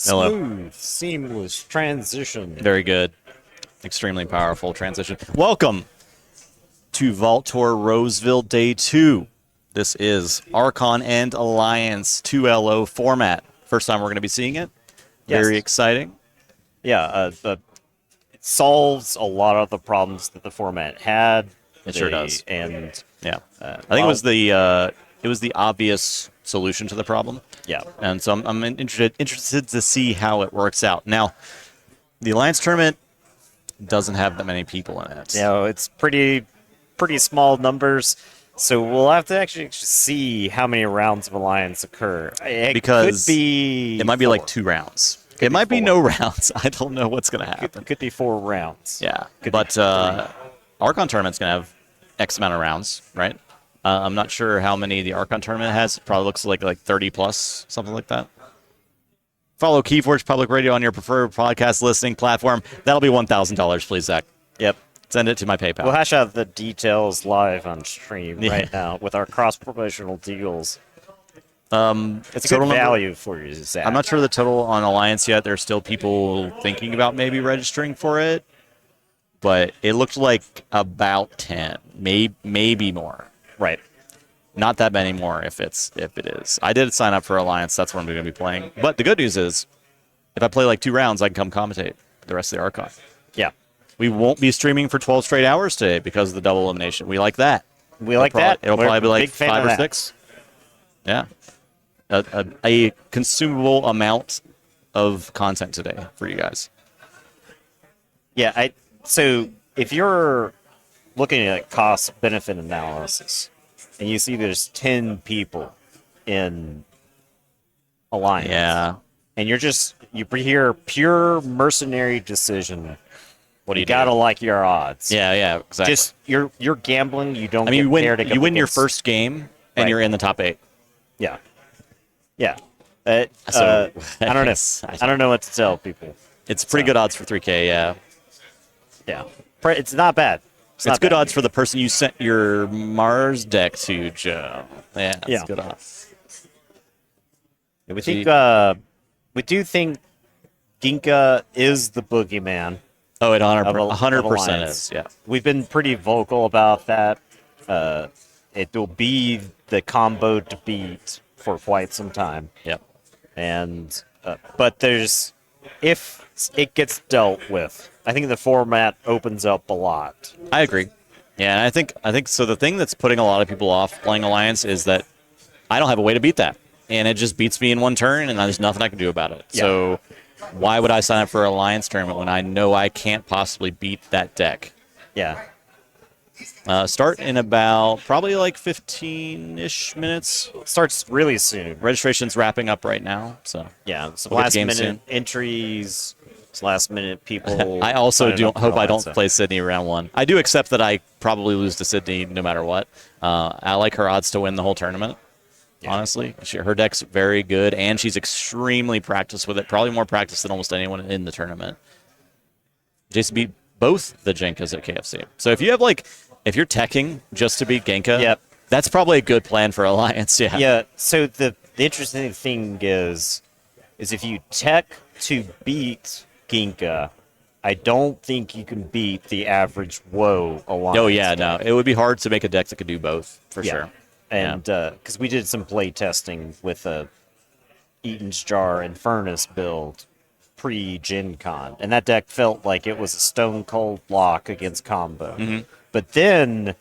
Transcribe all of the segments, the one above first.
Hello. Smooth, seamless transition. Very good. Extremely powerful transition. Welcome to Vault Tour Roseville Day 2. This is Archon and Alliance 2LO format. First time we're going to be seeing it. Very Yes. exciting. Yeah, it solves a lot of the problems that the format had. It sure does. And Yeah. I think it was the obvious solution to the problem. yeah, And so I'm interested to see how it works out. Now, the Alliance tournament doesn't have that many people in it. it's pretty small numbers. So we'll have to actually see how many rounds of Alliance occur. It Because could be it might be four. like 2 rounds. It be might be 4. no rounds. I don't know what's going to happen. Could be 4 rounds. Yeah, Could but be 3. Archon tournament's going to have X amount of rounds, right? I'm not sure how many the Archon tournament has. It probably looks like 30 plus, something like that. Follow Keyforge Public Radio on your preferred podcast listening platform. That'll be $1,000, please, Zach. Yep. Send it to my PayPal. We'll hash out the details live on stream Yeah. right now with our cross-promotional deals. It's a total good number- value for you, Zach. I'm not sure the total on Alliance yet. There's still people thinking about maybe registering for it, but it looked like about 10, maybe more. Right. Not that many more if it is. I did sign up for Alliance. That's what I'm going to be playing. But the good news is, if I play like 2 rounds, I can come commentate the rest of the Archon. Yeah. We won't be streaming for 12 straight hours today because of the double elimination. We like that. We like that. It'll We're probably be a like big fan 5 of or that. 6. Yeah. A consumable amount of content today for you guys. Yeah, so if you're looking at cost benefit analysis and you see there's 10 people in Alliance, Yeah. and you hear pure mercenary decision, What do you you gotta do? like your odds. Yeah, exactly. Just you're gambling. You don't. I mean, get paired you win your against- first game, and Right. you're in the top 8. Yeah. Yeah. So- I don't know. I don't know what to tell people. It's pretty good odds for 3K, yeah. Yeah. It's not bad. It's not good bad. odds for the person you sent your Mars deck to, Joe. Yeah, it's Yeah. good odds. We do think Ginka is the boogeyman. Oh, it of 100% Alliance. is, yeah. We've been pretty vocal about that. It will be the combo to beat for quite some time. Yep. And but if it gets dealt with, I think the format opens up a lot. I agree. Yeah, and I think so. The thing that's putting a lot of people off playing Alliance is that I don't have a way to beat that. And it just beats me in one turn, and there's nothing I can do about it. Yeah. So why would I sign up for an Alliance tournament when I know I can't possibly beat that deck? Yeah. Start in about probably like 15-ish minutes. Starts really soon. Registration's wrapping up right now, so Yeah. So We'll get last the game minute soon. entries, last minute people. I also signing up for hope I Alliance, don't so. play Sydney round 1. I do accept that I probably lose to Sydney no matter what. I like her odds to win the whole tournament, honestly. Her deck's very good, and she's extremely practiced with it. Probably more practiced than almost anyone in the tournament. Jason beat both the Genkas at KFC. So if you're teching just to beat Genka, Yep. that's probably a good plan for Alliance, yeah. Yeah. So the interesting thing is if you tech to beat Ginka, I don't think you can beat the average Woe Alliance. Oh, yeah, deck. no. It would be hard to make a deck that could do both, for Yeah. sure. And because we did some play testing with a Eaton's Jar and Furnace build pre-Gen Con, and that deck felt like it was a stone cold lock against combo. Mm-hmm. But then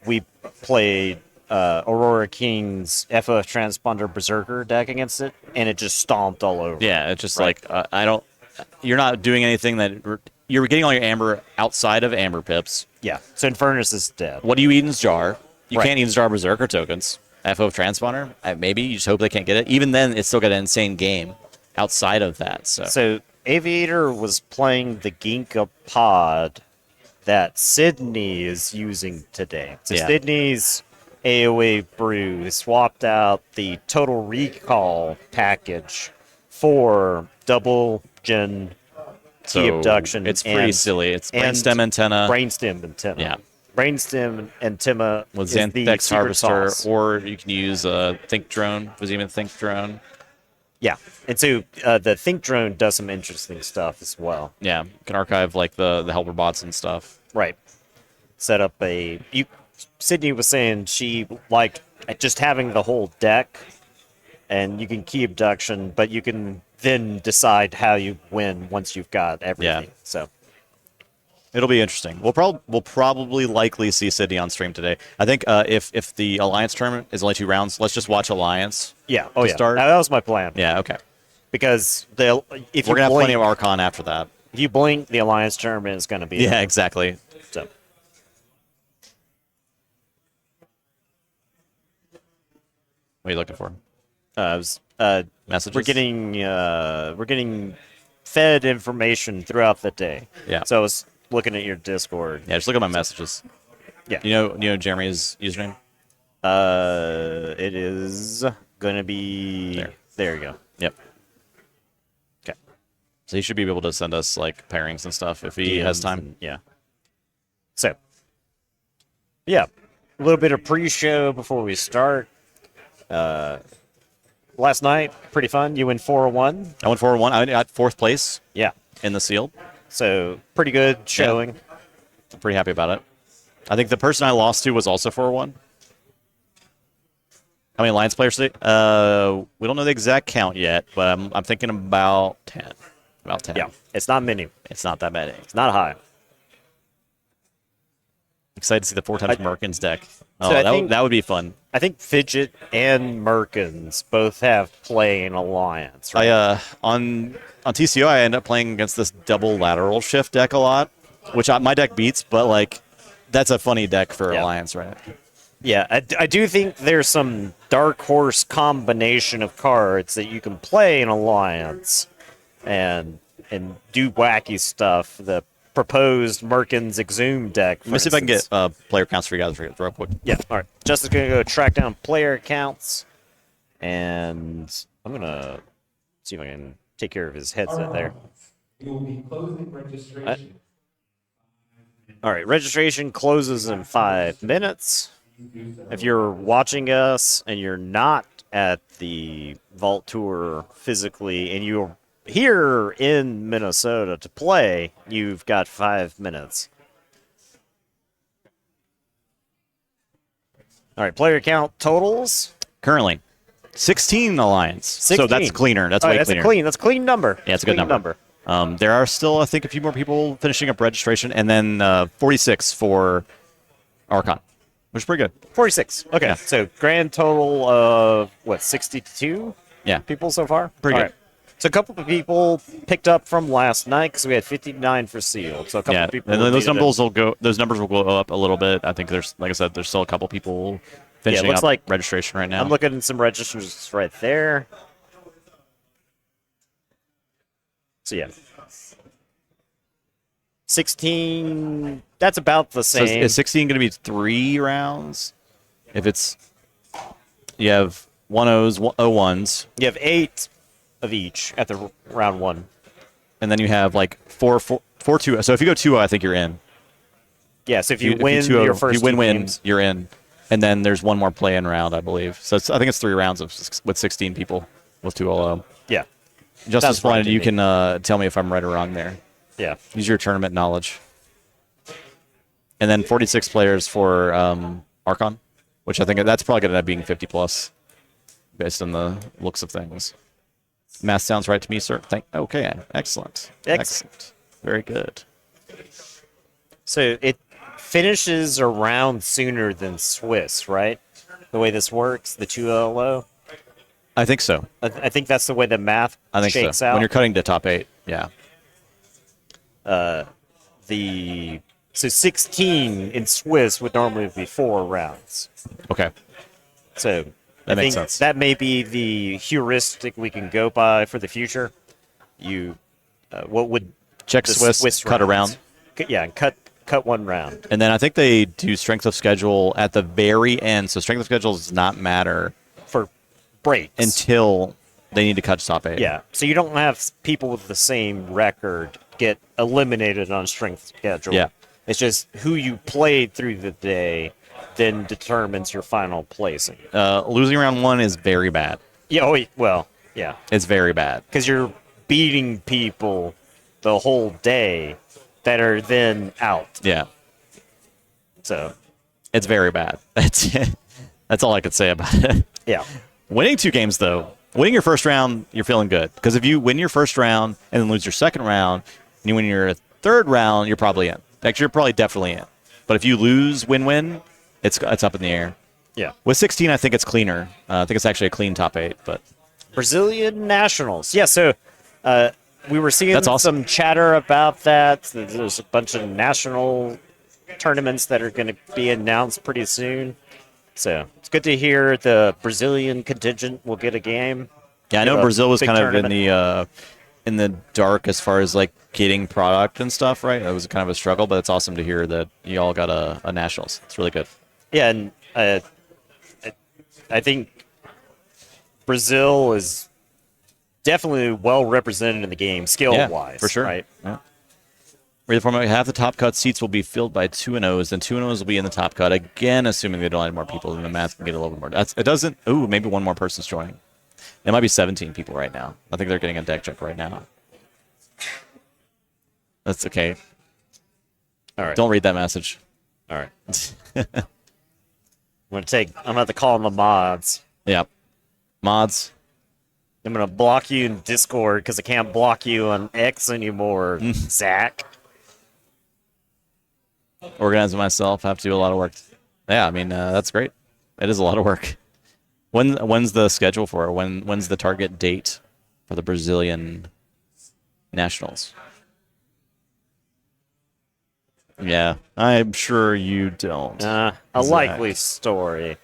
we played Aurora King's FOF Transponder Berserker deck against it, and it just stomped all over. Yeah, it's just Right. like, you're not doing anything that, you're getting all your Amber outside of Amber pips. Yeah. So Infernus is dead. What do you Eden's Jar? You Right. can't Eden's Jar Berserker tokens. FO Transponder? Maybe. You just hope they can't get it. Even then, it's still got an insane game outside of that. So Aviator was playing the Ginka pod that Sydney is using today. So Yeah. Sydney's AOA brew swapped out the Total Recall package for double gen So key abduction. it's pretty and silly. It's and Brainstem Antenna Brainstem Antenna. Yeah. Brainstem Antenna with is the Xanthex secret Harvester, sauce. or you can use Think Drone, Vizima Think Drone. Yeah, and so the Think Drone does some interesting stuff as well. Yeah, you can archive like the helper bots and stuff. Right. Set up Sydney was saying she liked just having the whole deck, and you can key abduction, but you can then decide how you win once you've got everything. Yeah. So It'll be interesting. We'll probably likely see Sydney on stream today. I think if the Alliance tournament is only 2 rounds, let's just watch Alliance. yeah, start. that was my plan. Yeah, okay. Because if We're you gonna have blink, plenty of Archon after that. if you blink, the Alliance tournament is going to be Yeah, exactly. So. What are you looking for? Messages. We're getting fed information throughout the day. Yeah. So I was looking at your Discord. Yeah, just look at my messages. Yeah. You know Jeremy's username? It is gonna be There. There you go. Yep. Okay. So he should be able to send us like pairings and stuff if he has DMs time. and- yeah. So. Yeah, a little bit of pre-show before we start. Last night, pretty fun. You win 4-1. I went 4-1. I got 4th place Yeah. in the sealed. So pretty good showing. I'm pretty happy about it. I think the person I lost to was also 4-1. How many Alliance players today? We don't know the exact count yet, but I'm thinking about 10. About 10. Yeah. It's not many. It's not that many. It's not high. Excited to see the 4 times Merkins deck. Oh, I that, think- that would be fun. I think Fidget and Merkins both have play in Alliance, right? On TCO, I end up playing against this double lateral shift deck a lot, which my deck beats, but like that's a funny deck for Yeah. Alliance, right? Yeah, I do think there's some dark horse combination of cards that you can play in Alliance and do wacky stuff. The proposed Merkins Exhume deck. Let me see if I can get player counts for you guys real quick. Yeah, all right. Justin's going to go track down player accounts, and I'm going to see if I can take care of his headset there. We will be closing registration. All right, registration closes in 5 minutes. If you're watching us and you're not at the Vault Tour physically and you're here in Minnesota to play, you've got 5 minutes. All right, player count totals. Currently, 16 Alliance. So 16. that's cleaner. That's All way right, cleaner. That's a clean number. Yeah, it's a good Clean number. There are still, I think, a few more people finishing up registration, and then 46 for Archon, which is pretty good. 46. Okay, Yeah. so grand total of, what, 62 Yeah, people so far? Pretty All good. right. So a couple of people picked up from last night because we had 59 for sealed. So a couple yeah. of people. And then those needed numbers will go. Those numbers will go up a little bit. I think there's, like I said, there's still a couple people finishing looks up like- registration right now. I'm looking at some registers right there. So yeah. 16. That's about the So same. is 16 going to be 3 rounds? If it's, you have 1-0s, 0-1s, You have 8 of each at the round 1. and then you have like 4-2. So if you go 2-0, I think you're in. Yeah, so if you If win 2-0, your first if you win two wins, games, you're in. And then there's one more play-in round, I believe. So I think it's 3 rounds with 16 people with 2-0. yeah, Justice Sounds right Blinded, to you me. can tell me if I'm right or wrong there. yeah. Use your tournament knowledge. And then 46 players for Archon, which I think that's probably going to end up being 50 plus, based on the looks of things. Math sounds right to me, sir. Okay, excellent. Excellent. Very good. So it finishes a round sooner than Swiss, right? The way this works, the 2-0. I think so. I think that's the way the math I think shakes so. out. When you're cutting to top 8, yeah. So 16 in Swiss would normally be 4 rounds. Okay. So That I makes think sense. that may be the heuristic we can go by for the future. What would Check the Swiss, cut rounds- around. Yeah, cut 1 round. And then I think they do strength of schedule at the very end. So strength of schedule does not matter For breaks. until they need to cut to top 8. Yeah, so you don't have people with the same record get eliminated on strength schedule. Yeah. It's just who you played through the day then determines your final placing. Losing round 1 is very bad. Yeah, Yeah. It's very bad. Because you're beating people the whole day that are then out. Yeah. So, It's very bad. That's all I could say about it. yeah. Winning 2 games, though, winning your first round, you're feeling good. Because if you win your first round and then lose your second round, and you win your third round, you're probably in. Actually, you're probably definitely in. But if you lose win-win, it's up in the air. Yeah. With 16, I think it's cleaner. I think it's actually a clean top 8. But Brazilian nationals. Yeah, so we were seeing That's awesome. some chatter about that. There's a bunch of national tournaments that are going to be announced pretty soon. So it's good to hear the Brazilian contingent will get a game. yeah, I Get know a Brazil was big kind of tournament. in the dark as far as like getting product and stuff, right? It was kind of a struggle, but it's awesome to hear that you all got a nationals. It's really good. Yeah, and I think Brazil is definitely well represented in the game, skill-wise. for sure. Right? Yeah. Read the format. Half the top cut seats will be filled by 2-0s, and 2-0s will be in the top cut. Again, assuming they don't add more people, then the math can get a little bit more. It doesn't. Ooh, maybe one more person's joining. It might be 17 people right now. I think they're getting a deck check right now. That's okay. All right. Don't read that message. All right. I'm gonna have to call on the mods. Yeah. Mods. I'm gonna block you in Discord because I can't block you on X anymore, Zach. Organize myself. Have to do a lot of work. Yeah, I mean that's great. It is a lot of work. When's the schedule for it? When's the target date for the Brazilian nationals? Yeah, I'm sure you don't. A Zach. likely story.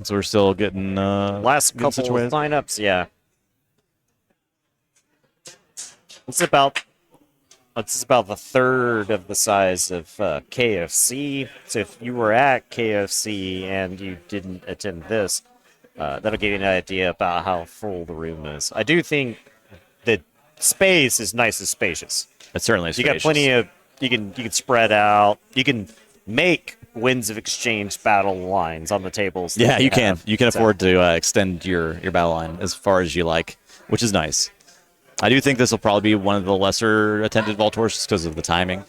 So we're still getting Last getting couple situated. signups, yeah. It's about the third of the size of KFC. So if you were at KFC and you didn't attend this, that'll give you an idea about how full the room is. I do think the space is nice and spacious. It certainly is. You got spacious. plenty of you can spread out. You can make Winds of Exchange battle lines on the tables. that Yeah, you can. have. You can So- afford to extend your battle line as far as you like, which is nice. I do think this will probably be one of the lesser attended Vault Tours just because of the timing.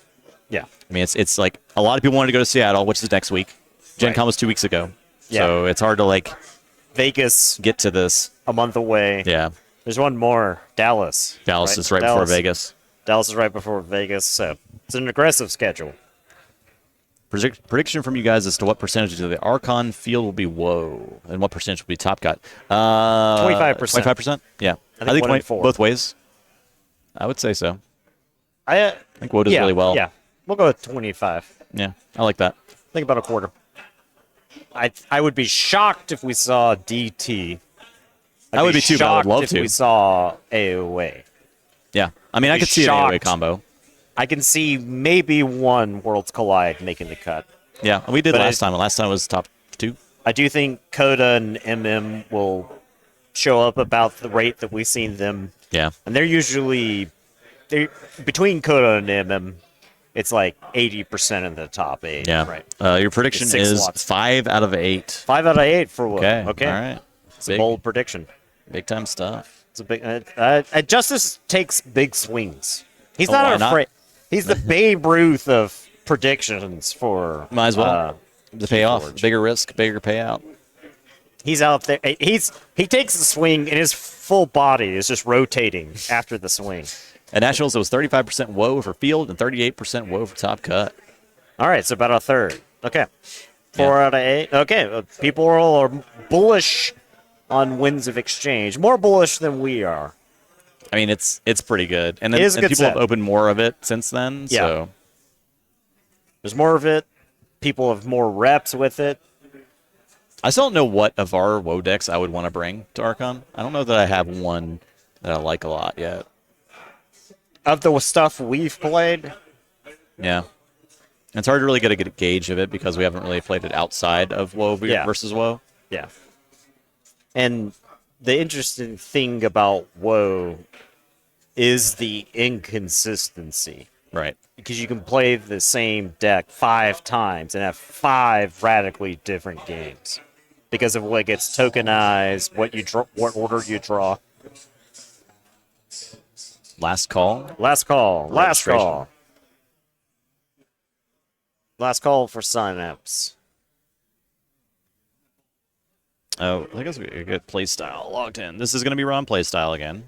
Yeah. I mean, it's like a lot of people wanted to go to Seattle, which is next week. Gen Right. Con was 2 weeks ago. So it's hard to like Vegas get to this. a month away. Yeah. There's one more. Dallas. Dallas is right before Vegas. Dallas is right before Vegas. So it's an aggressive schedule. Prediction from you guys as to what percentage of the Archon field will be WoW and what percentage will be Top Cut. 25%. 25%? Yeah. I think 1 in 4. both ways. I would say so. I think WoW does really well. Yeah. We'll go with 25. Yeah, I like that. I think about a quarter. I would be shocked if we saw DT. I would be too, but I would shocked love if to. we saw AOA. Yeah. I mean, I Be could see an AOA shocked. combo. I can see maybe one Worlds Collide making the cut. Yeah, we did But last time. Last time was top 2. I do think Coda and MM will show up about the rate that we've seen them. Yeah. And they're between Coda and MM, it's like 80% in the top 8. Yeah. Right. Your prediction Six is slots. 5 out of 8. 5 out of 8 for Will. Okay. Okay. All right. It's a bold prediction. Big time stuff. It's a big. Justice takes big swings. He's Oh, why not not? afraid. He's the Babe Ruth of predictions for. Might as well. The payoff. Keyforge. Bigger risk, bigger payout. He's out there. He takes the swing, and his full body is just rotating after the swing. At Nationals, it was 35% WoW for field and 38% WoW for top cut. All right, so about a third. Okay, 4 Yeah. out of 8. Okay, people are bullish on Winds of Exchange, more bullish than we are. I mean, it's pretty good. And, then, It is a and good people set. have opened more of it since then. Yeah. So There's more of it. People have more reps with it. I still don't know what of our WoW decks I would want to bring to Archon. I don't know that I have one that I like a lot yet. Of the stuff we've played, Yeah. It's hard to really get a good gauge of it because we haven't really played it outside of WoW Yeah. versus WoW. yeah. And the interesting thing about WoW is the inconsistency. Right. Because you can play the same deck 5 times and have 5 radically different games. because of what gets tokenized, what you draw, what order you draw. Last call. Last call. Last Registration. call. Last call for signups. Oh, I guess we get playstyle logged in. This is going to be run playstyle again.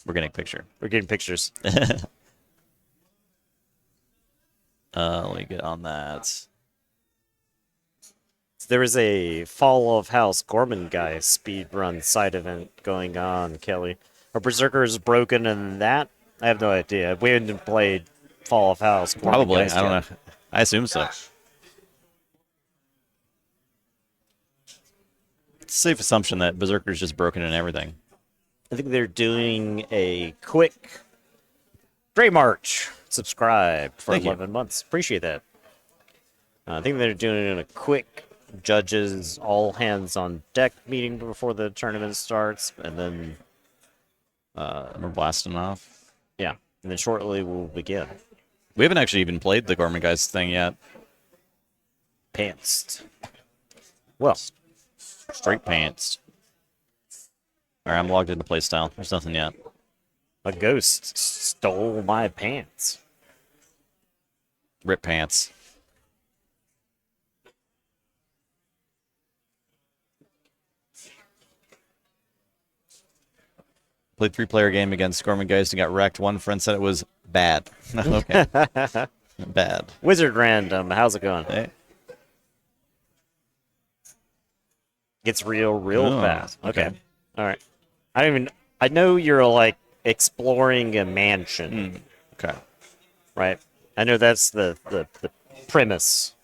We're getting a picture. We're getting pictures. Let me get on that. There is a Fall of House Gorman guy speedrun side event going on, Kelly. Are Berserkers broken in that? I have no idea. We haven't played Fall of House. Gorman Probably. guys I don't yet. know. I assume so. It's a safe assumption that Berserker's just broken in everything. I think they're doing a quick Grey March. Subscribe for Thank you. 11 months. Appreciate that. I think they're doing a quick judges all hands on deck meeting before the tournament starts, and then We're blasting off. yeah, and then shortly we'll begin. We haven't actually even played the Gorman Guys thing yet. Pantsed. Well, Straight pants. All right, I'm logged into playstyle. There's nothing yet. a ghost stole my pants. Rip pants. Played 3-player game against Gorman Geist and got wrecked. One friend said it was bad. Okay. Bad. Wizard Random, how's it going? Hey. Gets real Oh, fast. Okay. okay. All right. I know you're like exploring a mansion, Okay. right? I know that's the premise.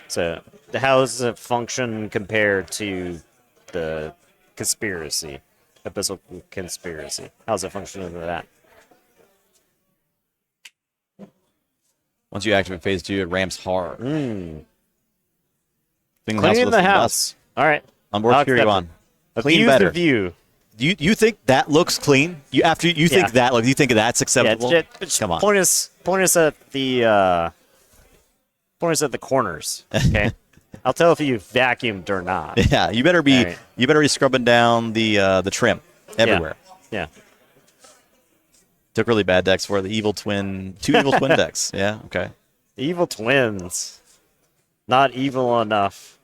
So, how does it function compared to the conspiracy, abyssal conspiracy? How's it function into that? Once you activate phase 2, it ramps hard. Thing Cleaning the house. All right. On board, I'll here you accept on. it. Clean View better. The view. You think that looks clean? You think Yeah. that looks? You think that's acceptable? It's Come on. Point us at the corners. Okay. I'll tell if you vacuumed or not. Yeah, you better be All right. you better be scrubbing down the trim everywhere. Yeah. Took really bad decks for the two evil twin decks. Yeah, okay. Evil twins. Not evil enough.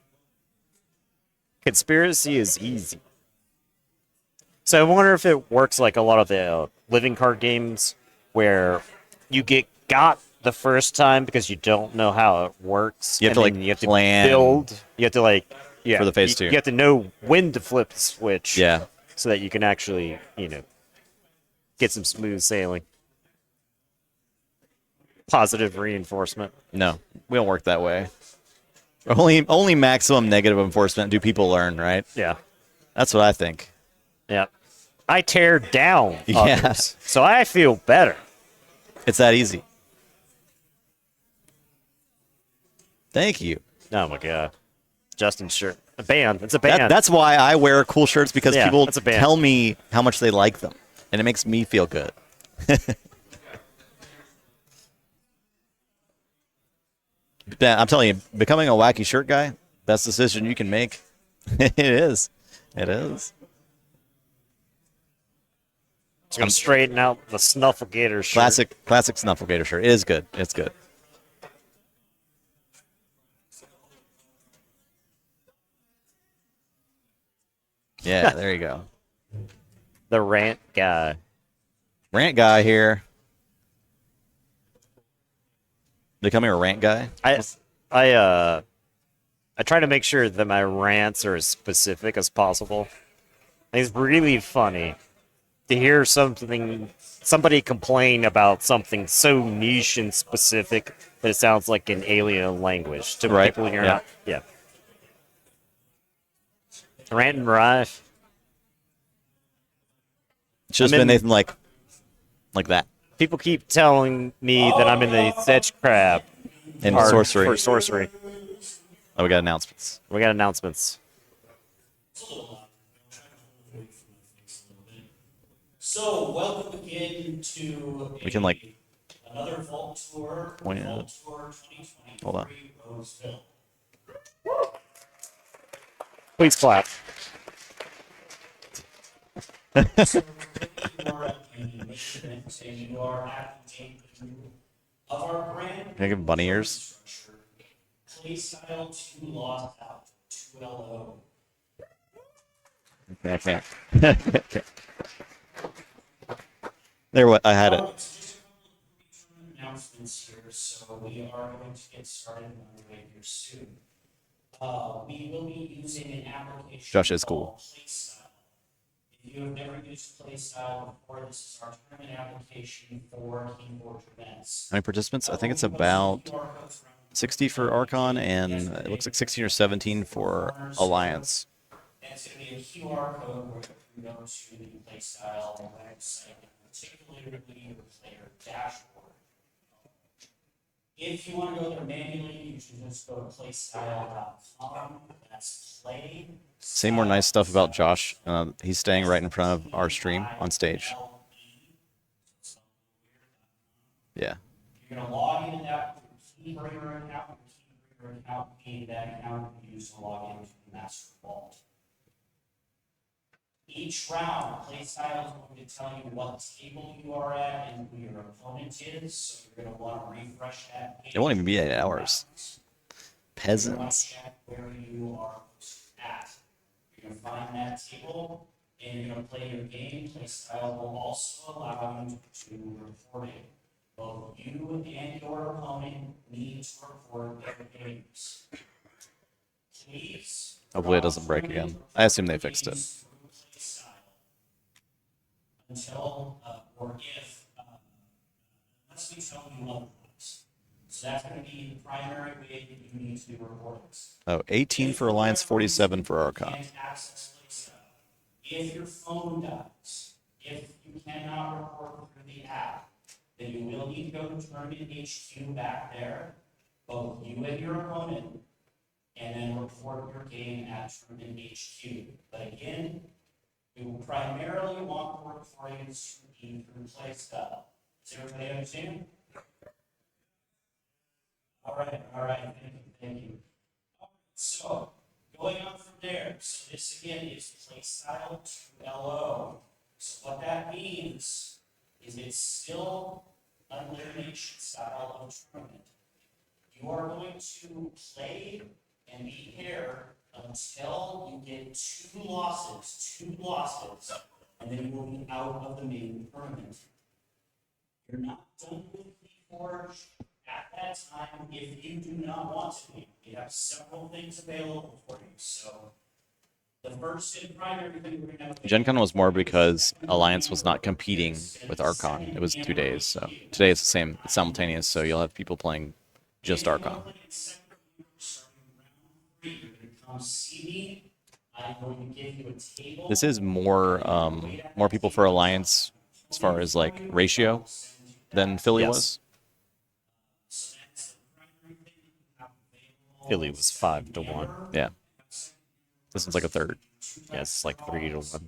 Conspiracy is easy. So I wonder if it works like a lot of the living card games where you got the first time because you don't know how it works. You have to, and like, then you have to plan build. You have to for the phase 2. You have to know when to flip the switch. Yeah. So that you can actually, get some smooth sailing. Positive reinforcement. No, we don't work that way. Only maximum negative enforcement do people learn, right? Yeah. That's what I think. Yeah. I tear down Yeah. others. So I feel better. It's that easy. Thank you. Oh my god. Justin's shirt. A band. It's a band. That's why I wear cool shirts, because Yeah, people that's a band. tell me how much they like them, and it makes me feel good. Yeah, I'm telling you, becoming a wacky shirt guy, best decision you can make. It is. It is. It's gonna straighten out the Snufflegator shirt. Classic Snufflegator shirt. It is good. It's good. Yeah, there you go. The rant guy. Rant guy here. Becoming a rant guy. I try to make sure that my rants are as specific as possible. It's really funny to hear somebody complain about something so niche and specific that it sounds like an alien language to Right, people you're yeah. not. Yeah. Rant and rife. It's just I'm been in- Nathan like that. People keep telling me that I'm in the Sedge Crab. And part sorcery. For sorcery. Oh, we got announcements. We got announcements. So, welcome again to We can like Another Vault Tour, Point Vault out. Tour Hold on. 2023 Roseville. Please clap. So you are at the main event, and you are at the main of our brand. Can I give bunny ears? Structure. Play style 2 lost out, 2 LO. I can't. There, what I had it. So just a couple of announcements here, so we are going to get started on our way here soon. We will be using an application Josh is cool. called Playstyle. If you have never used Playstyle before, this is our tournament application for Keyforge events. How many participants? I think it's about 60 for Archon, and it looks like 16 or 17 for Alliance. And it's going to be a QR code where you can go to the Playstyle website, particularly your player dashboard. If you want to go there manually, you should just go to playstyle.com. That's play. Say more nice stuff about Josh. He's staying right in front of our stream on stage. Yeah. You're going to log into that Keybringer account. Your Keybringer account being that account you use to log into the Master Vault. Each round, Playstyle is going to tell you what table you are at and who your opponent is. So you're going to want to refresh that page. It won't even be 8 hours. You're going to want Peasants. to check where you are at. You're going to find that table and you're going to play your game. Playstyle will also allow you to report it. Both you and your opponent need to report their games. Please. Hopefully it doesn't break again. I assume they fixed it. Until or if, unless we tell you otherwise. So that's going to be the primary way that you need to do recordings. Oh, 18 for Alliance, 47 for Archon. Can't access Playstyle. If your phone dies, if you cannot record through the app, then you will need to go to Tournament HQ back there, both you and your opponent, and then report your game at Tournament HQ. But again, we will primarily want the recordings to be through Playstyle. Does everybody understand? All right, thank you. So, going on from there, so this again is Playstyle 2LO. So what that means is it's still an elimination style of tournament. You are going to play and be here until you get two losses, and then you will be out of the main tournament. You're not done with Keyforge at that time if you do not want to be. We have several things available for you. So the first and primary thing we're going to have Gen Con was more because Alliance was not competing with Archon. It was 2 days, so today it's the same. It's simultaneous, so you'll have people playing just Archon. This is more more people for Alliance as far as like ratio than Philly Yes. was. Philly was 5-1. Yeah. This one's like a third. Yeah, it's like 3-1.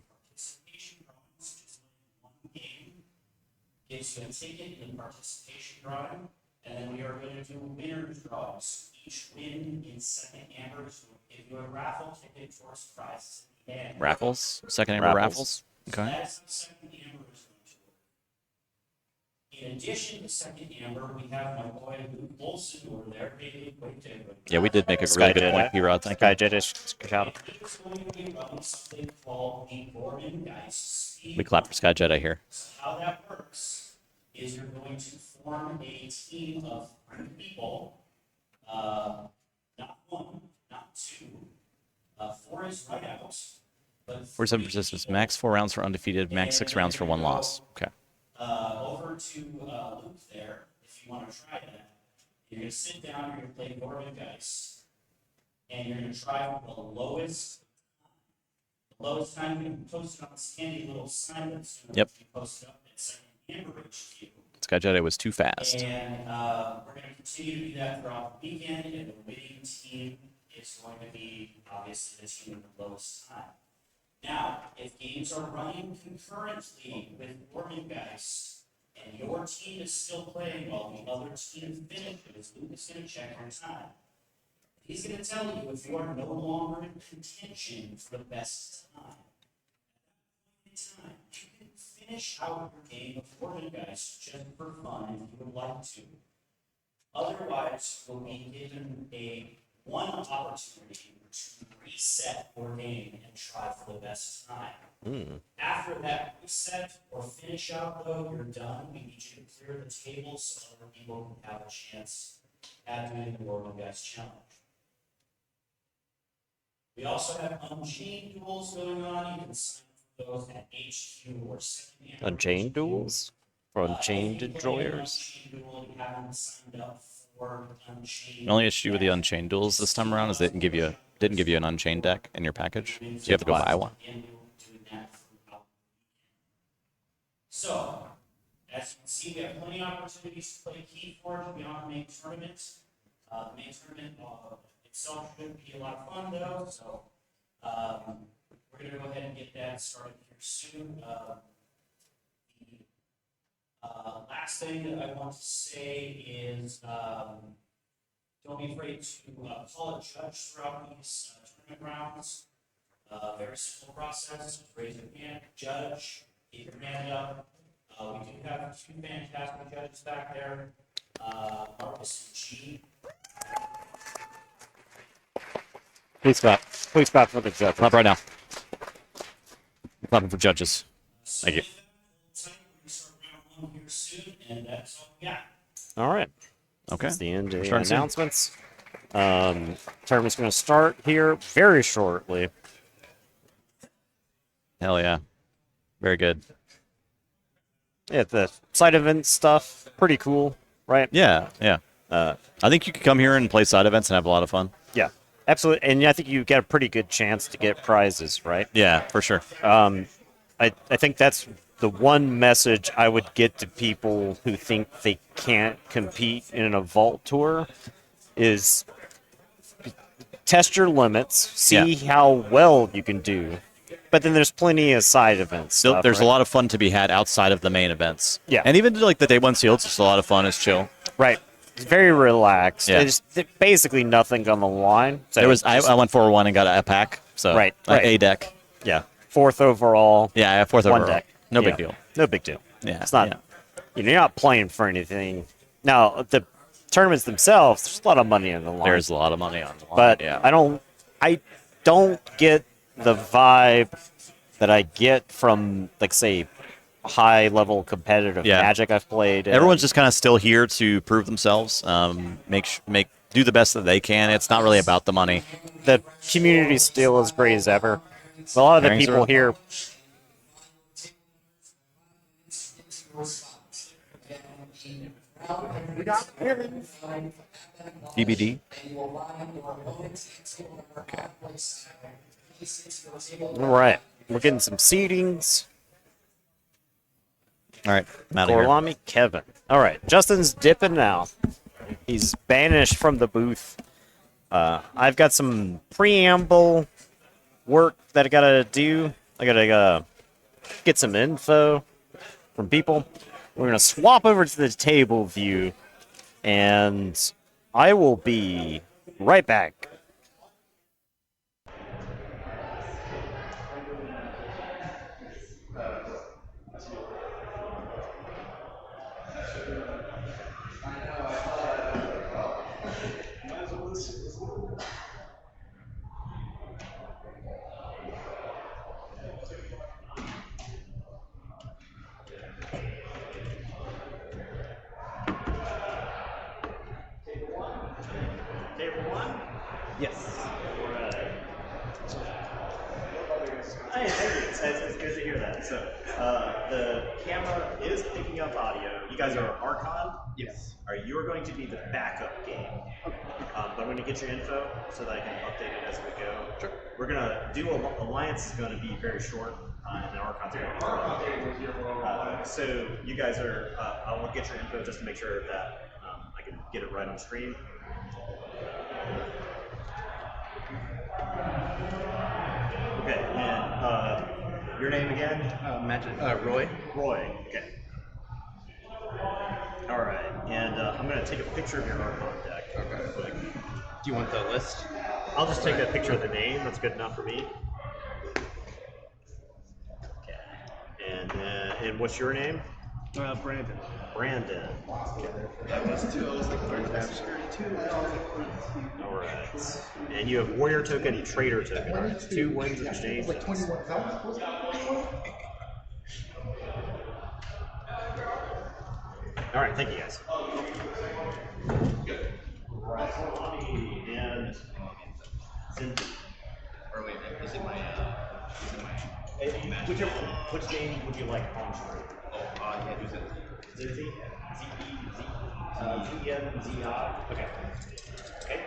Gives you a ticket in participation drawing, and then we are going to do winners draws. Each win in second ambers will give you a raffle ticket for surprises at the end. Raffles? Second amber raffles? So Okay. that's the second amber is going to work. In addition to second amber, we have my boy Luke Olson over there. Yeah, we did make a Sky really good Jedi. point, P-Rod. Thank Sky you. Jedi, shout out. He's going to be running something called the Gorman Dice Speed. We clap for Sky Jedi here. So how that works is you're going to form a team of 3 people, not 1, not 2. 4 is right out. But 47 3 participants. people, Max 4 rounds for undefeated. Max 6 rounds for 1 loss. Okay. over to Luke there, if you want to try that. You're going to sit down, you're going to play Gorman Dice, and you're going to try for the lowest time. You can post it on this handy little sign that's going Yep. to be posted up at second Amber HQ. Sky Jedi was too fast. And we're going to continue to do that throughout the weekend, and the winning team is going to be obviously the team with the lowest time. Now, if games are running concurrently with Gorman Dice, and your team is still playing while the other team finishes, Luke is going to check your time. He's going to tell you if you are no longer in contention for the best time. You can finish out your game of Morgengeist just for fun if you would like to. Otherwise, you'll be given one opportunity to reset your game and try for the best time. After that reset or finish out, though, you're done. We need you to clear the table so other people can have a chance at doing the Morgengeist challenge. We also have Unchained duels going on. You can sign up for those at HQ or Secondhand. Unchained duels? For Unchained enjoyers? The only issue with the Unchained duels this time around is they didn't give you an Unchained deck in your package, so you have to go buy one. So, as you can see, we have plenty of opportunities to play Keyforge beyond the main tournament. The main tournament itself should be a lot of fun, though, so we're going to go ahead and get that started here soon. The last thing that I want to say is don't be afraid to call a judge throughout these tournament rounds. Very simple process. Raise your hand, judge, keep your hand up. We do have two fantastic judges back there, Marcus and G. Please clap. Please clap for the judge. Clap right now. Clapping for judges. Thank you. Here soon, and that's all we got. All right. Okay. That's the end of the Starting soon. announcements. Tournament's going to start here very shortly. Hell yeah. Very good. Yeah, the side event stuff, pretty cool, right? Yeah, yeah. I think you could come here and play side events and have a lot of fun. Yeah, absolutely. And I think you get a pretty good chance to get prizes, right? Yeah, for sure. I think that's the one message I would get to people who think they can't compete in a vault tour is test your limits, see how well you can do. But then there's plenty of side events. Still, there's a lot of fun to be had outside of the main events. Yeah. And even like the day one sealed, it's just a lot of fun. It's chill. Right. It's very relaxed. Yeah. There's basically nothing on the line. So I went 4-1 and got a pack. So Right. A deck. Yeah. 4th overall. Yeah, I have 4th One overall. deck. No Yeah. big deal. No big deal. Yeah. It's not. Yeah. You're not playing for anything. Now the tournaments themselves, there's a lot of money on the line. There's a lot of money on the line. but yeah. I don't get the vibe that I get from, like, say, high level competitive Yeah. Magic I've played. Everyone's just kind of still here to prove themselves. Do the best that they can. It's not really about the money. The community still as great as ever. A lot of the Pairings people are- here. DBD. All right, we're getting some seedings. All right. I'm out of here. Gorlami Kevin. All right, Justin's dipping now. He's banished from the booth. I've got some preamble work that I gotta do. I gotta get some info from people. We're gonna swap over to the table view, and I will be right back. Yes. Hey, thank you. It's good to hear that. So, the camera is picking up audio. You guys are Archon? Yes. All right, you are going to be the backup game. But I'm going to get your info so that I can update it as we go. Sure. We're going to do Alliance is going to be very short, and then Archon's going to be so you guys are, I will get your info just to make sure that I can get it right on screen. Okay, and your name again? Roy. Roy. Okay. And I'm going to take a picture of your Archon deck. Okay. Quick. Do you want the list? I'll just take a picture of the name. That's good enough for me. Okay. And what's your name? Brandon. Brandon. That was like third master. All right. And you have warrior token and trader token. Right? 2 wins exchange. All right. Thank you guys. And Cindy. Or wait, is it my Which name would you like on screen? yeah, who's it? Zinzi? Z-E-Z-I? Okay. Okay.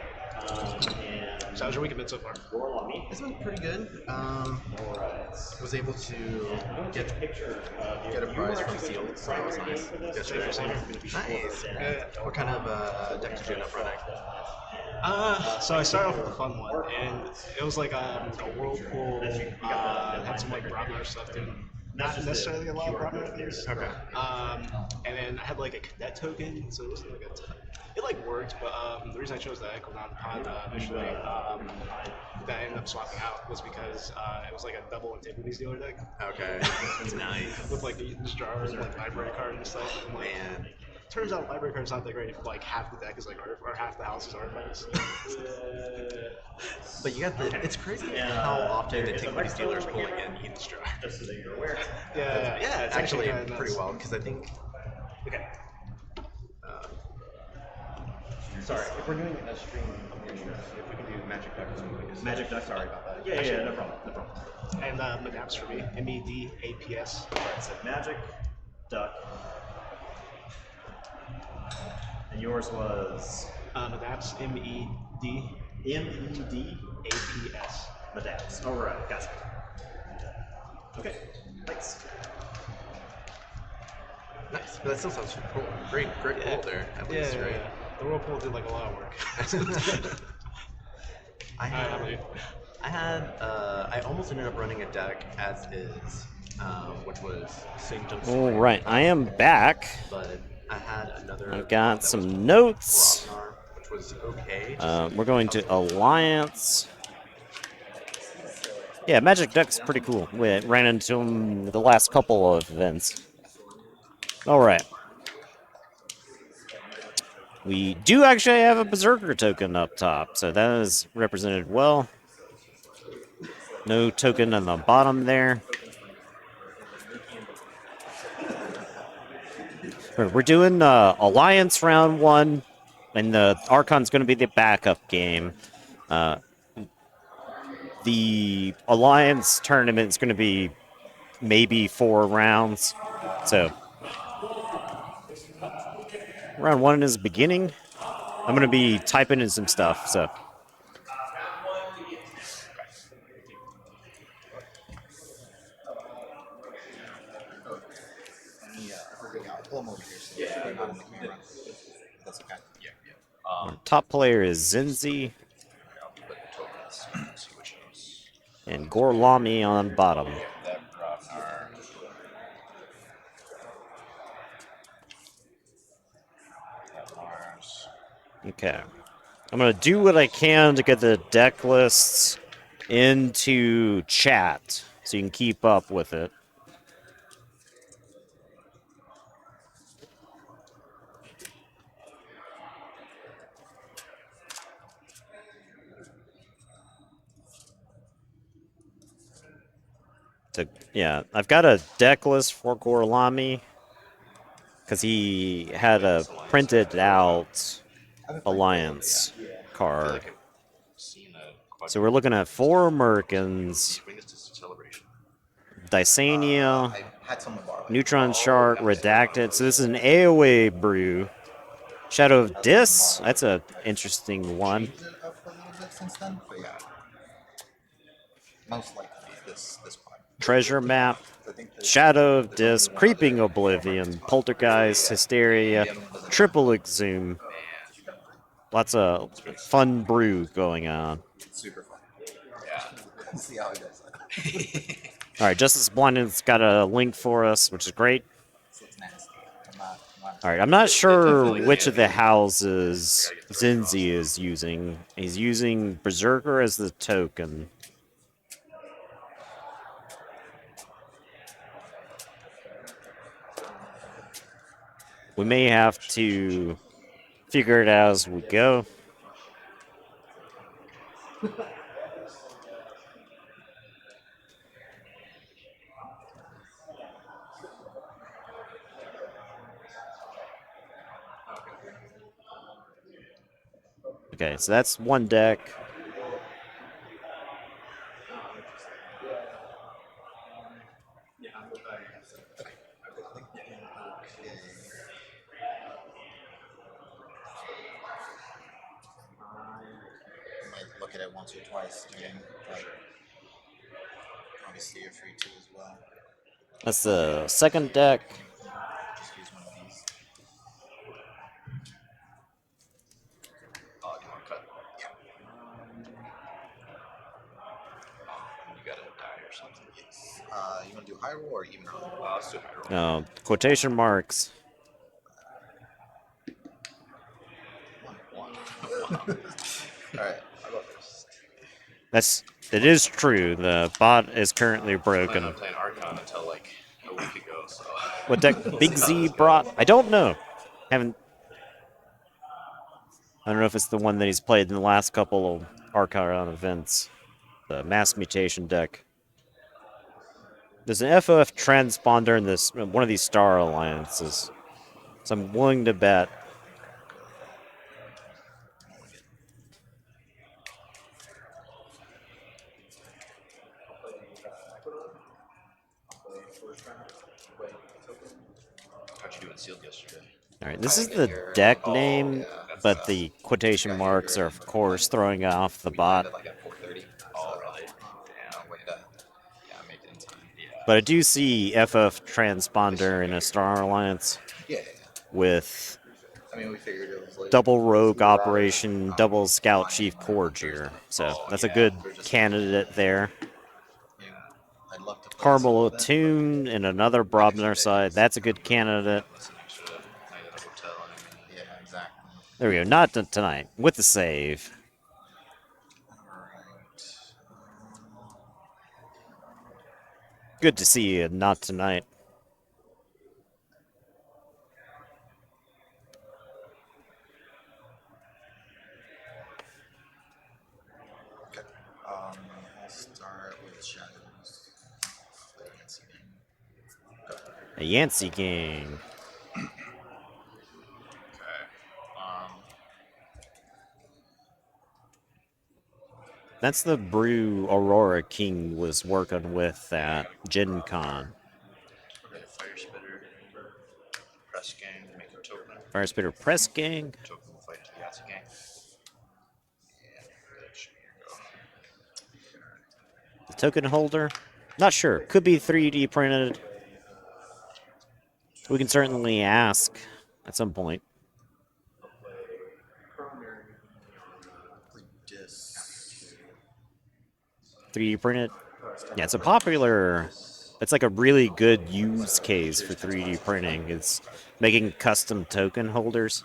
And So how's your week been so far? Gorlami. It's been pretty good. Alright. Was able to Get a picture of get a prize from Sealed, so that was nice. Yesterday. Nice. What kind of deck did you end up running? So I started off with a fun one, and it was like a whirlpool. Had some like Brahma stuff in. Not necessarily a lot of Brahma things. Okay. And then I had like a cadet token, so it wasn't like it like worked, but the reason I chose the Equinox pod initially that I ended up swapping out was because it was like a double Antiquities dealer deck Okay. That's nice. with like the Eaton's jar and like library card and stuff. And, like, Man. turns out library card's not that great if like half the deck is like or half the house is artifacts. But you got the. It's crazy how often Antiquities dealers pulling in Eaton's jar. Just so that you're aware. Yeah, it's Actually, kinda nuts. pretty well because I think. Okay. Sorry, if we're doing a stream, I'm pretty sure if we can do Magic Duck or something. Magic Duck, sorry about that. Yeah, no problem. No problem. And Medaps for me, MEDAPS. Alright, so Magic Duck. And yours was Medaps, MEDAPS. M-E-D Medaps. Alright, gotcha. Okay, thanks. Nice, but that still sounds cool. Great pull there. At least, right? The Whirlpool did like a lot of work. I almost ended up running a deck as is, which was Sanctum All Slayer, right, I am back. but I had another. I've got that was some notes. Rosnar, which was okay. We're going to Alliance. Yeah, Magic Duck's pretty cool. We ran into him the last couple of events. All right. We do actually have a Berserker token up top, so that is represented well. No token on the bottom there. We're doing Alliance round 1, and the Archon's going to be the backup game. The Alliance tournament is going to be maybe 4 rounds, so round 1 is beginning. I'm going to be typing in some stuff, so. Our top player is Zinzi. And Gorlami on bottom. Okay. I'm going to do what I can to get the deck lists into chat so you can keep up with it. So, yeah, I've got a deck list for Gorlami because he had a printed out Alliance card. So we're looking at 4 Merkins, Dysania, Neutron Shard, Redacted. So this is an AoE brew. Shadow of Dis, that's an interesting one. Most likely this part. Treasure Map, Shadow of Dis, Creeping Oblivion, Poltergeist, Hysteria, Triple Exhume. Lots of fun brew going on. Super fun. Yeah. Let's see how it goes. All right, Justice Blinded's got a link for us, which is great. So it's nasty. I'm not All right, I'm not sure which of the houses Zinzi is using. He's using Berserker as the token. We may have to figure it out as we go. Okay, so that's one deck. I might look at it once or twice during, but obviously you're free to as well. That's the second deck. Just use one of these. Oh, do you want to cut? Yeah. You got to die or something. Yes. You want to do high roll or even roll? Let's do high roll. Quotation marks. One. Alright, I'll go first. It is true. The bot is currently I'm broken. playing Archon until like a week ago, so. What deck Big Z brought? I don't know. Haven't. I don't know if it's the one that he's played in the last couple of Archon events. The mass mutation deck. There's an FOF transponder in this one of these Star Alliances, so I'm willing to bet. How'd you do in sealed yesterday? All right, this is the deck name, but the quotation marks are, of course, throwing off the bot. Like at 4:30. Oh, really? Damn. Wait, yeah, I made it in time. But I do see FF transponder in a Star Alliance Yeah. with I mean, we figured it was like double rogue operation, double scout chief courtier. So that's a good candidate there. Yeah, I'd love to play Carmel some of that, Attune and another Brobner side. That's a good candidate. That's an extra night at a hotel. but yeah, exactly. There we go. Not tonight. With the save. Alright. Good to see you. Not tonight. Okay. I'll start with shadows. Fancy name. A Yancey gang. Okay. Um, That's the brew Aurora King was working with at Gen Con. okay, Fire Spitter. Press Gang. Make a token. Fire Spitter Press Gang. Token will fight the Yahtzee Gang. And bitch, here you go. The token holder. Not sure. Could be 3D printed. We can certainly ask at some point. Disc. 3D printed. Yeah, it's a popular. It's like a really good use case for 3D printing. It's making custom token holders.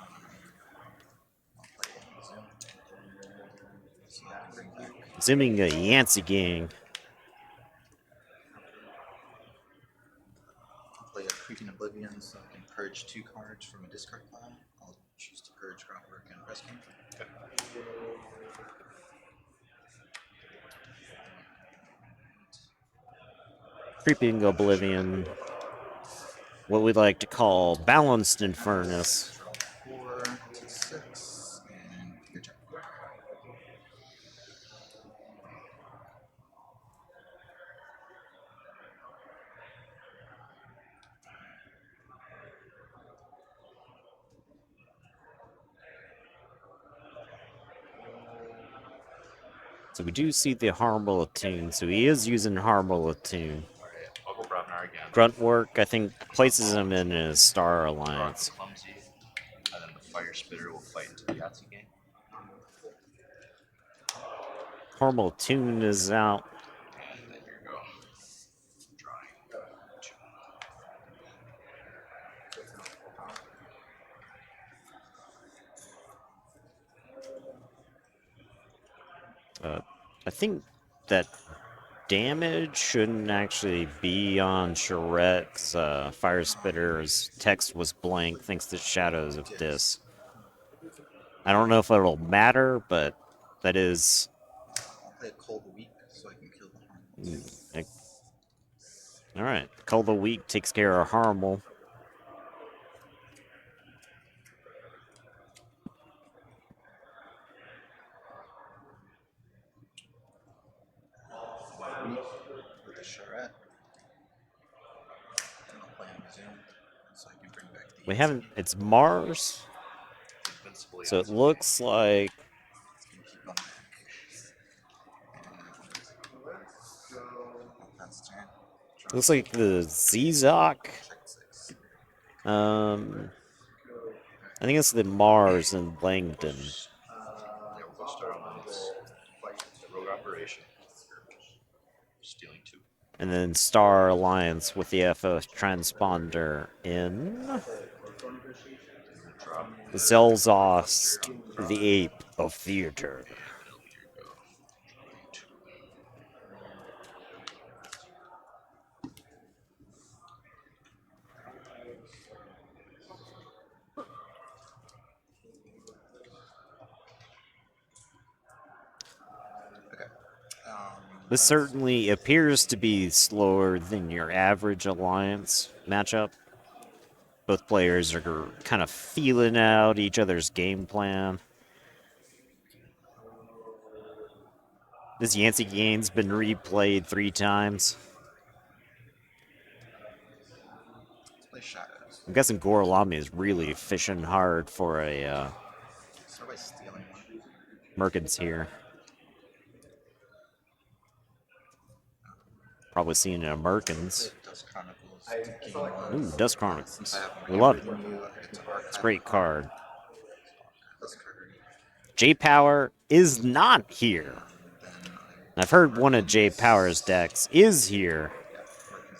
Assuming a Yancey gang. I'll play a Creeping Oblivion so I can purge 2 cards from a discard pile. I'll choose to purge Groundwork and Press Game. Creeping Oblivion. What we like to call Balanced Infernus. 4 to 6, and your turn. So we do see the Harmful Attune. So he is using Harmful Attune. Alright, I'll go Brobnar again. Grunt Work, I think, places him in his Star Alliance. Clumsy. And then the Fire Spitter will fight into the Yahtzee Gang. Harmful Attune is out. And then here you go. Drawing. 2. I think that damage shouldn't actually be on Charette, 'cause Fire Spitter's text was blank thanks to Shadows of Dis. I don't know if it'll matter, but that is... I'll play a Cold Weak so I can kill the Harmless. Alright, Cull the Weak takes care of Harmel. With the Charette. And I'll play on Resume so I can bring back the... We haven't... It's Mars, Invincible. so it looks like... It's gonna keep on back. And that's turn. Looks like the Zizok. Check 6. I think it's the Mars and Langdon. Yeah, we'll go Star Alliance. Fight Rogue Operation. Stealing 2. And then Star Alliance with the FO transponder in Drop. Zelzost, the Ape of Theater. Okay. This certainly appears to be slower than your average Alliance matchup. Both players are kind of feeling out each other's game plan. This Yancey game's been replayed 3 times. Let's play Shadows. I'm guessing Gorlami is really fishing hard for a Start by stealing one. Merkins here. Probably seeing a Merkins. Dust Chronicles to gain one. Ooh, Dust Chronicles. Since I have We love it. everything new, I get to archive It's a great card. this card. J Power is not here. I've heard one of J Power's decks is here,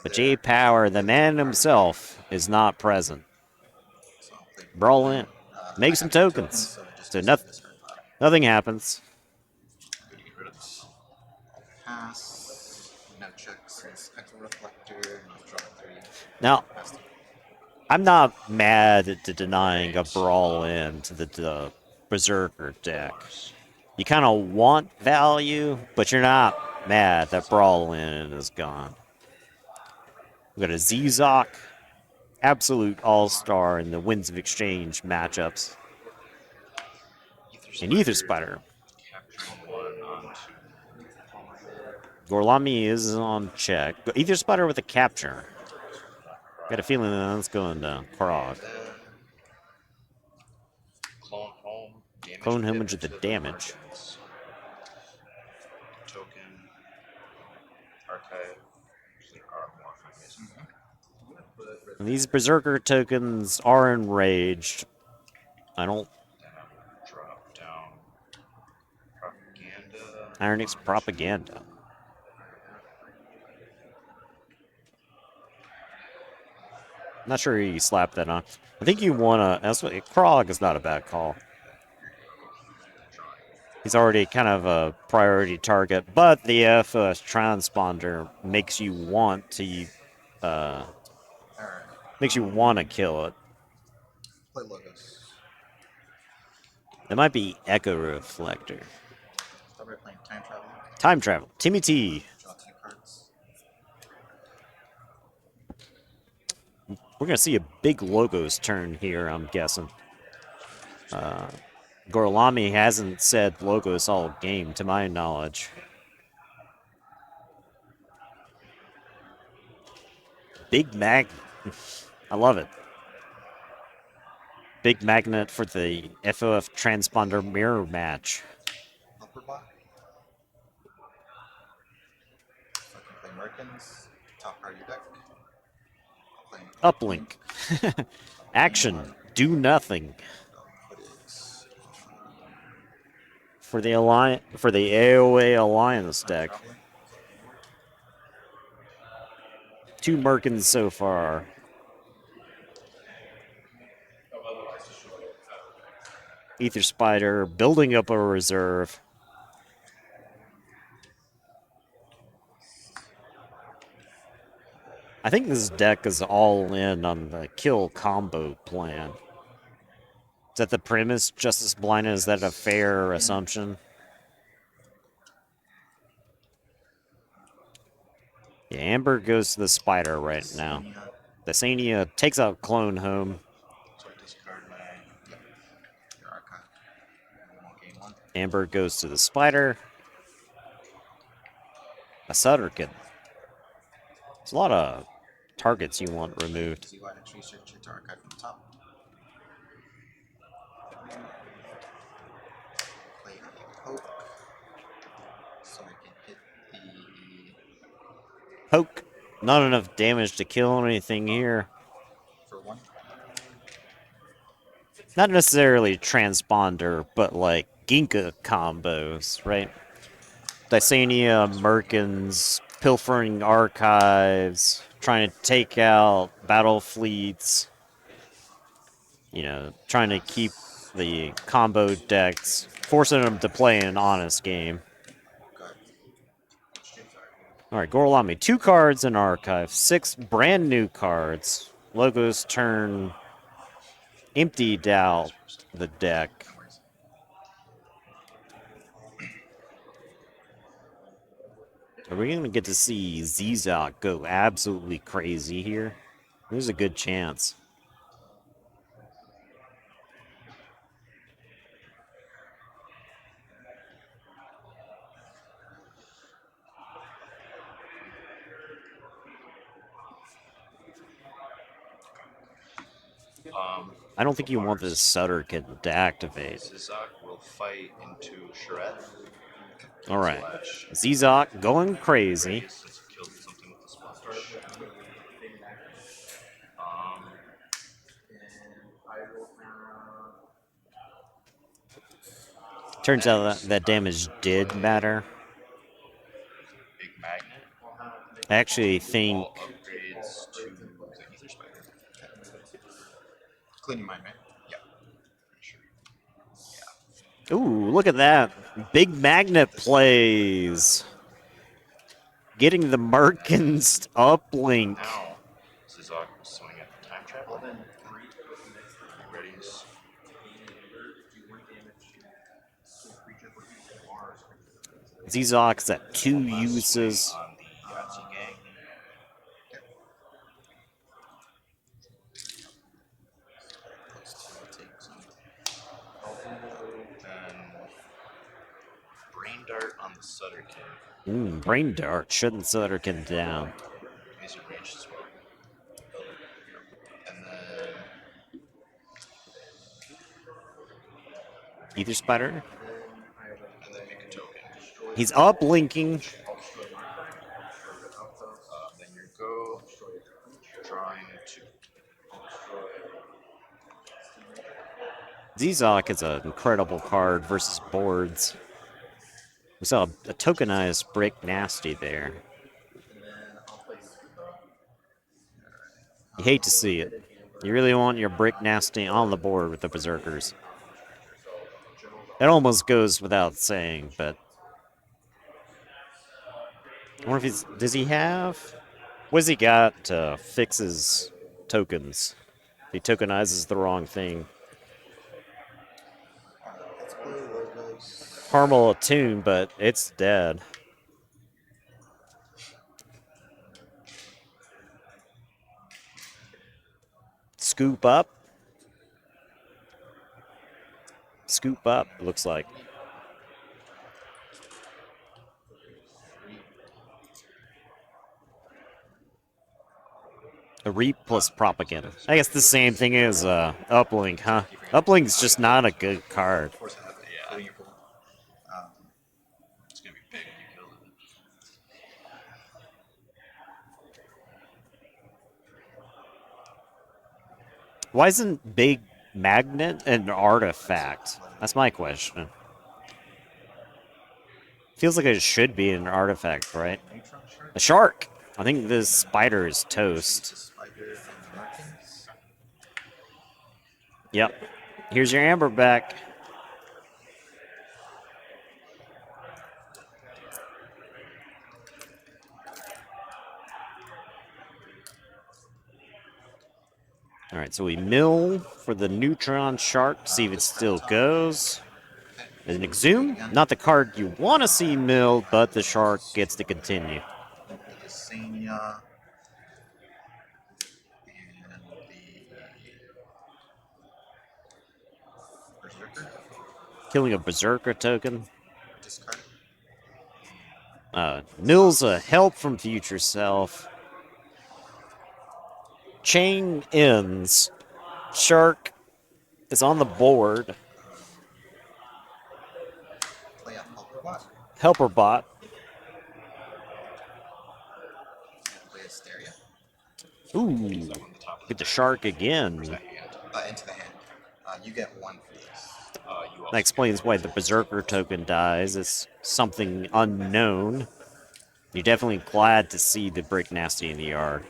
but J Power, the man himself, is not present. So I'll play Brawl in, make some tokens. So nothing happens. Good to get rid of this. Pass. No checks. Since Echo Reflector. And I'll draw 3. Now, Pass the I'm not mad at denying a Brawl in to the Berserker deck. You kind of want value, but you're not mad that Brawl in is gone. We got a Zizok, absolute all-star in the Winds of Exchange matchups. And Ether Spider. Capturing 1 onto. Gorlami is on check. Ether Spider with a capture. Got a feeling that that's going to Krog. Clone Home. Damage Clone him dip into the to damage. Merchants. Token. Archive. Usually are more And these Berserker tokens are enraged. I don't... Drop down. Propaganda. Ironix Propaganda. Not sure you slap that on. I think you want to... That's what... Krog is not a bad call. He's already kind of a priority target, but the FS transponder makes you want to... Alright. makes you want to kill it. Play Logos. It might be Echo Reflector. Start by playing Time Travel. Time Travel. Timmy T. Draw 2 cards. We're going to see a big Logos turn here, I'm guessing. Gorlami hasn't said Logos all game, to my knowledge. Big Magnet. I love it. Big Magnet for the FOF Transponder Mirror match. Upper block. So I can play Merkins. Top part of your deck. I'll play Uplink. Action. Do nothing. What is For the Alliance, for the AOA Alliance deck. 2 Merkins so far. Ether Spider building up a reserve. I think this deck is all in on the kill combo plan. Is that the premise, Justice Blind? Is that a fair assumption? Yeah, Amber goes to the spider right now. The Sania takes out Clone home. So discard my your archive. Game one. Amber goes to the spider. A Sutterkin. There's a lot of targets you want removed. So you want to research your archive from the top. Play a poke. So I can hit the Poke. Not enough damage to kill anything here. for one. Not necessarily transponder, but like Ginka combos, right? Dysania, Merkins, pilfering archives, trying to take out battle fleets. You know, trying to keep the combo decks, forcing them to play an honest game. Alright, Gorlami, 2 cards in archive, 6 brand new cards. Logos turn emptied out the deck. Are we going to get to see Zizok go absolutely crazy here? There's a good chance. I don't think you want this Sutterkin to activate. Zizak will fight into Charette. Alright. Zizok going crazy. Since he killed something with the splash. Turns out that damage did matter. Big magnet. I actually think... All upgrades to the Ether Spider. Cleaning mine, right? Yeah. Pretty sure. Ooh, look at that. Big magnet plays. Getting the Merkins uplink. Now, Zizak will swing at the time travel. Readies. Zizok's at 2 uses. On the Yahtzee gang. Then Brain Dart on the Sutterkin. Brain Dart shutting Sutterkin down. He's in range as well. And then Ether Spider. and then make a token. He's uplinking. Then your go. Drawing 2. Zizok is an incredible card versus boards. We saw a tokenized Brick Nasty there. You hate to see it. You really want your Brick Nasty on the board with the Berserkers. It almost goes without saying, but... I wonder if he's... Does he have... What does he got to fix his tokens? If he tokenizes the wrong thing. Let's play logos. Harmel attune, but it's dead. Scoop up. Scoop up, looks like. A Reap plus Propaganda. I guess the same thing as Uplink, huh? Uplink's just not a good card. Yeah. It's gonna be big when you kill it. Why isn't Big Magnet an artifact? That's my question. Feels like it should be an artifact, right? A shark! I think this spider is toast. Spider from Merkins. Yep. Here's your Amber back. All right, so we mill for the neutron shark to see if it still goes. An exhume, not the card you want to see milled, but the shark gets to continue. The Sania and the Berserker. Killing a berserker token. Discard. Mills a help from future self. Chain ends. Shark is on the board. Play a Helper Bot. Helper bot. Play a Hysteria. Ooh. Get the shark again. Into the hand. You get one for this. That explains why the berserker token dies. It's something unknown. You're definitely glad to see the Brick Nasty in the yard.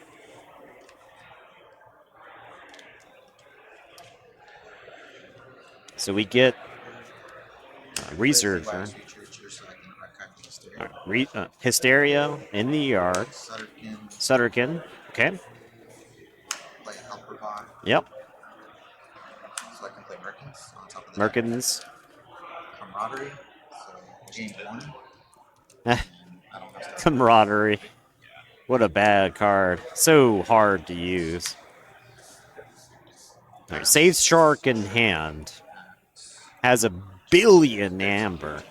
So we get Researcher. Hysteria in the yard. Sutterkin. Okay. Play a Helper Bot. Yep. So I can play Merkins on top of the Merkins. Camaraderie. So game 1. Eh, I don't have to. Camaraderie. What a bad card. So hard to use. All right, saves shark in hand. Has a billion amber.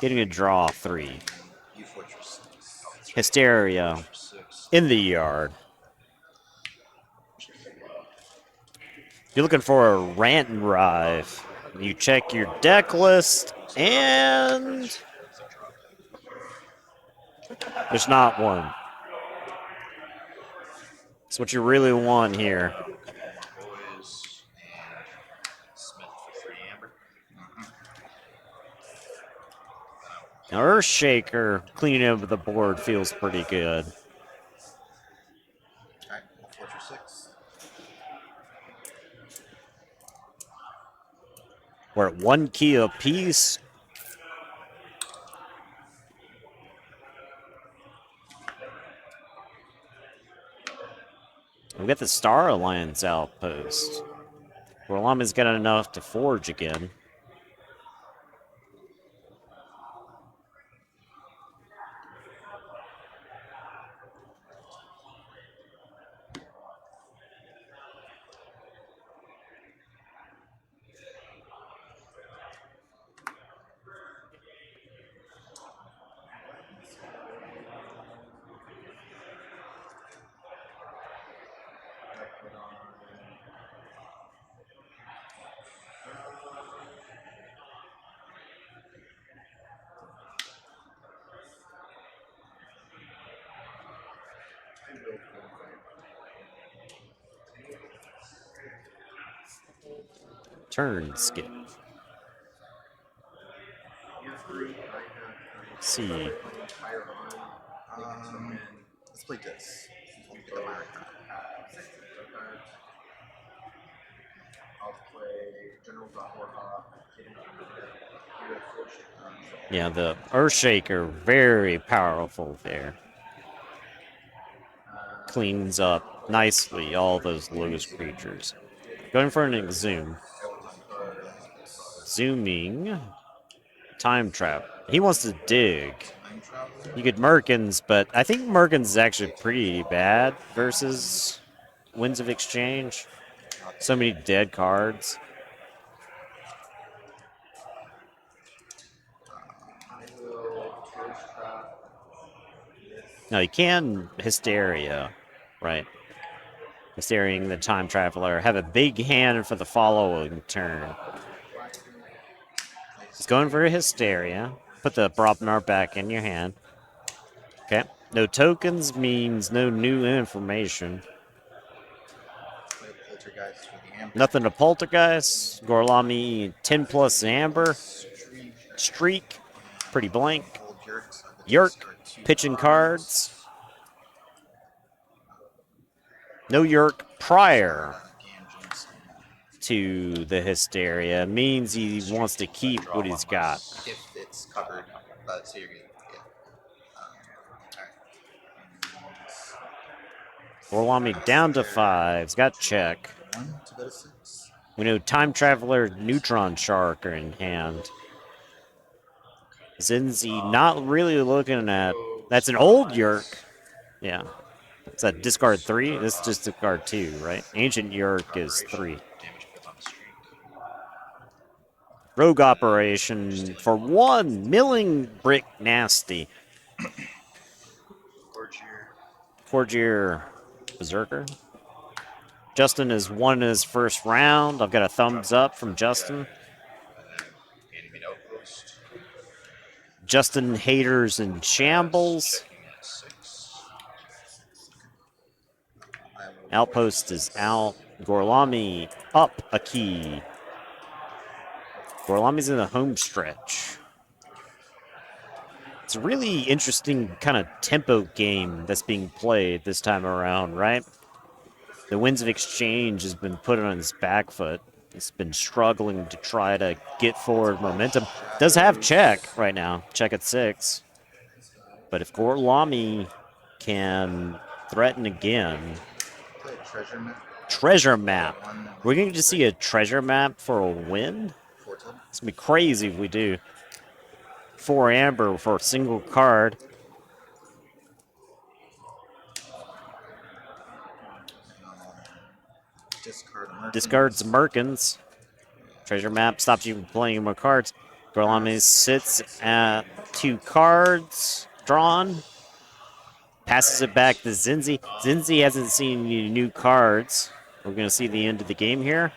Getting a draw 3. Hysteria in the yard. You're looking for a rant and rive. You check your deck list, and there's not one. That's what you really want here. Now, Earthshaker cleaning up the board feels pretty good. Alright, Fortress 6. We're at 1 key apiece. We got the Star Alliance outpost. Gorlama's got enough to forge again. Turn skip. Let's see. Let's play this. Get the Myra card. I'll play General Warhawk. Yeah, the Earthshaker, very powerful there. Cleans up nicely all those lowest creatures. Going for an exhume. Zooming. Time trap. He wants to dig. You could Merkins, but I think Merkins is actually pretty bad versus Winds of Exchange. So many dead cards. No, you can Hysteria, right? Hysteriaing the Time Traveler. Have a big hand for the following turn. He's going for a Hysteria. Put the Brobnar back in your hand. Okay. No tokens means no new information. Nothing to Poltergeist. Gorlami 10 plus Amber. Streak. Pretty blank. Yerk. Pitching cards. No Yerk prior to the Hysteria means he wants to keep what he's got. If it's covered, so you're good. Yeah. Alright. Gorlami down to 5. He's got check. 1 to go to 6. We know Time Traveler, Neutron Shark are in hand. Zinzi not really looking at... That's an old Yerk. Yeah. Is that discard 3? This is just discard 2, right? Ancient Yerk is 3. Rogue Operation for 1. Milling Brick Nasty. Forgier Berserker. Justin has won his first round. I've got a thumbs up from Justin. Justin haters in shambles. Outpost is out. Gorlami up a key. Gorlami's in the home stretch. It's a really interesting kind of tempo game that's being played this time around, right? The Winds of Exchange has been put on his back foot. It's been struggling to try to get forward momentum. Does have check right now. Check at 6. But if Gorlami can threaten again... Treasure map. Treasure map. We're going to see a treasure map for a win? It's going to be crazy if we do. 4 amber for a single card. Discards Merkins. Treasure map stops you from playing more cards. Gorlami sits at 2 cards drawn. Passes it back to Zinzi. Zinzi hasn't seen any new cards. We're going to see the end of the game here.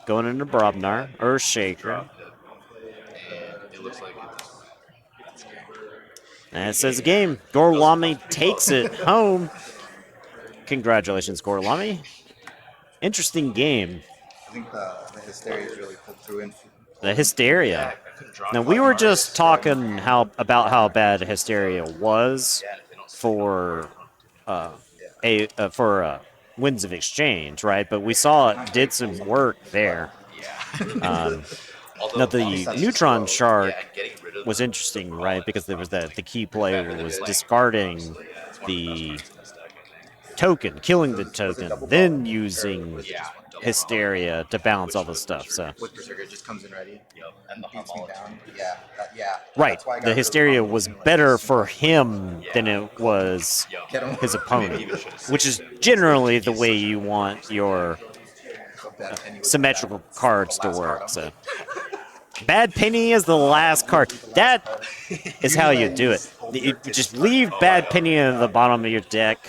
Going into Brobnar. Earthshaker. And it says the game. Gorlami takes it home. Congratulations, Gorlami. Interesting game. I think the hysteria is really pulled through in. The hysteria. Now we were just talking about how bad hysteria was for Winds of Exchange, right? But we saw it did some work there. Now the Neutron Shark was interesting, right? Because there was the key player was discarding the token, killing the token, then using hysteria to balance all the stuff. So With Berserker, it just comes in ready. And beats me down. Yeah, right, That's why I got the rid of hysteria Bravo. was better for him than it was his opponent, which is generally the way you want your symmetrical cards to work. So Bad Penny is the last card. That is how you do it. You just leave Bad Penny in the bottom of your deck,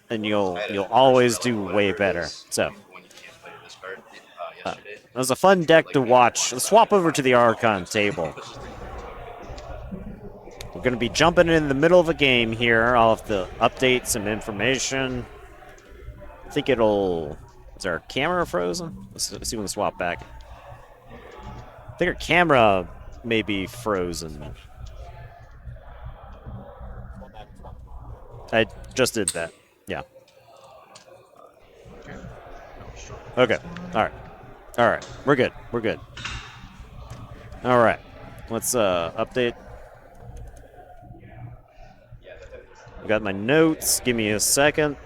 and you'll always do way better. So it was a fun deck to watch. Let's swap over to the Archon table. We're going to be jumping in the middle of a game here. I'll have to update some information. I think it'll... Is our camera frozen? Let's see if we can swap back. I think our camera may be frozen. I just did that. Yeah. Okay. All right. All right. We're good. We're good. All right. Let's update. I got my notes. Give me a second.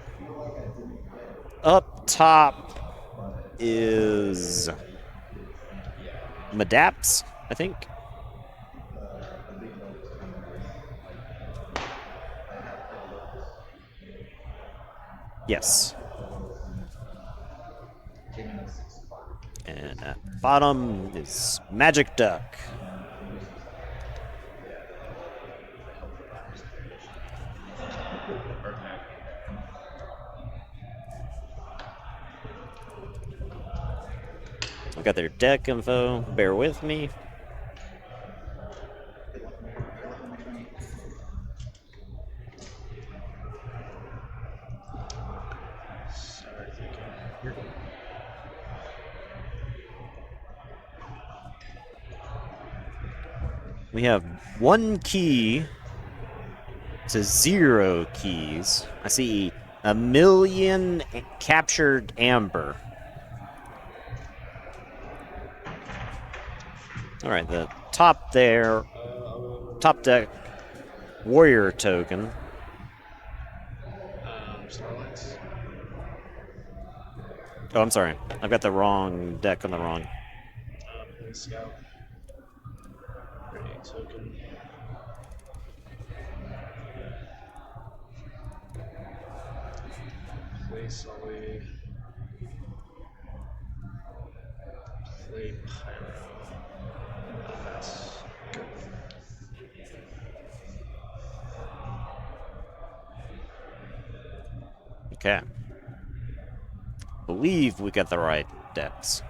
Up top is Madaps, I think. Yes. And at bottom is Magic Duck. I got their deck info. Bear with me. We have 1 key to 0 keys. I see 1,000,000 captured amber. All right, the top there, top deck Warrior token. Starlights. Oh, I'm sorry. I've got the wrong deck on the wrong. Play Scout. Ready token. Play Sully. Play Pyro. That's good. Okay. Believe we got the right decks.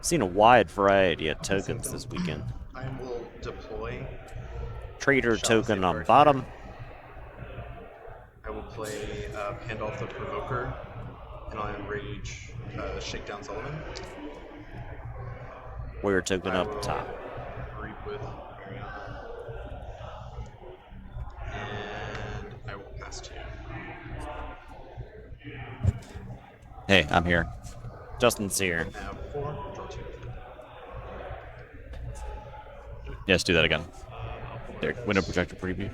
Seen a wide variety of tokens this weekend. I will deploy. Trader Shall I token say on first? bottom. I will play Pandolph the Provoker, and I'll enrage Shakedown Sullivan. Warrior token I up will top. Reap with Ariana. And I will pass to you. Hey, I'm here. Justin's here. I have 4, draw 2. Yes, do that again. There, window projector preview.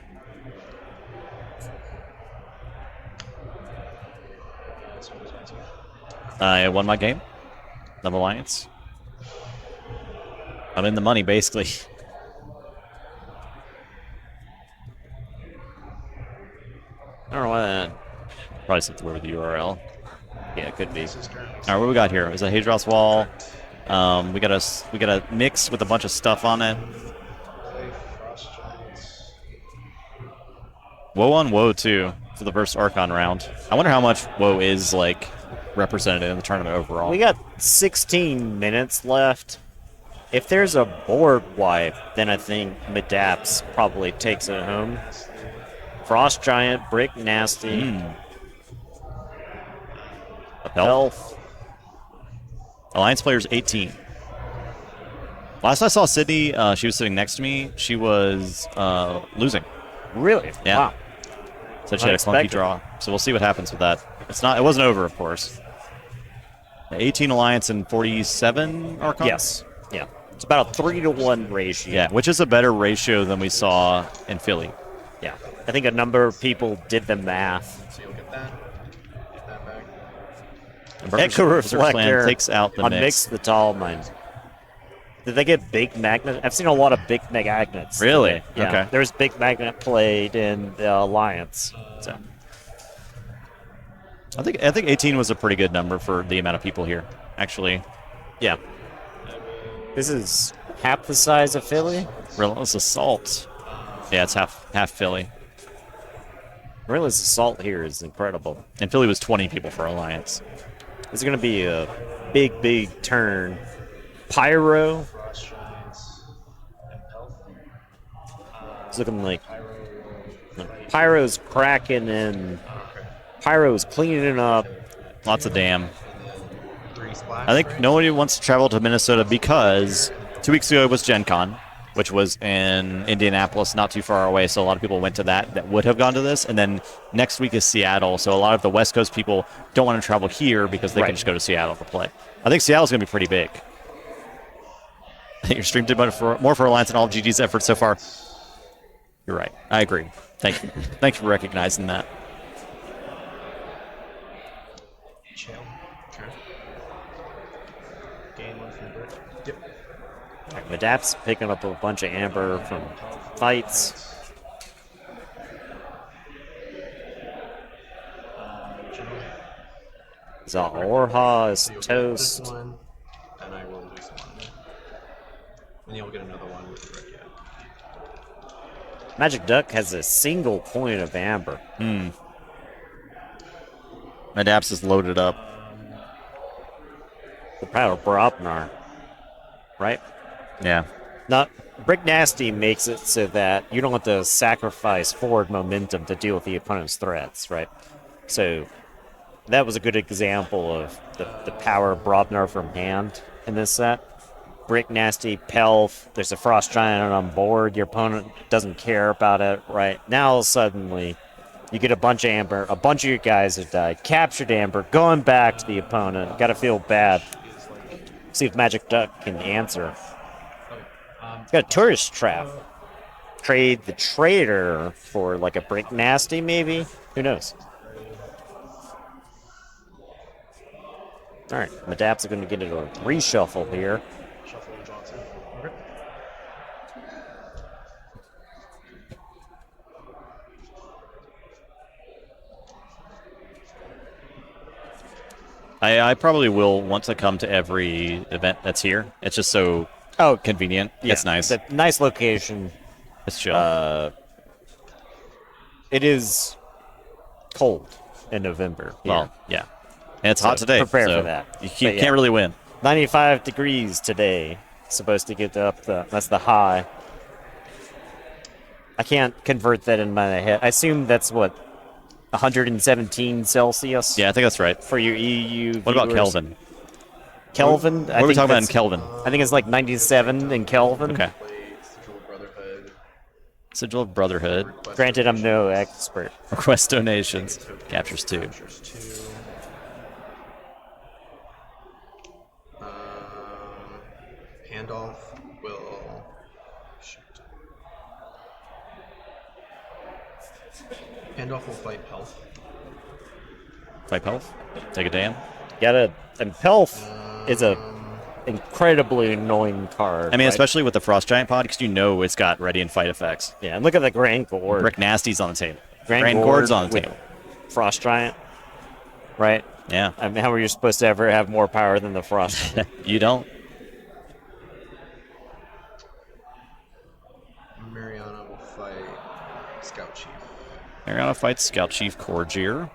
I won my game. Of Alliance. I'm in the money, basically. I don't know why that. Probably something with the URL. Yeah, it could be. All right, what we got here? Is a Hadros wall. We got a mix with a bunch of stuff on it. Play Frost Giants. Woe on Woe too for the first Archon round. I wonder how much Woe is like represented in the tournament overall. We got 16 minutes left. If there's a board wipe, then I think Madaps probably takes it home. Frost Giant, Brick Nasty, Elf. Alliance players 18. Last I saw Sydney, she was sitting next to me. She was losing. Really? Yeah. Wow. So she had a clunky Unexpected. draw. So we'll see what happens with that. It wasn't over, of course. 18 Alliance and 47 Archon? Yes. Yeah. It's about a 3-to-1 ratio. Yeah, which is a better ratio than we saw in Philly. Yeah. I think a number of people did the math. So you'll get that. Get that back. Echo Reflector Plan takes out the on mix. the Tall Mine. Did they get big magnet? I've seen a lot of big magnets. Really? today. Yeah. Okay. There's big magnet played in the Alliance. So I think 18 was a pretty good number for the amount of people here, actually. yeah. This is half the size of Philly. Relentless Assault. Yeah, it's half Philly. Relentless Assault here is incredible. And Philly was 20 people for Alliance. This is going to be a big turn. Pyro. Frost Giants. And Elf. It's looking like Pyro's cracking and Pyro's cleaning up. Lots of damn. 3 splash. I think nobody wants to travel to Minnesota because 2 weeks ago was Gen Con, which was in Indianapolis, not too far away. So a lot of people went to that would have gone to this. And then next week is Seattle. So a lot of the West Coast people don't want to travel here because they Right. can just go to Seattle to play. I think Seattle's going to be pretty big. Your stream did more for Alliance and all of GG's efforts so far. You're right. I agree. Thank you. Thanks for recognizing that. Chill. Okay. Gain 1 from Brick. Yep. Madap's picking up a bunch of amber from fights. Zaorha is You'll get toast. This one, and I will lose one. And you'll get another one with the Brick, yeah. Magic Duck has a single point of amber. My Daps is loaded up. The power of Brobnar, right? Yeah. Not Brick Nasty makes it so that you don't have to sacrifice forward momentum to deal with the opponent's threats, right? So that was a good example of the power of Brobnar from hand in this set. Brick Nasty, Pelf. There's a Frost Giant on board. Your opponent doesn't care about it, right? Now suddenly, you get a bunch of Amber. A bunch of your guys have died. Captured Amber, going back to the opponent. Got to feel bad. See if Magic Duck can answer. It's got a Tourist Trap. Trade the Trader for like a Brick Nasty, maybe? Who knows? Alright, Madaps are going to get into a reshuffle here. Shuffle and draw two. Okay. I probably will want to come to every event that's here. It's just so convenient. It's nice. It's a nice location. It's chill. It is cold in November. Here. Well, yeah. And it's hot today. Prepare so for that. You But can't, yeah. can't really win. 95 degrees today. Supposed to get up that's the high. I can't convert that in my head. I assume that's what 117 Celsius. Yeah, I think that's right. For your EU. What about viewers. Kelvin? Kelvin? What are we talking about in Kelvin? I think it's like 97 in Kelvin. Okay. Played Sigil of Brotherhood. Sigil of Brotherhood. Request Granted, I'm no expert. Request donations. Captures 2. Captures 2. Handoff will shoot. Handoff will fight Pelf. Fight Pelf. Take a damn. And Pelf is a incredibly annoying card. I mean, right? especially with the Frost Giant pod, because you know it's got ready and fight effects. Yeah, and look at the Grand Gourd. Brick Nasty's on the table. Grand Gord's Gourd on the with table. Frost Giant, right? Yeah. I mean, how are you supposed to ever have more power than the Frost Giant? You don't. Mariana will fight Scout Chief. Mariana fights Scout Chief Corgier.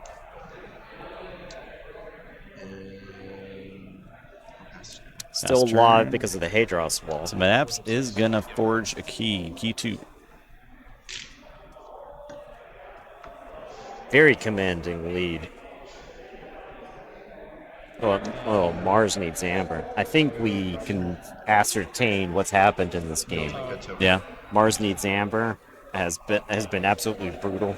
And Still Pass live turn. because of the Hadros wall. So Madaps is going to forge a key. Key 2. Very commanding lead. Well, Mars needs Amber. I think we can ascertain what's happened in this game. Yeah. Mars needs Amber has been absolutely brutal.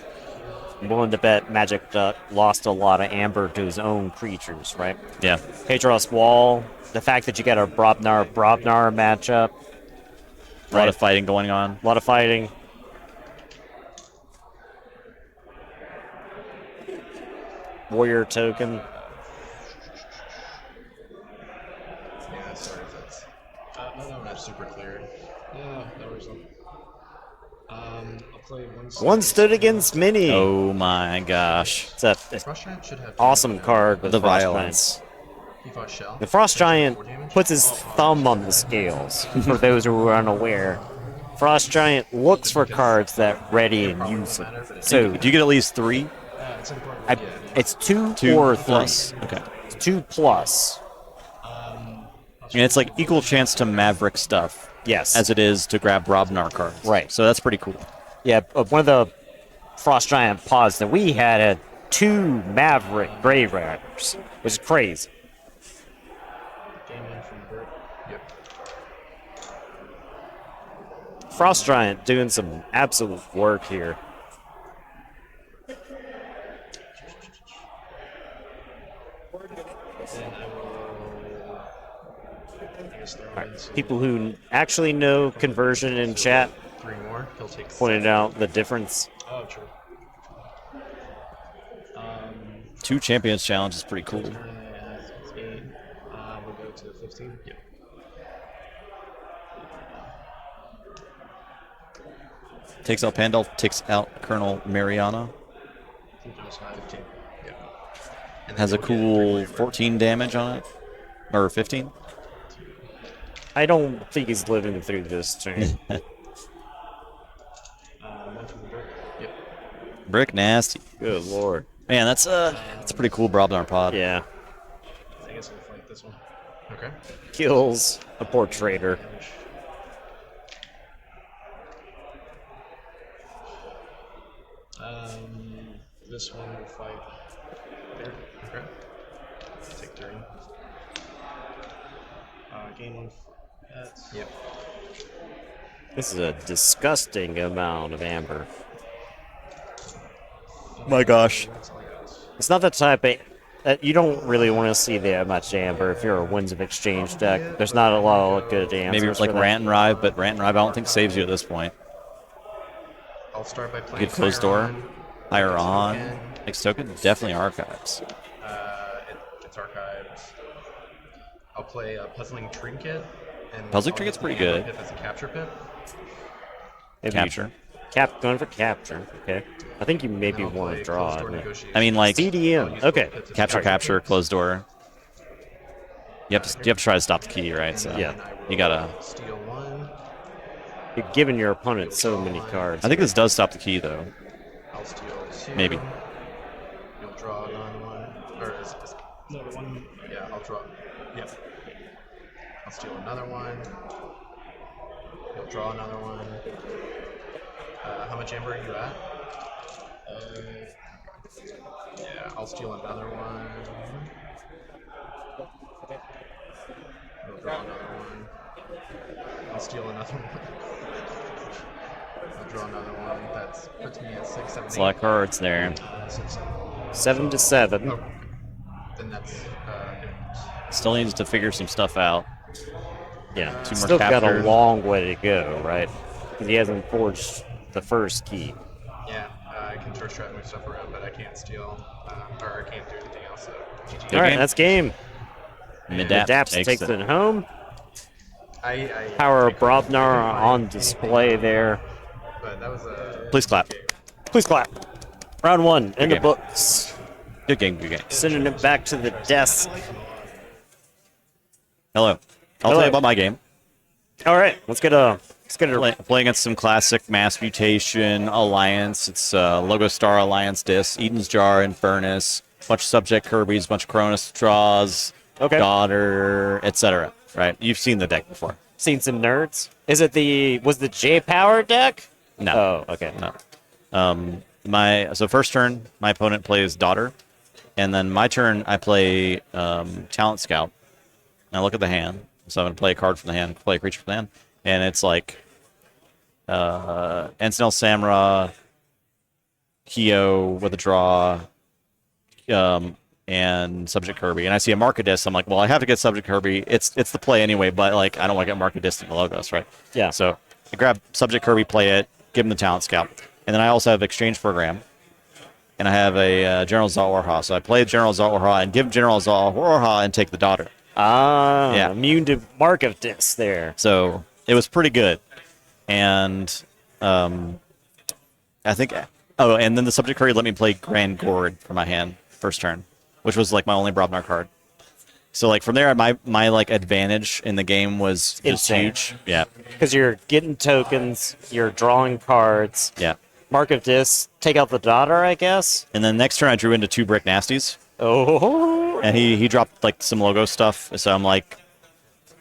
I'm willing to bet Magic Duck lost a lot of Amber to his own creatures, right? Yeah. Hadros Wall, the fact that you got a Brobnar matchup. A lot of fighting going on. A lot of fighting. Warrior token. yeah, sorry if that's. No, that's super clear. Yeah, that was I'll play one. One stood against many. Oh my gosh. It's a Frost Giant should have awesome card with The Frost violence. Giant. He fought Shell. The Frost Giant 4 damage. puts his thumb on the scales, for those who are unaware. Frost Giant looks for cards that ready and use them. So Do you get at least 3? It's important. I, it's 2 2 or plus. 3. Okay. It's 2 plus. And it's like equal chance to Maverick stuff Yes. as it is to grab Robnar cards. Right. So that's pretty cool. Yeah, one of the Frost Giant pods that we had 2 Maverick Grave Riders, which is crazy. Game in from Bert. Yep. Frost Giant doing some absolute work here. Then I will. I guess throw in some. People who actually know conversion in chat 3 more. He'll take pointed out the difference. Oh, true. 2 Champions Challenge is pretty cool. Turn at 8. We'll go to 15. Yep. Takes out Pandolf, takes out Colonel Mariana. I think it was 15. Yep. And then Has a you'll get 3 cool more 14 damage on it. Or 15. I don't think he's living through this turn. One from Bert. Yep. Brick Nasty. Good lord. Man, that's a pretty cool Brobnar pod. Yeah. I guess I'll fight this one. Okay. Kills a poor trader. Damage. This one will fight there. Okay. Take 3. Gain 1 Yep. This is a disgusting amount of amber. My gosh. It's not the type of you don't really want to see that much amber if you're a Winds of Exchange deck. There's not a lot of good answers. Maybe like for that. Rant and Rive, but Rant and Rive I don't think saves you at this point. I'll start by playing Good closed Higher door. On. Higher Next on. token. Next token, definitely archives. It's archives. I'll play Puzzling Trinket. And Puzzling I'll Trinket's use pretty the good. Pit as a capture pit. Maybe Capture. Going for capture. Okay. I think you maybe And I'll want play to draw Closed it. Door right? Negotiation. I mean, like, I'll CDM. use Okay. both pits as Capture, capture pits. closed door. You have to try to stop the key, right? So Yeah. And I will you gotta. steal one. You're giving your opponent so many cards. I think this does stop the key though. I'll steal two. Maybe. You'll draw another one. Or is Another one. yeah, I'll draw. Yep. I'll steal another one. You'll draw another one. How much amber are you at? Yeah, I'll steal another one. You'll draw another one. I'll steal another one. I'll draw another one. That puts me at 6, 7, It's a lot of cards there. 6, 7. 7 to 7. Oh, then that's it. Still needs to figure some stuff out. Yeah. Two more Still got a captures. long way to go, right? Because he hasn't forged the first key. Yeah, I can church try to move stuff around, but I can't steal, or I can't do anything else. So GG. Good All right, game. that's game. Midap Daps takes it home. I Power of Brobnar on display there. But that was a Please clap. Please clap. Round 1 in the game. books. Good game. Good game. Sending it back to the desk. Hello. I'll tell Hello. you about my game. All right, let's get a Play against some classic Mass Mutation Alliance. It's Logo Star Alliance disc, Eden's Jar, Infernus, bunch of Subject Kirby's, bunch of Cronus Draws, Okay. Daughter, etc. Right? You've seen the deck before. Seen some nerds. Is it was the J Power deck? No. Oh, okay. No. So first turn, my opponent plays Daughter, and then my turn, I play Talent Scout. And I look at the hand, so I'm going to play a card from the hand, play a creature from the hand, and it's like Ensenel Samra, Kyo with a draw, and Subject Kirby. And I see a Markadist. I'm like, well, I have to get Subject Kirby. It's the play anyway, but like I don't want to get Markadist in the Logos, right? Yeah. So I grab Subject Kirby, play it, give him the Talent Scout. And then I also have Exchange Program. And I have a General Zaorha. So I play General Zaorha and give General Zaorha and take the Daughter. Ah, Yeah. immune to Mark of Dis there. So it was pretty good. And I think, oh, and then the Subject Kirby let me play Grand Gourd for my hand first turn, which was like my only Brobnar card. So like from there, my like advantage in the game was just Insane. huge. Yeah, Because you're getting tokens, you're drawing cards. yeah. Mark of Dis, take out the Daughter, I guess. And then next turn, I drew into 2 Brick Nasties, Oh. and he dropped like some logo stuff. So I'm like,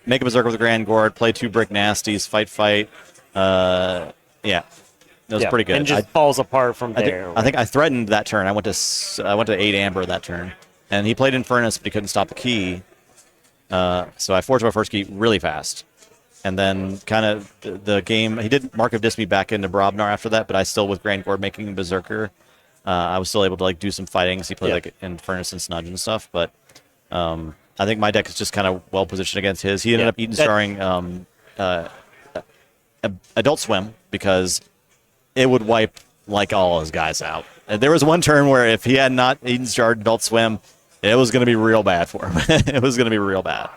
make a Berserker with a Grand Gourd, play 2 Brick Nasties, fight. Yeah, that was pretty good. And just falls apart from I there. think I threatened that turn. I went to 8 amber that turn, and he played Infernus, but he couldn't stop the key. So I forged my first key really fast, and then kind of the game. He did Mark of Dis me back into Brobnar after that, but I still with Grand Gourd making Berserker. I was still able to like do some fighting. He played like Infernus and Snudge and stuff, but I think my deck is just kind of well positioned against his. He ended up Eden starring Adult Swim because it would wipe like all his guys out. And there was one turn where if he had not Eden's Jar Adult Swim, it was going to be real bad for him. It was going to be real bad.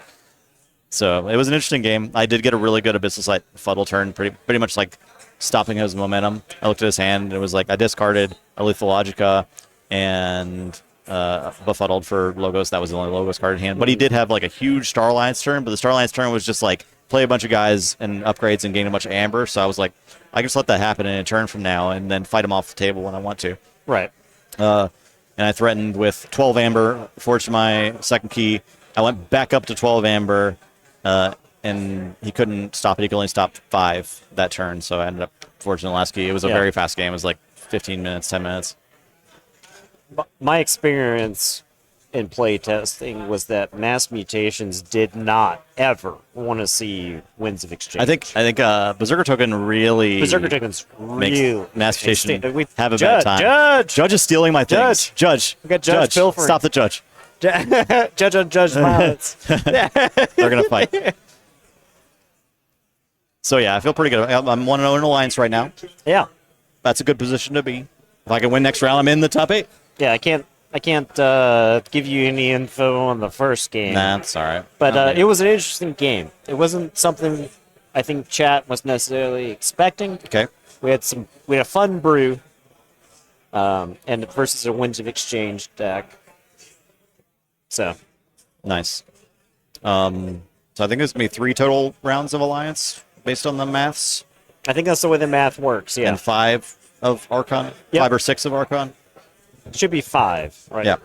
So it was an interesting game. I did get a really good Abyssal Sight Fuddle turn, pretty much like stopping his momentum. I looked at his hand and it was like I discarded a Lethal Logica and befuddled for Logos. That was the only Logos card in hand. But he did have like a huge Star Alliance turn, but the Star Alliance turn was just like play a bunch of guys and upgrades and gain a bunch of amber. So I was like, I can just let that happen in a turn from now and then fight him off the table when I want to. Right. And I threatened with 12 amber, forged my second key. I went back up to 12 amber, and he couldn't stop it. He could only stop 5 that turn, so I ended up forging the last key. It was a very fast game. It was like 15 minutes, 10 minutes. My experience in playtesting was that Mass Mutations did not ever want to see Winds of Exchange. I think Berserker Token really Berserker Token's makes real. Mass Mutation We- have a Judge, bad time. Judge, Judge is stealing my things. Judge. We got Judge pilfering. Stop the judge. Judge on Judge violence. They're gonna fight. So yeah, I feel pretty good. I'm 1-0 in Alliance right now. Yeah, That's a good position to be. If I can win next round, I'm in the top 8. yeah. I can't give you any info on the first game. Nah, that's all right. But it was an interesting game. It wasn't something I think chat was necessarily expecting. Okay. We had a fun brew, and versus a Winds of Exchange deck. So Nice. So I think there's gonna be 3 total rounds of Alliance based on the maths, I think that's the way the math works. Yeah, and 5 of Archon, Yep. 5 or 6 of Archon. it should be 5. Right. Yeah.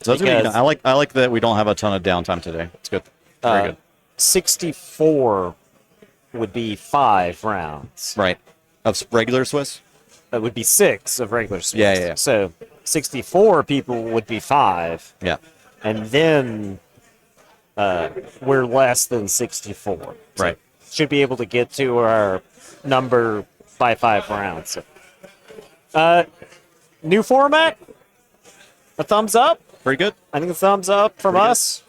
So that's gonna be, Because- I like that we don't have a ton of downtime today. It's good. Very good. 64 would be 5 rounds. Right. Of regular Swiss. That would be 6 of regular Swiss. Yeah. So 64 people would be 5, Yeah. and then we're less than 64. So Right. should be able to get to our number by 5 rounds. New format? A thumbs up? Pretty good. I think a thumbs up from Pretty good. us.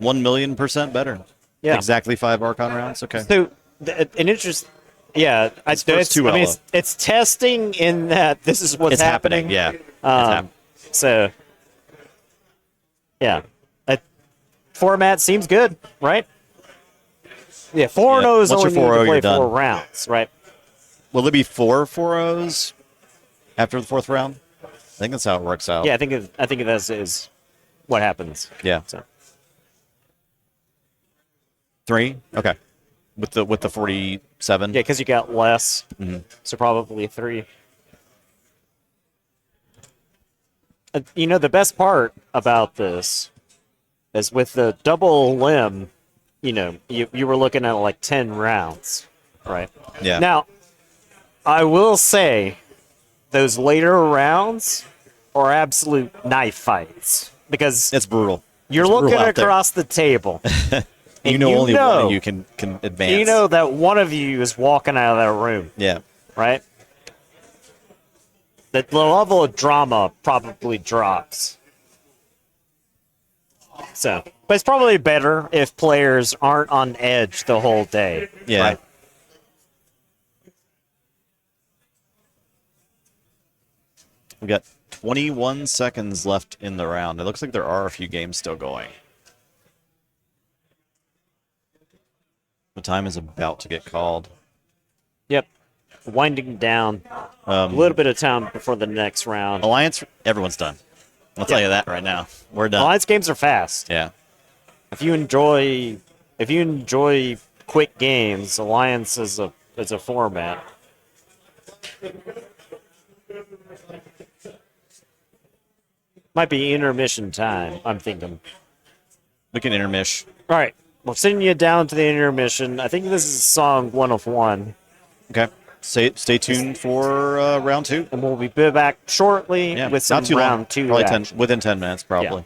1,000,000% better. Yeah. Exactly 5 Archon rounds. Okay. So, an interest. Yeah, It's first 2 Elo. it's testing in that this is what's It's happening. Yeah. So, yeah, format seems good, right? Yeah, 4-0 is Once only you're 4-0, need to play you're done. 4 rounds, right? Will there be 4 4-0s after the 4th round? I think that's how it works out. Yeah, I think that is what happens. Yeah. So 3? Okay. With the 47? yeah, because you got less, Mhm. so probably 3. The best part about this is with the double limb, you were looking at like 10 rounds, right? Yeah. Now, I will say those later rounds are absolute knife fights because It's brutal. you're It's brutal looking out there. across the table. You and know only one know- of you can advance. You know that one of you is walking out of that room, Yeah. right? The level of drama probably drops. So, but it's probably better if players aren't on edge the whole day. Yeah. Right? We got 21 seconds left in the round. It looks like there are a few games still going. The time is about to get called. Yep. Winding down. A little bit of time before the next round. Alliance, everyone's done. I'll tell you that right now. We're done. Alliance games are fast. Yeah. If you enjoy quick games, Alliance is a format. Might be intermission time, I'm thinking. We can intermish. All right, we're sending you down to the intermission. I think this is song 1 of 1, Okay. Stay tuned for round 2. and we'll be back shortly Yeah. with some Not too long. round 2 Probably action. within 10 minutes, probably.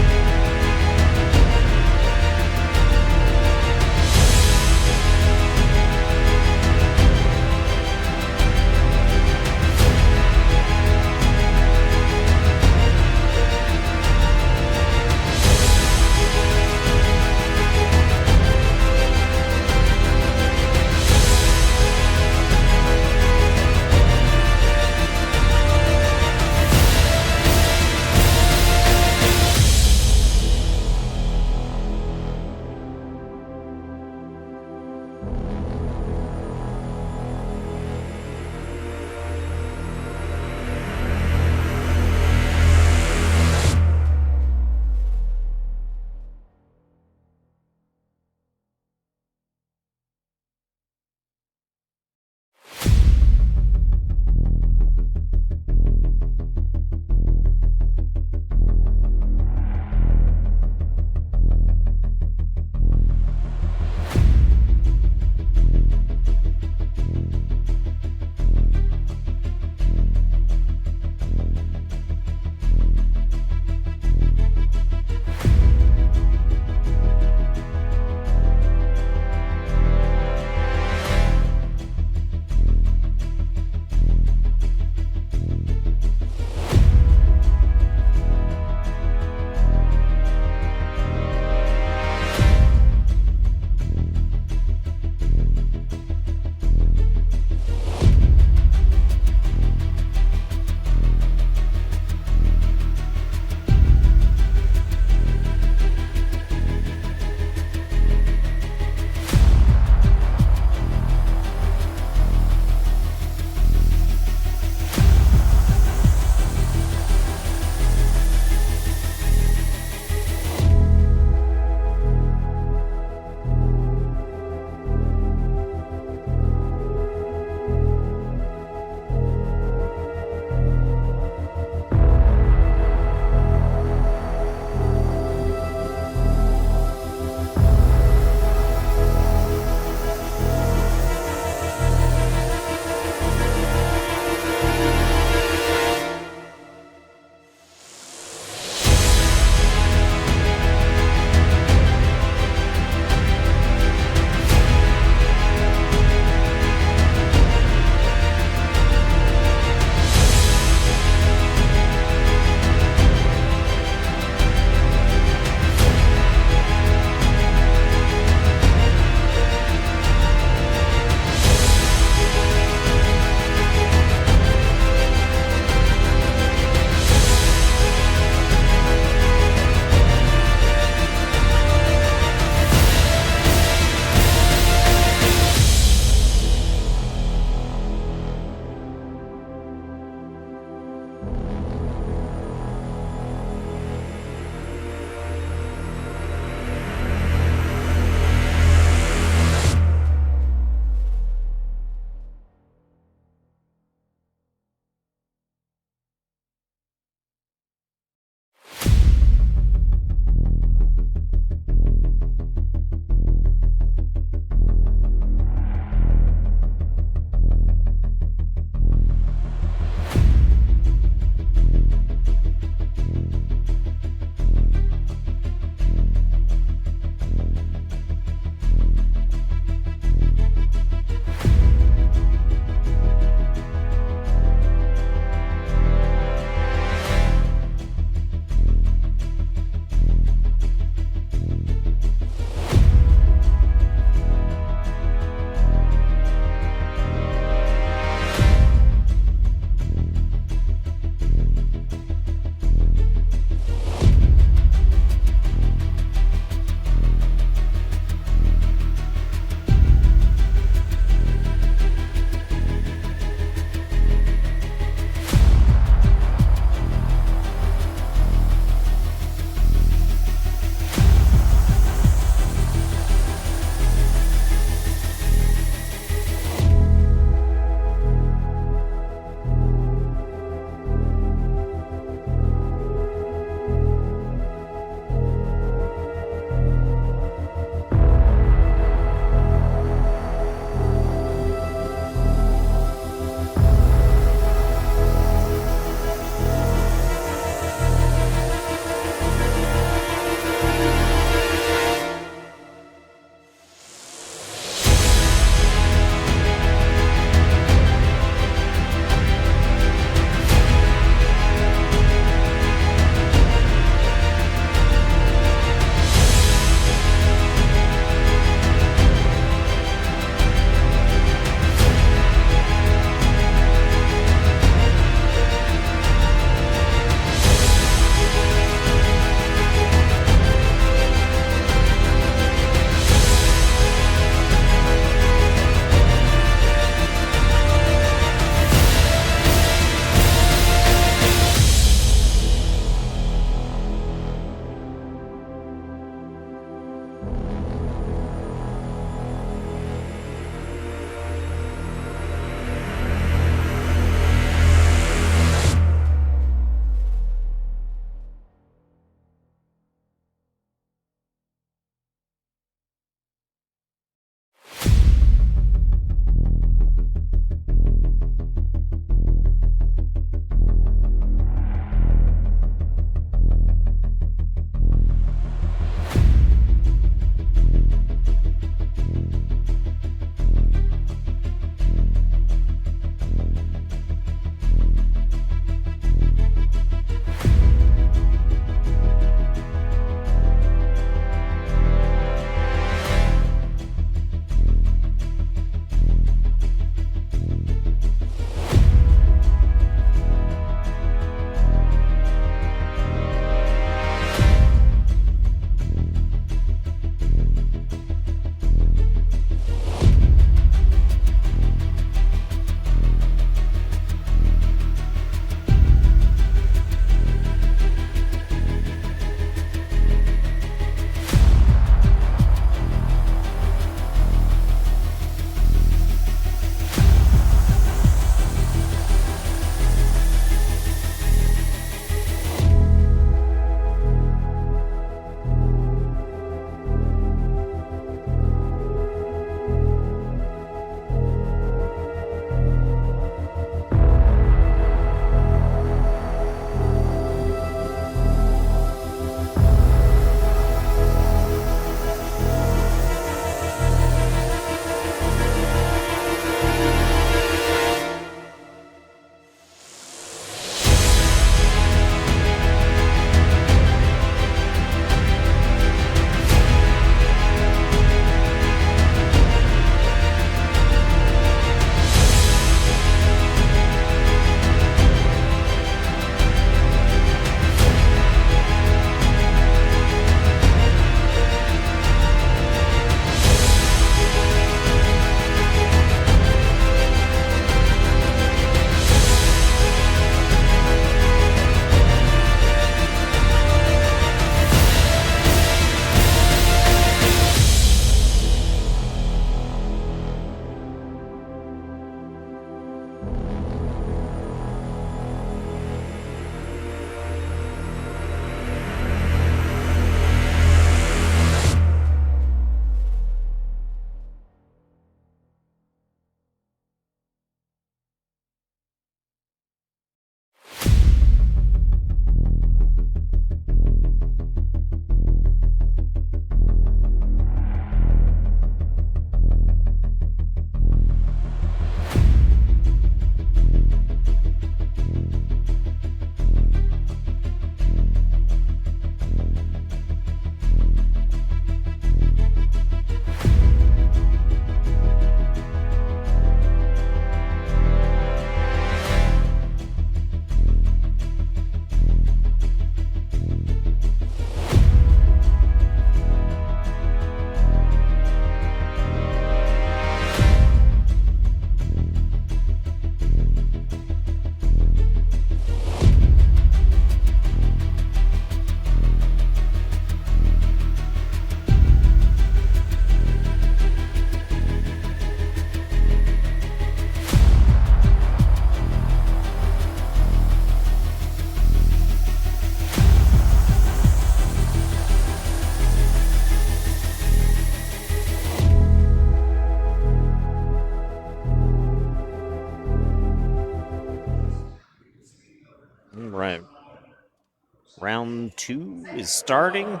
Round 2 is starting.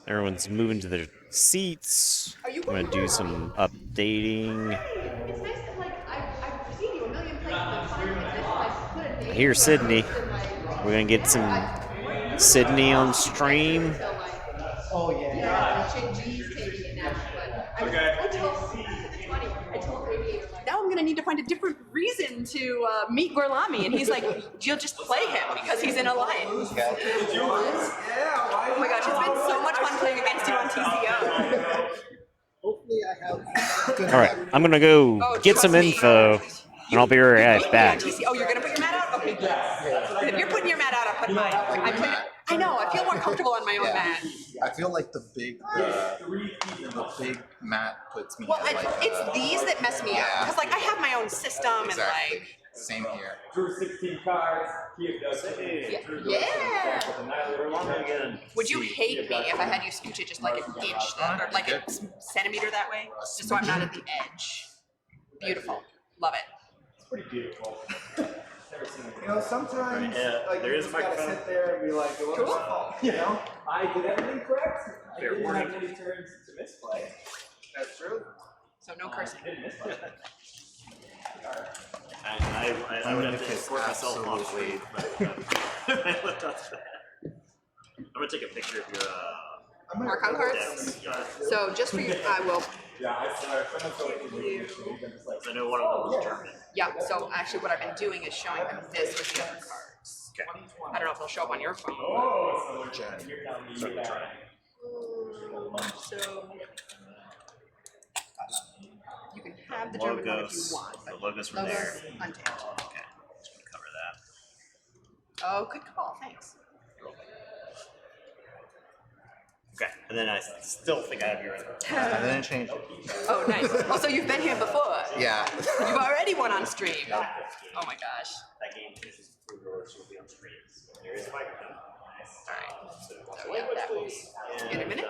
Everyone's moving to their seats. I'm gonna do some updating. It's nice that I've seen you a million places and finally this like put a name. Here's Sydney. We're gonna get some Sydney on stream. Oh yeah. G's taking it now, but I told Baby, now I'm gonna need to find a different reason to meet Gorlami, and he's like, you'll just play him because he's in Alliance. Oh my gosh, it's been so much fun playing against you on TCO. Hopefully I have. All right, I'm gonna go get some info, and I'll be right back. Oh, you're gonna put your mat out? Okay, good. If you're putting your mat out, I'll put mine. I know. I feel more comfortable on my own mat. I feel like the big mat puts me. Well, at, like, it's these that mess me up because like I have my own system exactly. and like. Same here. Drew 16 cards. Yeah. Would you hate me if I had you scooch it just like an inch or like a centimeter that way, just so I'm not at the edge? Beautiful. Love it. It's pretty beautiful. You know, sometimes like there you is just a gotta microphone. sit there and be like, well, it's my fault. You know, I did everything correct. I Fair didn't warning. have many turns to misplay. That's true. So no cursing. Didn't misplay. I would have to escort myself off lead, but I looked up that. I'm gonna take a picture of your Archon cards. decks. Yeah. So just for you, I will. Yeah, I started. I know one of them is German. Yeah. So actually, what I've been doing is showing them this with the other cards. Okay. I don't know if it'll show up on your phone. So you can have the German one if you want. The But logos from there. logos untapped. Okay. Just gonna cover that. Oh, good call. Thanks. Okay. And then I still think I have your info. I didn't change it. Oh, nice. Oh, so you've been here before. Yeah. You've already won on stream. Oh my gosh. That game finishes through yours, will be on screen. There is a microphone. All right. So yeah, that will be in a minute.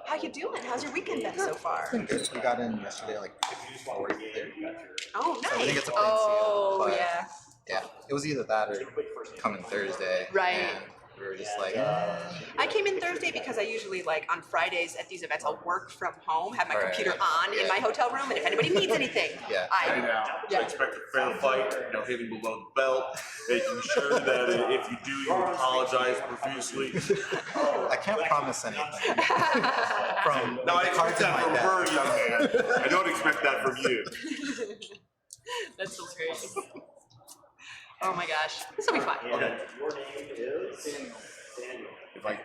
How you doing? How's your weekend been so far? We got in yesterday, like 40, 30. Oh, I didn't nice. get to play Oh, in Seattle, but yeah. yeah, it was either that or coming Thursday. Right. And we were just like, I came in Thursday because I usually, like, on Fridays at these events, I'll work from home, have my Right. computer on in my hotel room, and if anybody needs anything, Yeah. Hey now, Yeah. I expect a fair fight, no hitting below the belt, making sure that if you do, you apologize profusely. I can't promise anything. From Now, I the cards expect in that my from deck. her, young man. I don't expect that from you. That's so great. Oh my gosh. This will be fun. Okay. Your name is Daniel.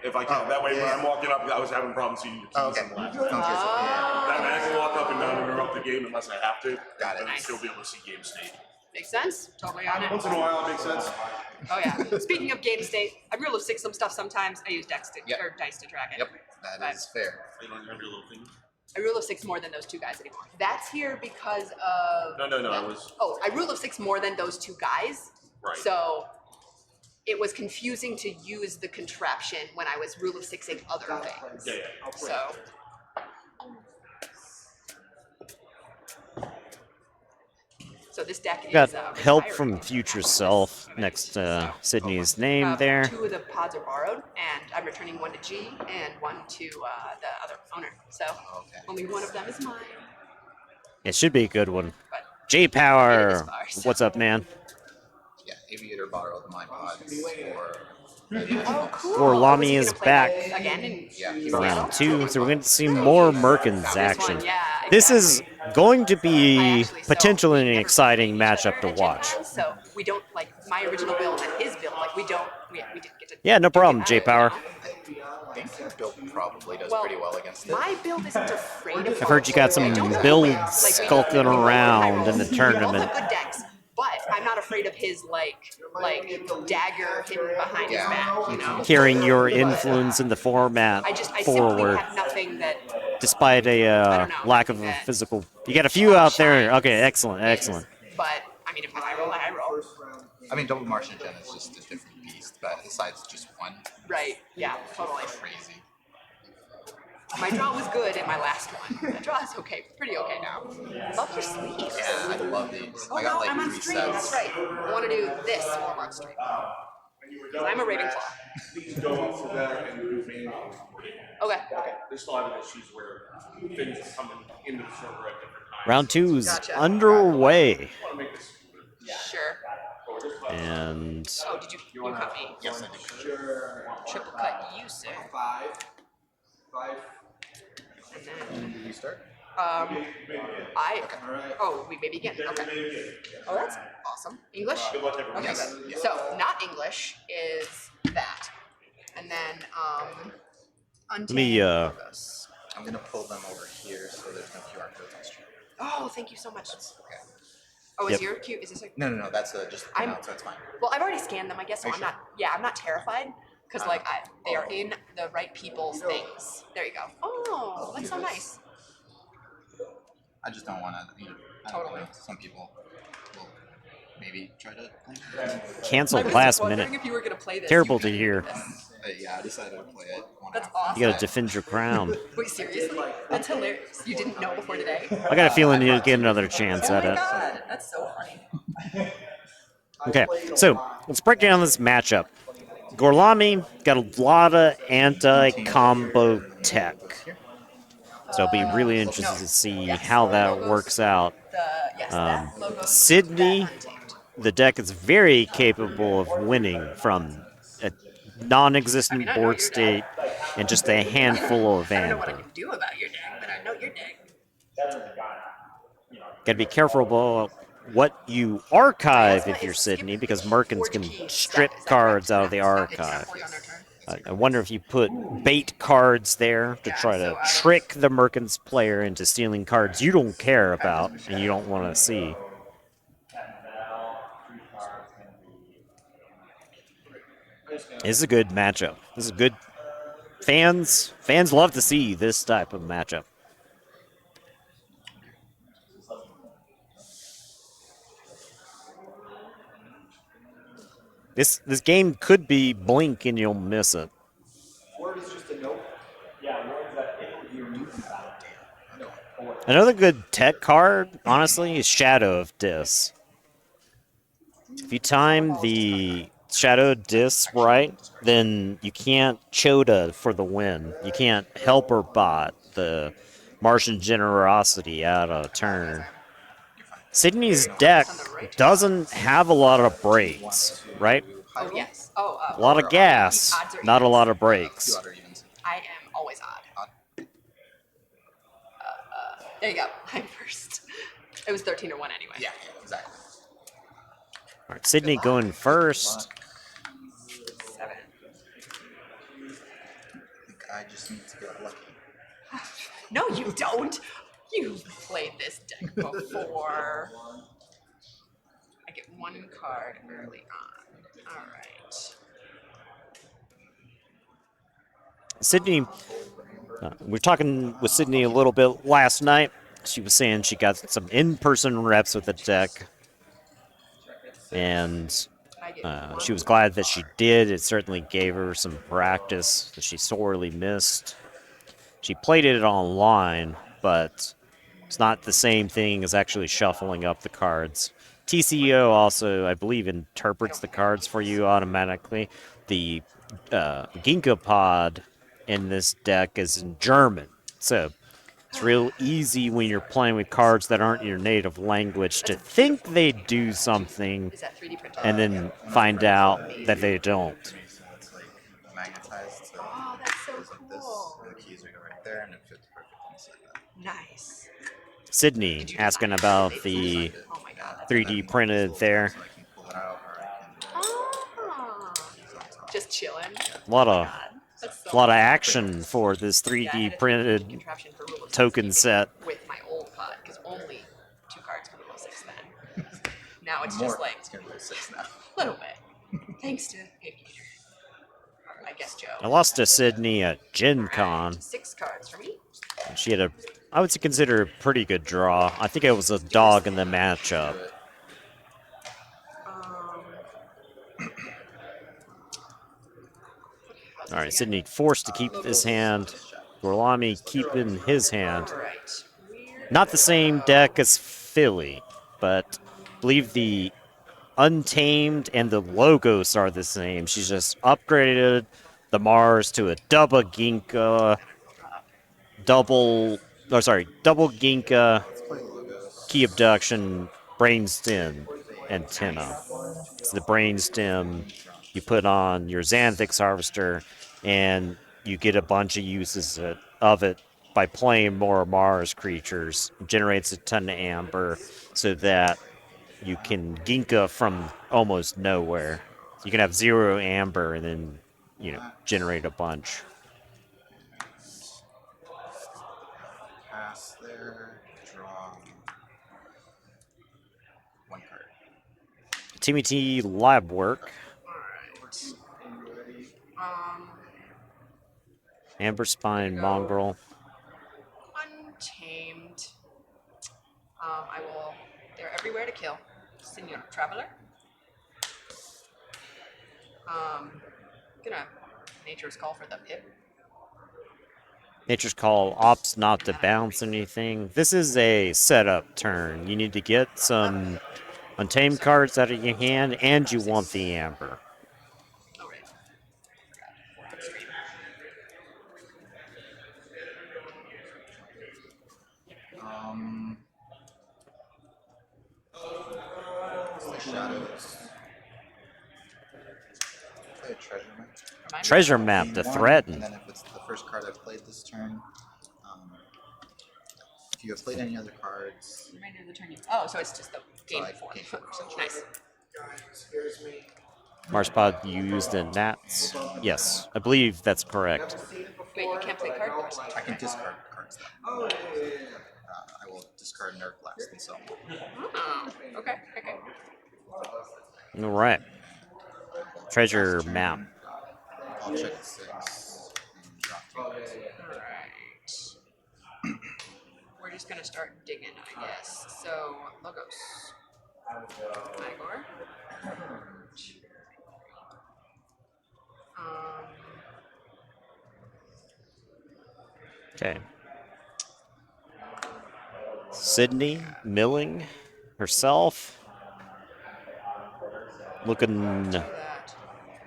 If I can, that way when I'm walking up, I was having problems seeing your keys. Oh, okay. and last. Sounds good. That way I can walk up and not interrupt the game unless I have to. Got it. And still be able to see game state. Makes sense. Totally on it. Once in a while, it makes sense. Oh yeah. Speaking of game state, I rule of 6 some stuff sometimes. I use decks to, Yep. or dice to track it. Yep, that is fair. You don't remember your little thing? I rule of 6 more than those two guys anymore. That's here because of. No, I was Oh, I rule of 6 more than those two guys. right. So it was confusing to use the contraption when I was rule of 6ing other things. Yeah. So. So this deck Got is help retired. from Future Self next to Sydney's name there. 2 of the pods are borrowed, and I'm returning 1 to G and 1 to the other owner. So Okay. only one of them is mine. It should be a good one. But J It Power, is far, so- what's up, man? Yeah, Aviator borrowed my pods for. oh, cool. Or Lami Was he is gonna play back that again. In Yeah. Seattle? Round 2, so we're going to see more Merkins This action. one, yeah, This is going to I be actually- so potentially we an never exciting played each matchup other to at Gen watch. Con, so we don't like my original build and his build. Like we didn't get to. Yeah, no problem, J Power. I think your build probably does Well, pretty well against it. My build isn't afraid of. I've heard you got some I don't know builds when, like, skulking we both around in the both tournament. have good decks, but I'm not afraid of his like dagger hidden behind his Yeah. back. You know. Carrying your influence in the format I simply forward, have nothing that. despite a don't know. lack of a physical. You got a few out there. Okay, excellent, excellent. But I mean, if I roll, I roll. I mean, Double Martian Gen is just a different beast, but besides just one, Right. Yeah. Totally. crazy. My draw was good in my last one. My draw is okay, pretty okay now. Love your sleeves. Yeah, I love these. Oh I got no, like I'm on 3 stream. sets. That's right. I want to do this while I'm on stream. Because I'm a Ravenclaw. Please go up to that and move in. Okay. They're still having issues where things are coming into the server at different times. Round two's Gotcha. underway. I want to make this Sure. And Oh, did you cut me? Yes, I do. Triple cut you, sir. 5. And then, Did you start? I. Oh, we maybe again. Okay. Oh, that's awesome. English? Okay, Yes. good. So, not English is that. And then, let me logos. I'm gonna pull them over here so there's no QR codes on stream. Oh, thank you so much. Okay. Oh, is Yep. your cute? Is this a? No, that's just I'm- out, so it's fine. Well, I've already scanned them, I guess, so Are you I'm sure? not. Yeah, I'm not terrified because like they are in the right people's things. There you go. Oh, that's so nice. I just don't want to, I don't Totally. know, some people will maybe try to play. canceled I was last wondering minute. if you were gonna play this. Terrible You to hear. But yeah, I decided to play it. That's awesome. You gotta defend your crown. Wait, seriously? That's hilarious. You didn't know before today? I got a feeling you'll get another chance Oh at my it. god, that's so funny. Okay, so let's break down this matchup. Gorlami got a lot of anti-combo tech. So I'll be really interested to see how that works out. That logo. Sydney, that untaped. the deck is very capable of winning from a non-existent I know board your state and just a handful of I don't know what I Vamper. can do about your deck, but I know your deck. Gotta be careful about what you archive if you're Sydney, because Merkins can strip cards out of the archive. I wonder if you put bait cards there to try to trick the Merkins player into stealing cards you don't care about and you don't want to see. This is a good matchup. This is good. Fans love to see this type of matchup. This game could be blink and you'll miss it. Word is just a note. Yeah, word that if you're moving Another good tech card, honestly, is Shadow of Dis. If you time the Shadow of Dis right, then you can't Chota for the win. You can't Helper Bot the Martian Generosity out of turn. Sydney's deck doesn't have a lot of breaks, right? Oh, yes. Oh, A lot of gas, odds or not a evens? lot of breaks. I am always odd. There you go. I'm first. It was 13 to 1 anyway. Yeah, exactly. All right, Sydney going first. 7. I think I just need to get lucky. No, you don't. You've played this deck before. I get 1 card early on. All right. Sydney, we were talking with Sydney a little bit last night. She was saying she got some in-person reps with the deck, and she was glad that she did. It certainly gave her some practice that she sorely missed. She played it online, but it's not the same thing as actually shuffling up the cards. TCO also, I believe, interprets the cards for you automatically. The Ginkgo pod in this deck is in German, so it's real easy when you're playing with cards that aren't your native language to think they do something Is that 3D printed? and then find out that they don't. So it's like magnetized, so Oh, that's so it goes like this, cool. and the keys would go right there, and it fits perfectly just like that. Nice. Sydney asking about the Oh my god. 3D printed there. So I can pull it out, or I can Oh. Just chilling. A lot of That's so A lot of nice. action for this Yeah, I had 3D a printed contraption for rule of token 6 set. with my old pod because only 2 cards for rule of 6 then. Now it's more. just like It's gonna be 6 now. a little bit. Thanks to Aviator. I guess Joe. I lost to Sydney at Gen Con. 6 cards for me. She had a, I would consider a pretty good draw. I think it was a dog in the matchup. All right, Sydney forced to keep this hand. Gorlami keeping his hand. Right. Not the same deck as Philly, but I believe the Untamed and the Logos are the same. She's just upgraded the Mars to a double Ginka, double Ginka, Let's play logos. Key Abduction, Brainstem antenna. It's the Brainstem you put on your Xanthix Harvester, and you get a bunch of uses of it by playing more Mars creatures. It generates a ton of amber so that you can Ginka from almost nowhere. You can have 0 amber and then, generate a bunch. Pass there. Draw 1 card. Timmy T lab work. Amber Spine Mongrel. Untamed. I will. They're everywhere to kill. Senor Traveler. Gonna Nature's Call for the pip. Nature's Call opts not to bounce anything. This is a setup turn. You need to get some Untamed cards out of your hand, and you want the amber. Oh, right. Play shadows. Play a treasure map. Treasure map to threaten. And then if it's the first card I've played this turn, if you have played any other cards, Remainder of the turn. Oh, so it's just the game like form. game form, essentially. Nice. Marspod used in Nats. Yes, I believe that's correct. Wait, you can't play card force. I can discard cards then. I will discard Nerf Blast and so on. Oh, okay. All right. Treasure map. I'll check the 6 and drop 2 cards. Alright. We're just gonna start digging, I guess. So, Logos. Igor. Okay. Sydney milling herself. Looking That.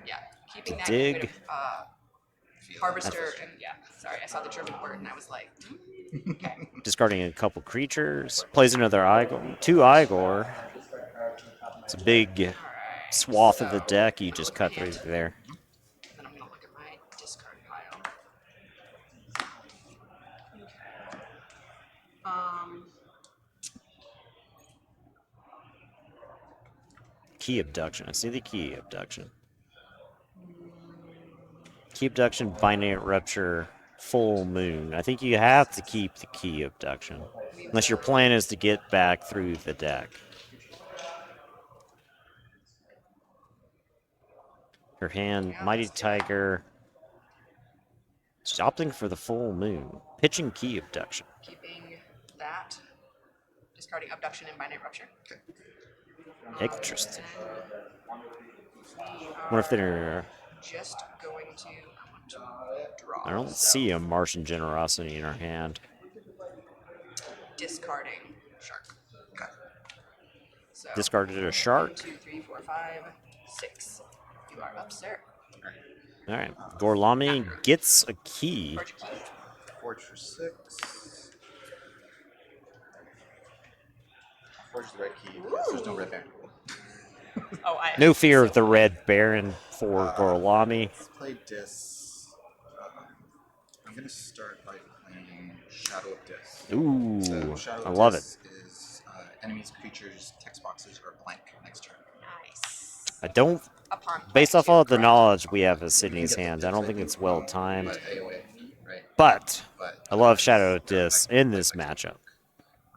Yeah, keeping that. dig. Bit of, harvester and yeah. Sorry, I saw the German word and I was like, okay. discarding a couple creatures. Plays another Igor. 2 Igor. It's a big swath of the deck you just cut through there. Then I'm gonna look at my discard pile. Key Abduction. I see the Key Abduction. Key Abduction, Binary Rupture, Full Moon. I think you have to keep the Key Abduction. Unless your plan is to get back through the deck. Her hand, Mighty Tiger. She's opting for the Full Moon. Pitching Key Abduction. Keeping that. Discarding Abduction and Binary Rupture. Interesting. What if they're... Just going to. I want to draw. I don't see a Martian Generosity in her hand. Discarding Shark. So, Discarded a Shark. 1, 2, 3, 4, 5, 6. You are up, sir. All right. Gorlami gets a key. Forge a key. Forge for 6. Forge the red key because there's no red baron. Oh, No fear of the Red Baron for Gorlami. Let's play Dis. I'm going to start by playing Shadow of Dis. Ooh, So Shadow I of love Dis is enemies, creatures, text boxes are blank next turn. Nice. I don't, Upon based off play, all the knowledge we have of Sydney's hands, I don't think it's well timed. But AoE, right? But But I love Shadow of Dis in this matchup.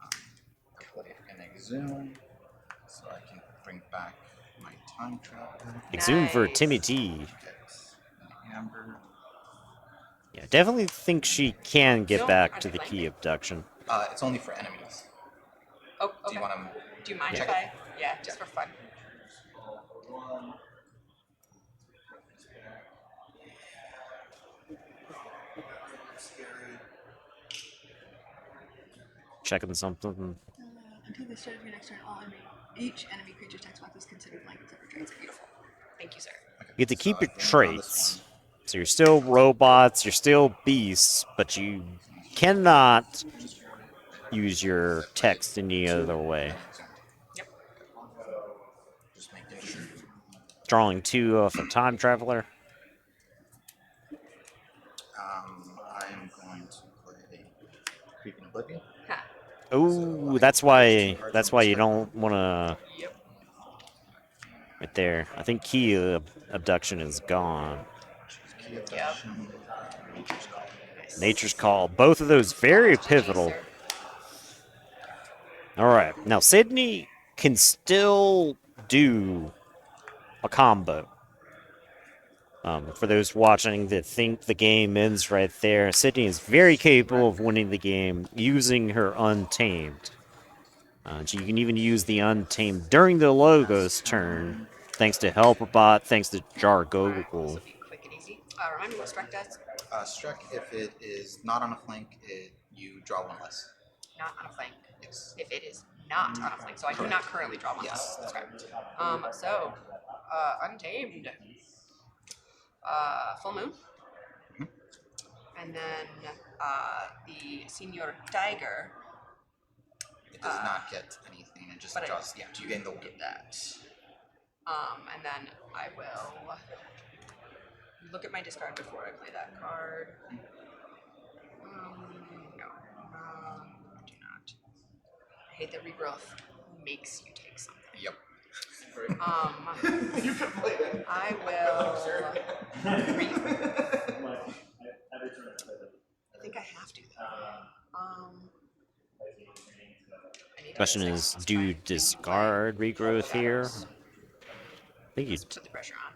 I play an Exhume, so I can bring back my time trap. Exhume for Nice. Timmy T. Get an Amber. Yeah, definitely think she can get No, back I to the like Key it. Abduction. It's only for enemies. Oh, Do okay. you want to? Do you mind check if it? I? Yeah, just for fun. checking something. Until the start of your next turn, each enemy creature's text box is considered blank except for traits. Beautiful. Thank you, sir. You get to keep So your I think on this traits. So you're still robots, you're still beasts, but you cannot use your text any other way. Just making sure. Drawing 2 off a time traveler. I'm going to play Creeping Oblivion. Ha. Oh, that's why you don't want to. Yep. Right there. I think key abduction is gone. Key Abduction, Nature's Call. Nature's Call. Both of those very pivotal. Sir. All right. Now Sydney can still do a combo. For those watching that think the game ends right there, Sydney is very capable of winning the game using her Untamed. She can even use the Untamed during the Logos turn, thanks to Helperbot, thanks to Jargogol. Quick and easy. Remind me what Struck does. Struck, if it is not on a flank, you draw 1 less. Not on a flank. Yes. If it is not on a flank, so I do not currently draw one. Yes. That's correct. Untamed. Full Moon. And then the Senior Tiger. It does not get anything. It just but draws. Yeah, you gain the 1. Get that. And then I will look at my discard before I play that card. No. I do not. I hate that regrowth makes you take something. Yep. You can play that. I will read. I think I have to though. I need Question to- is, do you discard regrowth here? I think you. Let's put the pressure on.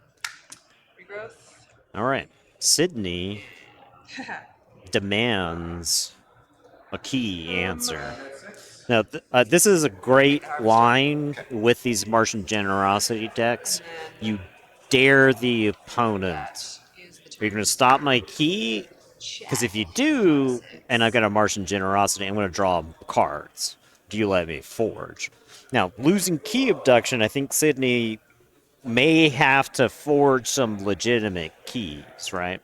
Regrowth. All right. Sydney demands a key answer. Now, this is a great line with these Martian Generosity decks. You dare the opponent. Are you going to stop my key? Because if you do, and I've got a Martian Generosity, I'm going to draw cards. Do you let me forge? Now, losing key abduction, I think Sydney may have to forge some legitimate keys, right?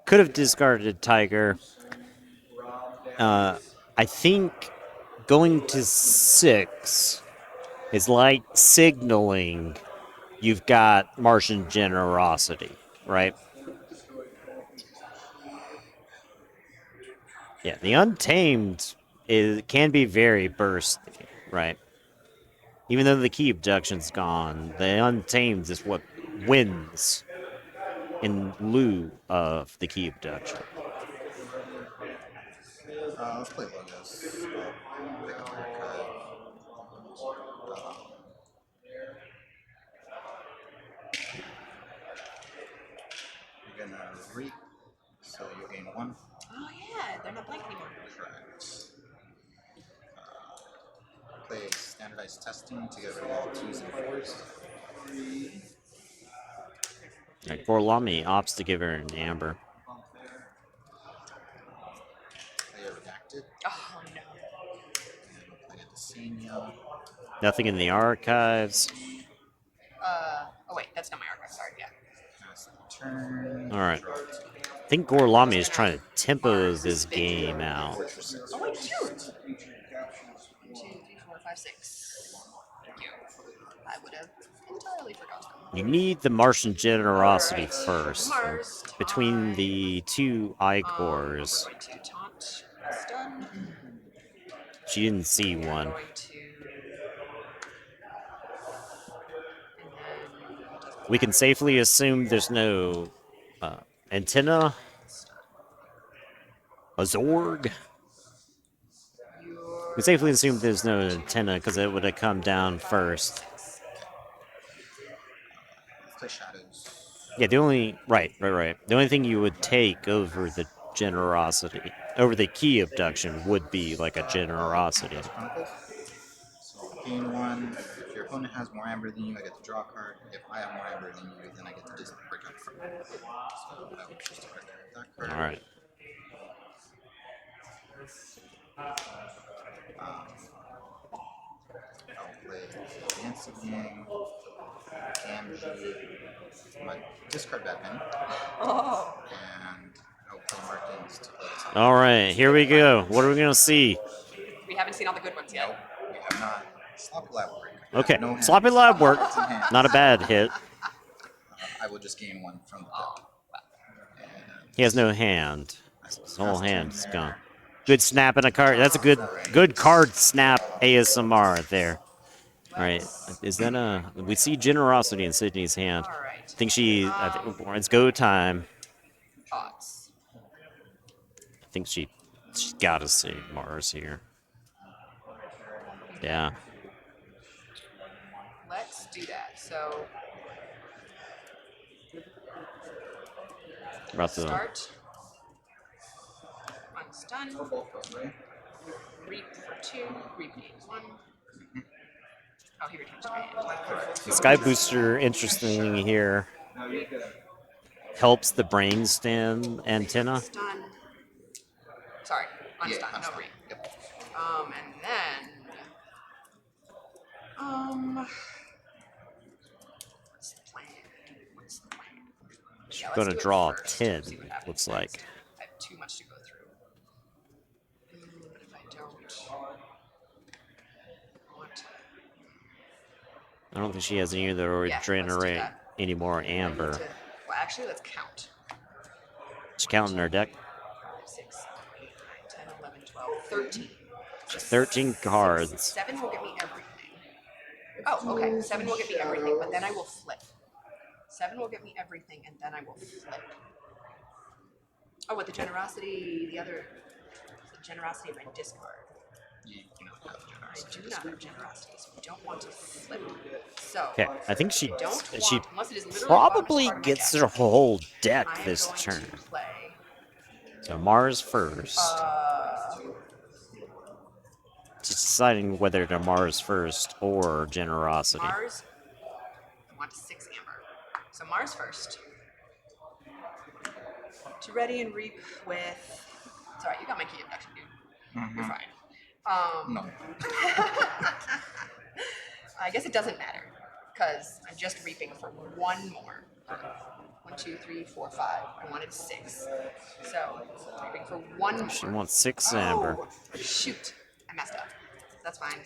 Could have discarded Tiger. I think going to 6 is like signaling you've got Martian Generosity, right? Yeah, the Untamed can be very bursty, right? Even though the key abduction's gone, the Untamed is what wins in lieu of the key abduction. Let's play Logos. Pick up Archive. You're gonna reap, so you'll gain 1. Oh yeah, they're not blank anymore. Correct. Play Standardized Testing to get rid of all 2s and 4s. Like Gorlami opts to give her an amber. Play a Redacted. Oh no. And play a Desenia. Nothing in the archives. Oh wait, that's not my archive. Sorry, yeah. Pass the turn. Alright. I think Gorlami is trying to tempo this game out. Oh wait, shoot. 1, 2, 3, 4, 5, 6. Thank you. I would have entirely forgotten. You need the Martian Generosity Alright. first. Mars, Between the 2 we're Icors. going to taunt. That's done. She didn't see We're one. going to. And We can safely assume there's no antenna. A Zorg. then We safely assume there's no antenna because it would have come down first. Play Shadows. Yeah, the only right. The only thing you would take over the generosity, over the key abduction, would be like a generosity. So gain 1. If you're opponent has more amber than you, I get to draw a card. If I have more amber than you, then I get to break up from it. So I will choose to break that card. All right. I'll play Dancing Gang, Gamgee, my discard Batman, Oh. and I'll play Markings to play this. All right, here we go. What are we gonna see? We haven't seen all the good ones yet. Nope, we have not. Sloppy Lab Work. Okay, No hand. sloppy lab work. Cards in hand. Not a bad hit. I will just gain one from the deck. And He has no hand. His whole pass turn hand's there. gone. Good snap in a card. That's a good card snap ASMR there. All right, is that a? We see generosity in Sydney's hand. All I right. think it's go time. Thoughts. I think she's got to see Mars here. Yeah. Let's do that. So About to. start. Unstun. For both of them, right? Reap for 2. Reap gains 1. Oh, he returns to my hand. The Sky Booster, interesting here. Helps the brainstem antenna. Stun. Sorry, unstun, Yeah, no unstun. reap. Yep. And then, what's the plan? What's the plan? She's Yeah, let's gonna do it draw first. 10. See what happens Looks next. like. I have too much to go through. But if I don't, what? I don't think she has any that would Yeah, let's do generate that. any more I need amber. to- well, actually, let's count. She's counting her deck. 5, 6, 8, 9, 10, 11, 12, 13. 13 cards. 7 will get me everything. Oh, okay. 7 will get me everything, but then I will flip. 7 will get me everything, and then I will flip. Oh, with the generosity, the generosity of my discard. You do not have I generosity. do not have generosity, so we don't want to flip. So, Okay, I think she don't want, unless it is literally probably the bottomest part of my gets deck, her whole deck I am this going turn. to play, So Mars first. She's deciding whether to Mars first or generosity. Mars. I want 6 amber. So Mars first. To ready and reap with. Sorry, you got my key abduction, dude. You're fine. No. I guess it doesn't matter because I'm just reaping for 1 more. 1, 2, 3, 4, 5. I wanted 6, so reaping for 1 more. She wants 6 amber. Oh, shoot! I messed up. That's fine.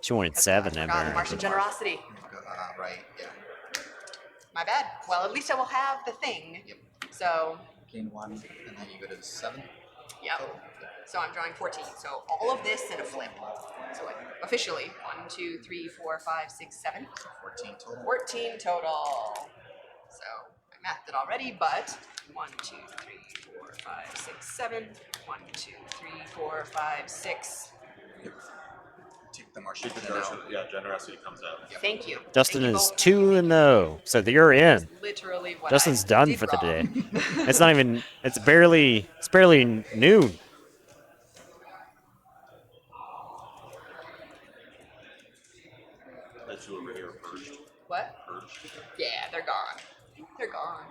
She wanted 7 I forgot amber. Martian generosity. Right, yeah. My bad. Well, at least I will have the thing. Yep. So, Gain 1, and then you go to 7. yep. So I'm drawing 14. So all of this in a flip. So like officially 1, 2, 3, 4, 5, 6, 7. 14 total. 14 total. So I mathed it already, but 1, 2, 3, 4, 5, 6, 7. 1, 2, 3, 4, 5, 6. Take the Martian. Yeah, generosity comes out. Thank you. Justin Thank you is both. 2-0, so you're in. Literally what Justin's I done did for the wrong. day. It's not even. It's barely noon. That's you over here purged. What? Purged. Yeah, they're gone. They're gone.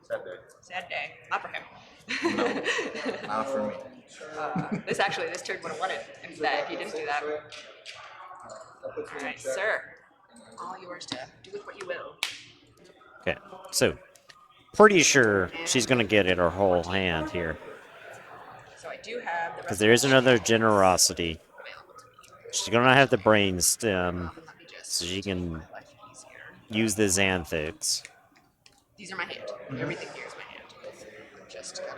Sad day. Sad day. Not for him. Not for me. This turn would have won it if he didn't do that. All right, sir. All yours to do with what you will. Okay, so pretty sure she's gonna get it her whole hand here So I do have the because there is another generosity. available to me. She's gonna have the brainstem, Let me just so she can make my life easier. use the Xanthics. These are my hand. Everything here is my hand. I'm just gonna.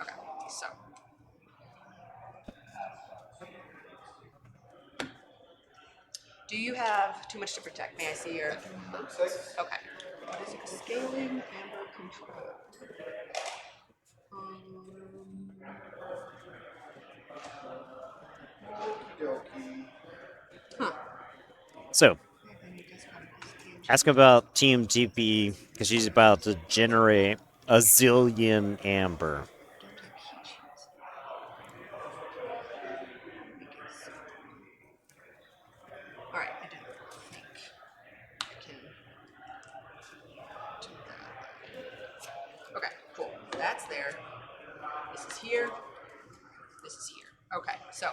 Okay, so. Do you have too much to protect? May I see your. Okay. What is it? Scaling amber control. Huh. So ask about Team TP because she's about to generate a zillion amber. So,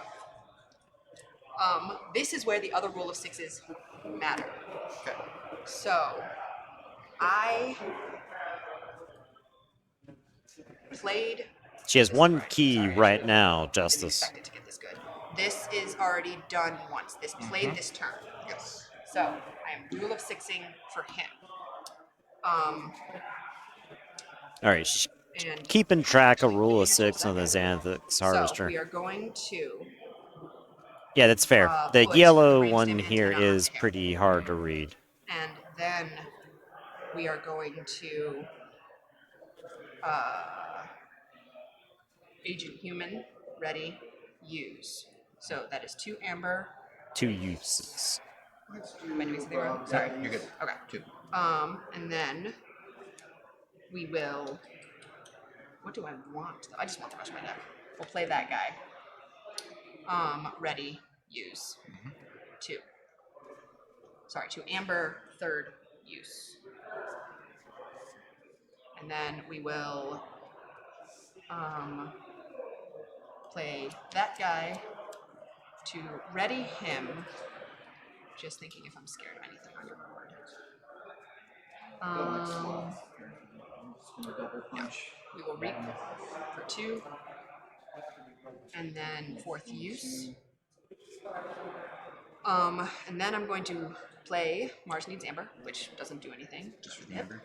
this is where the other rule of sixes matter. Okay. So, I played. She has one key Sorry, right now, didn't Justice. expect it to get this good. This is already done once. This played this turn. Yes. So I am rule of sixing for him. All right, she's And keeping track of rule of actually, 6 on the Xanthix so Harvester. we are going to Yeah, that's fair. The put yellow the one brainstem here antenna is onto him. pretty hard to read. And then we are going to Agent Human, ready, use. So that is 2 amber. 2 uses. Am I doing something wrong? Sorry. You're good. Okay. 2. And then we will. What do I want? I just want the rest of my deck. We'll play that guy. Ready, use. 2. Sorry, 2 amber, 3rd use. And then we will play that guy to ready him. Just thinking if I'm scared of anything on your board. We will reap for 2. And then 4th use. And then I'm going to play Mars Needs Amber, which doesn't do anything. Just remember.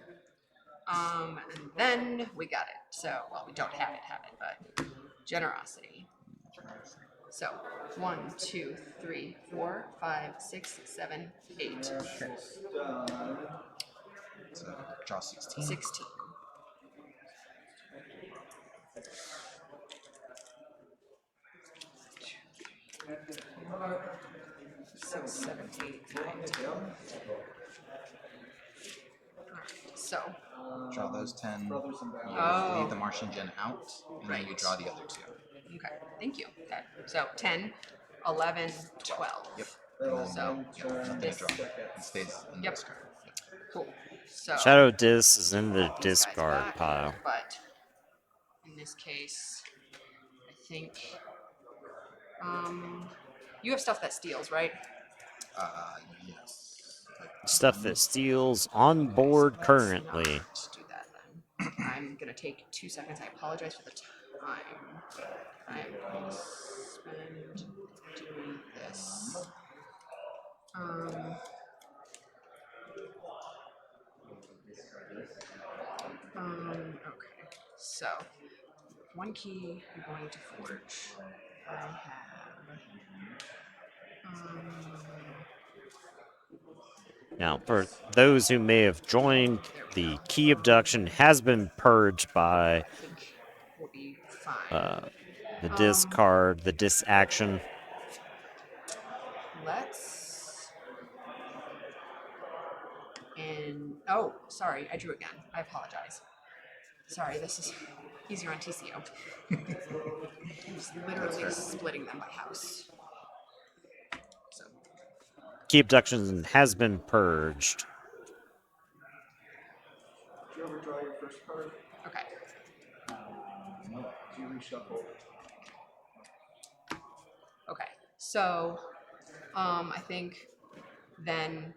And then we got it. So, well, we don't have it, but generosity. So, 1, 2, 3, 4, 5, 6, 7, 8. So draw 16. 16. Six, 7, 8, 9, 10. So, Draw those 10. You Oh. leave the Martian Gen out, and then you Right. draw the other 2. okay, thank you. Okay, so 10, 11, 12. Yep. And then, So, nothing this. to draw. It stays in the Yep. discard. Yep. Cool. So, Shadow Disc is in the these guys discard back, pile. But in this case, I think you have stuff that steals, right? Yes. Stuff that steals on board currently. Let's do that then. I'm gonna take 2 seconds. I apologize for the time. I'm going to spend doing this. Okay. So, 1 key I'm going to forge. I have. Now, for those who may have joined, the key abduction has been purged by I think we'll be fine. the discard, the disaction. Let's. And oh, sorry, I drew again. I apologize. Sorry, this is easier on TCO. I'm just literally splitting them by house. So, Key abduction has been purged. Did you ever draw your first card? okay. No. Do you reshuffle? Okay. So, I think then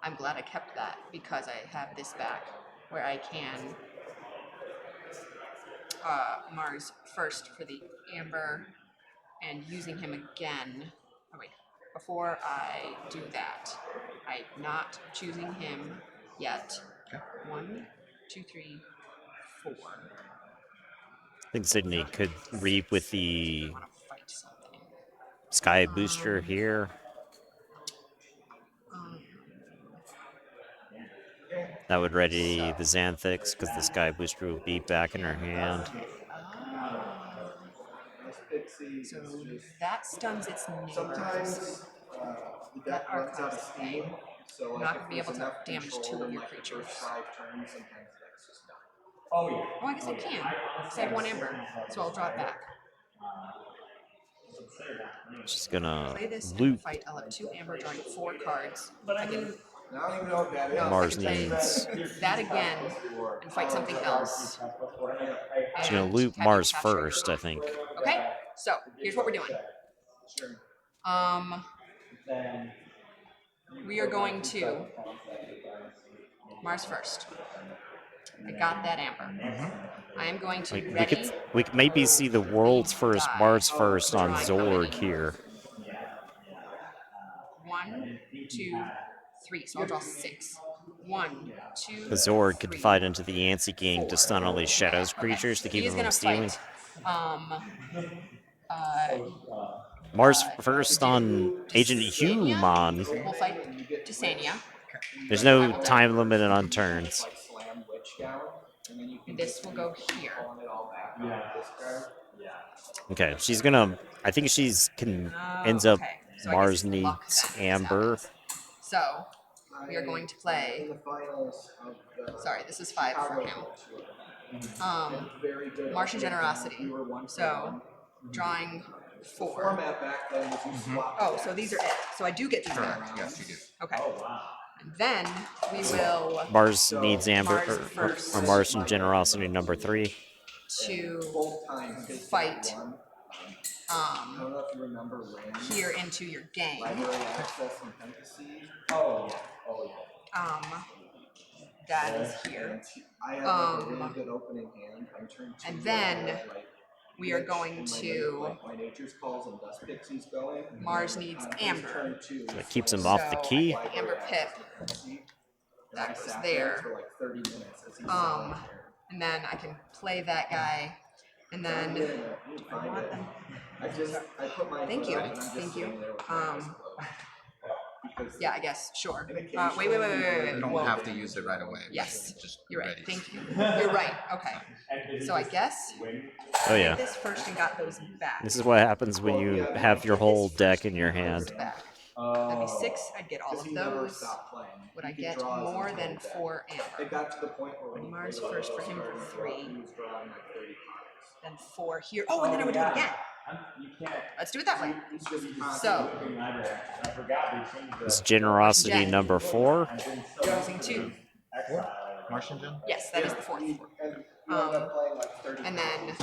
I'm glad I kept that because I have this back where I can Mars first for the amber and using him again. Oh wait, before I do that, I'm not choosing him yet. Okay. 1, 2, 3, 4. I think Sydney could reap with the I want to fight something. Sky Booster here. That would ready the Xanthix because the Sky Booster would be back in her hand. So that stuns its neighbors. Sometimes the That deck runs Archon out of is steam. pain. So You're like, not if gonna be there's able to enough damage control 2 of in, your like, the creatures. first 5 turns, sometimes the deck's just done. Oh yeah. Oh, I guess I can. Because I have 1 amber, so I'll draw it back. She's gonna Play this and loop fight. I'll have 2 amber, drawing 4 cards. I can I don't even know what that is. no, Mars I can play needs. that again and fight something else. She's gonna And loop have you Mars capture it. first, I think. Okay, so here's what we're doing. We are going to Mars first. I got that amber. I am going to ready. We could maybe see the world's first die. Mars first on Drawing Zorg how many? here. 1, 2, 3. So I'll draw 6. 1, 2. The Zorg could 3, fight into the Yancy Gang 4. to stun all these Shadows creatures to keep He is them gonna from stealing. Fight. Mars first on Agent Human. We'll fight Tisania. There's no time limit on turns. This will go here. Okay, she's gonna. I think she's ends up. Okay. So I Mars guess luck needs happens Amber. So we are going to play. Sorry, this is 5 for him. Martian Generosity. So drawing 4. Oh, so these are it. So I do get these back. Yes, you do. Okay. And then we will Mars needs Amber Mars first. or Martian Generosity number 3. to fight here into your game. That is here. And then we are going to Mars needs Amber. That keeps him off the key. Amber Pip. That goes there. And then I can play that guy. And then I want them. Thank you. Thank you. Yeah, I guess. Sure. Wait. You don't have to use it right away. Yes. Just You're right. ready. Thank you. You're right. Okay. So I guess Oh I yeah. did this first and got those back. This is what happens when you have your whole deck in your hand. Back. That'd be 6. I'd get all of those. Would I get more than 4 Amber? Mars first for him for 3. Then 4 here. Oh, and then I would do it again. Let's do it that way. So This Generosity Jen. number 4. using 2. Martian Gen? Yes, that is the 4th. And then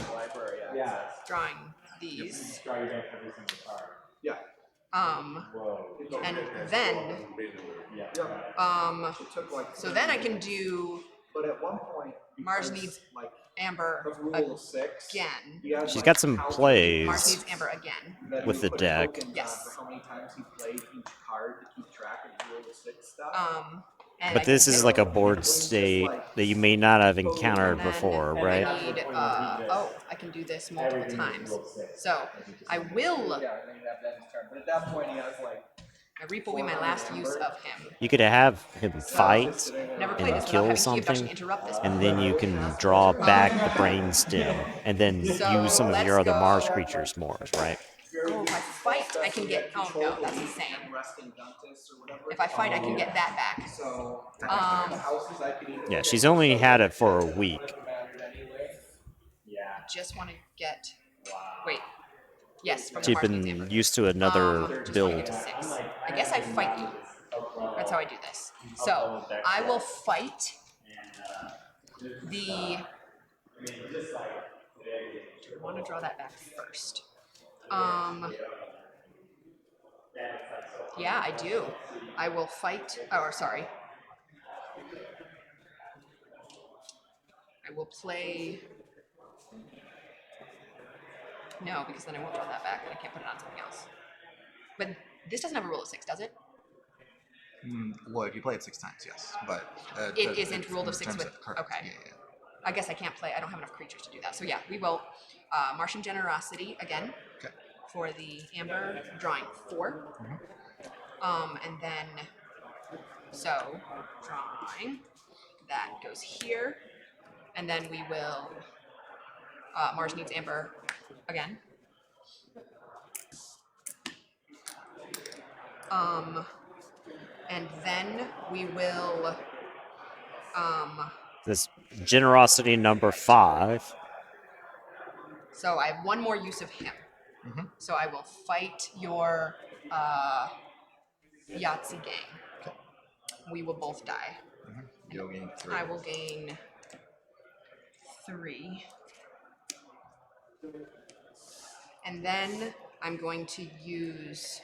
drawing these. And then so then I can do Mars needs Amber again. She's got some Mars plays needs Amber again. with the deck. Yes. And But I this can is hit- like a board state that you may not have encountered and then before, I right? need, I can do this multiple times. So I will. Reap will be my last use of him. You could have him fight Never played and this kill without having to something, actually interrupt this. and then you can draw back the brainstem, and then So, use some of your let's other Mars go. creatures more, right? Oh, if I fight, I can get. Oh no, that's insane. If I fight, I can get that back. Yeah, she's only had it for a week. Just want to get. Wait. Yes, from the She'd Mars needs been Amber. used to another Just wanna get build. to 6. I guess I fight you. That's how I do this. So I will fight the. Do I want to draw that back first? Yeah, I do. I will fight. Oh, sorry. I will play. No, because then I won't draw that back and I can't put it on something else. But this doesn't have a rule of 6, does it? Well, if you play it 6 times, yes. But It isn't ruled of 6 terms with. cards, Okay. Yeah. I guess I can't play. I don't have enough creatures to do that. So yeah, we will. Martian Generosity again Okay. for the Amber, drawing 4. And then so drawing that goes here, and then we will. Mars needs Amber again. And then we will. This Generosity number 5. So I have one more use of him. So I will fight your Yahtzee gang. We will both die. You'll gain 3. I will gain 3. And then I'm going to use.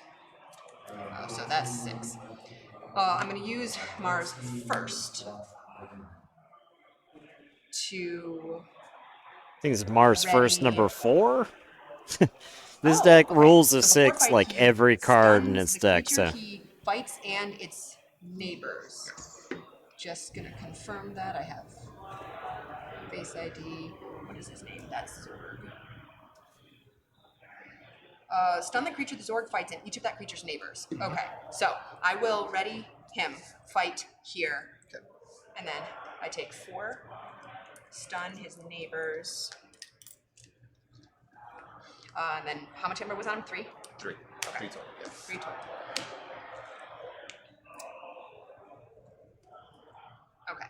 So that's 6. I'm going to use Mars first to. I think it's Mars first, Ready. number 4. This Oh, deck okay. rules a So before 6 fight, like he every card in stuns its the deck. creature So he fights and its neighbors. Just gonna confirm that I have face ID. What is his name? That's Zorg. Stun the creature the Zorg fights and each of that creature's neighbors. Okay, so I will ready him, fight here. Okay. And then I take 4, stun his neighbors. And then how much hammer was on him? 3? 3. Okay. 3 total. Yeah. 3 total. Okay.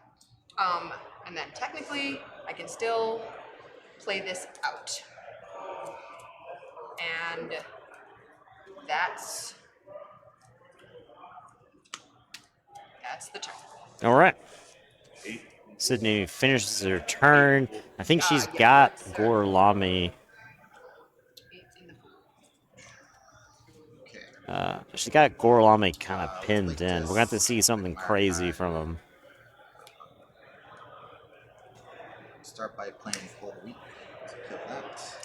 And then technically I can still play this out. And that's the turn. all right. Sydney finishes her turn. I think she's Yeah, got that's, Gorlami. 8's in the Okay. She's got Gorlami kind of pinned in. We're going to have to see something crazy from him. Start by playing Cold Week to kill that.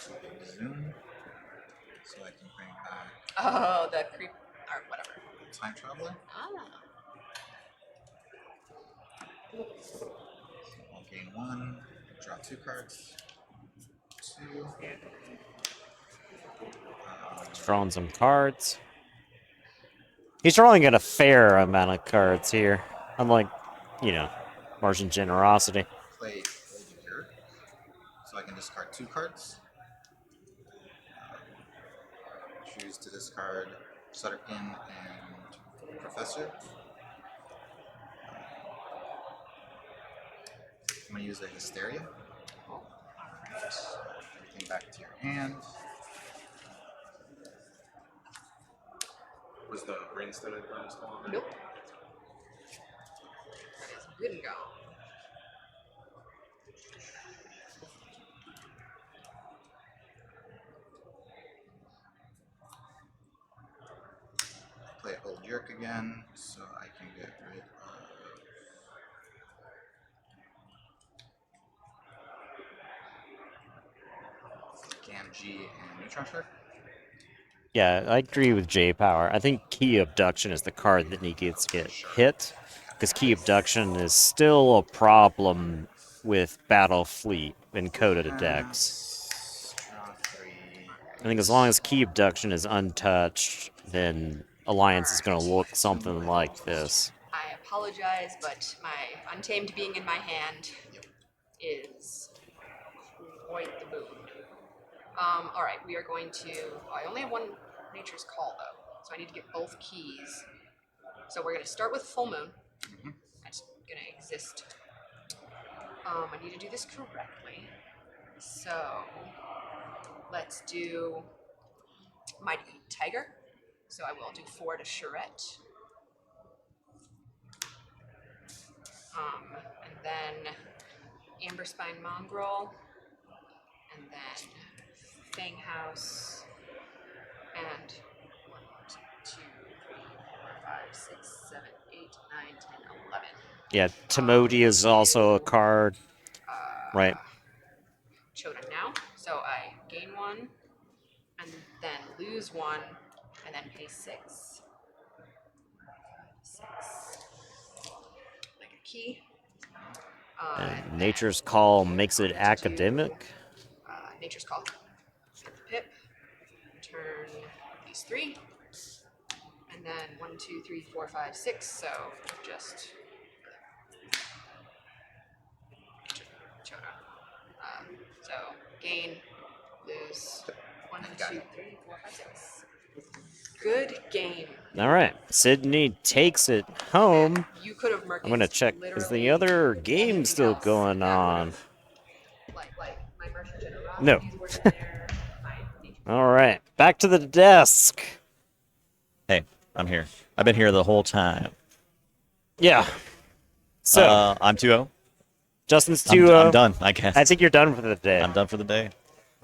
Going to Zoom so I can bring back Oh, the creep or whatever. Time Traveler. I'll gain 1, draw 2 cards. 2. He's drawing some cards. He's drawing a fair amount of cards here. Unlike, Martian Generosity. Play Old Year so I can discard 2 cards. Choose to discard Sutterkin and Professor. I'm going to use a Hysteria. Everything back to your hand. Was the brainstem and burn still on there? Nope. That is good and gone. Play Old Yerk again so I can get rid of Gamgee and Neutron Shark. Yeah, I agree with J Power. I think Key Abduction is the card that needs to get hit, because Key Abduction is still a problem with Battle Fleet and Coda decks. Draw 3. I think as long as Key Abduction is untouched, then Alliance is going to look something like this. I apologize, but my Untamed being in my hand is quite the boon. All right, we are going to. Oh, I only have 1 Nature's Call though, so I need to get both keys. So we're going to start with Full Moon. That's going to exist. I need to do this correctly. So let's do Mighty Tiger. So I will do 4 to Charette. And then Amber Spine Mongrel. And then Fang House. And 1, 2, 3, 4, 5, 6, 7, 8, 9, 10, 11. Yeah, Timoti is also a card. Right. Choda now. So I gain 1, and then lose 1, and then pay 6. 6. Like a key. And Nature's Call makes it academic. Nature's Call. Set the pip. Turn these 3. And then 1, 2, 3, 4, 5, 6. So just Choda. So gain, lose. 1, 2, 3, 4, 5, 6. Good game. All right. Sydney takes it home. You could have I'm going to check. Is the other game still going on? Like my Martian Generosity No. were in there. All right. Back to the desk. Hey, I'm here. I've been here the whole time. Yeah. So, I'm 2-0. Justin's I'm, too. I'm done. I guess. I think you're done for the day. I'm done for the day.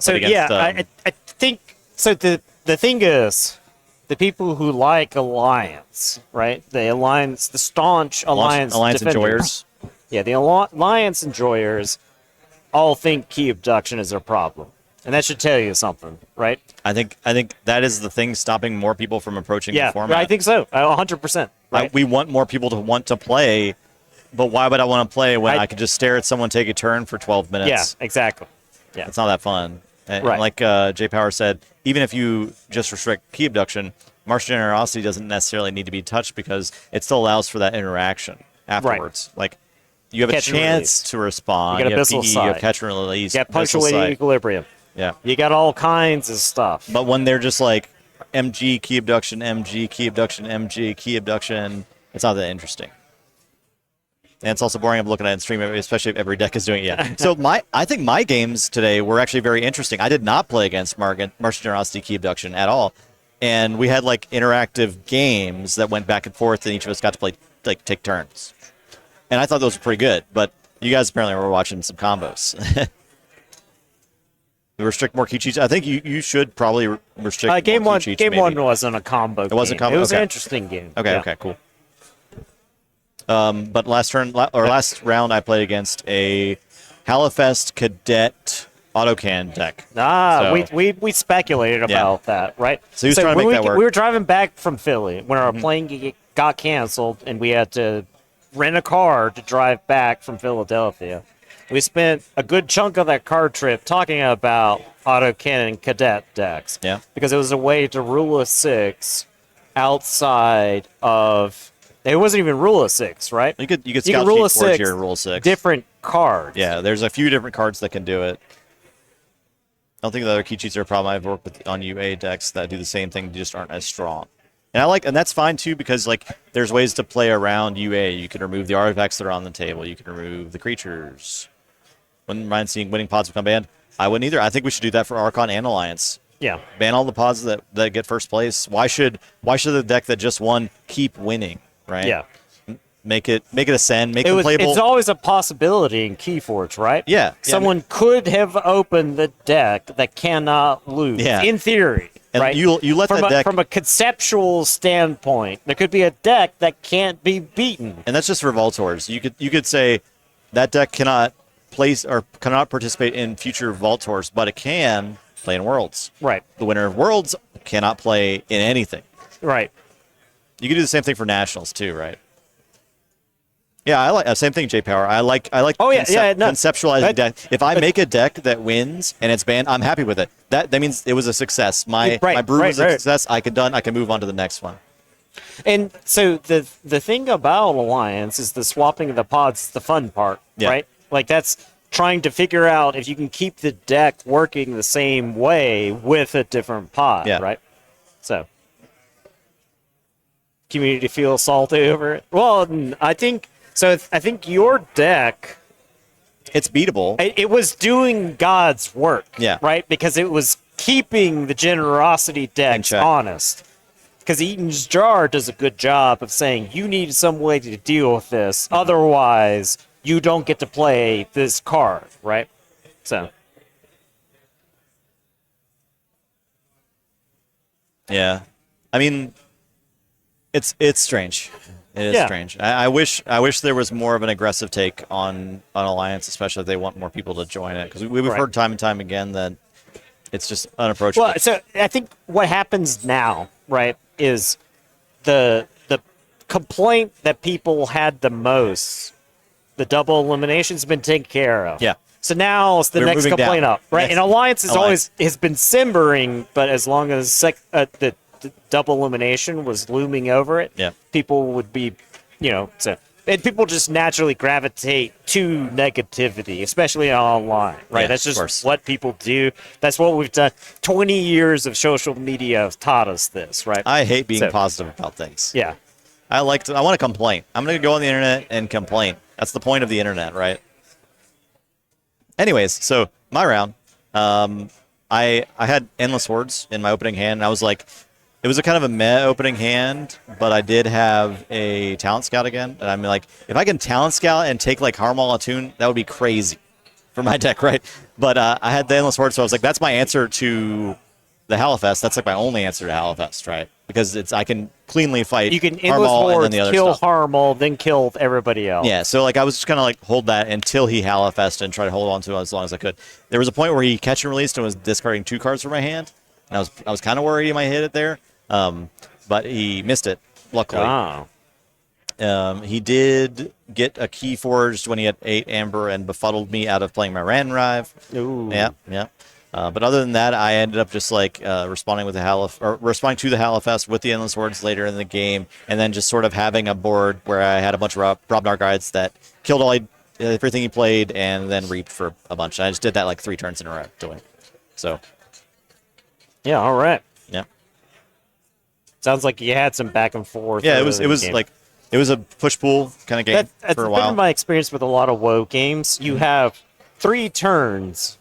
So Against, yeah, I think so. The thing is, the people who like Alliance, right? The Alliance, the staunch Alliance defenders. enjoyers. Yeah, the Alliance enjoyers all think key abduction is a problem, and that should tell you something, right? I think that is the thing stopping more people from approaching Yeah, the format. I think so. 100%. Right? We want more people to want to play, but why would I want to play when I could just stare at someone take a turn for 12 minutes? Yeah, exactly. Yeah, it's not that fun. And Right. like Jay Power said, even if you just restrict key abduction, martial generosity doesn't necessarily need to be touched because it still allows for that interaction afterwards. Like you have Catch a and chance release. to respond. You got have abyssal PE, you have sight. catch and release. You got abyssal punctuated sight. equilibrium. Yeah. You got all kinds of stuff. But when they're just like MG key abduction, MG key abduction, MG key abduction, it's not that interesting. And it's also boring of looking at it in stream, especially if every deck is doing it. Yeah. So I think my games today were actually very interesting. I did not play against Martial Generosity Key Abduction at all, and we had like interactive games that went back and forth, and each of us got to play like take turns. And I thought those were pretty good. But you guys apparently were watching some combos. Restrict more key cheats. I think you should probably restrict Game more one. key cheats. Game maybe. one wasn't a combo. It wasn't game. combo. It was okay. an interesting game. Okay. Yeah. Okay. Cool. But last round, I played against a Halifest Cadet Autocan deck. So- We speculated about that, right? So he was trying to when make that work. We were driving back from Philly when our Mhm. plane got canceled, and we had to rent a car to drive back from Philadelphia. We spent a good chunk of that car trip talking about autocannon cadet decks. Yeah. Because it was a way to rule a 6 outside of. It wasn't even rule of 6, right? You could You scout can rule a Keyforge 6, here, rule 6. different cards. Yeah, there's a few different cards that can do it. I don't think the other key cheats are a problem. I've worked with on UA decks that do the same thing, just aren't as strong. And that's fine too because like there's ways to play around UA. You can remove the artifacts that are on the table. You can remove the creatures. Wouldn't mind seeing winning pods become banned. I wouldn't either. I think we should do that for Archon and Alliance. Yeah. Ban all the pods that get first place. Why should the deck that just won keep winning? Right? Yeah. Make it ascend. Make them playable. It's always a possibility in Keyforge, right? Yeah. Someone could have opened the deck that cannot lose. Yeah. In theory. And right? you let from that deck from a conceptual standpoint, there could be a deck that can't be beaten. And that's just for Voltors. You could say that deck cannot place or cannot participate in future Voltors, but it can play in Worlds. Right. The winner of Worlds cannot play in anything. Right. You can do the same thing for Nationals too, right? Yeah, I like same thing, J Power. I like. Oh, yeah, no. Conceptualizing deck. If I make a deck that wins and it's banned, I'm happy with it. That means it was a success. My brew was a success. I can move on to the next one. And so the thing about Alliance is the swapping of the pods is the fun part, Yeah. right? Like that's trying to figure out if you can keep the deck working the same way with a different pod, Yeah. right? So community feel salty over it. Well, I think so. I think your deck, it's beatable. It was doing God's work, Yeah. right? Because it was keeping the generosity decks check. honest. Because Eaton's Jar does a good job of saying you need some way to deal with this, otherwise you don't get to play this card, right? So Yeah, I mean, it's strange. It is Yeah. strange. I wish there was more of an aggressive take on Alliance, especially if they want more people to join it. Because we've Right. heard time and time again that it's just unapproachable. well, so I think what happens now, right, is the complaint that people had the most, the double elimination's been taken care of. Yeah. So now it's the We're next moving complaint down. up, right? Yes. And Alliance is Alliance. has been simmering, but as long as the double elimination was looming over it, Yeah. people would be, and people just naturally gravitate to negativity, especially online, right? Yeah, That's of just course. what people do. That's what we've done. 20 years of social media have taught us this, right? I hate being So- positive about things. Yeah. I want to complain. I'm going to go on the internet and complain. That's the point of the internet, right? Anyways, so my round, I had endless words in my opening hand, and I was like, It was a kind of a meh opening hand, but I did have a Talent Scout again. And I'm like, if I can Talent Scout and take like Harmal Attune, that would be crazy for my deck, right? But I had the Endless Horde, so I was like, that's my answer to the Hallowfest. That's like my only answer to Hallowfest, right? Because I can cleanly fight You can Endless Harmal and Horde, then the other kill stuff. Harmal, then kill everybody else. Yeah, so like I was just kind of like hold that until he Hallowfest and try to hold on to it as long as I could. There was a point where he catch and released and was discarding 2 cards from my hand. And I was kind of worried he might hit it there, but he missed it, luckily. Ah. He did get a Keyforged when he had 8 Amber and befuddled me out of playing my Ranrive. Ooh. Yeah. But other than that, I ended up just like responding to the Hallowfest with the Endless Hordes later in the game, and then just sort of having a board where I had a bunch of Brobnar guides that killed everything he played, and then reaped for a bunch. I just did that like 3 turns in a row to win. So. Yeah. All right. Yeah. Sounds like you had some back and forth. Yeah, it was like it was a push pull kind of game That's for a been while. my experience with a lot of WoW games. You have 3 turns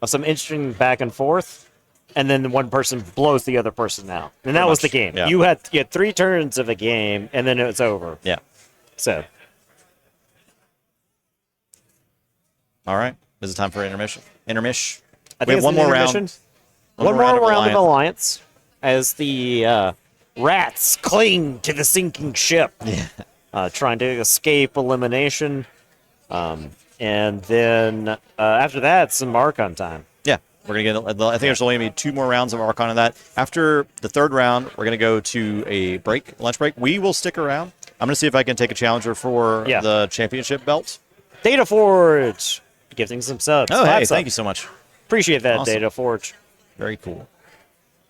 of some interesting back and forth, and then one person blows the other person out, and that was the game. yeah. You had 3 turns of a game, and then it was over. Yeah. So All right. Is it time for intermission? Intermission. I We think have one it's an more intermission. round. One more round of Alliance as the rats cling to the sinking ship, trying to escape elimination. And then after that, some Archon time. Yeah, we're gonna get. I think there's only gonna be 2 more rounds of Archon in that. After the 3rd round, we're gonna go to a lunch break. We will stick around. I'm gonna see if I can take a challenger for the championship belt. Data Forge, gifting some subs. Oh, hey, thank you so much. Appreciate that, Awesome. Data Forge. Very cool.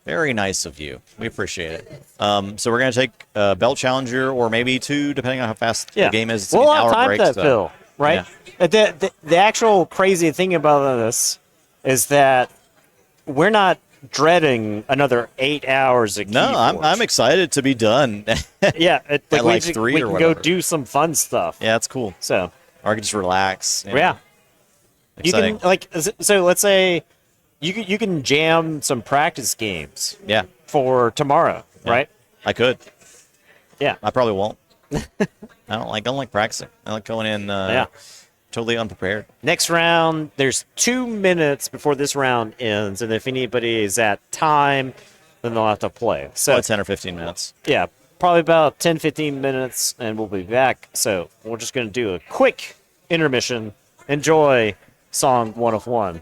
Very nice of you. We appreciate it. So we're gonna take a belt challenger, or maybe 2, depending on how fast the game is. It's We'll an have hour time break, that, so- Phil, right? Yeah. The actual crazy thing about this is that we're not dreading another 8 hours of No, Keyforge. I'm excited to be done. Yeah, At we like can- 3 we or can whatever. go do some fun stuff. Yeah, that's cool. So, or I can just relax. yeah. You Exciting. can so let's say you can jam some practice games. Yeah. For tomorrow, Yeah. right? I could. Yeah. I probably won't. I don't like practicing. I like going in totally unprepared. Next round, there's 2 minutes before this round ends, and if anybody is at time, then they'll have to play. So Probably 10 or 15 minutes. yeah, probably about 10, 15 minutes, and we'll be back. So we're just going to do a quick intermission. Enjoy song 1 of 1.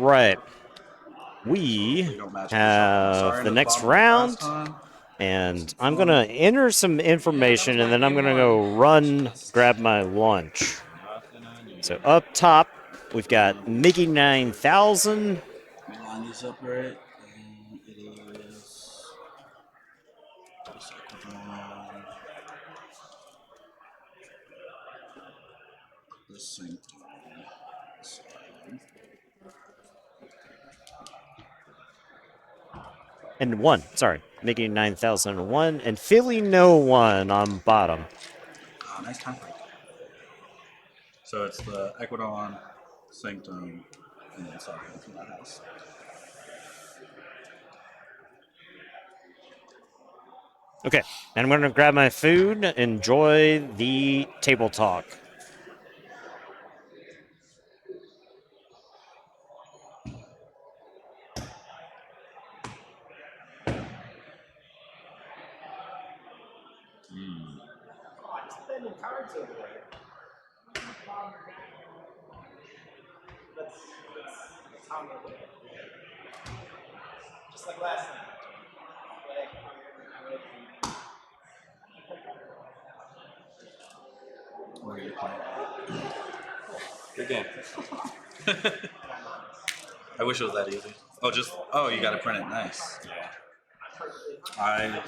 right. So We you don't match up have Sorry, the no next problem last round, time. and I'm going to enter some information, and then I'm going to go run, grab my lunch. So up top, we've got Mickey 9000. Let me line these up right. It is. The Sanctum. And 1, sorry. Mickey 9001, and Philly No 1 on bottom. Ah, nice time break. So it's the Equidon, Sanctum, and then Sargon from that house. Okay, and I'm going to grab my food, enjoy the table talk. Spending cards over there. That's how I'm gonna do it. Just like last night. What are you playing? Good game. I wish it was that easy. You got to print it. Nice. Yeah. I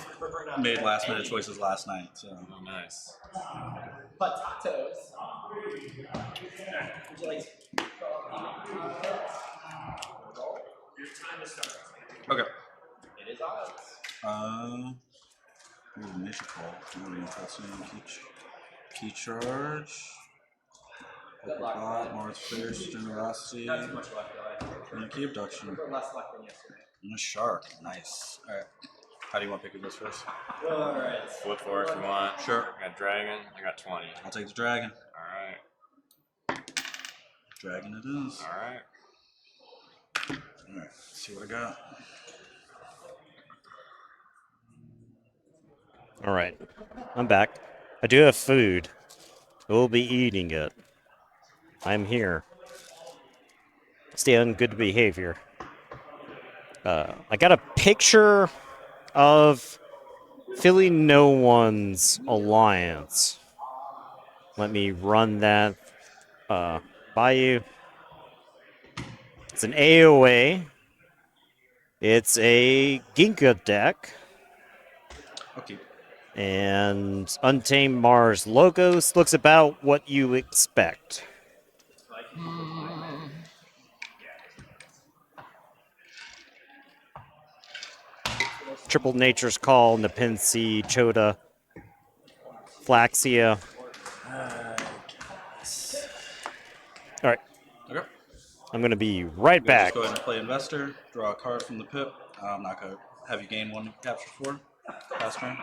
made last minute choices last night. So. Oh, nice. Potatoes. Would you like your time to start. Okay. It is odds. Nature call. Key charge. Bot, Mars Fish, Generosity. Not too much luck though. And a key abduction. Less luck than yesterday. And a shark. Nice. Alright. How do you want to pick this first? Alright. Flip for it if you want. Sure. I got dragon. I got 20. I'll take the dragon. Alright. Dragon it is. Alright. Alright. See what I got. All right, I'm back. I do have food. We'll be eating it. I'm here. Stay on good behavior. I got a picture of Philly No One's alliance. Let me run that by you. It's an AOA. It's a Ginka deck. Okay. And Untamed Mars Logos looks about what you expect. Triple Nature's Call, Nepenthe, Chota, Flaxia. All right. Okay. I'm going to be right back. Just go ahead and play Investor. Draw a card from the pip. I'm not going to have you gain one to capture for. Last turn.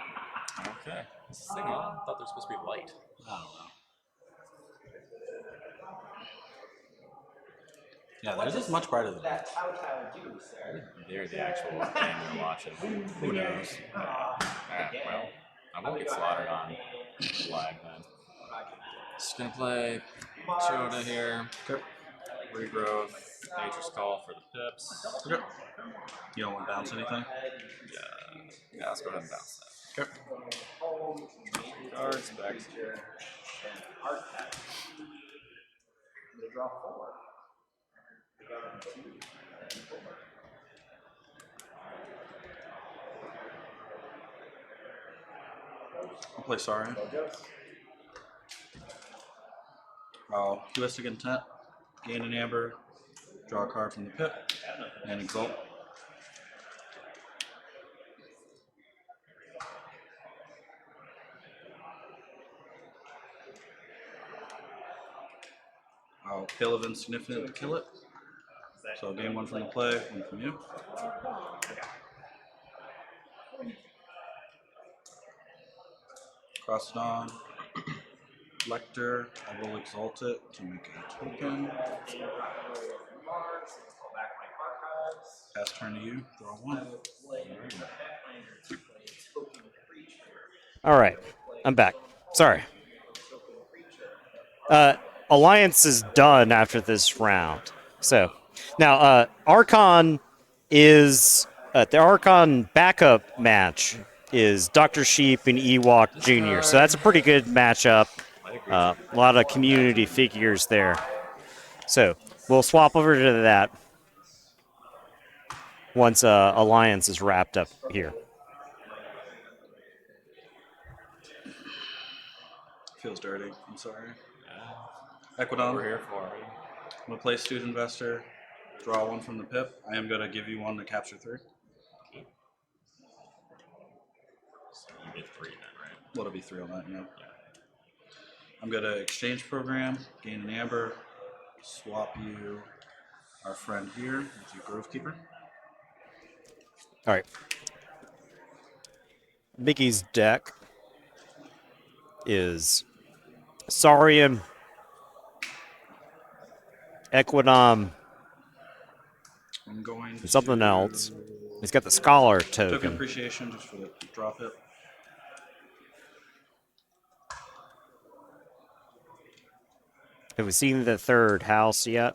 Okay. Is this thing on? I thought there was supposed to be light. I don't know. Yeah, theirs is much brighter than that. Do, sir? They're the actual thing you're watching. Who knows? Well, I won't get slaughtered on live then. Just gonna play Chota here. Okay. Regrowth, Nature's Call for the pips. Okay. You don't want to bounce anything? Yeah, let's go ahead and bounce that. Okay. Cards back. Draw 4. I'll play Sorry. I'll Heuristic Intent, gain an Amber, draw a card from the pit, and Exalt. I'll Hail of Insignificant to kill it. So gain one from the play, one from you. Cross it on. Lector, I will exalt it to make a token. Pass turn to you, draw one. All right, I'm back. Sorry. Alliance is done after this round. So, Now, Archon is the Archon backup match is Dr. Sheep and Ewok Jr. So that's a pretty good matchup. A lot of community figures there. So we'll swap over to that once Alliance is wrapped up here. Feels dirty. I'm sorry. Equidon. We're here for it. I'm going to play Student Investor, draw one from the pip. I am going to give you one to capture 3. So you get 3 then, right? Well, it'll be 3 on that, yeah. I'm going to exchange program, gain an amber, swap you our friend here with your Grovekeeper. All right. Mickey's deck is Saurian, Equidom, I'm going and something else. He's got the Scholar token token. appreciation just for the drop it. Have we seen the third house yet?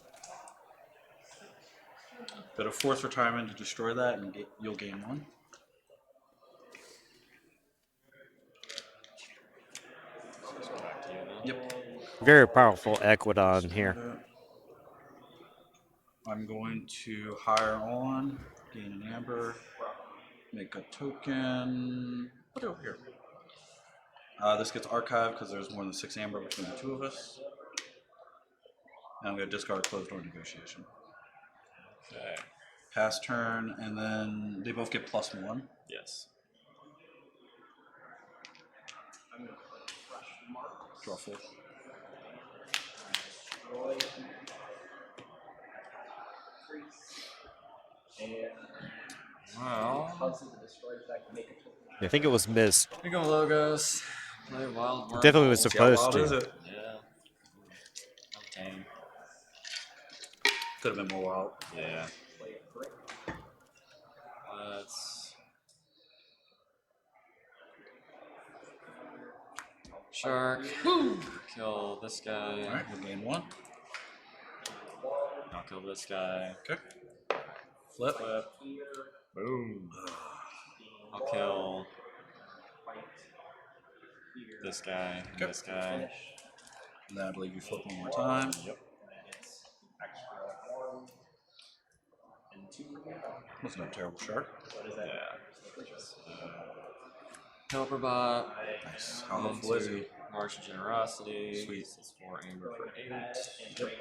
Got a force retirement to destroy that, and you'll gain 1. Yep. Very powerful Equidon here. I'm going to hire on, gain an amber, make a token. Put it over here. This gets archived because there's more than 6 amber between the 2 of us. And I'm going to discard closed door negotiation. Okay. Pass turn, and then they both get +1. Yes. Draw 4. Well, I think it was missed. we go logos. Play wild worm. Definitely was How supposed wild is to. it? Yeah. Tame. Could have been more wild. Yeah. Let's. Shark. Kill this guy. Alright, we'll gain 1. I'll kill this guy. Okay. Flip. Boom. I'll kill this guy and this guy. And then I believe you flip 1 more time. Yep. Wasn't a terrible shark. Yeah. Helperbot. Nice. How helpful is he? Martial Generosity. Sweet. This is 4 amber for 8. Yep.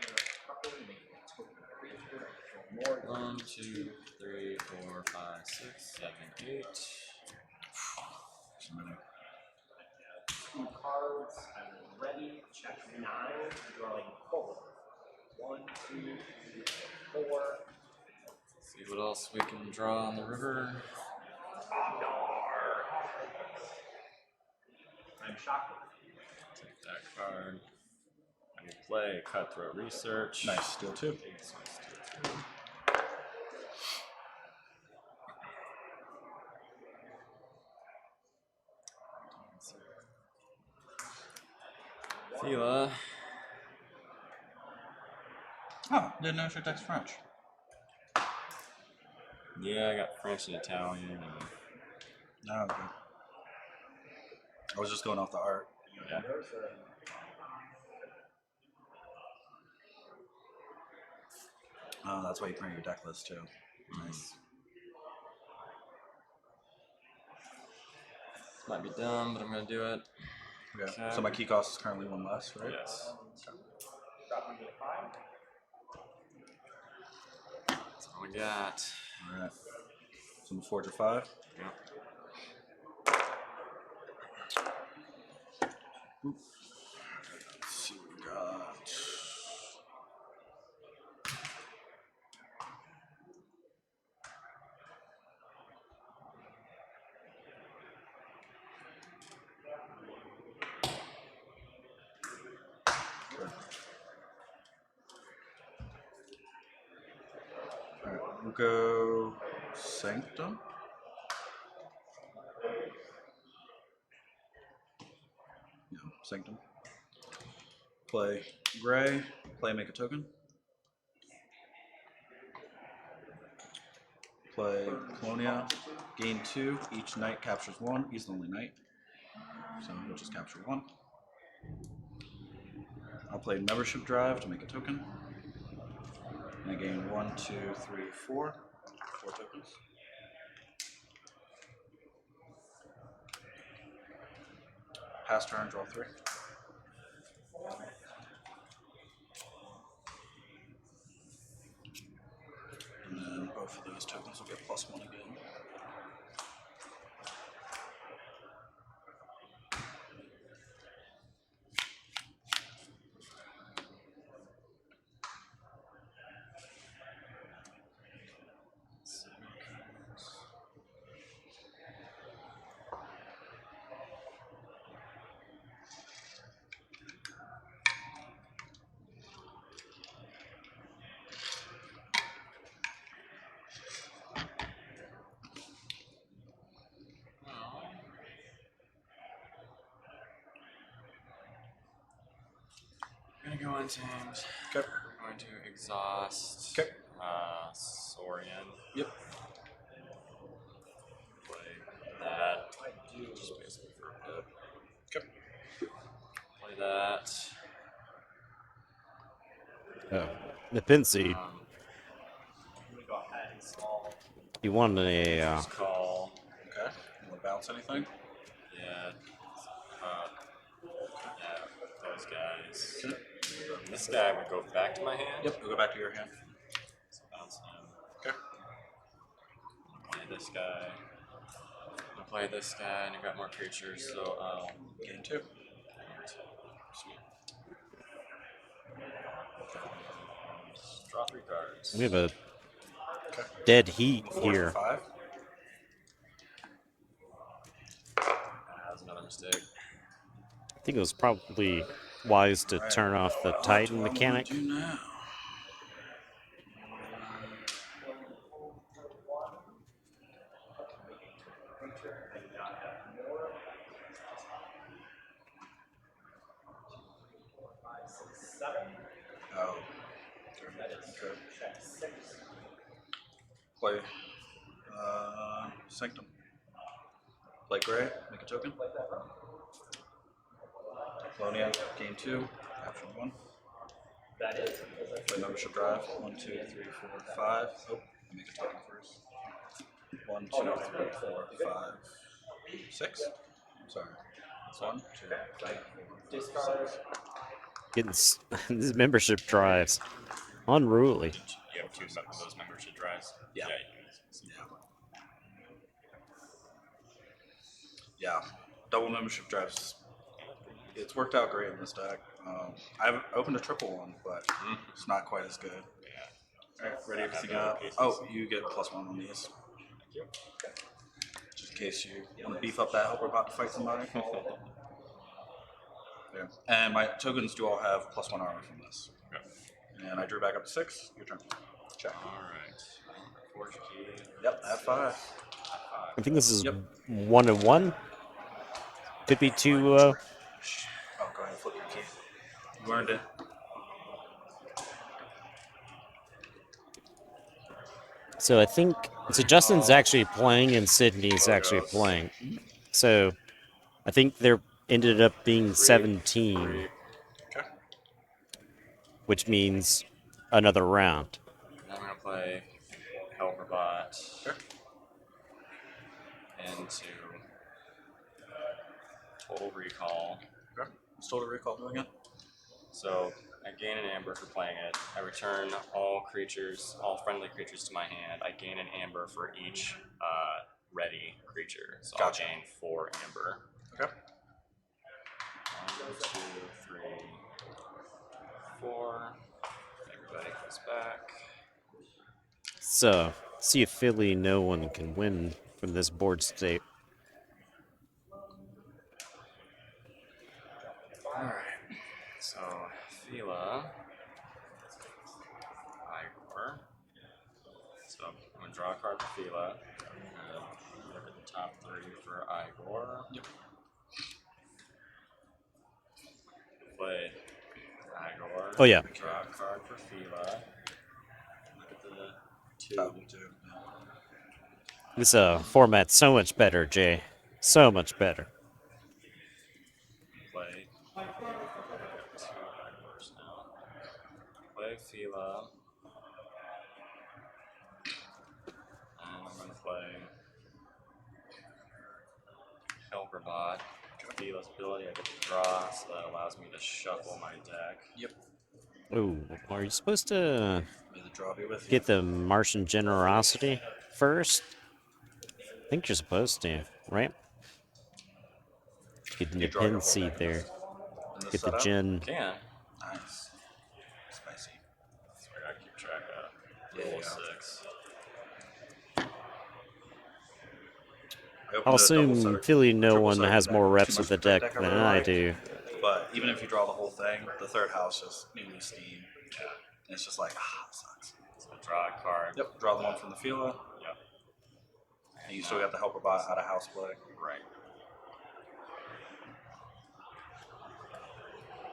1, 2, 3, 4, 5, 6, 7, 8. So many. 2 cards. I'm ready. Check 9. Drawing 4. 1, 2, 3, 4. See what else we can draw on the river. I'm shocked. Take that card. I will play Cutthroat Research. Nice. Steal 2. So steal 2. Fila. Oh, didn't know your deck's French. Yeah, I got French and Italian. And No, okay. I was just going off the art. yeah. Oh, that's why you print your deck list too. Nice. Might be dumb, but I'm gonna do it. Okay. So my key cost is currently 1 less, right? Yes. That's all we got. All right. So I'm a Forger 5. Yeah. Let's see what we got. All right, we'll go Sanctum. Yeah, Sanctum. Play gray. Play make a token. Play Colonia. Gain 2. Each knight captures 1. He's the only knight. So he'll just capture 1. I'll play Membership Drive to make a token. And I gain 1, 2, 3, 4. 4 tokens. Pass turn, draw 3. And then both of those tokens will get +1 again. I'm gonna go on teams. Okay. We're going to exhaust. Okay. Saurian. Yep. Play that. Just basically for a bit. Okay. Play that. Nepinsi, you want a Just call. Okay. You want to bounce anything? Yeah. Yeah, those guys. Okay. This guy would go back to my hand. Yep. We'll go back to your hand. So bounce him. Okay. Play this guy. I'll play this guy, and I've got more creatures, so Gain 2. Sweet. Draw 3 cards. we have a dead heat 4 here. 5. That's another mistake. I think it was probably wise to Alright. turn off the What Titan do I wanna mechanic. do now? Oh. Okay. Play Sanctum. Play Gray, make a token. Colonia, gain 2, capture 1. Play Membership Drive. 1, 2, 3, 4, 5. Oh, make a token first. 1, 2, 3, 4, 5, 6. Sorry. 1, 2, 3, 4, 5, 6. Getting these membership drives unruly. You have 2 of those membership drives? Yeah. Yeah. Yeah, double membership drives. It's worked out great in this deck. I've opened a triple one, but it's not quite as good. Yeah. All right, ready everything up. Oh, you get +1 on these. Thank you. Just in case you want to beef up that hope we're about to fight somebody. Yeah. And my tokens do all have +1 armor from this. Okay. And I drew back up to 6. Your turn. Check. Alright. Forge key. Yep, at 5. I think this is 1 and 1. Could be 2. Oh, go ahead and flip your key. You earned it. So I think Justin's actually playing and Sydney's actually playing. So I think there ended up being 17, Okay. which means another round. I'm gonna play Helperbot Okay. into Total Recall. Okay. What's total recall doing it? So I gain an amber for playing it. I return all friendly creatures to my hand. I gain an amber for each ready creature. So Gotcha. I'll gain 4 amber. Okay. 1, 2, 3, 4. Everybody goes back. So see if Philly no one can win from this board state. Alright. So Fila. Igor. So I'm gonna draw a card for Fila. Look at the top 3 for Igor. Yep. Play Igor. Oh, yeah. Draw a card for Fila. Look at the 2. Oh, 2. Yeah. This format's so much better, Jay. So much better. Play 2 Igors now. Play Fila. And I'm gonna play Helperbot. Fila's ability, I get to draw, so that allows me to shuffle my deck. Yep. Ooh, are you supposed to May the draw be with you. get the Martian Generosity first? I think you're supposed to, right? Get the You draw your pin whole seed deck there. in this Get the setup? gen. Can. Nice. Spicy. So I gotta keep track of. Yeah, Roll yeah. 6. I opened I'll a double assume sided- Philly no triple one sided has deck more with reps too with the much red deck I than really I like. do. But even if you draw the whole thing, the third house just new steam. Yeah. And it's just like, it sucks. So draw a card. Yep, draw the one from the Fila. Yep. And you still got the helper bot out of house play. Right.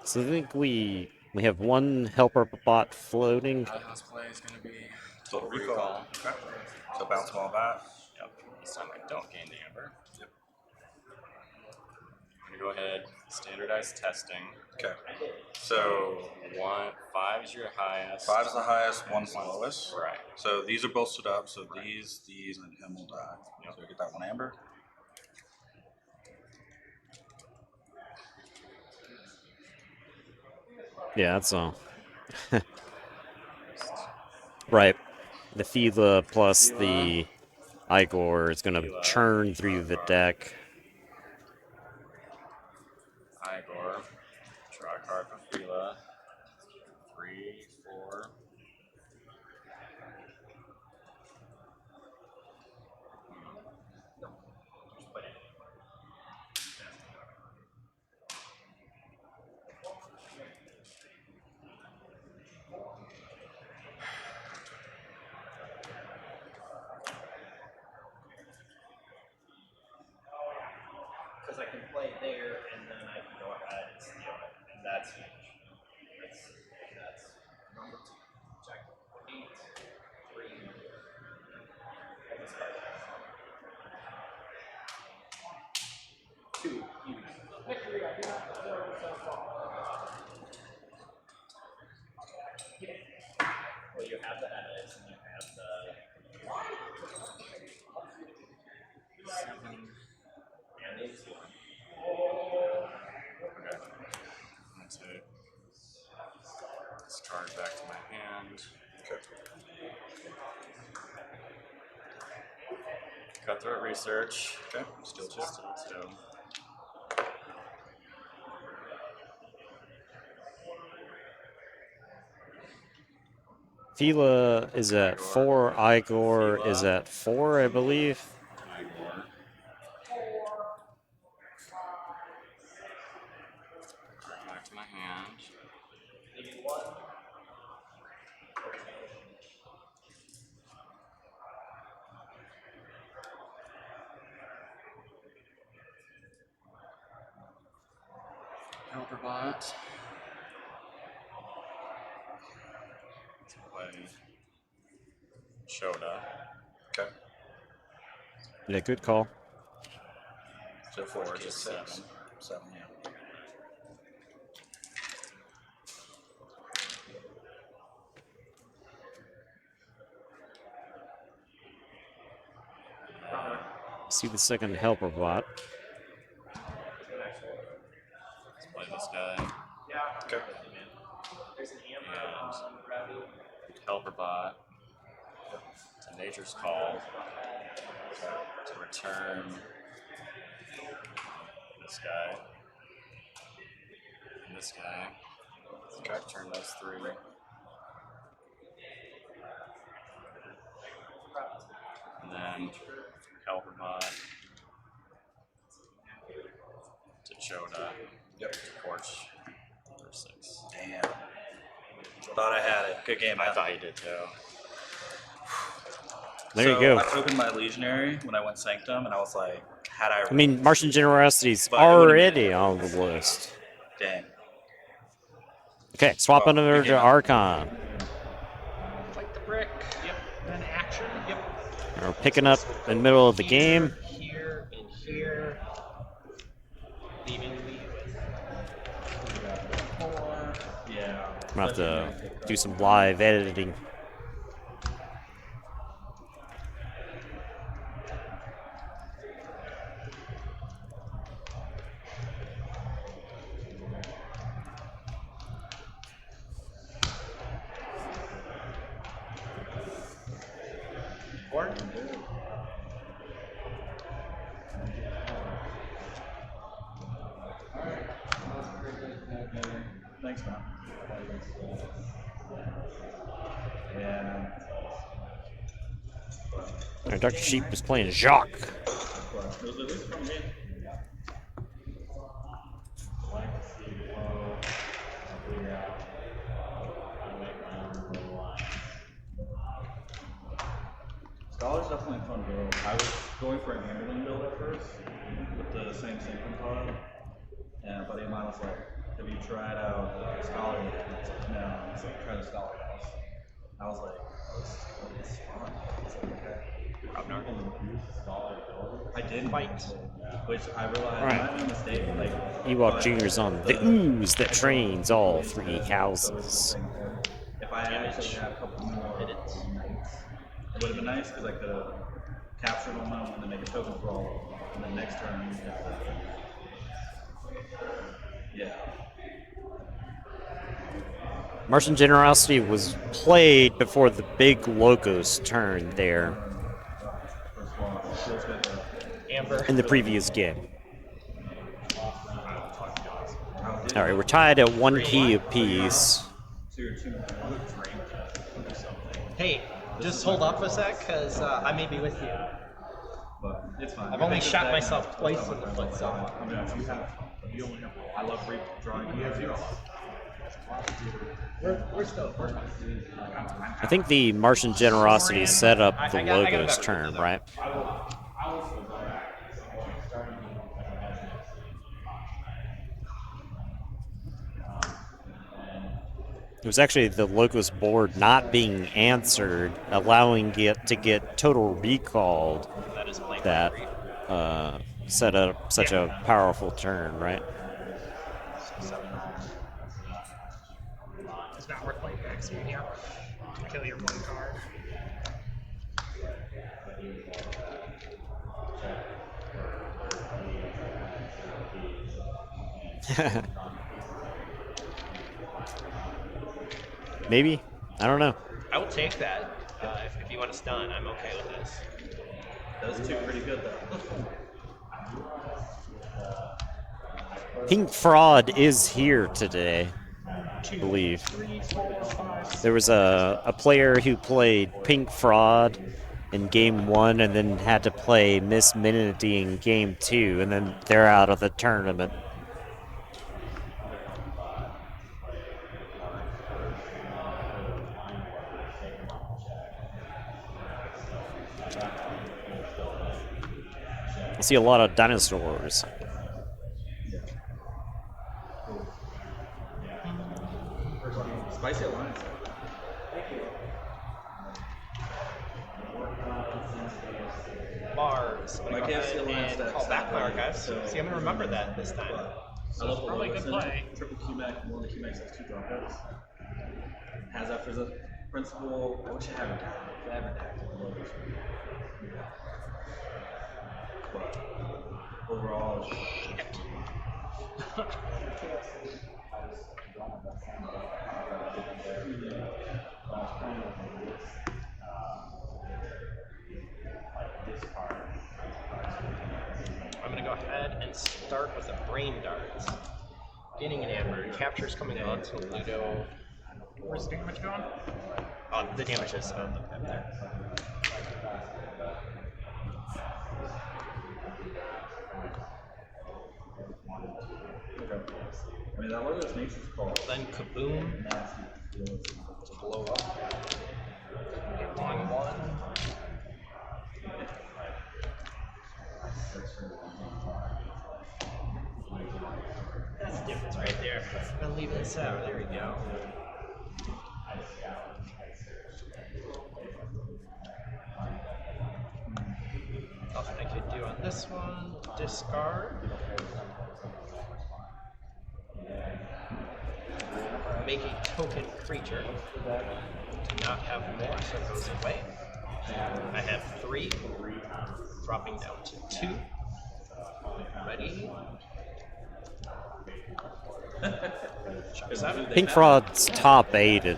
So I think we have one helper bot floating. House play is gonna be Total recall. Okay. So bounce them all back. Yep. This time I don't gain the amber. Yep. I'm gonna go ahead, standardized testing. Okay. So 5 is your highest. 5 is the highest, 1's the lowest. Right. So these are both stood up. So these, and him will die. Yep. So we get that one amber. Yeah, that's all. Right. The Fila plus the Igor is going to churn through the deck. Igor. Draw a card for Fila. 3, 4. Because I can play there and then I can go ahead and steal it. And that's huge. That's number 2. Check 8, 3. And this card. 2 huge. Victory, I do not deserve so far. Well, you have the edits and you have the. 7. And these two. Okay. That's it. Discard back to my hand. Okay. Cutthroat research. Okay. Still 2. Still 2. Fila is at 4. Igor is at 4, I believe. Igor. Back to my hand. Helperbot. Let's play Shoda. Okay. Yeah, good call. So 4 is Just 6. 7. 7, yeah. See the second helper bot. Let's play this guy. Okay. And Helperbot to Nature's Call to return this guy and this guy. Okay. Return those 3. And then Helperbot to Choda. Yep. To Porch for 6. Damn. Thought I had it. Good game, I man. thought you did too. There So you go. I opened my Legionary when I went Sanctum, and I was like, had I. I mean, Martian Generosity's But it would've already on the list. Dang. Okay, swap Well, over good to game. Archon. Fight the brick. Yep. And then action. Yep. We're picking up in the middle of the game. Here and here. Leaving me with 4. Yeah. I'm gonna have to do some live editing. Thanks, man. Yeah. Dr. Sheep is playing Jacques. It was at least from me. Scholar's definitely a fun build. I was going for an Hammerling build at first with the same synchron pod. And a buddy of mine was like, have you tried out Scholar? And I was like, no. He's like, try the Scholar house. I was like, it's fun. I was like, okay. I did fight, which I realized might be a mistake. Like Ewok Jr.'s on the ooze that trains all 3 houses. if I actually had a couple more minutes, it would have been nice because I could have captured momentum and then make a token crawl, and then next turn use that. Yeah. Martian Generosity was played before the big Logos turn there Amber. in the previous game. Alright, we're tied at 1 key apiece. Hey, just hold up a sec, because I may be with you. But it's fine. I've only shot myself twice in the foot, so. I mean, you only have. I love drawing. You have 0. We're still. I think the Martian Generosity set up the Logos turn, right? It was actually the Logos board not being answered, allowing it to get total recalled that set up such a powerful turn, right? It's not worth playing back speed here. Kill your 1 card. Maybe? I don't know. I will take that. If you want to stun, I'm okay with this. Those 2 pretty good though. Pink Fraud is here today, I believe. There was a player who played Pink Fraud in Game 1 and then had to play Miss Minity in Game 2, and then they're out of the tournament. I see a lot of dinosaurs. Spicy Alliance. Mars. My KFC Alliance and call back my archives. So, See, I'm going to remember that this time. I love the Probably Logos good in play. it. Triple QMAC, one of the QMACs has 2 dropouts. Has that for the principal. I wish I had redacted. If I had redacted the Logos. But overall, it's I'm going to go ahead and start with a Brain Dart. Gaining an Amber. Capture's coming on to Ludo. Where's the damage going? Oh, the damage is on the pip there. I mean, that Logos makes its call. Then Kaboom. Blow up. 1-1. That's the difference right there. I'm gonna leave this out. There we go. this one, discard. Make a token creature. Do not have more, so it goes away. I have 3, dropping down to 2. Ready? Chuck 7. Pink Fraud's top 8'd.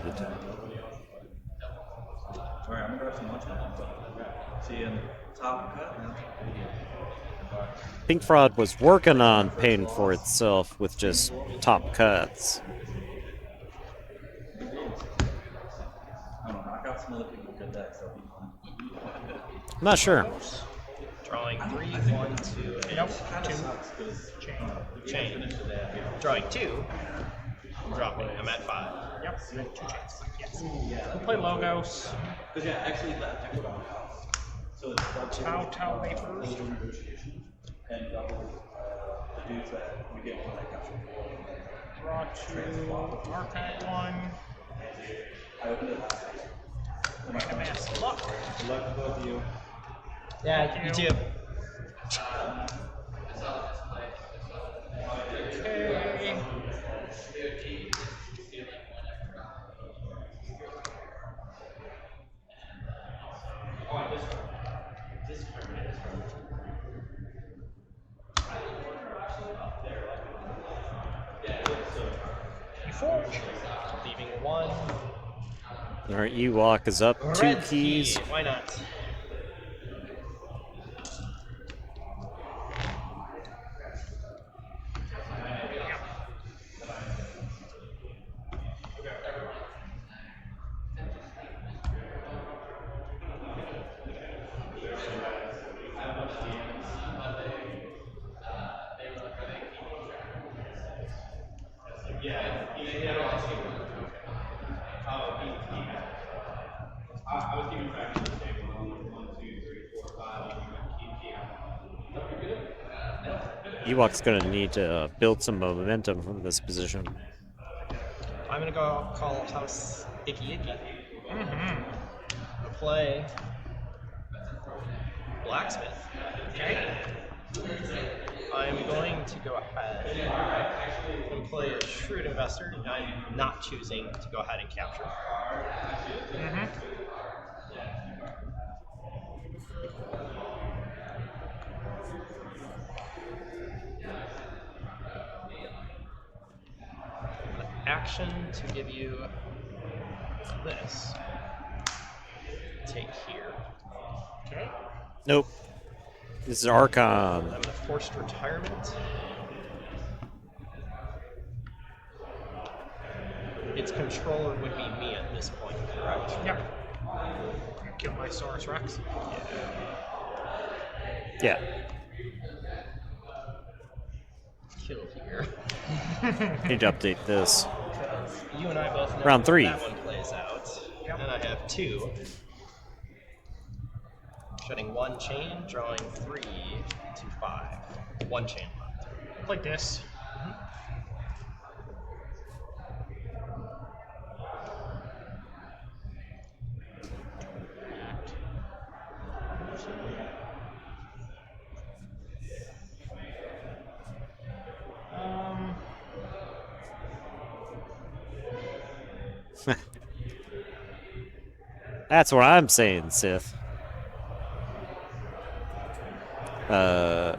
Alright, I'm gonna grab some lunch now. See you in top cut. Pink Fraud was working on paying for itself with just top cuts. I don't know, knock out some other people with good decks, that'll be fun. I'm not sure. Drawing 3, 1, 2, and Nope. Kinda 2. sucks, because Chain. Drawing 2. Dropping. I'm at 5. Yep. 2 chains. Yes. We'll play Logos. Because yeah, actually that deck would all house. So it's double Tau Wafers. negotiation and double the dudes that we get when I capture. Draw 2. Archive 1. I opened it last night. Mass luck. Good luck to both of you. Yeah, you too. Okay. Keyforge. Leaving 1. Our Ewok is up 2 Red keys. key. Why not? Ewok's gonna need to build some momentum from this position. I'm gonna go call House Icky Icky. Play Blacksmith. Okay. I'm going to go ahead and play a Shrewd Investor. I'm not choosing to go ahead and capture. Action to give you this. Take here. Okay. Nope. This is Archon. I'm going to forced retirement. Its controller would be me at this point, correct? Yep. Kill my Saurus Rex. Yeah. Kill here. Need to update this. You and I both know Round 3. how that one plays out. Yep. And I have 2. Shutting 1 chain, drawing 3 to 5. 1 chain left. Like this. That's what I'm saying, Sith. The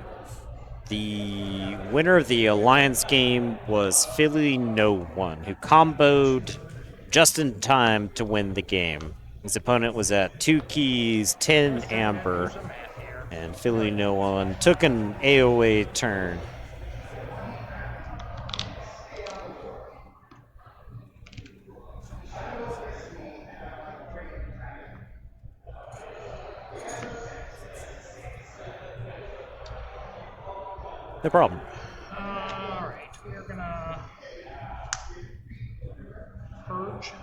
winner of the Alliance game was Philly No One, who comboed just in time to win the game. His opponent was at 2 keys, 10 amber, and Philly No One took an AOA turn. No problem. Alright, we're gonna purge.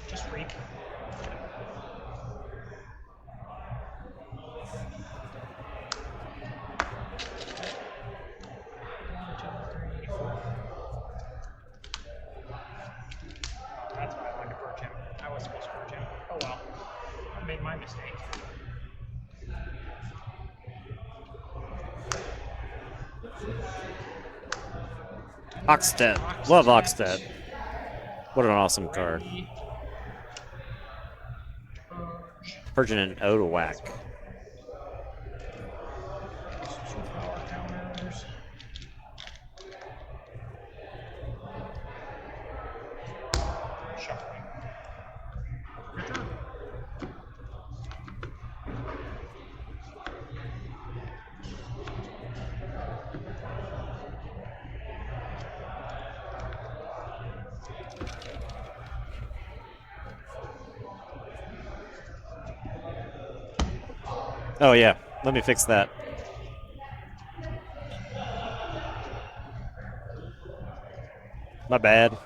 Just reap. Oxted. Love Oxted. What an awesome card. Persian and Odawak. Oh yeah, let me fix that. My bad.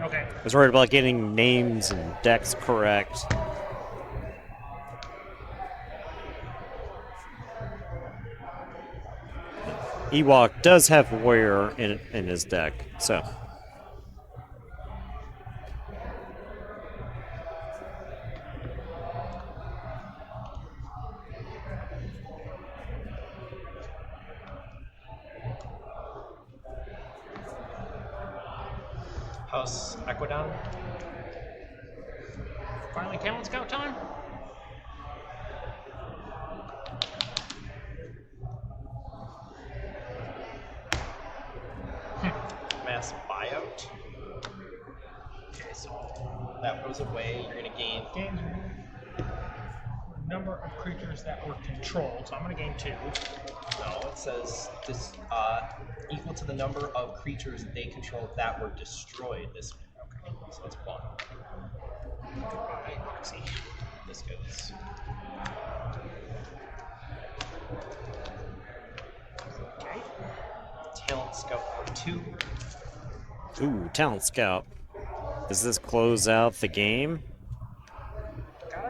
Okay. I was worried about getting names and decks correct. Ewok does have Warrior in his deck, so. House Aquadon. Finally Talent Scout time? Mass buyout. Okay, so that goes away. You're gonna gain number of creatures that were controlled. So I'm gonna gain 2. No, it says this equal to the number of creatures they controlled that were destroyed this week. Okay, so it's 1. Goodbye, Roxy. This goes. Okay. Talent Scout for 2. Ooh, Talent Scout. Does this close out the game?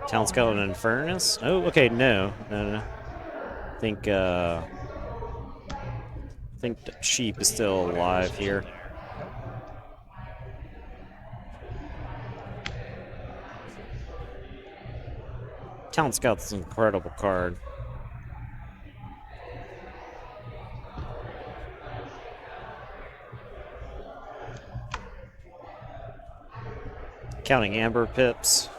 Talent Scout and Infernus? Oh, okay, no. No. I think the sheep is still alive here. Talent Scout's an incredible card. Counting Amber Pips.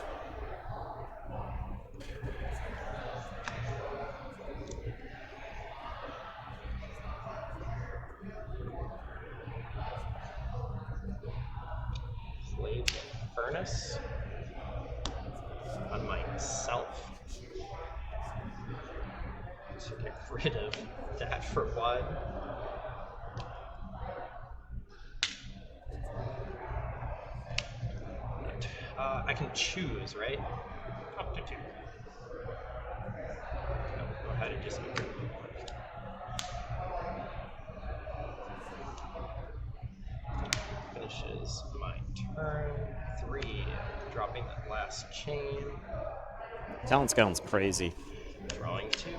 Slave Furnace on myself. To get rid of that for 1. I can choose, right? Up to 2. I'll go ahead and just get rid of it. Finishes my turn. 3. Dropping that last chain. Talent Scout's crazy. Drawing 2.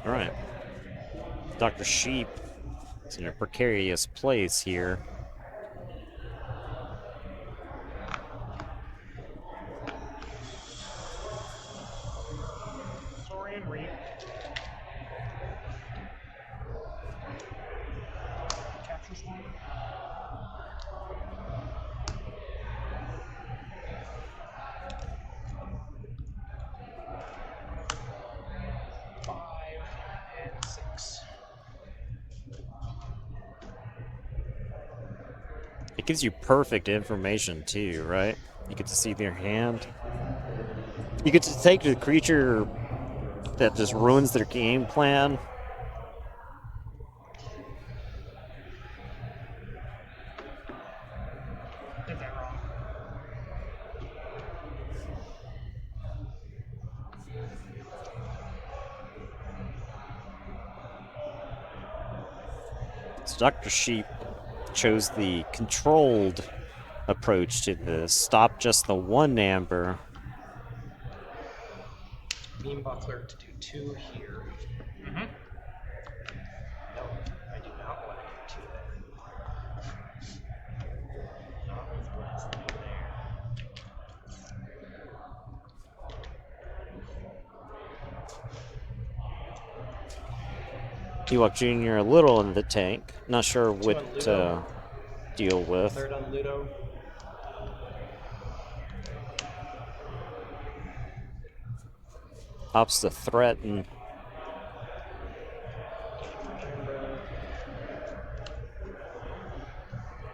All right. Dr. Sheep is in a precarious place here. Saurian Reap. Captures 1. It gives you perfect information too, right? You get to see their hand. You get to take the creature that just ruins their game plan. Did that wrong. So Dr. Sheep chose the controlled approach to this. Stop just the one amber. Beam Buckler to do 2 here. Mm-hmm. No, I do not want to do 2 there. Not with Blast there. Ewok Jr. a little in the tank. Not sure 2 what on to Ludo. deal with. 3rd on Ludo. Opts to threaten.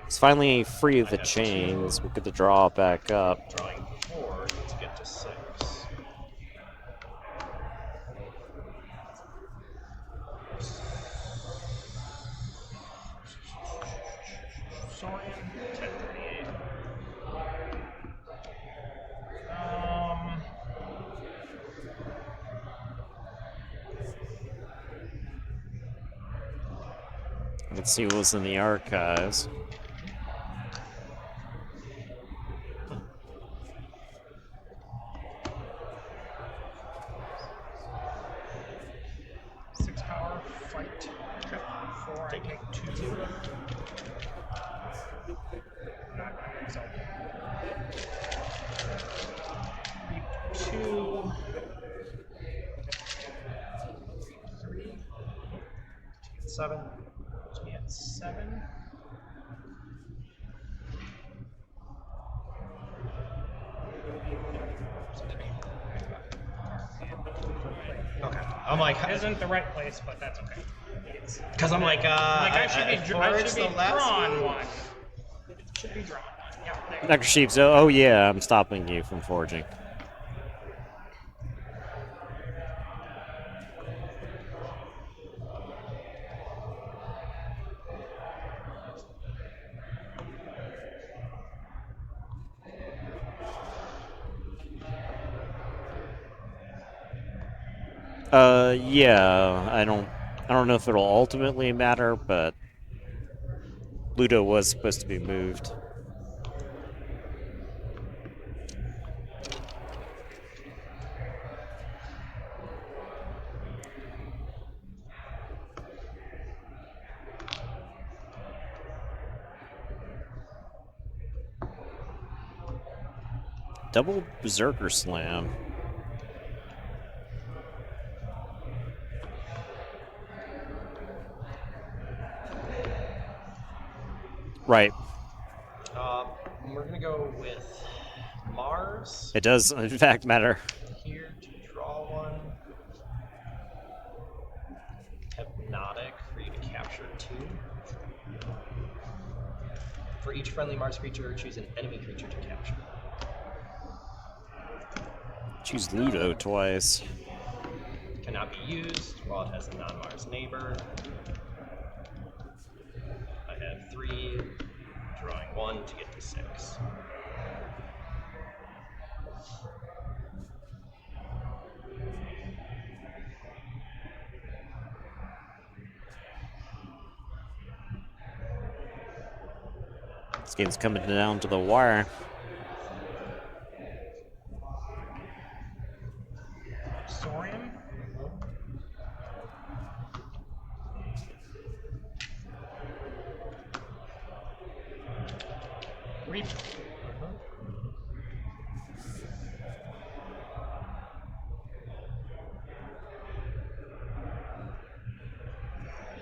It's finally free of the chains. We get the draw back up. Drawing 4 to get to 6. Saurian, 1038. Let's see what was in the archives. Six power, fight. 4, I take 2. Not result. Reap 2. 3. 7. Puts me at 7. Okay. I'm like, Isn't the right place, but that's okay. because I'm like, I should be forged the last drawn one. one. It should be drawn one. Yeah, there you Dr. Sheeps, oh yeah, I'm stopping you from forging. Yeah, I don't know if it'll ultimately matter, but Ludo was supposed to be moved. Double Berserker Slam. Right. We're gonna go with Mars It does, in fact, matter. here to draw 1. Hypnotic for you to capture 2. For each friendly Mars creature, choose an enemy creature to capture. Choose Ludo twice. Cannot be used while it has a non-Mars neighbor. I have 3, drawing 1 to get to 6. This game's coming down to the wire. Saurian. Reap.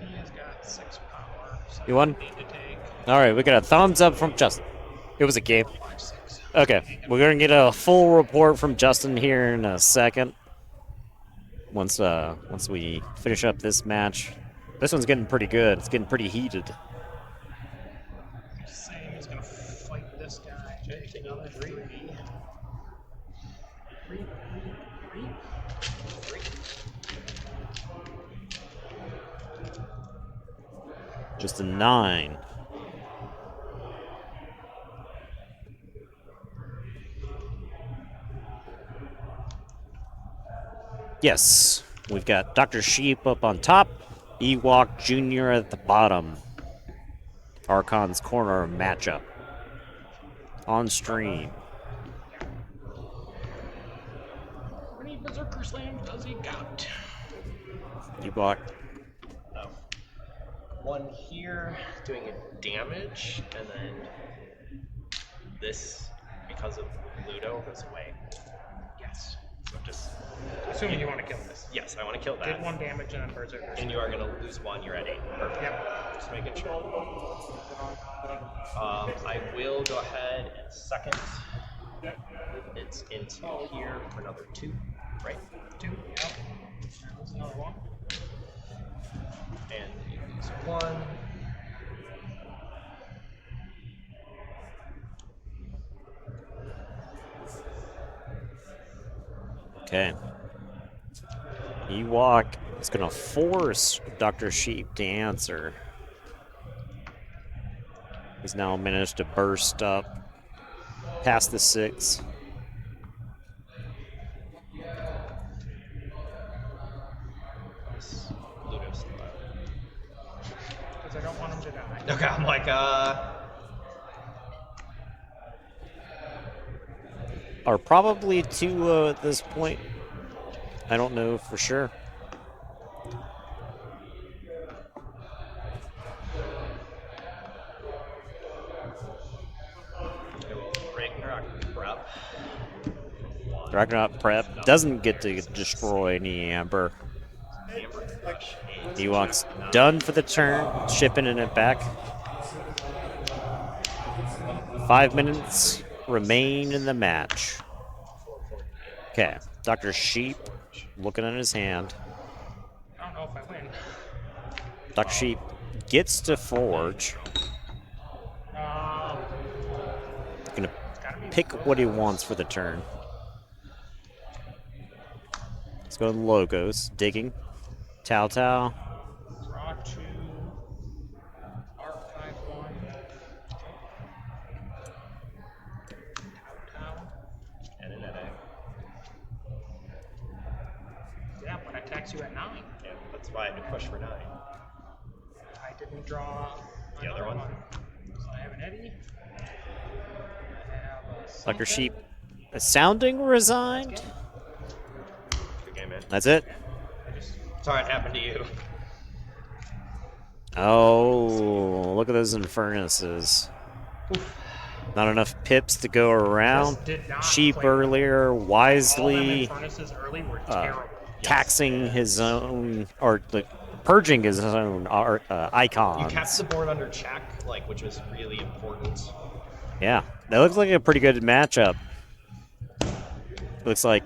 He has got 6 power. So You won? I need to take All right, we got a thumbs up from Justin. It was a game. Okay, we're gonna get a full report from Justin here in a second. Once we finish up this match, this one's getting pretty good. It's getting pretty heated. He's saying he's gonna fight this guy. Take another 3. Reap. Just a 9. Yes, we've got Dr. Sheep up on top, Ewok Jr. at the bottom. Archon's corner matchup. on stream. How many Berserker Slams does he got? Ewok. Oh. One here doing a damage, and then this, because of Ludo, goes away. Yes. So just. Assuming you want to kill this. Yes, I want to kill that. Did 1 damage and then Berserker. And you are going to lose 1, you're at 8. Perfect. Yep. Just making sure. I will go ahead and second. It's into here for another 2, right? 2, yep. That's another 1. And you lose 1. Okay. Ewok is going to force Dr. Sheep to answer. He's now managed to burst up past the 6. Ludo's still out. Because I don't want him to die. Okay, I'm like, Are probably too low at this point. I don't know for sure. Ragnarok prep doesn't get to destroy any Amber. Ewok's done for the turn, shipping it back. 5 minutes remain in the match. Okay, Dr. Sheep looking at his hand. I don't know if I win. Dr. Sheep gets to Forge. Gonna pick what he wants for the turn. Let's go to the logos. Digging. Tao Tao. Draw 2. Archive 1. Tau. and an NA. Yeah, but I tax you at 9. Yeah, that's why I had to push for 9. I didn't draw The other one? So I have an Eddie. I have a Dr. something. Sheep sounding resigned. Good game, man. That's it. Sorry it happened to you. Oh, look at those Infernuses. Not enough pips to go around. This did not Sheep play well. earlier, All them wisely Infernuses early were terrible. taxing his own, or purging his own icons. You kept the board under check, like, which was really important. Yeah, that looks like a pretty good matchup. Looks like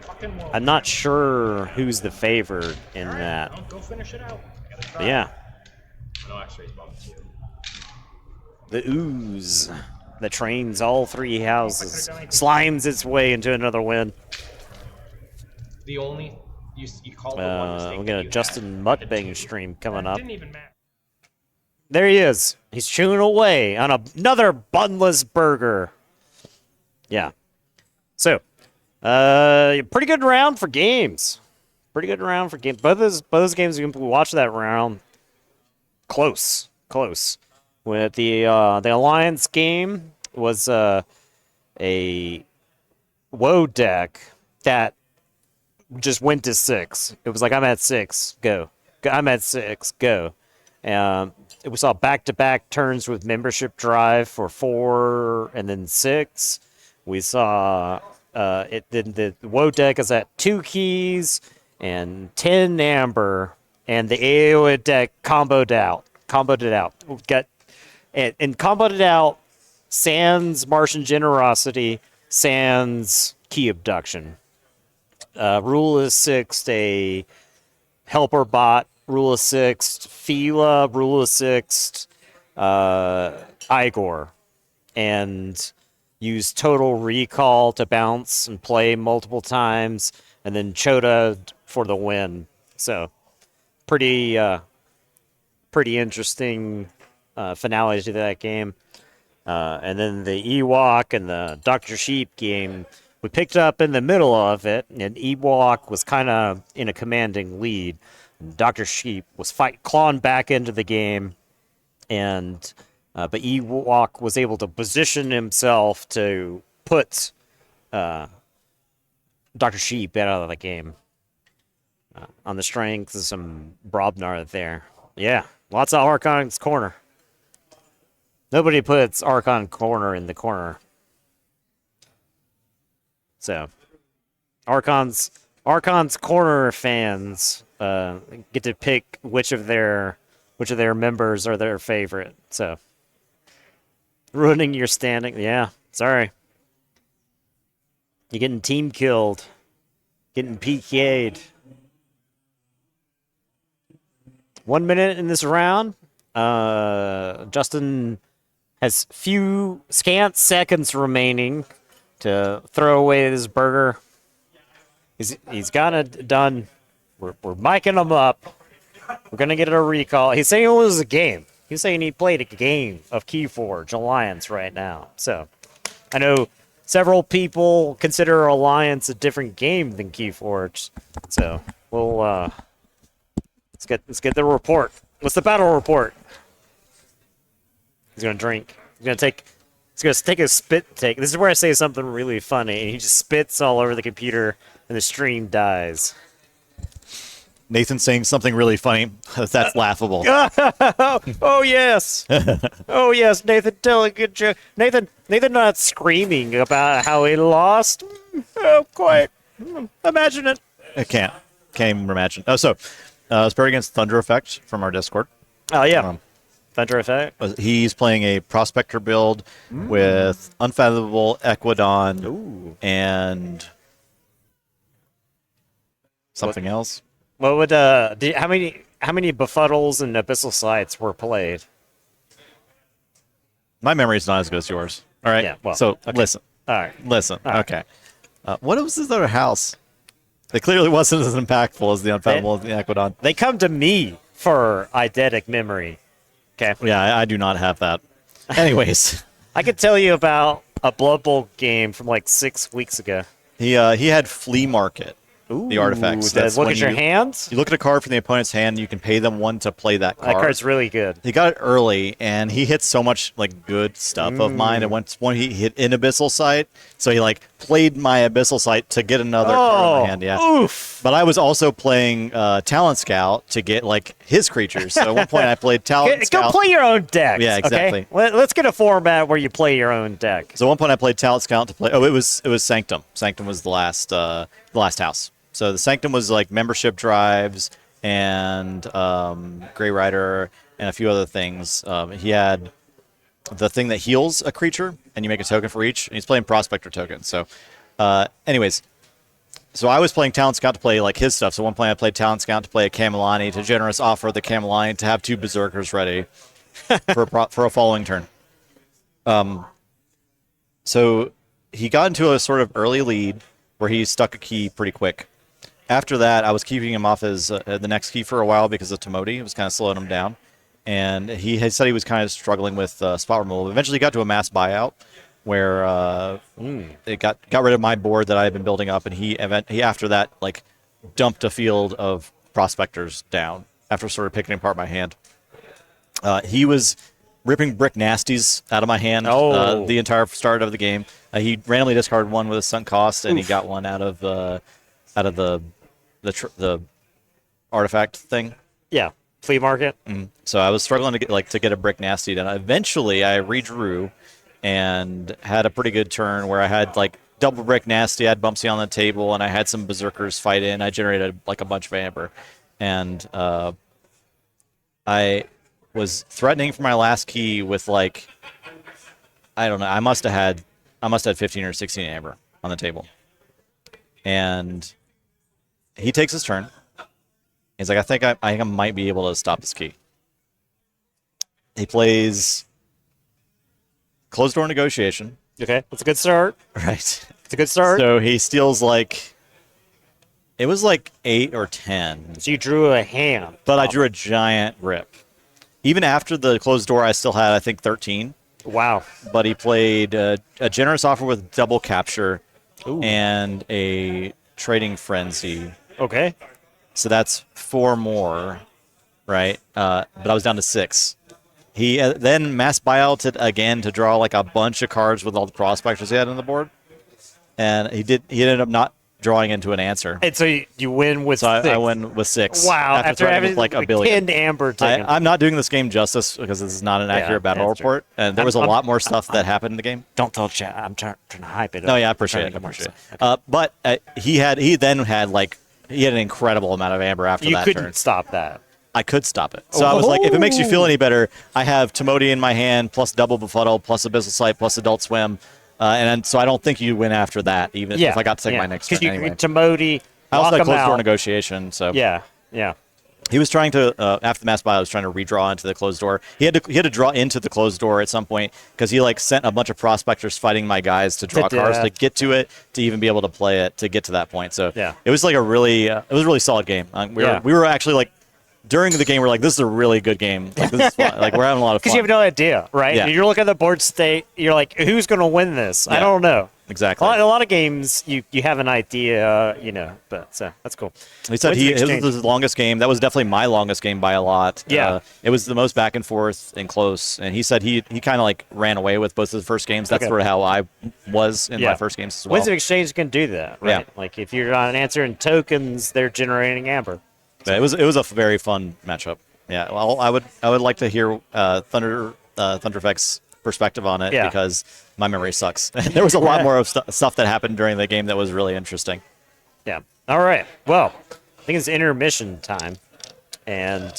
Fucking well. I'm not sure who's the favorite in Alright, that. I'll go finish it out. Gotta try. Yeah, No X-rays bumped you. the ooze that trains all 3 houses slimes its way into another win. The only you called the one mistake. We that got a you Justin had. Mukbang stream coming That up. didn't even matter. There he is. He's chewing away on another bunless burger. Yeah. So, pretty good round for games. Pretty good round for games. Both those games we watched that round. Close. With the Alliance game was a woe deck that just went to 6. It was like, I'm at 6, go. I'm at 6, go. We saw back-to-back turns with membership drive for 4 and then 6. We saw the woe deck is at 2 keys and 10 amber, and the AOA deck comboed it out. We've got and comboed it out. Sans Martian Generosity, sans Key Abduction. Rule is 6, a helper bot. Rule of 6, Fila, Rule of 6, Igor, and use Total Recall to bounce and play multiple times, and then Chota for the win. So, pretty interesting finale to that game. And then the Ewok and the Dr. Sheep game, we picked up in the middle of it, and Ewok was kind of in a commanding lead. Dr. Sheep was clawing back into the game, and But Ewok was able to position himself to put Dr. Sheep out of the game. On the strength of some Brobnar there. Yeah, lots of Archon's corner. Nobody puts Archon corner in the corner. So, Archon's corner fans get to pick which of their members are their favorite. So, ruining your standing. Yeah, sorry. You're getting team killed. Getting PK'd. 1 minute in this round. Justin has scant seconds remaining to throw away this burger. He's got it done. We're miking him up. We're gonna get a recall. He's saying it was a game. He's saying he played a game of Keyforge Alliance right now. So I know several people consider Alliance a different game than Keyforge. So we'll let's get the report. What's the battle report? He's gonna drink. He's gonna take a spit take. This is where I say something really funny, and he just spits all over the computer, and the stream dies. Nathan saying something really funny. That's laughable. Oh yes, oh yes. Nathan telling a good joke. Nathan not screaming about how he lost. Oh, quite. Imagine it. I can't even imagine. Oh, so it's paired against Thunder Effect from our Discord. Oh yeah. Thunder Effect. He's playing a Prospector build with Unfathomable, Equidon, and something else. What would how many Befuddles and Abyssal Sights were played? My memory's not as good as yours. All right. Yeah. Well. So Okay. listen. All right. Listen. All right. Okay. What was this other house? It clearly wasn't as impactful as the Unfathomable and the Equidon. They come to me for eidetic memory. Okay. Yeah, I do not have that. Anyways, I could tell you about a Blood Bowl game from like 6 weeks ago. he had Flea Market. The artifacts. Look when at your hands. You look at a card from the opponent's hand. You can pay them one to play that card. That card's really good. He got it early, and he hit so much like good stuff of mine. And once he hit an Abyssal Sight, so he like played my Abyssal Sight to get another card in my hand. Yeah. Oof. But I was also playing Talent Scout to get like his creatures. So at one point I played Talent Scout. Go play your own deck. Yeah, exactly. Okay? Let's get a format where you play your own deck. So at one point I played Talent Scout to play. Oh, it was Sanctum. Sanctum was the last house. So the Sanctum was like membership drives and Grey Rider and a few other things. He had the thing that heals a creature, and you make a token for each. And he's playing Prospector tokens. So, anyways, so I was playing Talent Scout to play like his stuff. So one point I played Talent Scout to play a Camelani, to generous offer the Camelani to have 2 Berserkers ready for a following turn. So he got into a sort of early lead where he stuck a key pretty quick. After that, I was keeping him off as the next key for a while because of Tomodi. It was kind of slowing him down. And he had said he was kind of struggling with spot removal. Eventually, he got to a mass buyout where it got rid of my board that I had been building up, and he after that like dumped a field of prospectors down after sort of picking apart my hand. He was ripping brick nasties out of my hand the entire start of the game. He randomly discarded one with a sunk cost, and he got one out of the artifact thing. Yeah, flea market. So I was struggling to get a brick nasty done. Eventually, I redrew and had a pretty good turn where I had like double brick nasty. I had Bumpsy on the table, and I had some berserkers fight in. I generated like a bunch of amber, and I was threatening for my last key with like, I don't know. I must have had 15 or 16 amber on the table, and he takes his turn. He's like, I think I might be able to stop this key. He plays Closed Door Negotiation. Okay, that's a good start. Right. It's a good start. So he steals like, it was like 8 or 10. So you drew a hand. But I drew a giant rip. Even after the closed door, I still had, I think, 13. Wow. But he played a generous offer with double capture and a trading frenzy. Okay. So that's 4 more, right? But I was down to 6. He then mass buyouted again to draw like a bunch of cards with all the prospectors he had on the board, and he ended up not drawing into an answer. And so you win with so 6. I win with 6. Wow! After starting having with like a billion. 10 amber taken. I'm not doing this game justice because this is not an accurate battle report, and there was a lot more stuff that happened in the game. Don't tell chat. I'm trying to hype it up. No, yeah, I appreciate it. But he then had an incredible amount of amber after you that couldn't turn. stop that. I could stop it. So I was like, if it makes you feel any better, I have Timoti in my hand, plus Double Befuddle, plus Abyssal Sight, plus Adult Swim. So I don't think you win after that, even if I got to take my next turn anyway. Because you Timoti, I also had lock 'em closed door out. negotiation. So Yeah. he was trying to, after the mass buy, I was trying to redraw into the closed door. He had to draw into the closed door at some point because he sent a bunch of prospectors fighting my guys to draw cards to get to it, to even be able to play it, to get to that point. So it was like a really solid game. We were actually during the game, we're like, this is a really good game. Like, this is fun. Like, we're having a lot of fun. Because you have no idea, right? Yeah. You're looking at the board state. You're like, who's going to win this? I don't know. Exactly. A lot of games, you have an idea, but that's cool. He said his was his longest game. That was definitely my longest game by a lot. Yeah. It was the most back and forth and close. And he said he kind of ran away with both of the first games. That's sort of how I was in my first games as well. Winds of Exchange can do that, right? Yeah. Like, if you're on answering tokens, they're generating amber. Yeah, it was a very fun matchup. Yeah, well, I would like to hear Thunderfect's perspective on it because my memory sucks. There was a lot more of stuff that happened during the game that was really interesting. Yeah. All right. Well, I think it's intermission time, and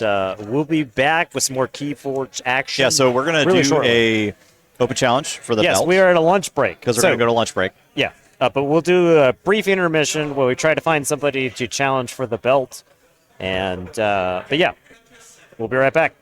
we'll be back with some more Keyforge action. Yeah, so we're gonna do a open challenge for the belt. Yes, we are at a lunch break because we're gonna go to lunch break. Yeah, but we'll do a brief intermission where we try to find somebody to challenge for the belt, and but yeah. We'll be right back.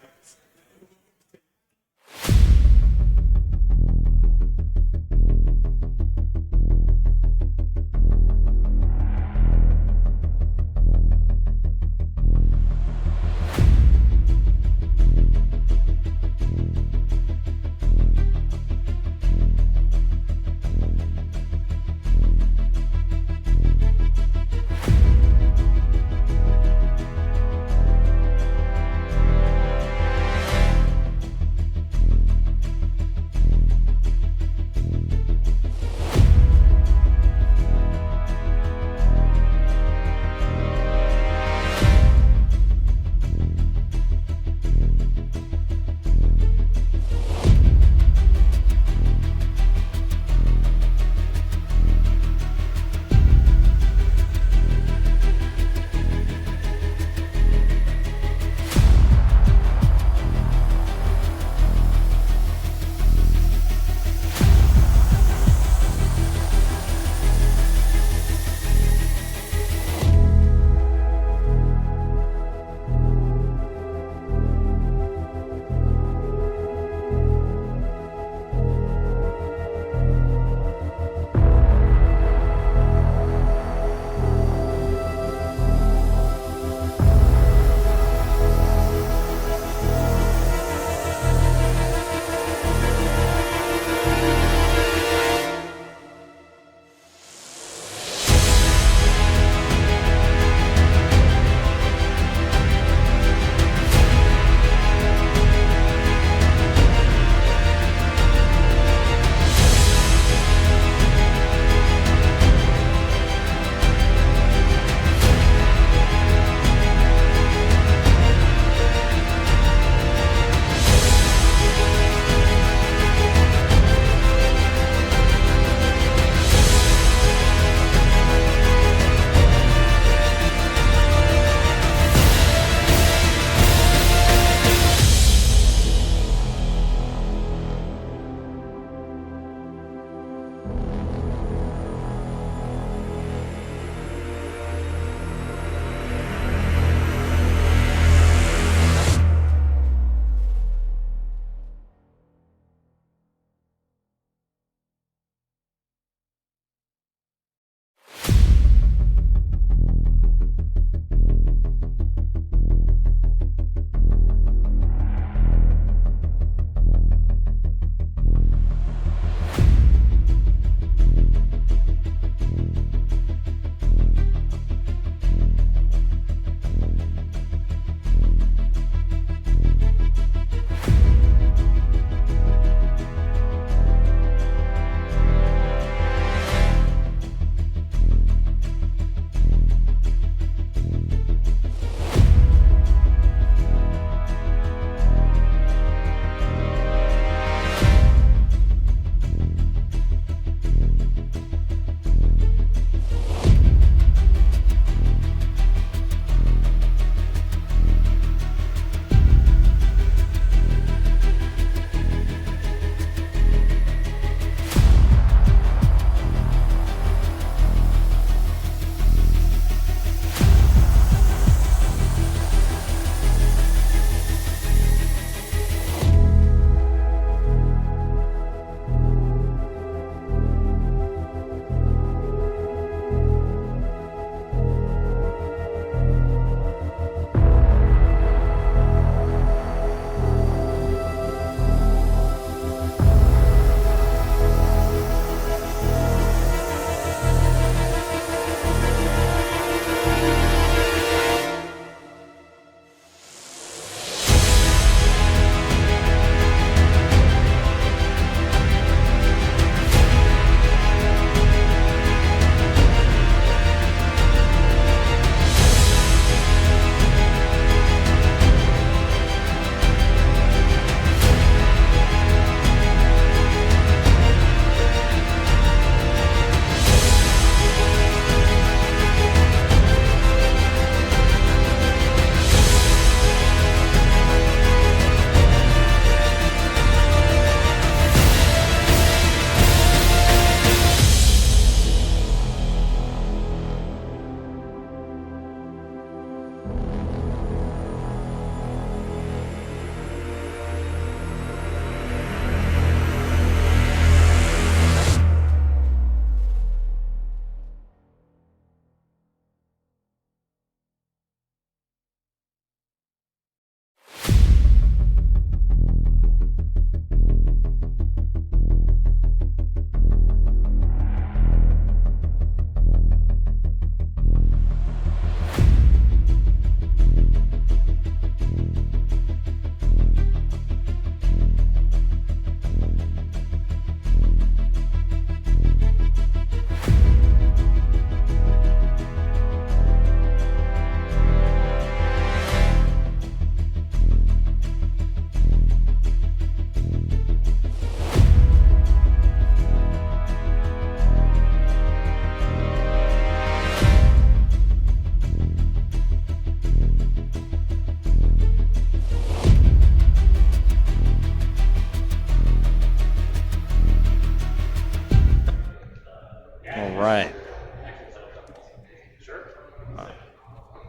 right.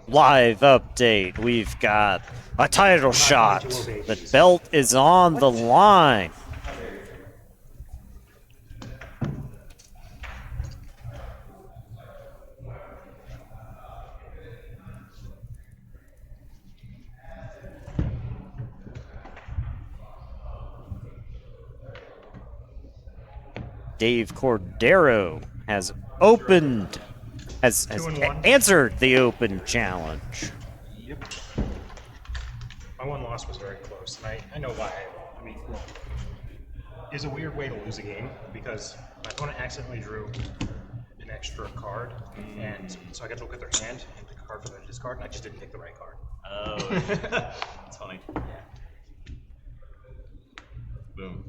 Live update. We've got a title shot. The belt is on the line. Dave Cordero has answered the open challenge. Yep. My one loss was very close, and I know why. I mean, it's a weird way to lose a game because my opponent accidentally drew an extra card, and so I got to look at their hand and pick a card for them to discard, and I just didn't pick the right card. Oh, that's funny. Boom.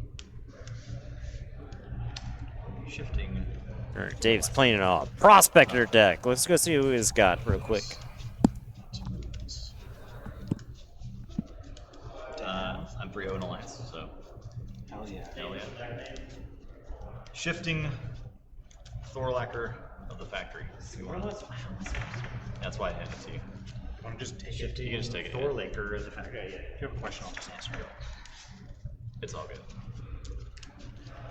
Shifting. All right, Dave's playing a prospector deck. Let's go see who he's got real quick. I'm 3-0 in Alliance, so. Hell yeah. Hell yeah. Shifting Thorlacker of the factory. That's why I handed it to you. Want to just take it? You can just take it. Thorlaker is a factor. Yeah, yeah. If you have a question, I'll just answer it. It's all good.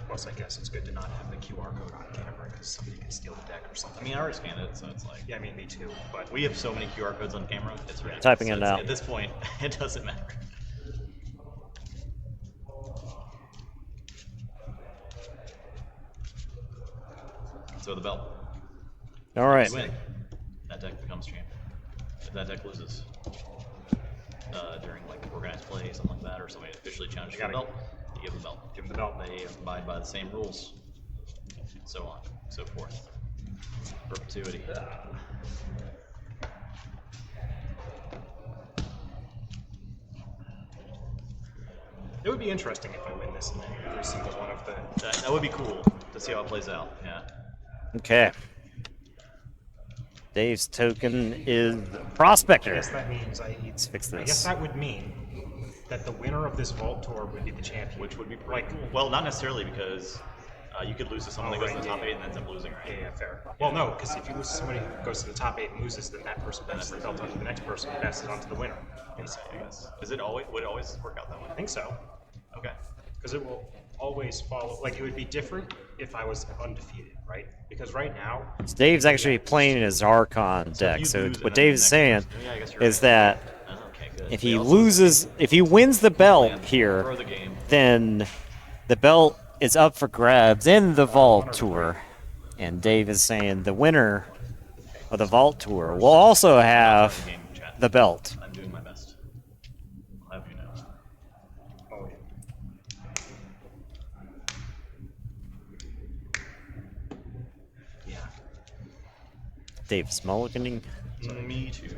Plus, I guess it's good to not have the QR code on camera because somebody can steal the deck or something. I mean, I already scanned it, so it's like. Yeah, I mean, me too. But we have so many QR codes on camera, it's ridiculous. Typing it out. At this point, it doesn't matter. So the belt. All right. If you win, that deck becomes champion. If that deck loses during like organized play, something like that, or somebody officially challenges the belt, you give them the belt. Give them the belt. They abide by the same rules, and so on, so forth. Perpetuity. it would be interesting if I win this and then every single one of the. That would be cool to see how it plays out. Yeah. Okay. Dave's token is Prospector. I guess that means Let's fix this. I guess that would mean that the winner of this Vault Tour would be the champion. Which would be pretty cool. Well, not necessarily because you could lose to someone that goes to the top 8 and ends up losing, right? Yeah, fair. Well, no, because if you lose to somebody who goes to the top 8 and loses, then that person passes the belt on to the next person who passes it on to the winner. Basically, I guess. Would it always work out that way? I think so. Okay. Because it will always follow. Like, it would be different if I was undefeated, right? Because right now. So Dave's actually playing his Archon deck. So what Dave's saying is that if he loses, if he wins the belt here, then the belt is up for grabs in the Vault Tour. And Dave is saying the winner of the Vault Tour will also have the belt. I'm doing my best. I'll have you know. Oh, yeah. Dave's mulliganing. Me too.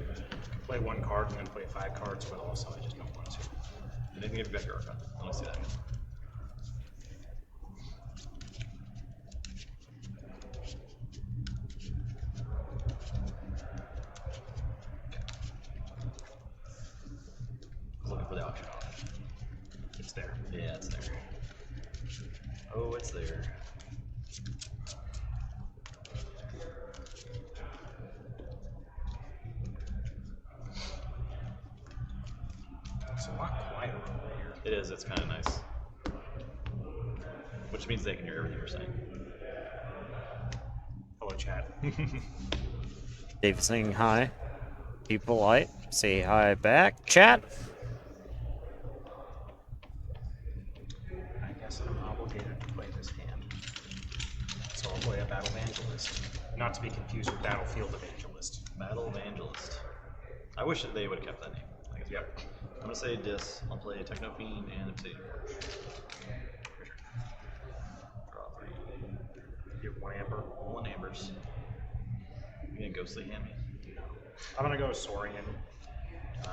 Play one card and then play 5 cards, but also I just don't want to. And they can give you back your Archon. I want to see that. Looking for the auction off. It's there. Yeah, it's there. Oh, it's there. It's a lot quieter over here. It is, it's kind of nice. Which means they can hear everything you're saying. Hello, chat. Dave's saying hi. Be polite. Say hi back. Chat. I guess I'm obligated to play this hand. So I'll play a Battle Evangelist. Not to be confused with Battlefield Evangelist. Battle Evangelist. I wish that they would have kept that name. I guess. Yep. I'm going to say Dis. I'll play Techno Fiend and Obsidian Forge. Draw 3. You have 1 amber. 1 ambers. You gonna ghostly hand me? I'm gonna go Saurian. If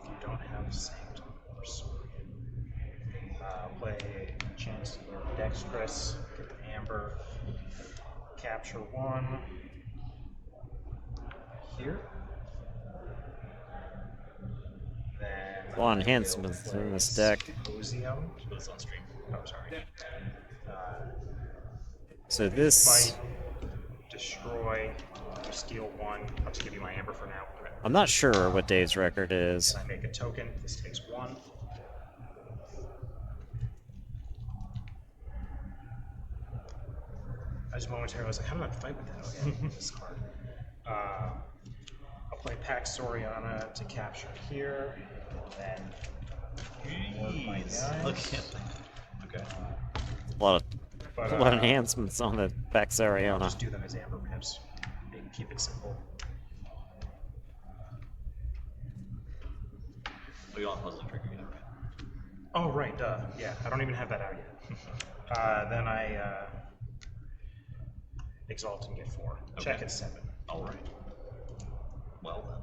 you don't have Sanctum or Saurian, play Chancellor Dexterous, get the amber, capture 1 here. Then A lot of enhancements in this deck. Osium. Put this on stream. Oh, sorry. So this. Fight, destroy, you steal 1. I'll just give you my amber for now. I'm not sure what Dave's record is. I make a token. This takes 1. I just momentarily was like, how do I fight with that? Okay, this card. I'll play Pax Soriana to capture here. And then work my guys. Look at that. Okay. A lot of enhancements on the Pax I'll Soriana. just do them as amber ramps. Maybe keep it simple. We don't puzzle trigger yet, right? Oh, right, duh. Yeah, I don't even have that out yet. Then I exalt and get 4. Okay. Check at 7. All right. Well then.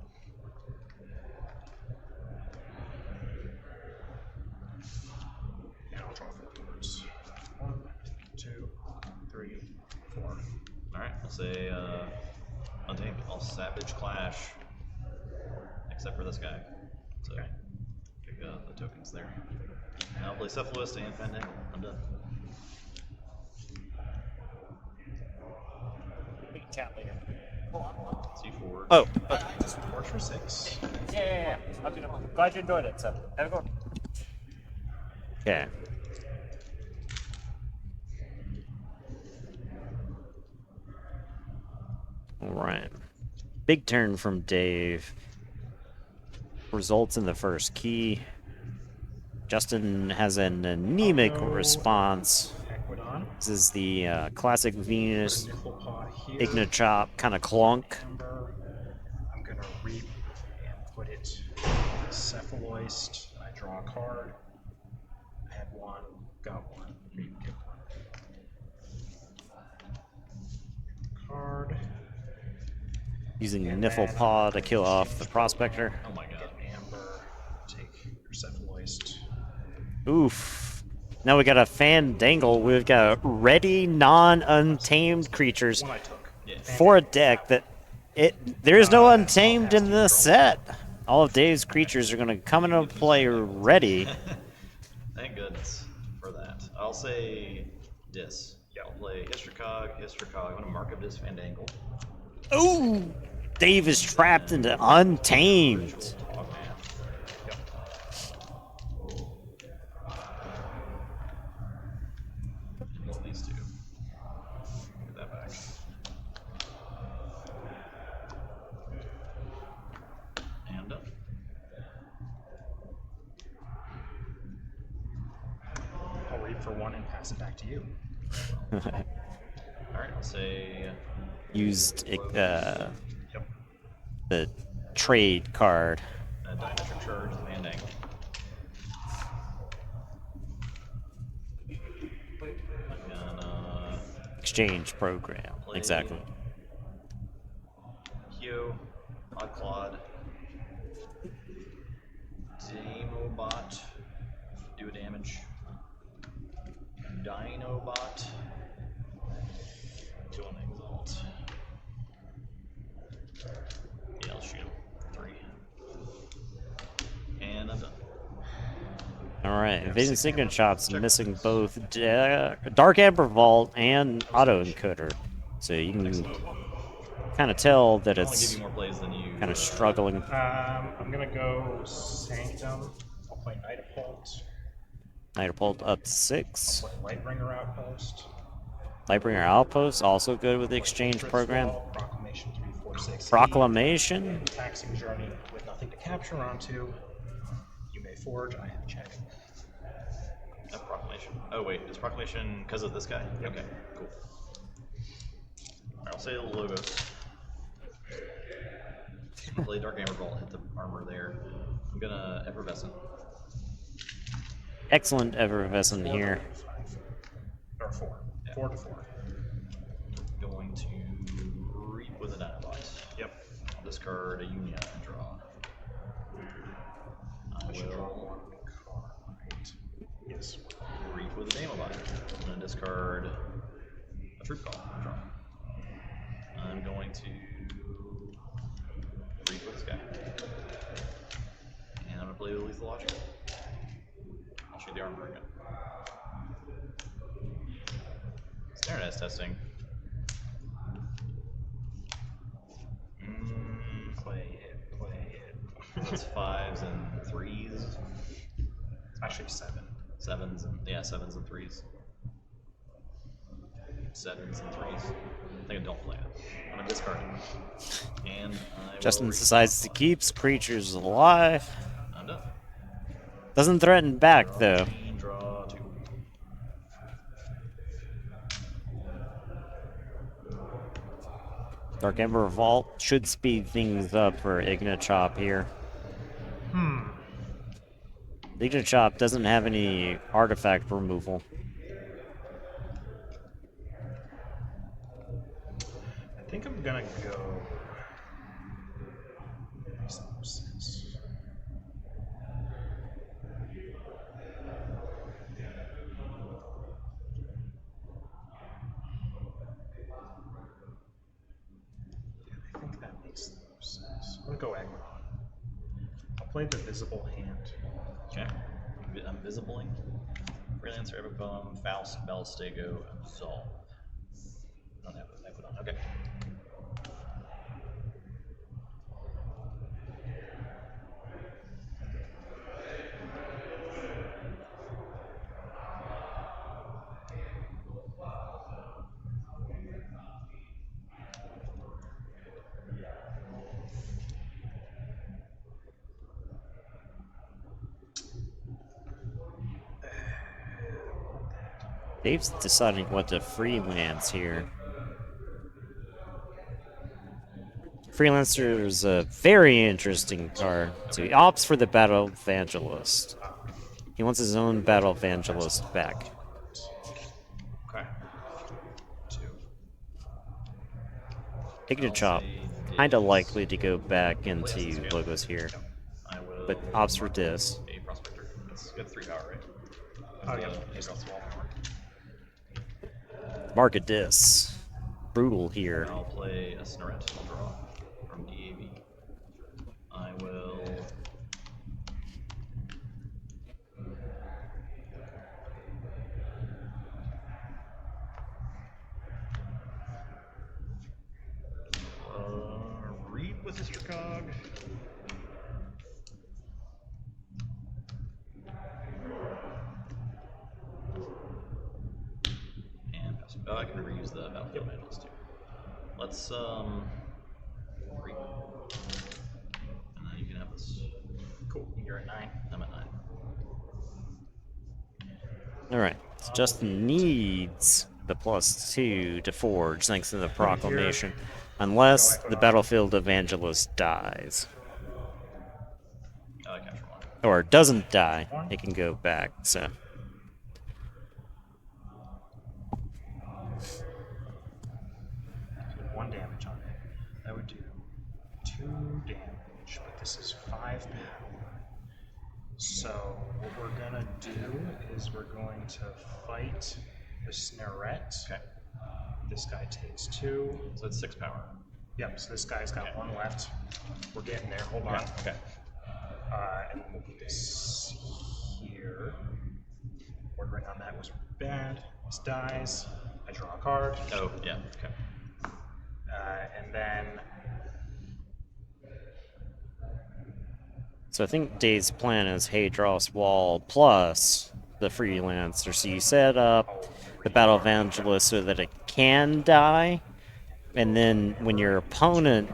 And I'll draw 4 cards. 1, 2, 3, 4. All right. I'll say Untamed. I'll Savage Clash, except for this guy. So pick the tokens there. And I'll play Cephalist and Fandangle. I'm done. We can chat later. C4. Oh. Just torch for 6. Yeah. I'm glad you enjoyed it. So have a good one. Okay. All right. Big turn from Dave. Results in the first key. Justin has an anemic response. This is the classic Venus Ignachop kind of clunk. I'm going to reap and put it Cephaloist. I draw a card. I had 1, got 1. Reap, get 1. Card. Using the Niffle Paw to kill off the Prospector. Oh my god. Amber. Take your Cephaloist. Oof. Now we got a Fandangle. We've got ready non-untamed creatures for a deck that there is no untamed in this set. All of Dave's creatures are going to come into play ready. Thank goodness for that. I'll say Dis. I'll play Hystricog. I'm going to mark up Dis Fandangle. Ooh! Dave is trapped into untamed. Oh, man. Yep. These two. Get that back. And up. I'll reap for 1 and pass it back to you. Alright, I'll say Used the trade card. Diametric Charge, Fandangle. Exchange program. Exactly. Hugh, Oddclad, Demobot, do damage. Dinobot, do an exalt. Yeah, I'll shoot him. 3. And I'm done. Alright, Invasion Signature Shop's missing both Dark Amber Vault and Auto Encoder. So you can kind of tell that it's kind of struggling. I'm going to go Sanctum. I'll play Night Occult. Night Occult up to 6. I'll play Lightbringer Outpost. Lightbringer Outpost, also good with the exchange program. Proclamation 3, 4, 6. Proclamation. Taxing Journey with nothing to capture onto. You may forge. I have checked. Proclamation. Oh wait, is Proclamation because of this guy? Okay, cool. Alright, I'll say the logos. Play Dark Amber Vault, hit the armor there. I'm gonna Effervescent. Excellent Effervescent here. Or 4. Yeah. 4 to 4. Going to reap with a Dinobot. Yep. I'll discard a Unia and draw. I should draw will 1 card. Yes. reap with a Demobot. I'm gonna discard a Troop Call and draw. I'm going to reap with this guy. And I'm gonna play the Lethal Logical. I'll shoot the armor again. Internet's testing. Play it, play it. That's 5s and 3s. Actually 7. 7s and yeah, 7s and 3s. 7s and 3s. I think I don't play it. I'm gonna discard it. And I Justin will decides to keep creatures alive. I'm done. Doesn't threaten back though. Draw 2. Dark Ember Vault should speed things up for Ignachop here. Ignachop doesn't have any artifact removal. I think I'm gonna go. Makes no sense. I think that makes no sense. I'm gonna go Agron. I'll play the visible hand. Okay. I'm visibling. Freelancer, Everbone, Faust, Belstego, Absolve. I don't have a put on. Okay. Dave's deciding what to freelance here. Freelancer is a very interesting card. So he opts for the Battle Evangelist. He wants his own Battle Evangelist back. Okay. 2. Ignachop, kinda likely to go back into logos here. I will But opts for this. a prospector. It's got 3 power, right? Oh, yeah. Just off the wall. Market Dis. Brutal here. I'll play a Snurret. I'll draw from DAV. I will. Read with Mr. Cog. And pass. Oh, I can reuse the Battlefield Manuals too. Let's read. And then you can have this. Cool. You're at 9. I'm at 9. Alright. So Justin needs the +2 to forge thanks to the proclamation. Unless the Battlefield Evangelist dies. Oh, I capture 1. Or doesn't die. It can go back, so. One damage on it. That would do 2 damage, but this is 5 power. So what we're gonna do is we're going to fight the Snarette. Okay. This guy takes 2. So it's 6 power. Yep, so this guy's got 1 left. We're getting there, hold on. Okay. And then we'll put this here. Ordering on that was bad. This dies. I draw a card. Oh, yeah, okay. And then So I think Dave's plan is Hadros Wall plus the Freelancer. So you set up the Battle Evangelist so that it can die, and then when your opponent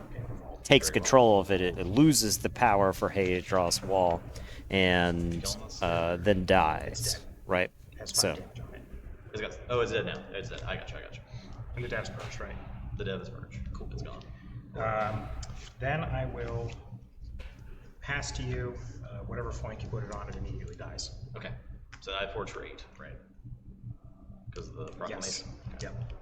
takes control of it, it loses the power for Hadros Wall, and then dies, right? So It's got, oh, it's dead now. It's dead. I got you. and the dev's purge, right? The dev is purge. Cool, it's gone. Then I will pass to you whatever flank you put it on, it immediately dies. Okay. So I forge for 8, right? Because of the proclamation. Yes. Yep.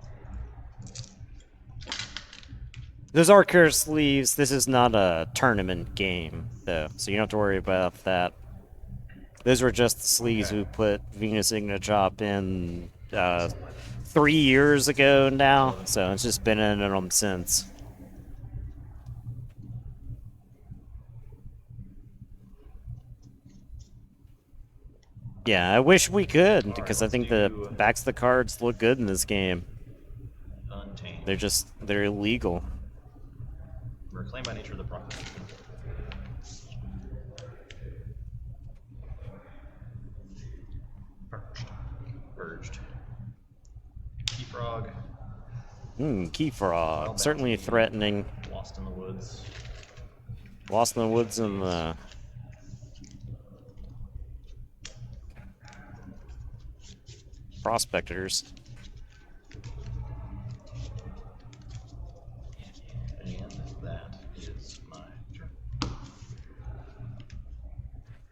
those are cursed sleeves. This is not a tournament game, though, so you don't have to worry about that. Those were just the sleeves we put Venus Ignachop in 3 years ago now, so it's just been in them since. Yeah, I wish we could, because I think the backs of the cards look good in this game. they're illegal. Reclaimed by nature of the property. Purged. Keyfrog. Keyfrog. Certainly threatening. Lost in the woods. Lost in the woods and the prospectors. And that is my turn.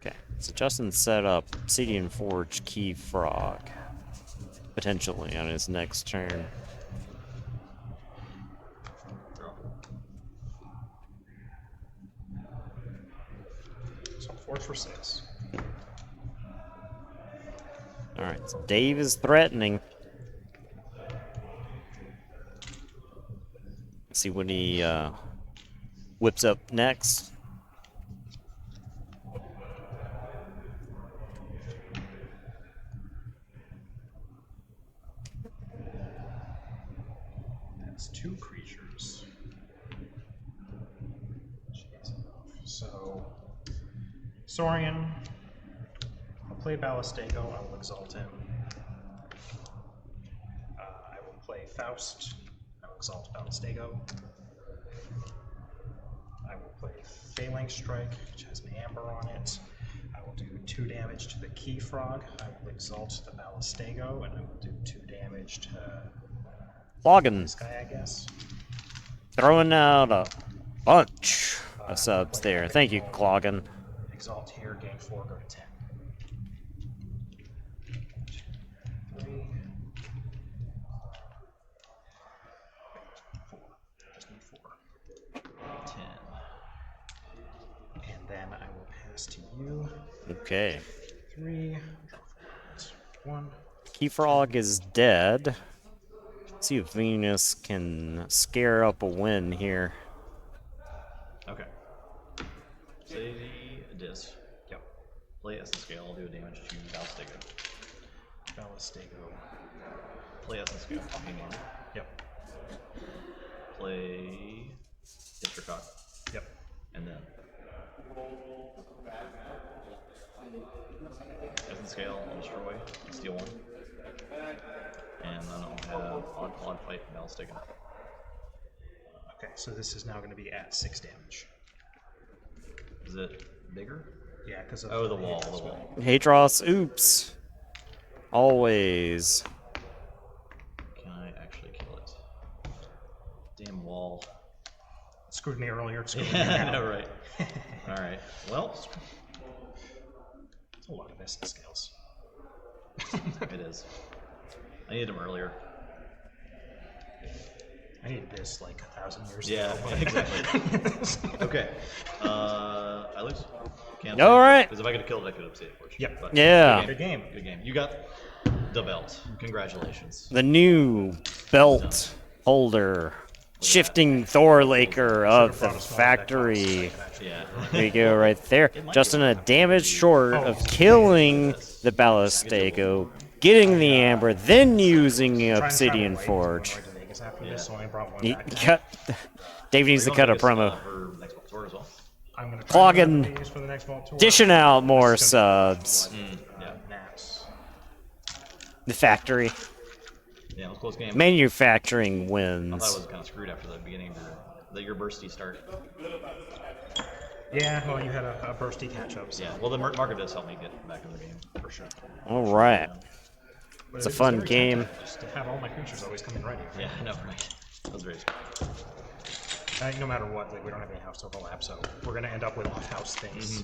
Okay, so Justin set up Obsidian Forge Keyfrog potentially on his next turn. So 4 for 6. All right, so Dave is threatening. Let's see what he whips up next. That's 2 creatures. Jeez. So, Saurian. I'll play Ballistego. I will exalt him. I will play Faust. I will exalt Ballistego. I will play Phalanx Strike, which has an amber on it. I will do 2 damage to the Keyfrog. I will exalt the Ballistego, and I will do 2 damage to Loggin. this guy, I guess. Throwing out a bunch of subs there. Thank you, Cloggin. Exalt here, gain 4, go to 10. 3. 4. Just need 4. 10. And then I will pass to you. Okay. 3. 1. Keyfrog is dead. Let's see if Venus can scare up a win here. Okay. Say the disc. Yep. Play Essence Scale. I'll do a damage to Ballistego. Ballistego. Play Essence Scale. Hang Yep. Play District. Yep. And then Essence Scale, I'll destroy, steal 1. And then I'll have Odd Fight and Ballistego. Okay, so this is now going to be at 6 damage. Is it bigger? Yeah, because of the wall, the wall. Hadros, oops. Always. Can I actually kill it? Damn wall. Screwed me earlier. Screwed me Yeah, now. I know, right. Alright, well. It's a lot of essence scales. It is. I needed them earlier. I needed this like 1,000 years Yeah, ago. exactly. Okay. I lose. Can't All right. Because if I could have killed it, I could have saved it. Yep. But Yeah. Good game. Good game. You got the belt. Congratulations. The new belt holder. Shifting Thor Laker of the factory. Yeah. There you go, right there. Just in a damage short of killing the Ballistego, getting the Amber, then using Obsidian Forge. He cut. Dave needs to cut a promo. I'm gonna Clogging, try to use for the next Vault Tour. dishing out more subs. Yeah. Naps. The factory. Yeah, it was a close game. Manufacturing I thought wins. it was kind of screwed after the beginning of your bursty start. Yeah, well, you had a bursty catch-up. So. Yeah, well, the market does help me get back in the game, for sure. All right. But It's a it was fun very game. tempting just to have all my creatures always come in ready. Yeah, I know, right? That was great. No matter what, like we don't have any house overlap, so we're gonna end up with off-house things.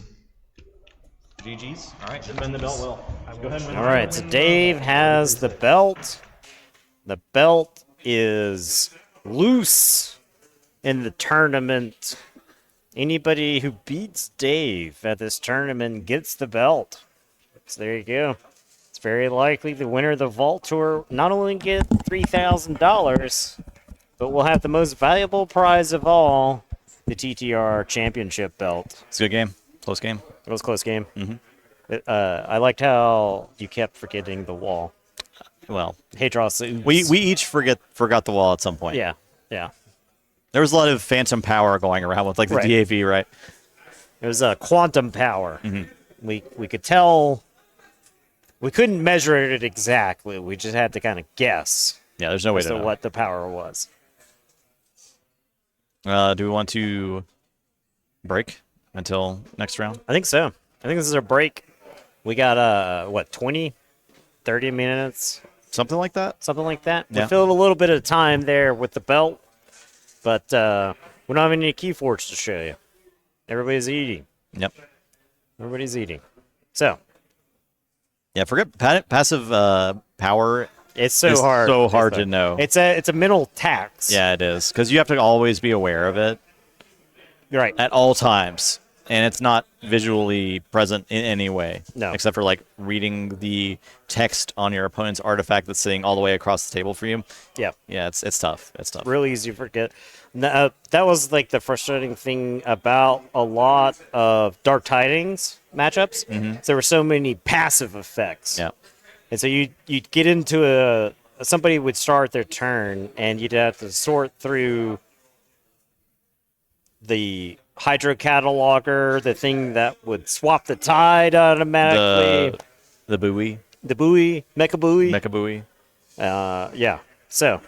GG's. All right, defend the belt well. Go ahead and win. All right, so Dave has the belt. The belt is loose in the tournament. Anybody who beats Dave at this tournament gets the belt. So there you go. It's very likely the winner of the Vault Tour not only get $3,000, but will have the most valuable prize of all, the TTR Championship belt. It's a good game. Close game. It was a close game. Mm-hmm. I liked how you kept forgetting the wall. well, Hadros. we each forgot the wall at some point. Yeah, yeah. There was a lot of phantom power going around with like the Right. DAV, right? It was quantum power. Mhm. We could tell. We couldn't measure it exactly. We just had to kind of guess. Yeah, there's no way as to to know. what the power was. Do we want to break until next round? I think so. I think this is a break. We got, what, 20, 30 minutes? Something like that? Something like that. Yeah. We filled a little bit of time there with the belt, but we don't have any Keyforge to show you. Everybody's eating. Yep. Everybody's eating. So. Yeah, forget passive power. It's so is hard. So hard to know. It's a mental tax. Yeah, it is. Because you have to always be aware of it. Right. At all times. And it's not visually present in any way. No. Except for like reading the text on your opponent's artifact that's sitting all the way across the table for you. Yeah. Yeah, it's tough. It's tough. Really easy to forget. That was like the frustrating thing about a lot of Dark Tidings matchups. Mhm. There were so many passive effects. Yeah. And so you'd get into somebody would start their turn and you'd have to sort through the Hydro Cataloger, the thing that would swap the tide automatically. The buoy. The buoy, Mecha Buoy. Mecha buoy. Yeah. So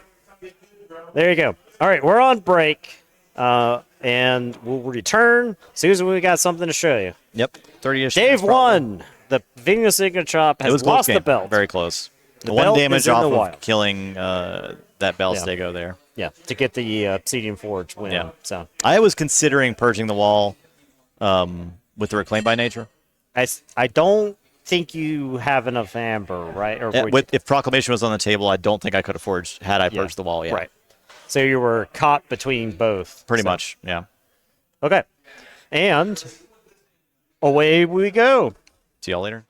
there you go. All right, we're on break, and we'll return as soon as we got something to show you. Yep. 30-ish. Dave won. The Venus Signature Chop It has was close lost the game. belt. Very close. The One belt damage is in off the of wild. killing that Bellstego there. Yeah, to get the Obsidian Forge win. Yeah. So I was considering purging the wall with the Reclaim by Nature. I don't think you have enough amber, right? Or would you- If Proclamation was on the table, I don't think I could have forged had I purged the wall yet. Right. So you were caught between both. Pretty So- much, yeah. Okay. And away we go. See y'all later.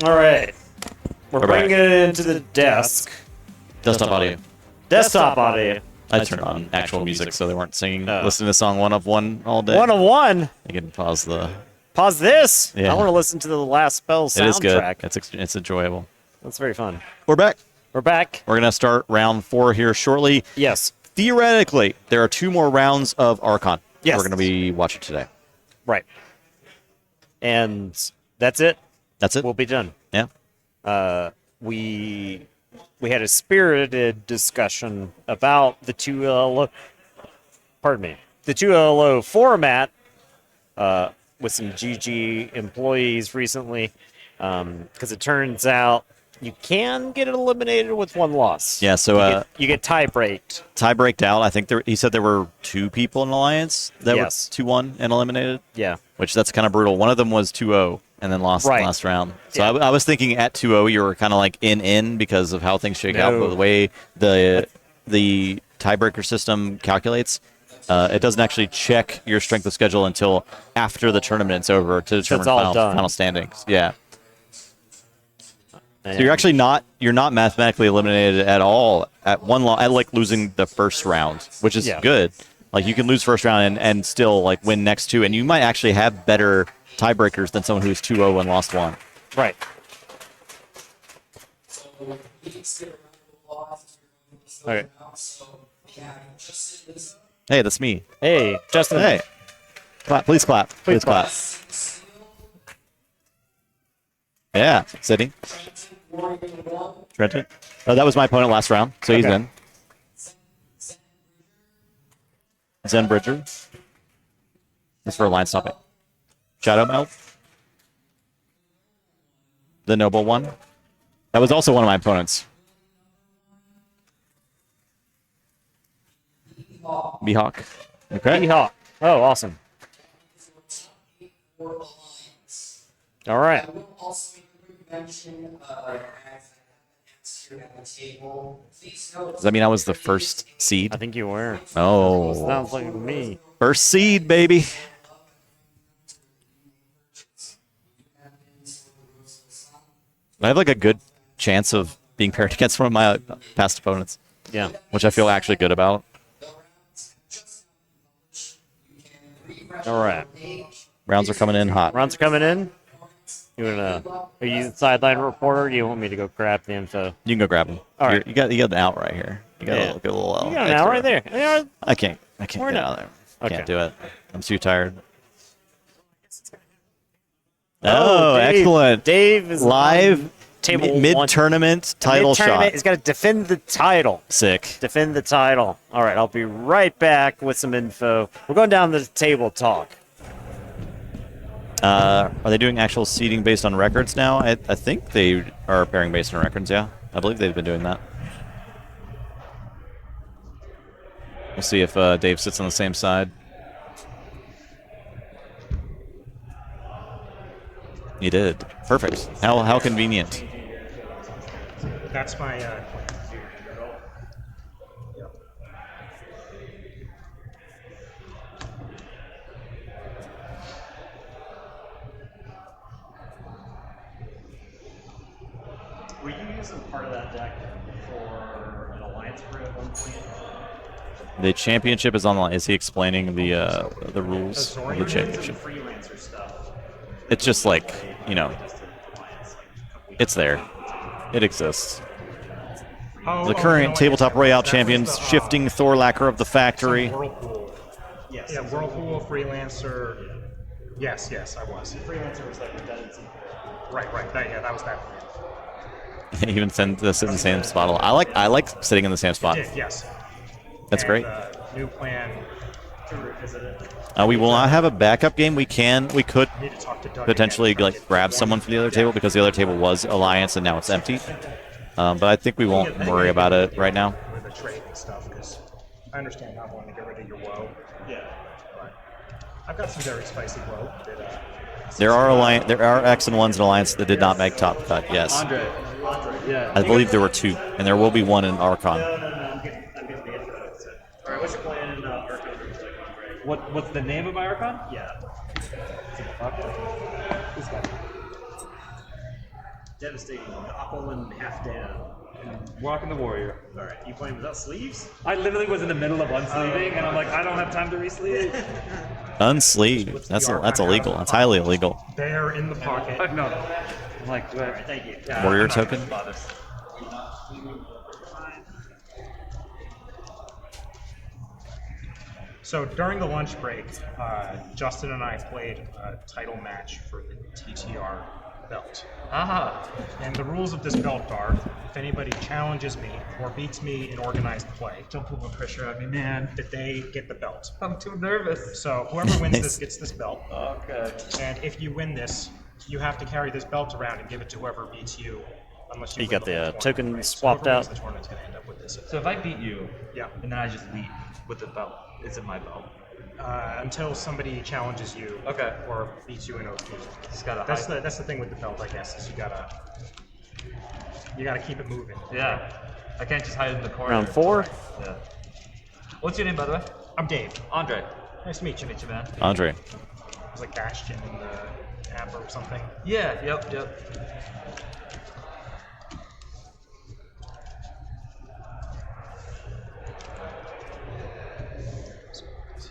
All right. We're We're bringing back. it into the desk. Desktop audio. Desktop audio. I turned on actual music so they weren't singing, Oh. listening to song 1 of 1 all day. 1 of 1. You can pause the. Pause this. Yeah. I want to listen to the Last Spell soundtrack. It is good. It's enjoyable. That's very fun. We're back. We're back. We're gonna start round 4 here shortly. Yes. Theoretically, there are 2 more rounds of Archon. Yes. We're gonna be watching today. Right. And that's it. That's it. We'll be done. Yeah. We had a spirited discussion about the 2LO. Pardon me. The 2LO format with some GG employees recently, because it turns out you can get eliminated with 1 loss. Yeah. So you get tie breaked. tie breaked out. I think he said there were 2 people in Alliance that Yes. were 2-1 and eliminated. Yeah. Which that's kind of brutal. One of them was 2-0 and then lost Right. the last round. So Yeah. I was thinking at 2-0 you were kind of like in because of how things shake out. No. But the way the tiebreaker system calculates, it doesn't actually check your strength of schedule until after the tournament's over to determine all done. final standings. Yeah. And So you're not mathematically eliminated at all at at like losing the first round, which is Yeah. good. Like you can lose first round and still like win next 2, and you might actually have better tiebreakers than someone who's 2-0 and lost 1. Right. Okay. Hey, that's me. Hey, Justin. Hey. Clap, please clap. Please clap. Yeah, sitting. Trenton. Oh, that was my opponent last round, so he's Okay. in. Zen Bridger. This is for line stopping. Shadow Meld. The Noble one. That was also one of my opponents. Mihawk. Okay. Mihawk. Oh, awesome. All right. Does that mean I was the first seed? I think you were. Oh. Sounds like me. First seed, baby. I have like a good chance of being paired against one of my past opponents. Yeah. Which I feel actually good about. All right. Rounds are coming in hot. Rounds are coming in. Are you the sideline reporter? Or do you want me to go grab the info? You can go grab them. All right. You got an out right here. You got Yeah. a little You got an out right there. Yeah. I can't Why get not? out of there. Okay. Can't do it. I'm too tired. Oh, Oh, Dave. excellent. Dave is live on table mid one. tournament title Mid-tournament, shot. He's got to defend the title. Sick. Defend the title. All right, I'll be right back with some info. We're going down the table talk. Are they doing actual seeding based on records now? I think they are pairing based on records, yeah. I believe they've been doing that. We'll see if Dave sits on the same side. He did. Perfect. How convenient. That's my Were you using part of that deck for an alliance crew at one point? The championship is online. Is he explaining the rules of the championship? Freelancer stuff. It's just like, you know, it's there. It exists. The current tabletop royale champions, shifting Thorlacker of the factory. Whirlpool. Yes. Yeah, Whirlpool, Freelancer. Yes, I was. Freelancer was like redundancy. Right. That was that. Even sit in the same spot. I like sitting in the same spot. Did, yes. That's great. New plan. To revisit it. We will not have a backup game. We could Need to talk to Doug potentially again. like grab someone from the other table because the other table was Alliance and now it's empty. But I think we won't worry about it right now. With the trade and stuff, because I understand not wanting to get rid of your woe. Yeah. But I've got some very spicy woe that There are X and ones in Alliance that did not make top cut. Yes, Andre, yeah. I believe there were 2, and there will be 1 in Archon. No, I'm getting the info. So. All right, what's your plan in Archon? What's the name of my Archon? Yeah. Devastating Aquaman half down. Rocking the warrior. All right, you playing without sleeves? I literally was in the middle of unsleeving, and I'm like, I don't have time to re-sleeve. Unsleeve. That's illegal. That's highly illegal. There in the pocket. No. I'm like, All right, thank you. Warrior token. So during the lunch break, Justin and I played a title match for the TTR belt. And the rules of this belt are, if anybody challenges me or beats me in organized play, don't put more pressure on me, man. That they get the belt. I'm too nervous. So whoever wins this gets this belt. Okay. And if you win this, you have to carry this belt around and give it to whoever beats you, unless you You win got the whole the tournament, token right? So swapped whoever wins out. the tournament's gonna end up with this. So if I beat you, Yeah. and then I just leave with the belt, is it my belt? Until somebody challenges you, Okay. or beats you in OT. Just gotta That's hide. the thing with the belt, I guess, is you gotta keep it moving. Yeah. I can't just hide in the corner. Round 4. Yeah. What's your name, by the way? I'm Dave. Andre. Nice to meet you. Meet you, man. Andre. It was like Bastion in the app or something. Yeah. Yep.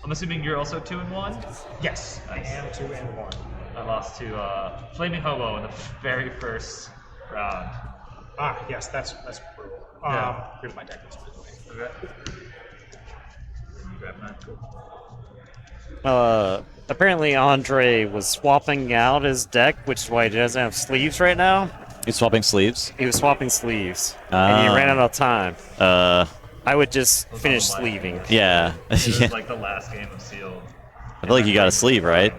I'm assuming you're also 2-1? Yes, Nice. I am 2-1. I lost to Flaming Hobo in the very first round. Ah, yes, that's brutal. Yeah. Here's my deck list, by the way. Okay. You grab mine. Apparently Andre was swapping out his deck, which is why he doesn't have sleeves right now. He's swapping sleeves. He was swapping sleeves, and he ran out of time. I would just finish sleeving. Yeah. It was like the last game of Sealed. I feel like you got a sleeve, right?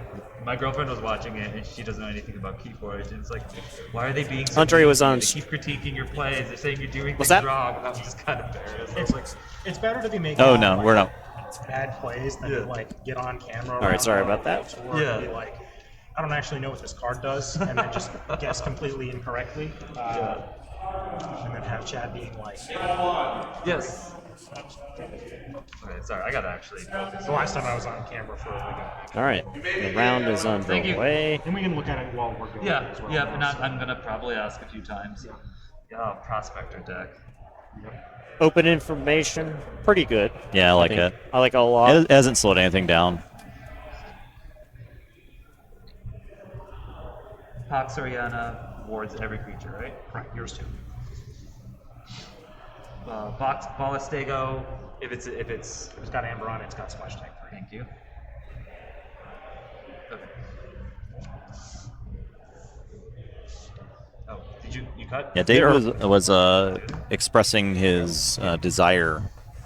My girlfriend was watching it, and she doesn't know anything about Keyforge, and it's like, why are they being so Andre mean was to you? on- They keep critiquing your plays. They're saying you're doing What's things that? wrong, and I'm just kind of embarrassed. It's better to be making Oh no, we're not. bad plays than to like get on camera. All right, around sorry the about that. tour and be like, I don't actually know what this card does, and then just guess completely incorrectly. And then have Chad being like, Yes. Okay, sorry, I gotta actually focus. the last time I was on camera for like a. All right, the round is Thank you. underway. And we can look at it while we're going Yeah, as well. yeah, and I'm gonna probably ask a few times. Yeah, Prospector deck. Open information, pretty good. Yeah, I like think. it. I like it a lot. It hasn't slowed anything down. Pax Oriana wards every creature, right? Right, yours too. Ballistego, if it's If it's got Amber on it, it's got Splash Tag 3. thank you. Okay. Oh, did you cut? Yeah, Dave was expressing his desire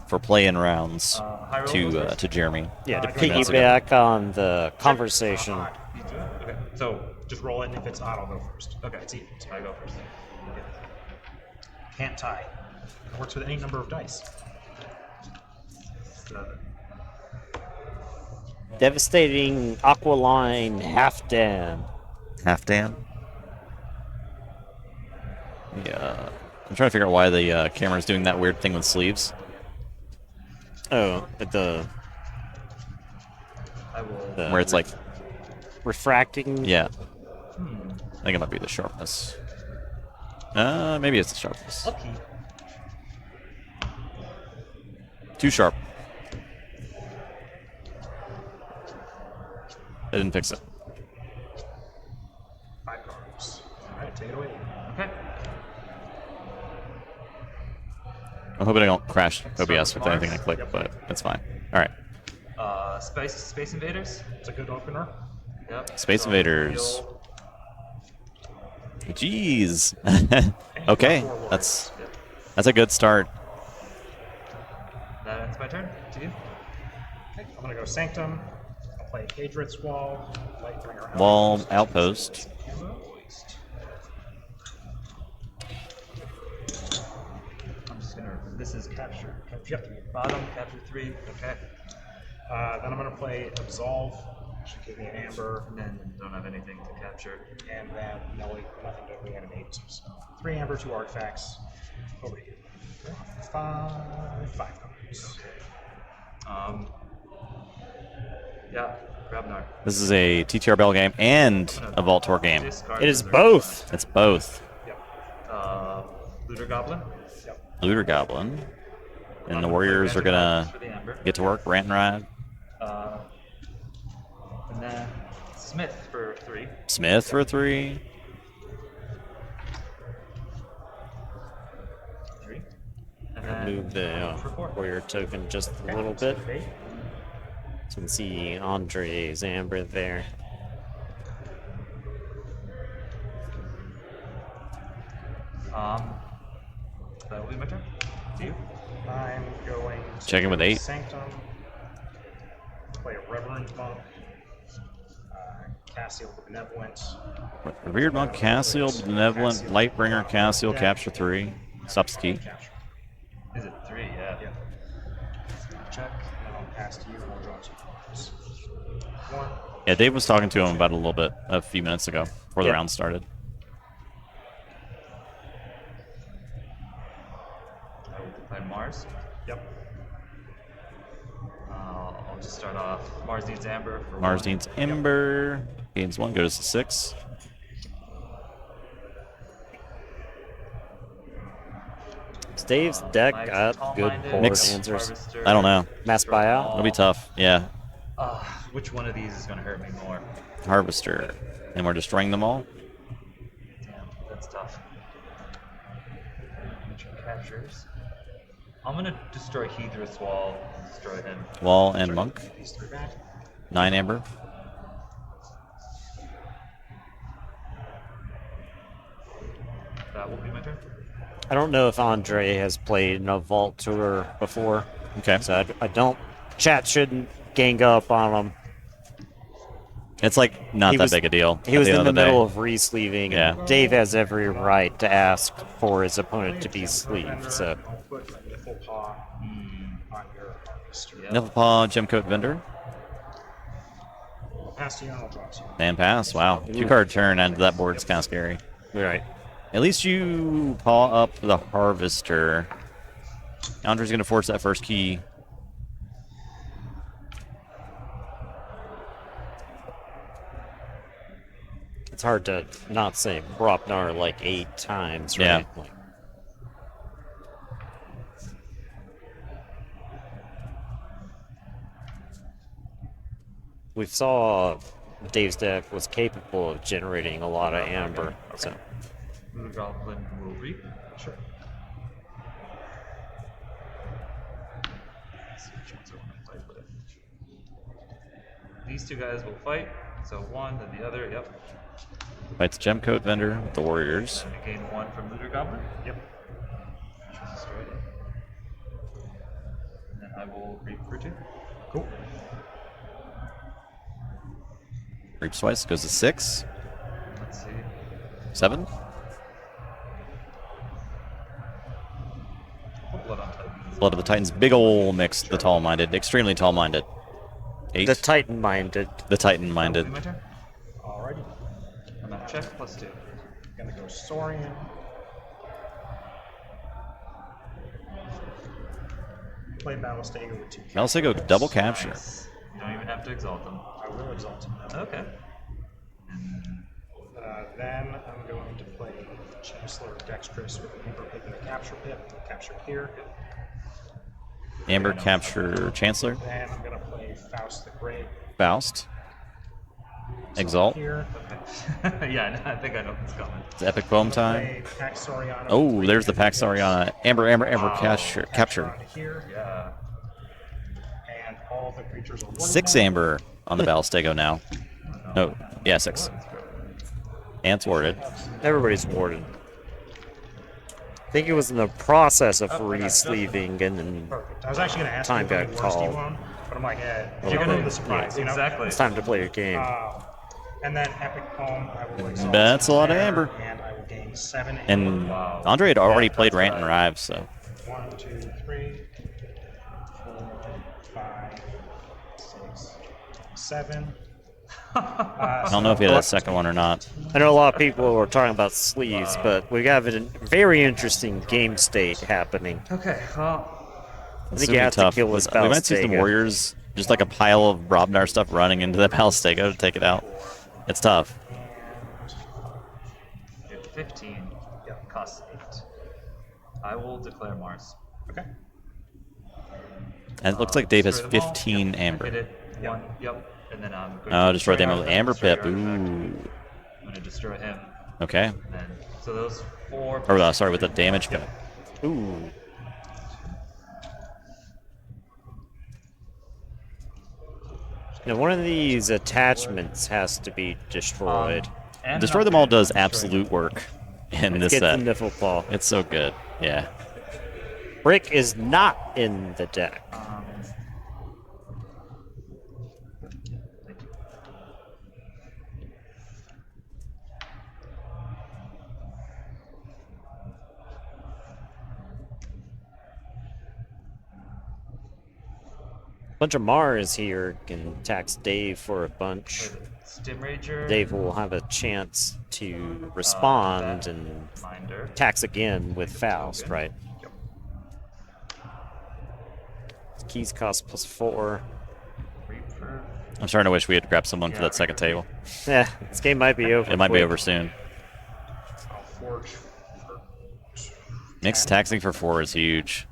for play-in rounds to Jeremy. Yeah, to piggyback on the conversation. Okay, So just roll it, and if it's odd, I'll go first. okay, It's even. I go first. Can't tie. It works with any number of dice. 7. Devastating Aqualine half dam. Half dam. Yeah, I'm trying to figure out why the camera's doing that weird thing with sleeves. Oh, I will. Where it's like, refracting. yeah. I think it might be the sharpness. Maybe it's the sharpness. Lucky. Too sharp. I didn't fix it. 5 cards. All right, take it away. Okay. I'm hoping I don't crash OBS with anything I click, but it's fine. All right. Space Invaders. It's a good opener. Yep. Space So, Invaders. heal. Jeez. Okay, that's a good start. That's my turn. To you. Okay, I'm gonna go Sanctum. I'll play Hadrit's Wall, Lightbringer Wall Outpost. I'm just gonna. This is capture. Yep. Bottom, capture 3. Okay. Then I'm gonna play Absolve. Should give me an Amber, And then don't have anything to capture. and then nothing to reanimate. So 3 Amber, 2 artifacts. Over to you. 5 cards. Yeah. Grabnar. This is a TTR Bell game and a Vault Tour game. It is both. It's both. Yep. Looter Goblin. Looter Goblin. And the Warriors are gonna get to work, rant and ride. And then Smith for 3. Smith for 3. 3. And then Move the warrior token just a little bit. So you can see Andre's amber there. That will be my turn. Do you? I'm going to Checking with 8. Sanctum, play a Reverend Monk, Cassiel the Benevolent. Revered Monk, Cassiel, Benevolent, Lightbringer, Cassiel, capture 3. Stops the key. Is it 3? Yeah. Check, and I'll pass to you, and I'll draw 2 cards. 1. Yeah, Dave was talking to him about it a little bit a few minutes ago before the round started. I will play Mars. Yep. I'll just start off. Mars needs Amber. For Mars 1. needs Ember. Gains 1, goes to 6. Dave's deck got good board Mix. answers. I don't know. Mass buyout? It'll be tough. Yeah. Which one of these is going to hurt me more? Harvester. And we're destroying them all? Damn, that's tough. Captures. I'm going to destroy Hedrith's wall. Destroy him. Wall and Monk. These 3 back. 9 Amber. That will be my turn. I don't know if Andre has played in a Vault Tour before. Okay. So I don't. Chat shouldn't gang up on him. It's like not that big a deal. He was in the middle day. of re-sleeving. Yeah. And Dave has every right to ask for his opponent to be sleeved. So I'll put my Niffle Paw on your Harvester. Nifflepaw, Gemcoat Vendor. I'll pass to you, and I'll draw 2. And pass. Wow. 2-card turn into that board is kind of scary. Right. At least you paw up the Harvester. Andre's going to force that first key. It's hard to not say Bropnar like 8 times, right? Yeah. Like, we saw Dave's deck was capable of generating a lot of amber. So Blue Goblin will reap. Sure. Let's see which ones I want to fight with. These 2 guys will fight. So 1, then the other. Yep. Fights Gemcoat Vendor with the Warriors. I gain 1 from Looter Goblin. Yep. Which was destroyed. And then I will reap for 2. Cool. Reaps twice, goes to 6. Let's see. 7. Blood on Titan. Blood of the Titans. Big ole mix. The tall-minded. Extremely tall-minded. 8. the Titan-minded. The Titan-minded. My turn. Alrighty. I'm gonna check +2. Gonna go Saurian. Play Ballistego with 2. Malsego double capture. Nice. You don't even have to exalt them. I will exalt him. Okay. Then I'm going to play Chancellor Dexterous with Amber Pip in the capture pit. Capture here. Amber capture Chancellor. Then I'm going to play Faust the Great. Faust. Exalt. Here. Yeah, I think I know what's coming. It's epic poem time. Play Pax Soriana. Oh, there's the Pax Soriana. Amber capture. Here. Yeah. And all the creatures are 6 Amber on the Ballistego now. No, yeah, 6. And it's warded. Everybody's warded. I think it was in the process of re-sleeving and then Perfect. I was actually going to ask time you got what worst you called. want, but I'm like, Well, you're going to yeah, the surprise, you know? Exactly. It's time to play your game. And then Epic Poem, I will exalt That's a lot of there, Amber. And I will gain 7 And Amber. Andre had already played Rant and Rive, so. 1, 2, 3, 4, 5, 6, 7. I don't know if he had a second one or not. I know a lot of people were talking about sleeves, but we have a very interesting game state happening. Okay, well, I It's think gonna you be have tough. to kill this We might see some Ballistego. Warriors, just like a pile of Brobnar stuff running into the Ballistego to take it out. It's tough. get 15. Yep. costs 8. I will declare Mars. Okay. And it looks like Dave has Destroy them all. 15 Yep. amber. Hit it. One. Yep. And then I'm going Oh, to destroy them with artifact, amber destroy pip. your artifact. Ooh. I'm going to destroy him. Okay. And then, so those 4. Or sorry, with the damage pip. Ooh. Now, one of these attachments has to be destroyed. And Destroy an them all upgrade. does absolute work in this Get the set. Niffle Claw. It's so good. Yeah. Brick is not in the deck. Bunch of Mars here can tax Dave for a bunch. Stim Rager. Dave will have a chance to respond and Minder. tax again with Faust, right? Yep. Keys cost +4. Reaper. I'm starting to wish we had grabbed someone for that second table. Yeah, this game might be over. It might be quick. over soon. I'll forge for Mixed taxing for 4 is huge.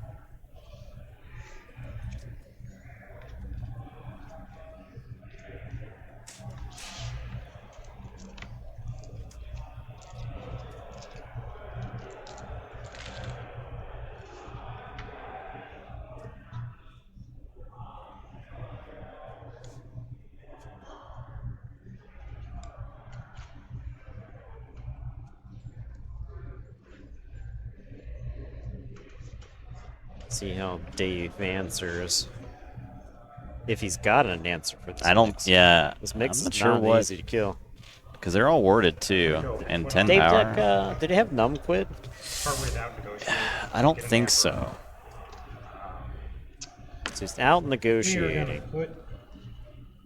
See how Dave answers. If he's got an answer for this I don't. mix. Yeah. This mix I'm not is sure not what. easy to kill. Because they're all warded too, and 10 Dave power. deck, did he have Numquid? partway down negotiating. I don't think so. So he's out Here, negotiating. put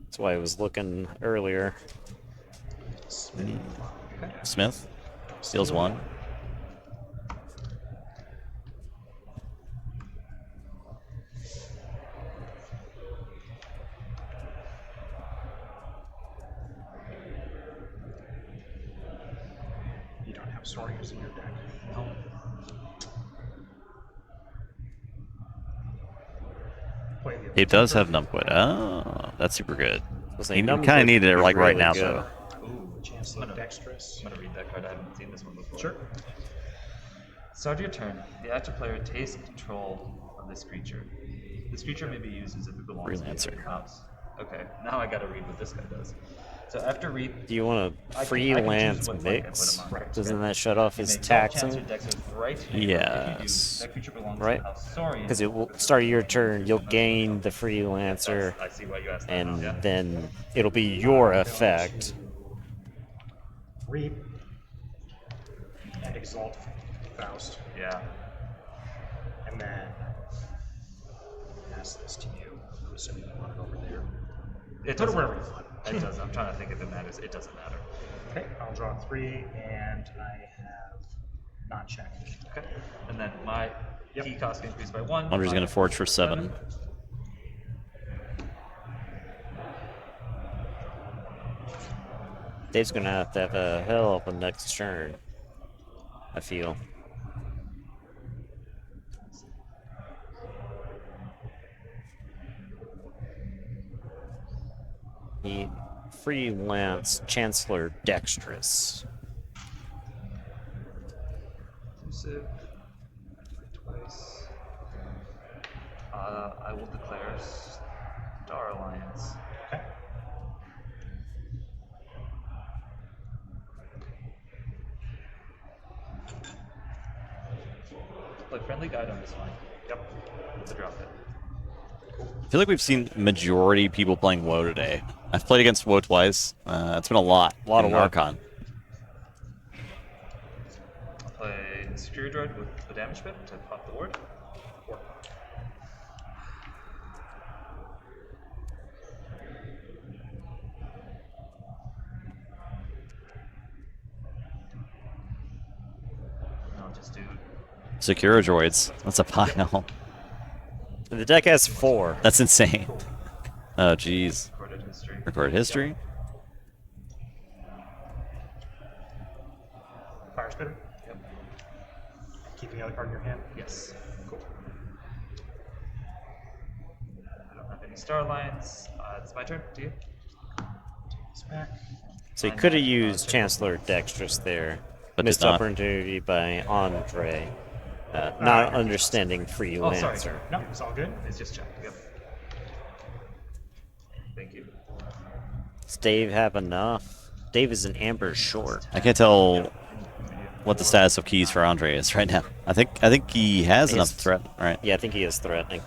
That's why I was looking earlier. Smith steals 1. You don't have Saurians in your deck. No. Play the It does have Numquid. Oh, that's super good. say You Numquid kind of needed it is like right really now, good. though. Ooh, Chancellor Dexterous. I'm gonna read that card. I haven't seen this one before. Sure. Start your turn. The active player takes control of this creature. This creature may be used as if it belongs to Freelancer. your house. Okay, now I gotta read what this guy does. So after read, Do you want I a can freelance choose what flank I put mix? him on. Right. Doesn't that shut off You his may call Chancellor taxing? Dexter's right hand. Yes. If you do, that creature belongs Right? to the house Saurian. Because it will start your turn, you'll gain the freelancer, I see why you asked that. and yeah. then it'll be your effect. Reap and Exalt Faust. Yeah. And then pass this to you. I'm assuming you want it over there. It Put it doesn't wherever you want. It does. I'm trying to think if it matters. It doesn't matter. Okay, I'll draw 3, and I have not checked. Okay. And then my key cost increased by 1. Andre's going to forge for 7. Dave's gonna have a hell of a next turn, I feel. He freelance Chancellor Dexterous. Inclusive. Twice. I will declare Star Alliance. Okay. Play friendly guide on this one. Yep. With the drop it. I feel like we've seen majority people playing WoW today. I've played against WoW twice. It's been a lot of WoW. Archon. I'll play Security Droid with the damage bit to pop the ward. I'll just do Secure droids. That's a pile. The deck has 4. That's insane. Oh, jeez. recorded history. Record history. Fire Spitter. Yep. the other card in your hand? Yes. Cool. I don't have any star lines. It's my turn. Do you? It's back. So you could have used Chancellor Dexterous there. But Missed did not. opportunity by Andre. Not understanding Oh, freelancer. sorry. No, it's all good. It's just check. Yep. Thank you. Does Dave have enough? Dave is an amber short. I can't tell what the status of keys for Andre is right now. I think he has enough threat, right? Yeah, I think he is threatening.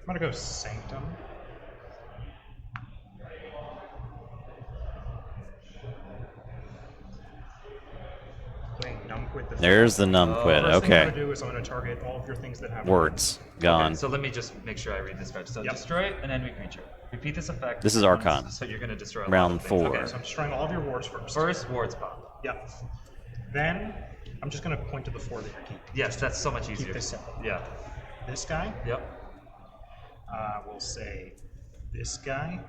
I'm gonna go Sanctum. Playing Numbquit. There's the Numbquit. First thing I'm Okay. gonna do is I'm gonna target all of your things that have Words gone. Okay, so let me just make sure I read this right. So Yep. destroy an enemy creature. Repeat this effect. This is once, Archon. So you're going to destroy a lot Round of things. 4. Okay, so I'm destroying all of your wards first. First, wards pop. Yep. Then I'm just gonna point to the 4 that you're keeping. Yes, that's so much easier. Keep this simple. Yeah. This guy. Yep. We'll say this guy,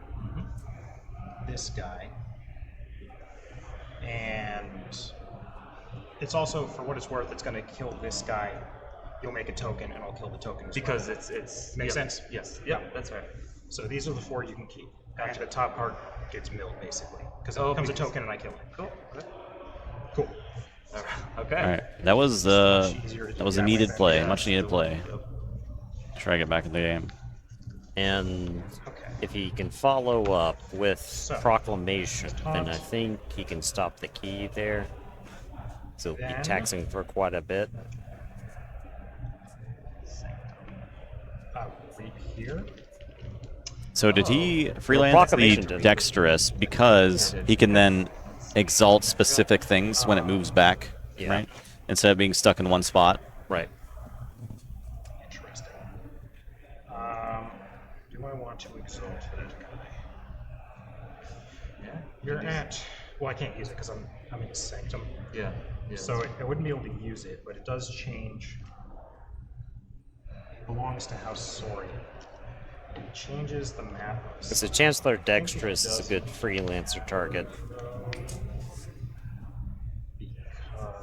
this guy, and it's also, for what it's worth, it's going to kill this guy. You'll make a token, and I'll kill the token as Because well. it's Makes yep. sense. Yes. Yeah, that's right. So these are the 4 you can keep. And the top part gets milled basically because it Oh, becomes because- a token, and I kill it. Cool. Good. Cool. Okay. All right, that was a needed play, much needed play. Try to get back in the game. And if he can follow up with Proclamation, then I think he can stop the key there. So he'll be Then- taxing for quite a bit. Reap here. So did he freelance Proclamation the didn't. Dexterous because he can then exalt specific things when it moves back, Yeah. right? Instead of being stuck in one spot. Right. Interesting. Do I want to exalt that guy? Yeah. You're at. Well, I can't use it because I'm in Sanctum. Yeah. So I wouldn't be able to use it, but it does change. It belongs to House Saurian. It changes the map. So Chancellor Dexterous is a good freelancer target.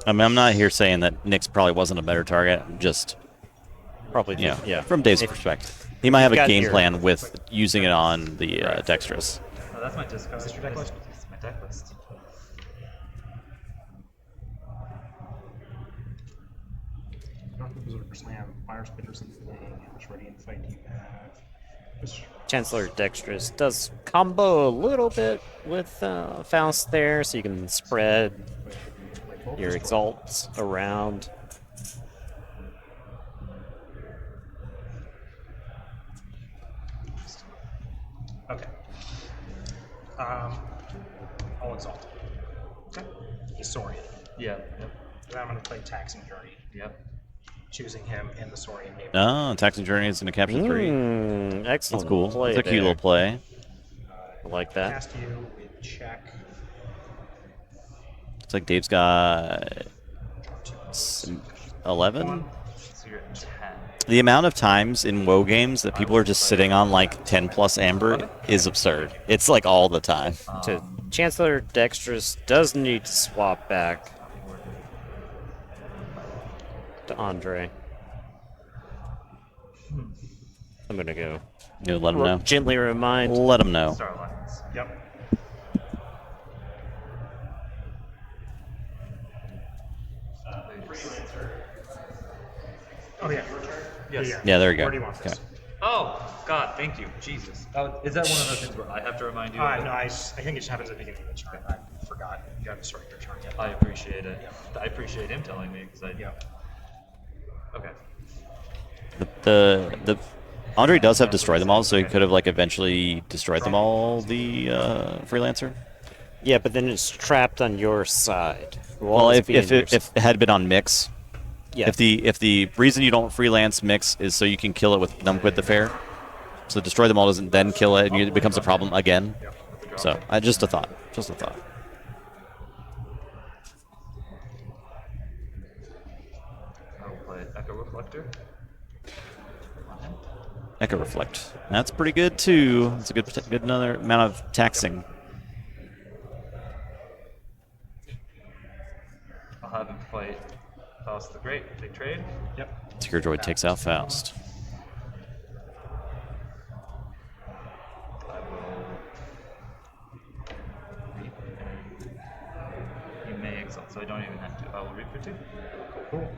I mean, I'm not here saying that Nick's probably wasn't a better target. Just Probably, yeah. From Dave's perspective, he might have a got game your- plan with using it on the Dexterous. Oh, that's my discard. Is this your deck list? It's my deck list. Not the Berserker Slam, Fire Spitters in play, Ambush Ready in fight. You have. Chancellor Dexterous does combo a little bit with Faust there, so you can spread your exalts around. Okay. I'll exalt. Okay. He's Saurian. Yeah. Yep. Then I'm going to play Taxing Journey. Yep. Choosing him and the Saurian name. Oh, Taxing Journey is going to capture 3. Excellent. That's cool. Play That's a cute there. little play. I like that. Cast you with check. It's like Dave's got 11. So you're at 10. The amount of times in WoW games that people are just sitting on like 10 plus Amber is absurd. It's like all the time. So Chancellor Dexterous does need to swap back to Andre. I'm gonna go. You let him know. Gently remind. Let him know. Star lines. Yep. Oh yeah. Yes. Yeah, there you go. Where do you want Okay. this? Oh, God, thank you. Jesus. Oh, is that one of those things where I have to remind you? of it? No, I think it just happens at the beginning of the turn. I forgot. You haven't started your turn yet. I appreciate it. I appreciate him telling me because I. Yeah. Okay. The Andre does have destroy them all, so he could have like eventually destroyed them all. The freelancer. Yeah, but then it's trapped on your side. Well, if it had been on mix, Yeah. if the reason you don't freelance mix is so you can kill it with Numbquit the Fair, so destroy them all doesn't then kill it and it becomes a problem again. So just a thought. play Echo Reflector. Echo Reflect. That's pretty good too. It's a good another amount of taxing. I'll have him fight Faust the Great. Big trade. Yep. Secure Droid takes out Faust. I will. Reap. You may exalt, so I don't even have to. I will reap for 2. Cool.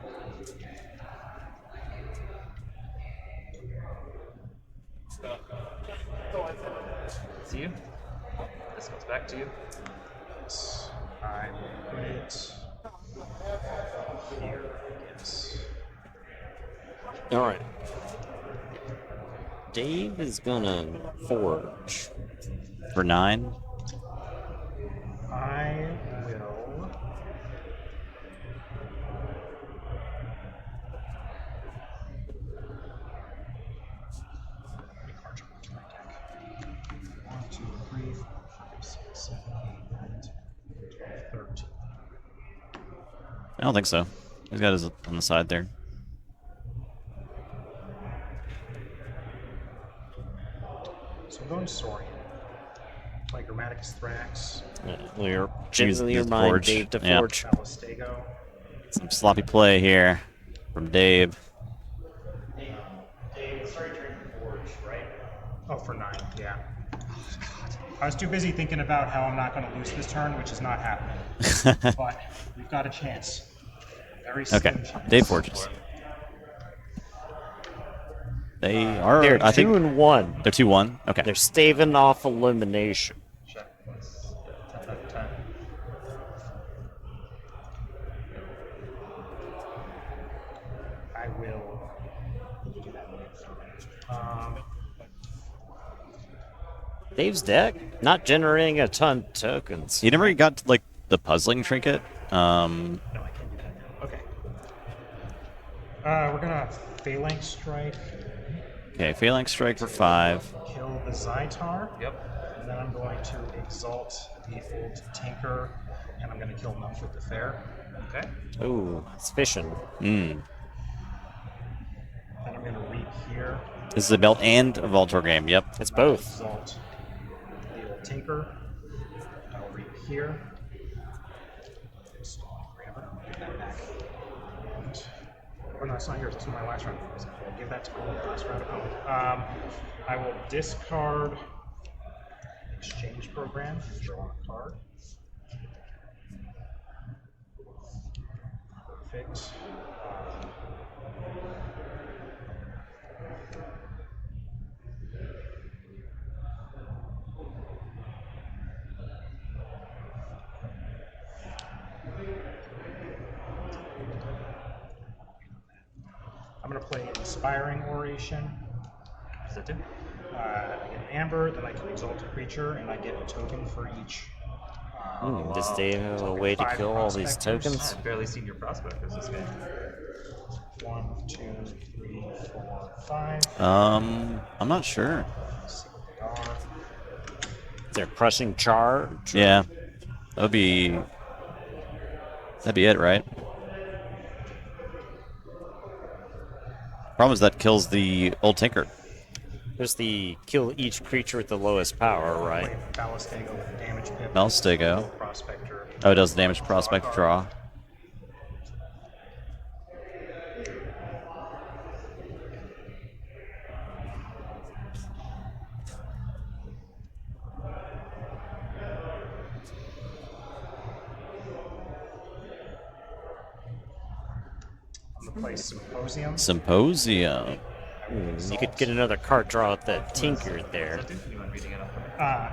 See you. This goes back to you. I will put it here, I guess. All right. Dave is gonna forge. For 9. I will. Archon into my deck. 1, 2, 3, 4, 5, 6, 7, 8, 9, 10, 12, 13. I don't think so. He's got his on the side there. So I'm going Saurian. Play Grammaticus Thrax. We're Use generally your the mind, forge. Dave, to Yep. forge. Balistego. Some sloppy play here from Dave. Dave, sorry, turn forge, right? Oh, for 9, yeah. I was too busy thinking about how I'm not going to lose this turn, which is not happening. But we've got a chance. Very Okay, slim chance. Dave forges. They are. They're I 2 think and 1. they're 2-1. Okay. They're staving off elimination. Check plus 10 out of 10. I will. Do that later. Dave's deck not generating a ton of tokens. You never got like the puzzling trinket. No, I can't do that now. Okay. We're gonna Phalanx Strike, Okay, Phalanx Strike for 5. kill the Zytar. Yep. And then I'm going to Exalt the old Tinker, and I'm gonna kill Mumford the Fair. Okay. Ooh, it's fishing. Mm. Then I'm gonna Reap here. This is a belt and a Voltor game. Yep. It's both. Exalt the old Tinker. I'll Reap here. Grab it. Get that back. And, oh no, it's not yours. It's my last round. I'll give that to my last round opponent. I will discard Exchange Program and draw a card. Perfect. I'm going to play Inspiring Oration. What does that do? I get an amber, then I can exalt a creature, and I get a token for each. Does Dave have a way to 5 kill all these prospectors. tokens? I've barely seen your prospectors this game. 1, 2, 3, 4, 5. I'm not sure. Let's see what they are. They're crushing charge. Yeah, that'd be it, right? Problem is that kills the old Tinker. There's the kill each creature with the lowest power, right? Play Balistego with damage pip. Balistego. Prospector. Oh, it does the damage prospect draw. I'm going to play Symposium. Symposium. You could get another card draw with the Tinker there.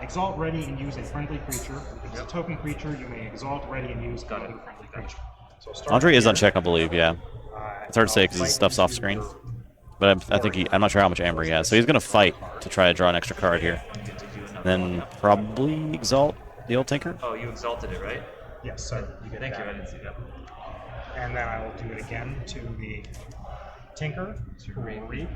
Exalt, ready, and use a friendly creature. If it's a token creature, you may exalt, ready, and use another friendly creature. So start Andre is here. on check, I believe. Yeah, it's hard to say because his stuff's off screen. But I think I'm not sure how much amber he has, so he's gonna fight to try to draw an extra card here. Then probably exalt the old Tinker. Oh, you exalted it, right? Yes, so you get Thank that. you, I didn't see that. And then I will do it again to the Tinker, who will reap.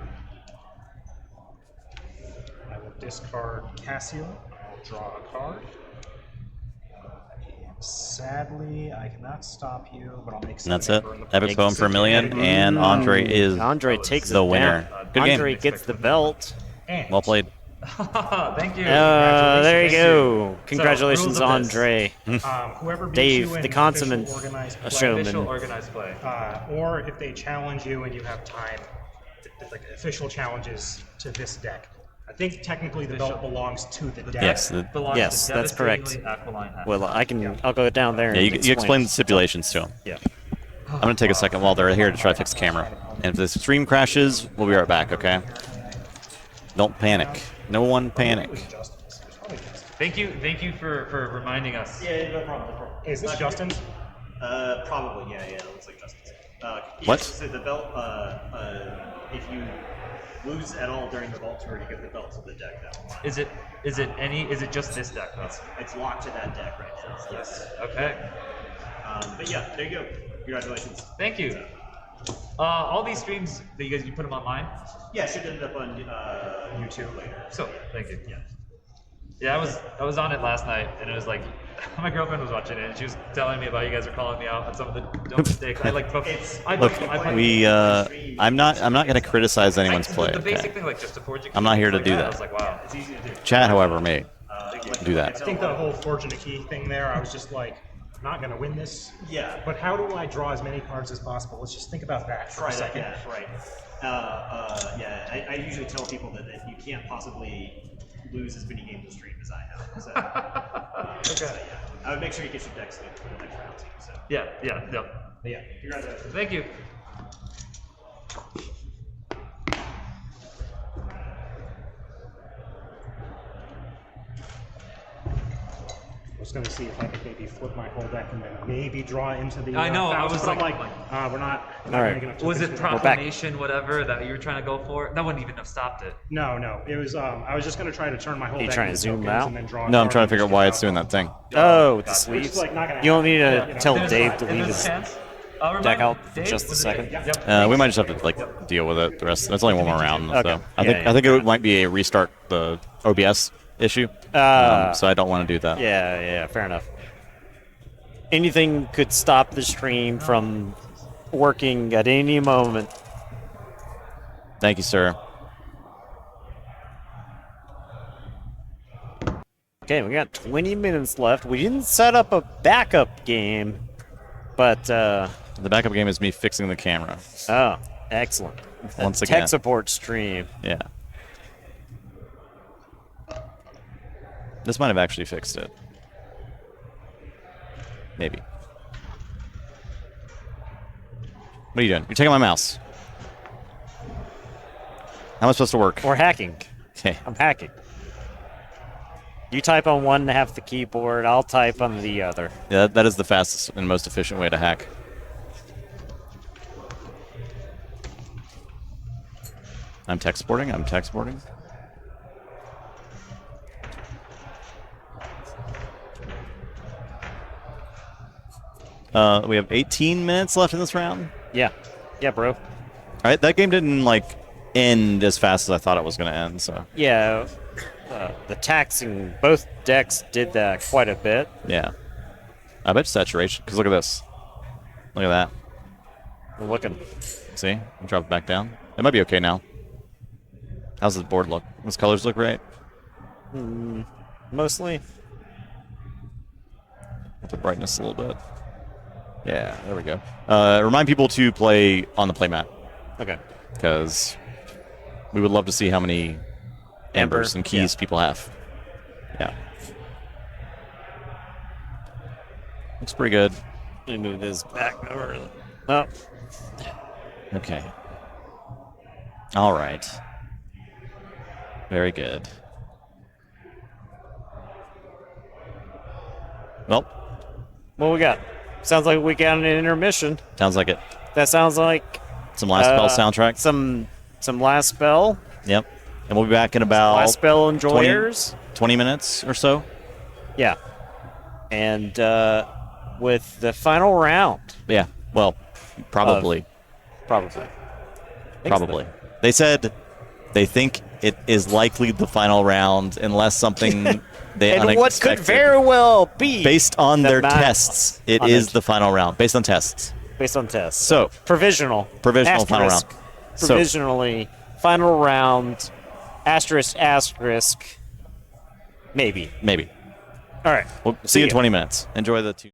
I will discard Cassio. I will draw a card. Sadly, I cannot stop you, but I'll make. And that's it. Epic Poem for a million, and Andre is Andre takes the it winner. down. Good Andre game. gets the belt. Well played. Thank you. There you go. So, Congratulations, rules of this. Andre. Whoever beats Dave, you in the consummate official organized play, showman. Official organized play. Or if they challenge you and you have time, like official challenges to this deck. I think technically the belt belongs to the deck. Yes, Yes, that's correct. Aquiline Half. Well, I'll go down there. Yeah, and you explain the stipulations to them. Yeah. I'm going to take a second while they're here to try to fix the camera. And if the stream crashes, we'll be right back, okay? Don't panic. No one panic. Thank you for reminding us. Yeah, no problem. No problem. Is this Justin's? Probably. Yeah. It looks like Justin's. What? So the belt. If you lose at all during the vault tour, you get the belt to the deck. That one. Is it just this deck though? It's locked to that deck right now. Yes. Okay. But yeah, there you go. Congratulations. Thank you. All these streams that you put them online? Yeah, should end up on YouTube later. So thank you. Yeah, I was on it last night, and it was like my girlfriend was watching it, and she was telling me about you guys are calling me out on some of the dumb mistakes. Look, I'm not going to criticize anyone's play. The Okay? basic thing, like just a fortune. I'm not here to like do I that. was like, wow. It's easy to do. Chat, however, may do I that. think the whole fortune key thing there, I was just like, I'm not going to win this. Yeah. But how do I draw as many cards as possible? Let's just think about that for a second. Yeah, right. I usually tell people that you can't possibly lose as many games of stream as I have. So, Okay. yeah. I would make sure you get your decks looped for the next round too. So. Yeah. But yeah, congratulations. Thank you. I was going to see if I could maybe flip my whole deck and then maybe draw into the. I know. I was but like, we're not. All right. Making enough was tokens it for that. proclamation, whatever that you were trying to go for? That wouldn't even have stopped it. No. It was. I was just going to try to turn my whole You deck trying to into zoom tokens out? and then draw. No, I'm trying to figure out why it's doing that thing. Oh, with the Which sleeves. is like not gonna You want me to happen. tell There's Dave a- to and leave there's his a chance. deck out for Dave, just a was it second? Dave? Yep. We might just have to like deal with it. The rest. That's only one more round. Okay. So I think it might be a restart the OBS issue. So I don't want to do that. Yeah, fair enough. Anything could stop the stream from working at any moment. Thank you, sir. Okay, we got 20 minutes left. We didn't set up a backup game, but The backup game is me fixing the camera. oh, excellent. Once A again. tech support stream. Yeah. This might have actually fixed it. Maybe. What are you doing? You're taking my mouse. How am I supposed to work? Or hacking. Okay. I'm hacking. You type on one half of the keyboard, I'll type on the other. Yeah, that is the fastest and most efficient way to hack. I'm tech sporting. We have 18 minutes left in this round. Yeah, bro. All right, that game didn't like end as fast as I thought it was going to end. So Yeah, the taxing, both decks did that quite a bit. yeah, I bet saturation. Because look at this. Look at that. We're looking. See, drop it back down. It might be okay now. How's the board look? Does colors look right? Mostly. The brightness a little bit. Yeah, there we go. Remind people to play on the playmat. Okay. Because we would love to see how many embers and keys people have. Yeah. Looks pretty good. Let me move this back over. Oh. Okay. All right. Very good. Well, What we got? Sounds like we got an intermission. sounds like it. That sounds like Some Last Spell soundtrack. Some Last Spell. Yep. And we'll be back in about Last Spell enjoyers. 20 minutes or so. Yeah. And with the final round. Yeah. Well, probably. Probably. Probably. They said they think it is likely the final round unless something They And what could unexpected. very well be Based on the their match- tests, it is the final round. Based on tests. Based on tests. So provisional. final round. Asterisk. So- Provisionally, final round. Asterisk. Maybe. Maybe. All right. We'll see you in ya. 20 minutes. Enjoy the 2.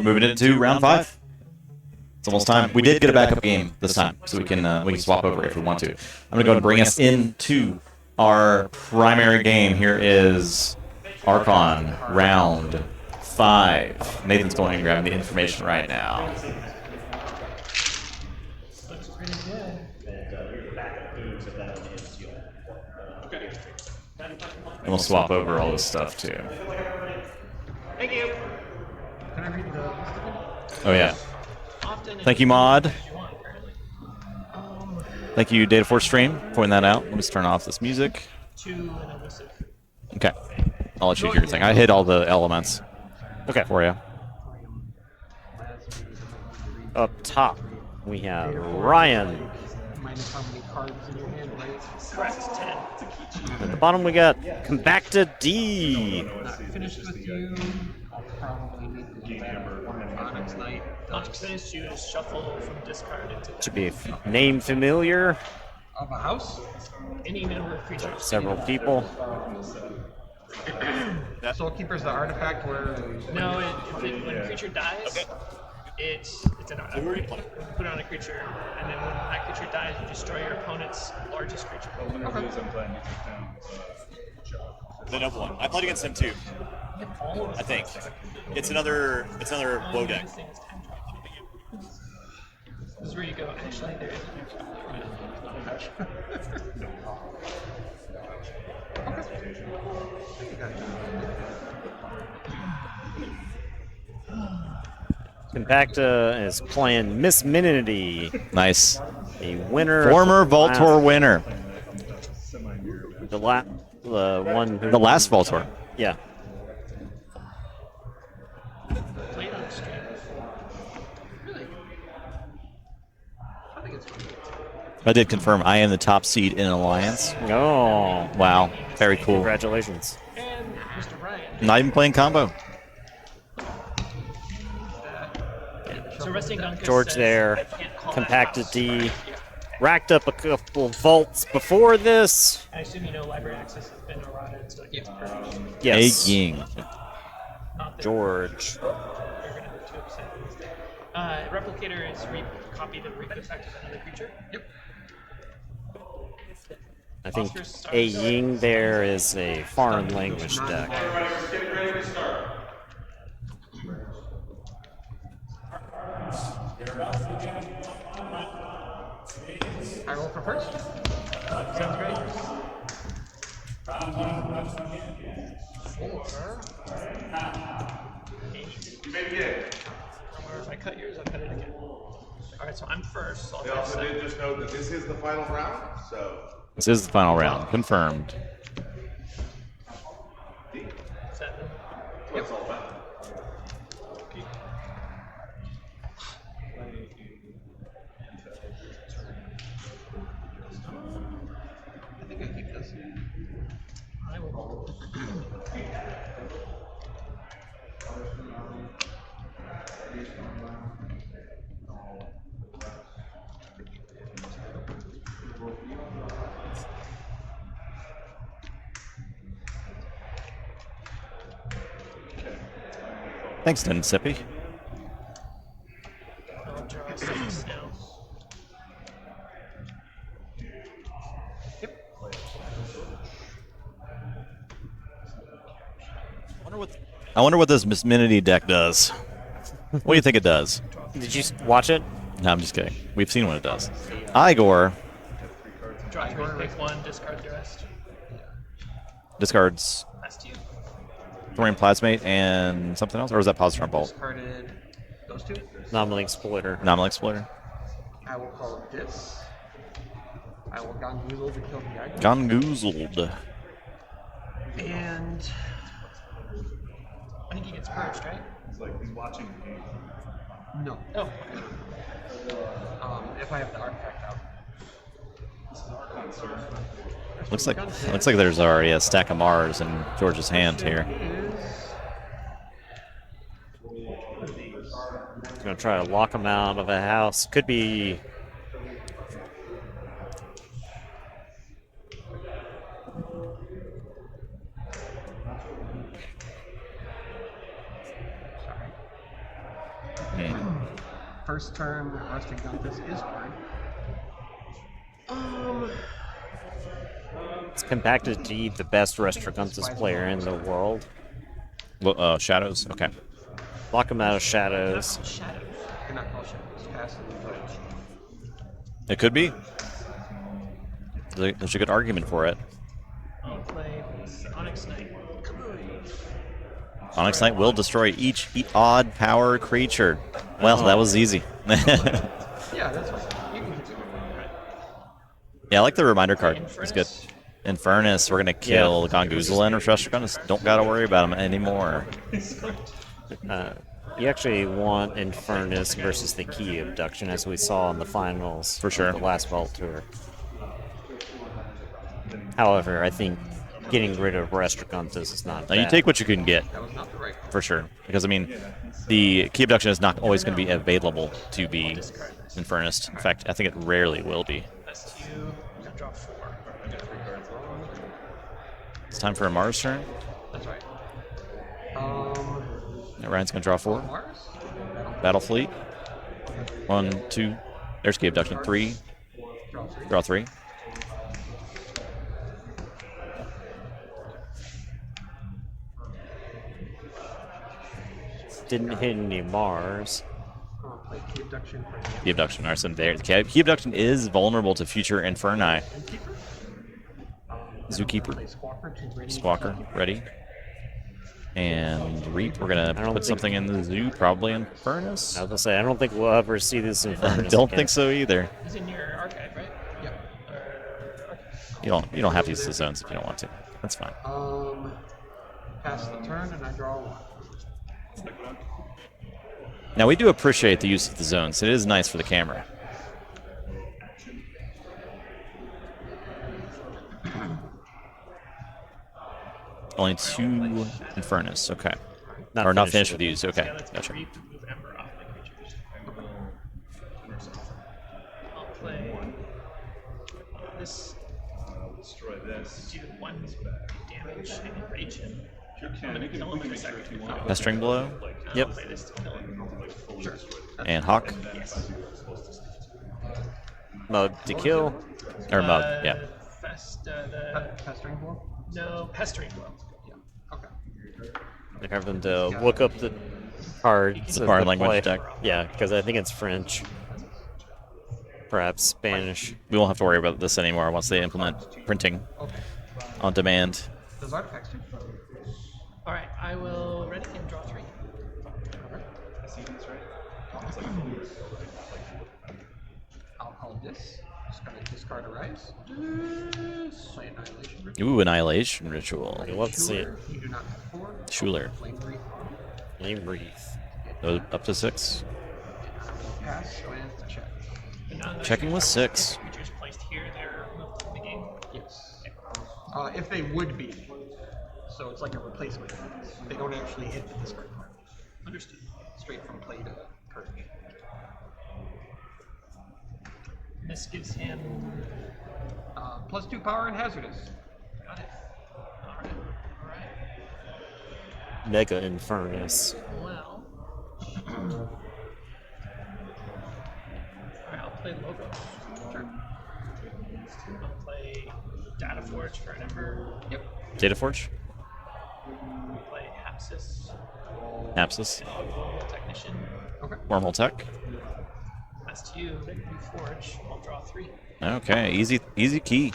moving into round 5. It's almost time. We did get a backup game this time, so we can swap over if we want to. I'm gonna go ahead and bring us into our primary game. Here is Archon round 5. Nathan's going and grabbing the information right now. Looks pretty good. And we'll swap over all this stuff too. Thank you. Can I read the? Oh yeah. Thank you, Mod. Thank you, Data Force Stream, pointing that out. Let me just turn off this music. 2 and elusive. Okay. I'll let you do your thing. I hit all the elements. Okay. For you. Up top, we have Ryan. Minus how many cards in your hand, right? Correct, 10. At the bottom, we got Compacta D. Not finished with you. I'll probably need to do Onyx Knight. Onyx finished, you just shuffle from discard into Should be a name familiar. Of a house? any number of creatures. Several people. Soulkeeper's the artifact where. No, when a creature dies, it's an upgrade. You put it on a creature, and then when that creature dies, you destroy your opponent's largest creature. The noble one. I played against him too. I think it's another woe deck. This is where you go. Actually, there is. Compacta is playing Miss Minity. Nice. A winner. Former Voltor winner. The one who. The last Voltor. Yeah. Played on stream. Really? I think it's fun. I did confirm I am the top seed in Alliance. Oh. Wow. Very cool. Congratulations. And Mr. Ryan. Not even playing combo. So resting Gunkus George says, there. "I can't call that Compacted house." D. Racked up a couple vaults before this. I assume you know library access has been eroded, so it gets purged. Yes. A Ying. George. You're gonna be too upset. Replicator is copy the effect of another creature. Yep. I think A Ying there is a foreign language deck. I roll for first. Sounds great. 4. If I cut yours, I'll cut it again. Alright, so I'm first. So I'll They try also second. did just note that this is the final round, so. This is the final round. Confirmed. Seven. What it's all about. I think I keep this. I will. Thanks, Sippy. I'll draw 6 now. I wonder what this Miss Minity deck does. What do you think it does? Did you watch it? No, I'm just kidding. We've seen what it does. Igor Draw 3, pick 1, discard the rest. discards Last you. Thorium Plasmate and something else, or is that Positron Bolt? Discarded those two. Anomaly Exploiter. Anomaly Exploiter. I will call this. I will Gongoozle to kill the icon. Gongoozled. And I think he gets purged, right? It's like he's watching the game. no. Oh. If I have the artifact out. Looks like there's already a stack of Mars in George's hand here. Gonna try to lock him out of a house. Could be. first turn, Roseville is hard. It's compacted to be the best Restriguntus player in the world. Well, shadows. Okay. Block him out of shadows. You're not called shadows. Passive. It could be. There's a good argument for it. I'll play Onyx Knight. Onyx Knight will destroy each odd power creature. Well, that was easy. Yeah, that's fine. You can continue. Yeah, I like the reminder card. It's good. Infernus, we're gonna kill Gonguzalin or Restriguntus. Don't gotta worry about him anymore. You actually want Infernus versus the Key Abduction, as we saw in the finals for sure. Of the last Vault Tour. However, I think getting rid of Restriguntus is not bad. You take what you can get, for sure. Because, I mean, the Key Abduction is not always going to be available to be Infernus. In fact, I think it rarely will be. Draw 4. It's time for a Mars turn. That's right. Yeah, Ryan's going to draw 4. Battle Fleet. 1, 2. There's Key Abduction. 3. Draw 3. Didn't hit any Mars. Key Abduction. Key Abduction. All right, so there. Key Abduction is vulnerable to future Inferni. Zookeeper. Squawker. Ready. And Reap. We're going to put something in the zoo, probably Infernus. I was going to say, I don't think we'll ever see this Infernus. Don't think so either. He's in your archive, right? You don't have to use the zones if you don't want to. That's fine. Pass the turn and I draw 1. Now, we do appreciate the use of the zones. It is nice for the camera. Only 2 Infernus. Okay. Not finished with these. Okay. Gotcha. I'll play this. Destroy this. Do 1 damage and rage him. I'm gonna kill him in a second. Pestering Blow. Yep. Play this to kill him. Sure. And Hawk. Yes. Mug to kill. Or Mug, yeah. Pestering Blow? No, Pestering Blow. Yeah. Okay. I have them to look up the cards. The foreign language deck. Yeah, because I think it's French. Perhaps Spanish. We won't have to worry about this anymore once they implement printing on demand. Does artifacts too? Alright, I will ready and draw 3. I'll call this. Just gonna discard a rise. Play Annihilation Ritual. Ooh, Annihilation Ritual. Let's see it. You do not have 4. Schuler. Flame Breathe. Flame Breathe. Up to 6. Pass, and check. Checking with 6. Creatures placed here, they're moved to the game. Yes. If they would be. So it's like a replacement. They don't actually hit the discard card. Understood. Straight from play to purge. This gives him +2 power and hazardous. Got it. Alright. Mega Infernus. Well. Alright, I'll play Logo. Sure. I'll play Data Forge for an Ember. Yep. Data Forge. I'll play Hapsis. Hapsis. Technician. Okay. Wormhole Tech. That's 2. You Forge. I'll draw 3. Okay, easy key.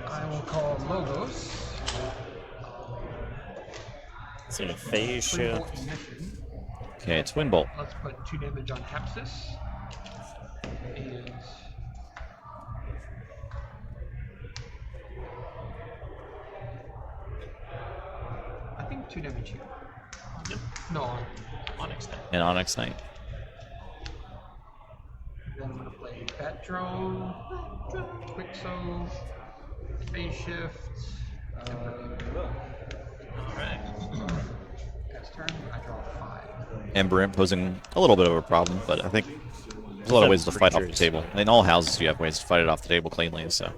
I will call Logos. It's in a phase Twin Bolt shift. Emission. Okay, Twin Bolt. Let's put 2 damage on Hapsis. And I think 2 damage here. No, on Onyx Knight. And Onyx Knight. Then I'm gonna play Bat Drone, Quixo, Phase Shift. Alright. Next turn, I draw 5. Ember Imp posing a little bit of a problem, but I think as a lot of ways to fight off the creatures. table. In all houses, you have ways to fight it off the table cleanly. So.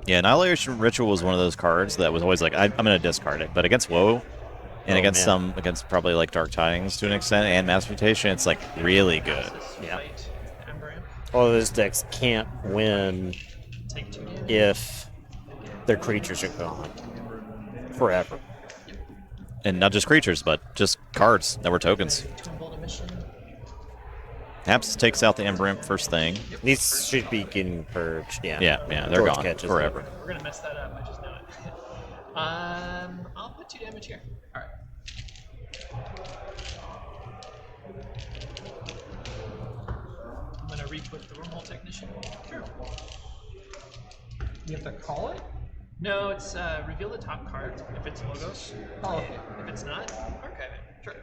Yeah, Annihilation Ritual was one of those cards that was always like, I'm going to discard it. But against Woe, and against probably like Dark Tidings to an extent, and Mass Mutation, it's like really good. Yeah. All those decks can't win if their creatures are gone forever. And not just creatures, but just cards that were tokens. Haps takes out the Ember Imp first thing. These should be getting purged, yeah. Yeah, they're Torch gone catches. forever. We're gonna mess that up. I just know it. I'll put 2 damage here. All right. I'm gonna re-put the Wormhole Technician. Sure. You have to call it? No, it's reveal the top card if it's logos. Oh, okay. If it's not, archive it. Sure.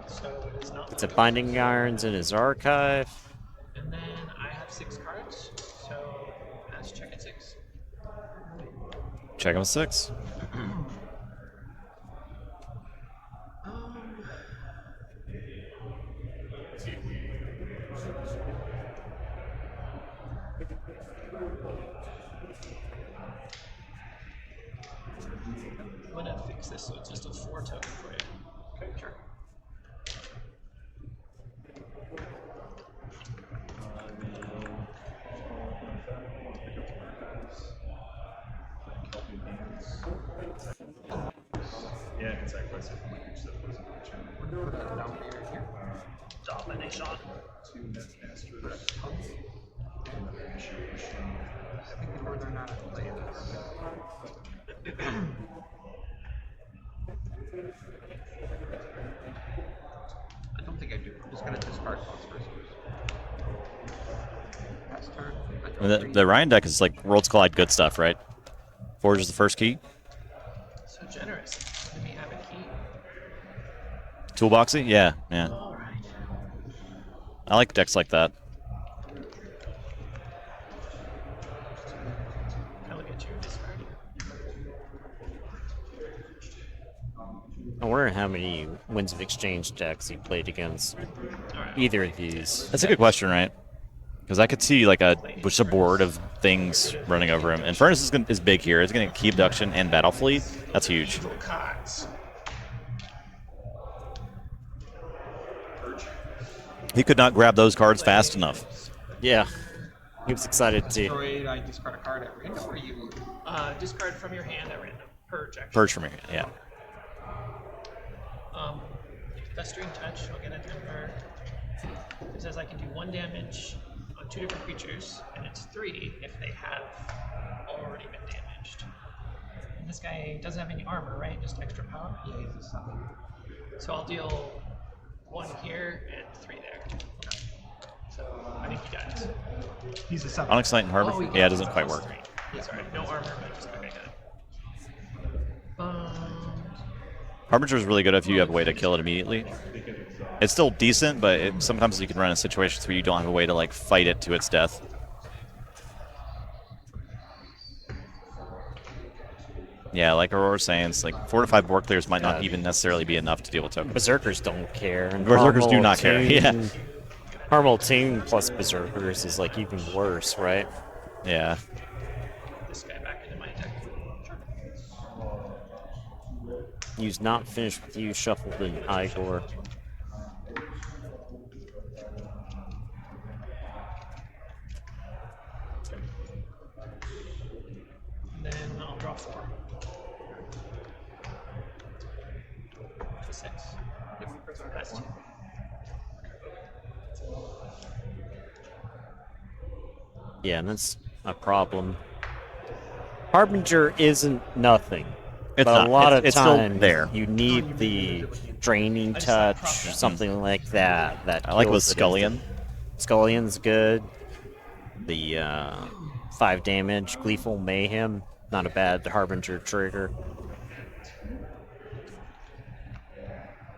So it is not. It's a Binding Irons in his archive. And then I have 6 cards, so let's check at 6. Check him 6. I'm gonna fix this so it's just a 4 token for you. Okay, sure. Yeah, I can sacrifice it for my creature that wasn't mentioned. Domination. 2 Netmasters. And Initiation. I think the order not at play I don't think I do. I'm just gonna discard phosphorus. Pass turn. I I mean, the Ryan deck is like Worlds Collide good stuff, right? Forge is the first key. So generous. Let me have a key. Toolboxy? Yeah. I like decks like that. I'll get you discard. I wonder how many Winds of Exchange decks he played against either of these. That's a good question, right? Because I could see like just a board of things running over him. And Furnace is big here. It's going to keep Abduction and Battle Fleet. That's huge. He could not grab those cards fast enough. Yeah. He was excited to. Destroyed, I discard a card at random, or you? Discard from your hand at random. Purge, actually. Purge from your hand, yeah. Festering Touch, I'll get a temper. It says I can do 1 damage on 2 different creatures, and it's 3 if they have already been damaged. And this guy doesn't have any armor, right? Just extra power? Yeah, he's a summon. So I'll deal 1 here and 3 there. Okay. So I think he dies. He's a summon. Onyx Knight and Harbor? Yeah, it doesn't quite work. Yeah, sorry, no armor, but just okay, got it. Harbinger is really good if you have a way to kill it immediately. It's still decent, but sometimes you can run in situations where you don't have a way to like fight it to its death. Yeah, like Aurora was saying, it's like 4 to 5 board clears might not even necessarily be enough to deal with tokens. Berserkers don't care. And Berserkers do not care. Yeah. Harmal Team plus Berserkers is like even worse, right? Yeah. This guy back into my deck. Use Not Finished With You, shuffled in Igor. Then I'll draw 4. To 6. That's 2. Yeah, and that's a problem. Harbinger isn't nothing. It's but not. A lot It's of still times there. you need the Draining Touch, something like that. That I like with kills it Scullion. Scullion's good. The 5 damage, Gleeful Mayhem, not a bad Harbinger trigger.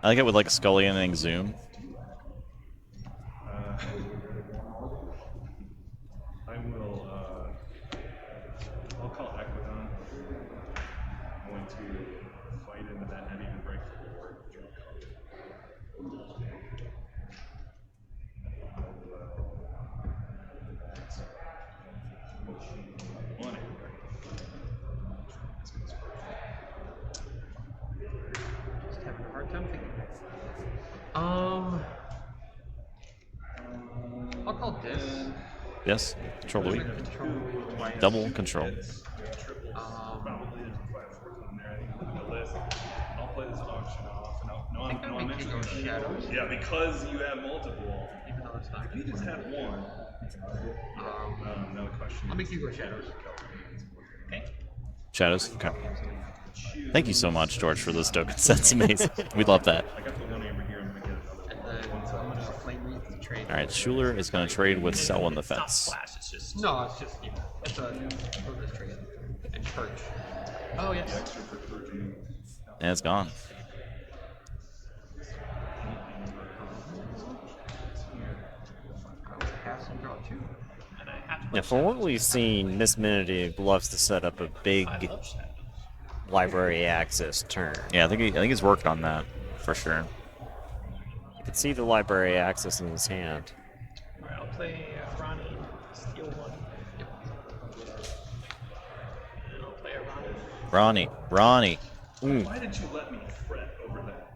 I like it with like Scullion and Exhume. I will, I'll call Aquadon. I'm going to fight Yes. Control the weak. Control twice. Double control. I'll play this auction off, and I think I'll make you go shadows. Yeah, because you have multiple. Even though it's not. If you just had one, no question. I'll make you go shadows. Okay. Shadows. Okay. Thank you so much, George, for those tokens. That's amazing. We love that. I got the one amber here. I'm gonna get another. And then I'm gonna flame wreath to trade. All right, Schuler is going to trade with Sell on the It's not Fence. flash, it's just. No, it's just it's a focus trade and purge. Oh, yes. Extra for purging. And it's gone. Pass and draw 2. And I have to Yeah, from what we've seen, Miss Minity loves to set up a big library access turn. Yeah, I think he's worked on that for sure. You can see the library access in his hand. Alright, I'll play Ronnie, steal 1. And I'll play a Ronnie. Ronnie. Why did you let me fret over that?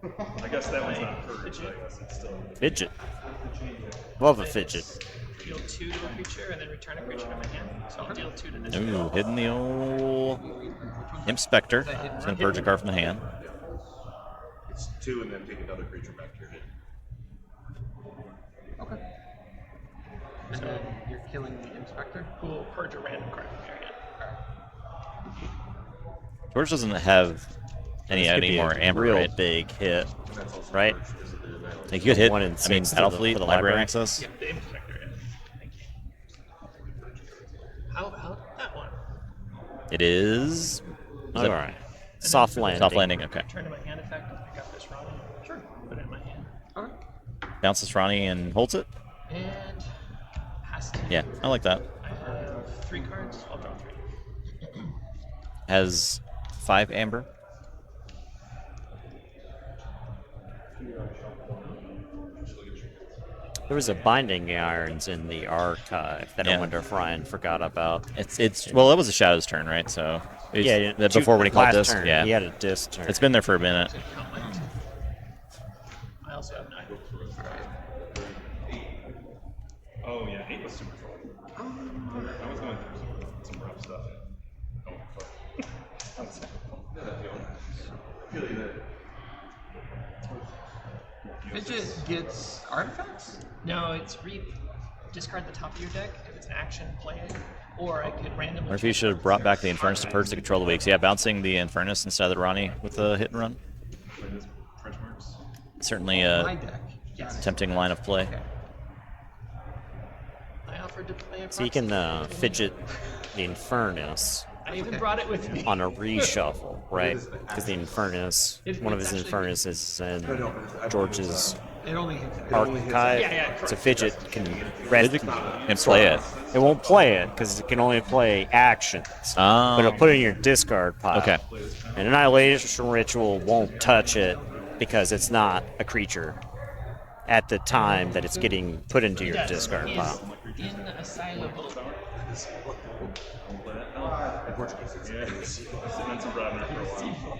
I guess that one's not purged. I guess it's still. Fidget. Love a fidget. Deal 2 to a creature and then return a creature to my hand. So I'll deal 2 to this. Ooh, hitting the old Inspector. It's going to purge a card from the hand. It's 2 and then take another creature back to your hand. Okay. And then you're killing the inspector? Who will purge a random card from your hand. George doesn't have any more amber, real right? big hit, right? Like you could hit. One in I mean, six to Battlefleet, for the library access. Yeah, the Inspector, yeah. Thank you. How that one? It is. All right. Soft landing. Soft landing. Okay. Turn to my hand effect. I got this Ronnie. Sure. Put it in my hand. Alright. Bounces Ronnie and holds it. And has to. Yeah, I like that. I have 3 cards. I'll draw 3. Has 5 amber. There was a Binding Irons in the archive that Yeah. I wonder if Ryan forgot about. It's well, that was a Shadow's turn, right? So Yeah, before when he called last disc, turn, yeah, he had a disc turn. It's been there for a minute. I also have 9. Oh yeah, 8 was super troll. I was going through some rough stuff. Oh fuck. Fidget gets artifacts? No, it's discard the top of your deck if it's an action, play it. Or I could randomly. Or if you should have brought back the Infernus to purge to control the weak. So yeah, bouncing the Infernus instead of the Ronnie with the hit and run. Certainly My a deck. Yes. tempting line of play. I offered to play a So you can fidget the Infernus I even brought it with me. on a reshuffle, right? Because the Infernus, one of his Infernus is in George's It only hits. archive. Yeah, So fidget can red and play it. It won't play it because it can only play actions. Oh. But it'll put it in your discard pile. Okay. An Annihilation Ritual won't touch it because it's not a creature at the time that it's getting put into your discard pile. In Asylum. Yeah, sitting on some Robner for a while.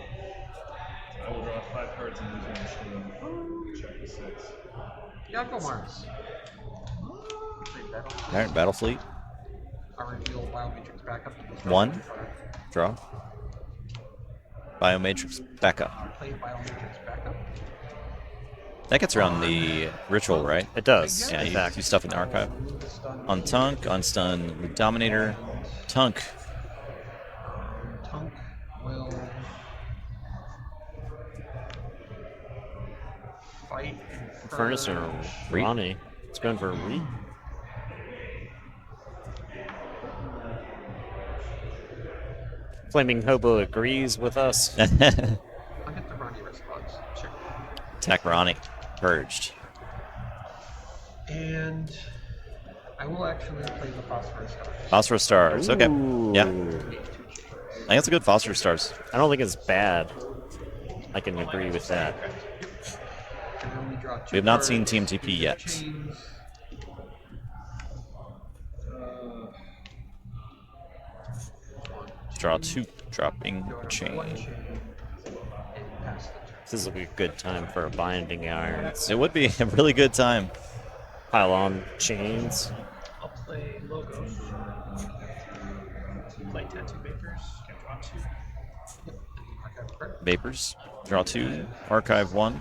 I will draw 5 cards and lose 1 shield. Check the 6. Yakko Mars. All right, Battlefleet. I reveal Biomatrix backup. to this 1. card. Draw. Biomatrix backup. Play Biomatrix backup. That gets around the ritual, right? It does. Yeah, you do stuff in the archive. Untunk, unstun the Dominator. Tunk. Tunk will fight. Furnace or Ronnie. It's going for a read. Flaming Hobo agrees with us. I'll get the Ronnie response. Sure. Attack Ronnie. Purged. And I will actually play the Phosphorus Stars. Phosphorus Stars. Okay. Yeah. Ooh. I think it's a good Phosphorus Stars. I don't think it's bad. I can agree with that. And then we draw 2 We have not cards, seen Team TP 2 yet. chains. Draw 2, dropping a One chain. chain. And pass the turn. This is a good time for a Binding Irons. It would be a really good time. Pile on chains. I'll play play logos. Play tattoo vapors. Can draw 2. Yep. Archive a card. Vapors. Draw 2. Archive 1.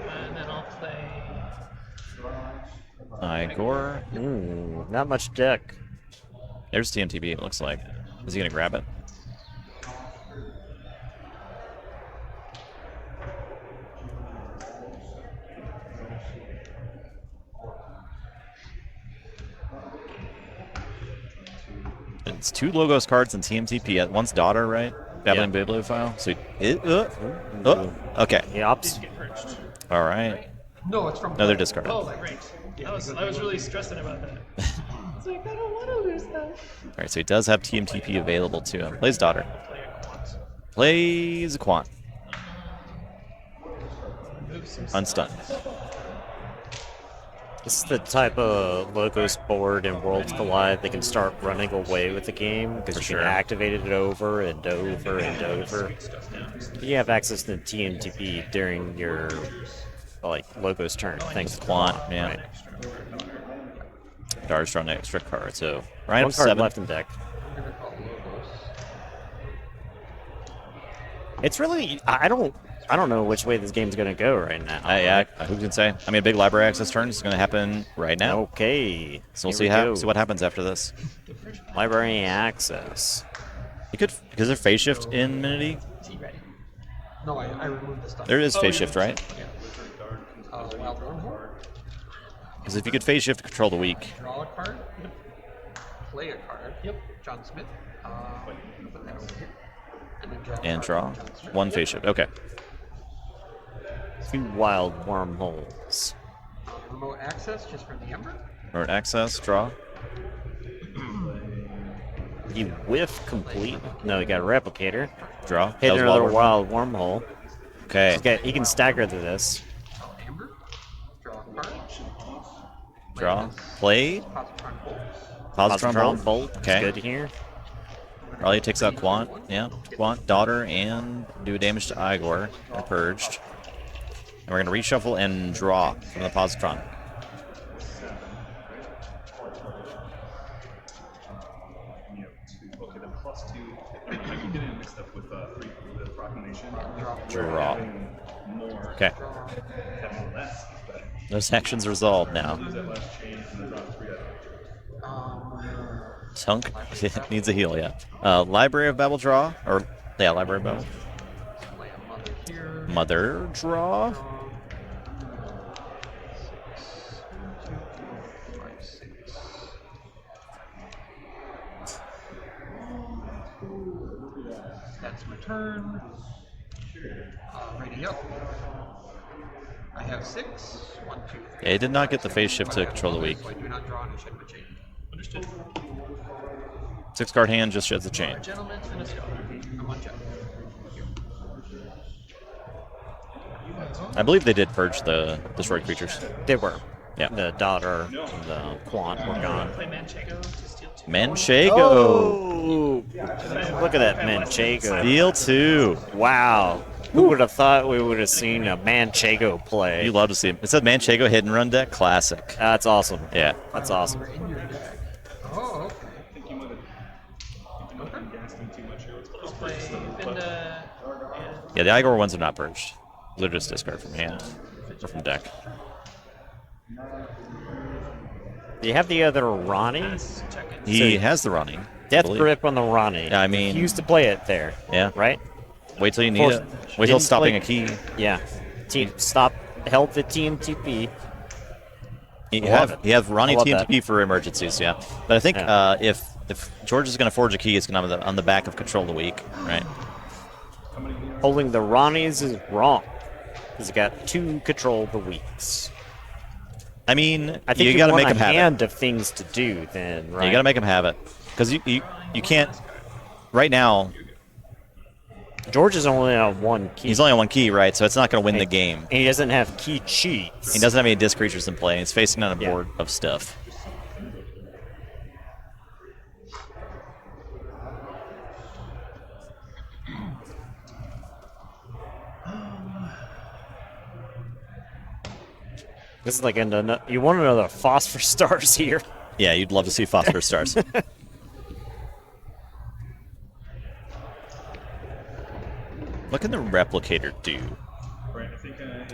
And then I'll play. Igor. Not much deck. There's TMTB, it looks like. Is he going to grab it? It's 2 Logos cards and TMTP at once daughter, right? Babbling Bibliophile. So okay. Yops. All right. No, it's from. No, they're discarded. Oh, great. I was really stressing about that. It's like, I don't want to lose that. All right, so he does have TMTP available to him. Plays daughter. Plays a Quant. Unstunned. This is the type of Logos board in Worlds Collide that can start running away with the game because you can activate it over and over and over. You have access to TMTP during your Logos turn. Thanks to Quant, yeah. Right. Daughter's drawing an extra card, so Ryan One up card 7. left in deck. It's really I don't know which way this game's gonna go right now. Yeah, who can say? I mean, a big library access turn is going to happen right now. Okay, so we'll see what happens after this. Library access. You could, because there's phase shift in Minity. No, I removed the stuff. There is phase shift, right? Yeah. Wild Wormhole. Because if you could phase shift to control the weak. Draw a card. Yep. Play a card. Yep. John Smith. Put that over here. And draw. 1 phase shift. Okay. 2 wild wormholes. Remote access just for the Ember. Remote access, draw. You whiff complete. No, you got a replicator. Draw. Hit another wild wormhole. Okay. He can stagger to this. Ember. Draw a card. Draw. Play. Positron Bolt. Okay. Good here. Raleigh takes out Quant. Yeah. Quant, daughter, and do damage to Igor. They're purged. And we're going to reshuffle and draw from the Positron. Okay, then +2. I can get it mixed up with 3 for the proclamation. Draw. More. Okay. Having less is better. Those actions resolved now. Lose that last chain and then drop 3 Tunk needs a heal, yeah. Library of Babel draw, or yeah, Library of Babel. Mother draw. That's my turn. Ready up. I have 6. 1, 2, 3. Yeah, he did not get the phase shift to control the weak. So I do not draw and shed my chain. Understood. 6 card hand just sheds the chain. Gentlemen, finish up. I'm on check. I believe they did purge the destroyed creatures. They were. Yeah. The daughter and the Quant were gone. Play Manchego to steal 2. Manchego. Oh! Look at that Manchego. Steal 2. Wow. Who would have thought we would have seen a Manchego play? You love to see him. It said Manchego hit and run deck. Classic. That's awesome. Yeah. That's awesome. Oh, okay. I think you might have gassed him too much here. I'll play Vinda. Yeah, the Igor ones are not purged. They're just discard from hand or from deck. Do you have the other Ronnie? He has the Ronnie. Death grip on the Ronnie. Yeah, I mean, he used to play it there. Yeah. Right? Wait till you need it. Wait till stopping a key. Yeah. Stop. Help the TMTP. You have Ronnie TMTP for emergencies, yeah. But I think if George is going to forge a key, it's going to be on the back of Control the Weak, right? Holding the Ronnies is wrong. Because you got 2 Control the Weaks. I mean, I think you got to make him have hand of things to do then, right? You got to make him have it. Because you can't. Right now, George is only on 1 key. He's only on 1 key, right? So it's not going to win the game. And he doesn't have key cheats. He doesn't have any disc creatures in play. He's facing on a board of stuff. This is like you want another phosphorus stars here. Yeah, you'd love to see phosphorus stars. What can the replicator do?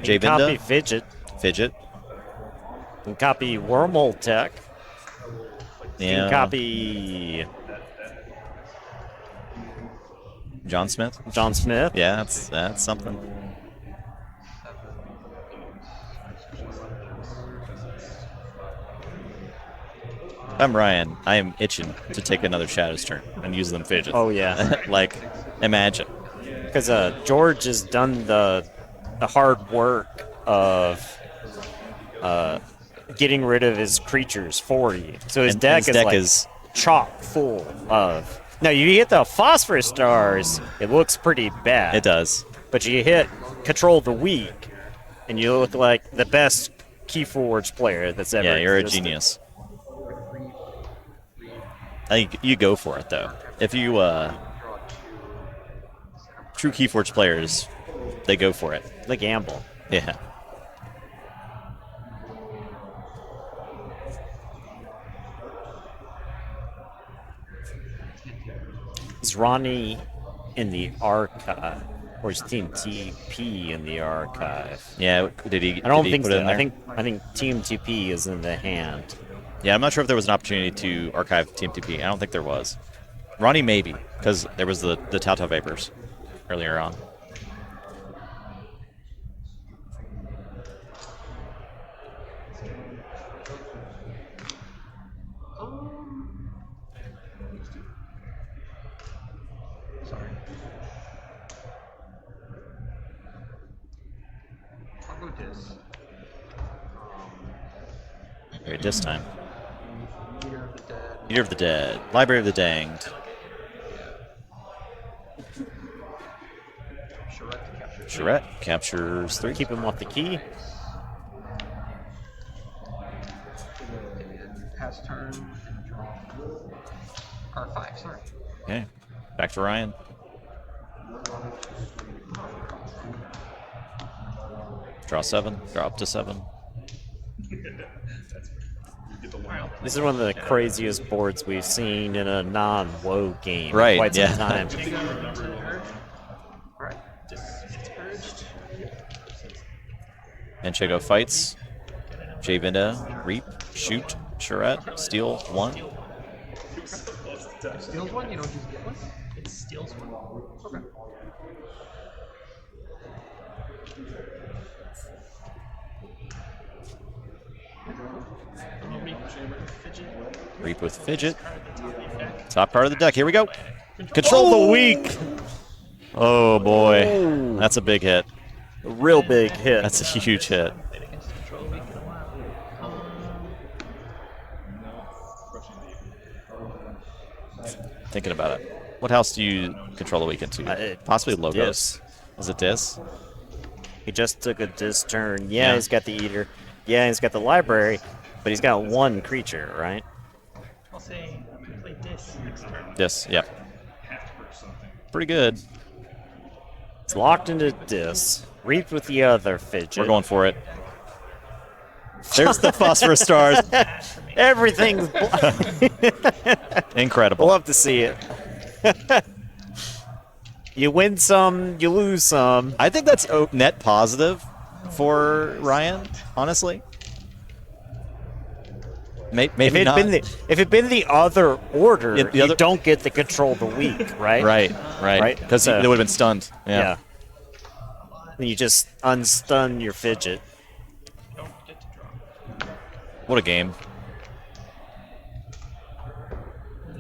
You can copy Fidget. Fidget. You can copy Wormhole Tech. You Yeah. can copy John Smith. John Smith. Yeah, that's something. I'm Ryan. I am itching to take another Shadow's turn and use them fidgets. Oh, yeah. Like, imagine. Because George has done the hard work of getting rid of his creatures for you. So his deck is chock full of. Now, you hit the phosphorus stars, it looks pretty bad. It does. But you hit Control the Weak, and you look like the best Keyforge player that's ever Yeah, you're existed. a genius. I think you go for it, though. If you, true Keyforge players, they go for it. They gamble. Yeah. Is Ronnie in the archive, or is Team TP in the archive? Yeah, did he? I don't did he think put so. it in there? I think Team TP is in the hand. Yeah, I'm not sure if there was an opportunity to archive TMTP. I don't think there was. Ronnie, maybe, because there was the Tauta Vapors earlier on. Sorry. I'll go this. Here, this time. Eater of the Dead. Eater of the Dead. Library of the Danged. Charette captures 3. Keep him off the key. And pass turn and draw. R5, sorry. Okay, back to Ryan. Draw 7. Draw up to 7. This is one of the craziest boards we've seen in a non-WoW game Right, in quite some yeah. time. Alright, it's purged. Manchego fights. Javinda, Reap, Shoot, Charette, Steal 1. Steals one, you don't just get one? It steals one. Okay. Reap with Fidget. Top card of the deck. Here we go. Control the Weak. Oh boy, that's a big hit. A real big hit. That's a huge hit. Thinking about it. What house do you control the Weak into? Possibly Logos. Is it Dis? He just took a Dis turn. Yeah, he's got the Eater. Yeah, he's got the Library, but he's got one creature, right? I'll say play this next turn. Dis, yep. Pretty good. It's locked into Dis. Reap with the other Fidget. We're going for it. There's the phosphorus stars. Everything's incredible. Love to see it. You win some, you lose some. I think that's net positive for Ryan, honestly. Maybe if it'd been the other order, you don't get the control the weak, right? Right. Because they would have been stunned. Yeah. Then you just unstun your Fidget. What a game.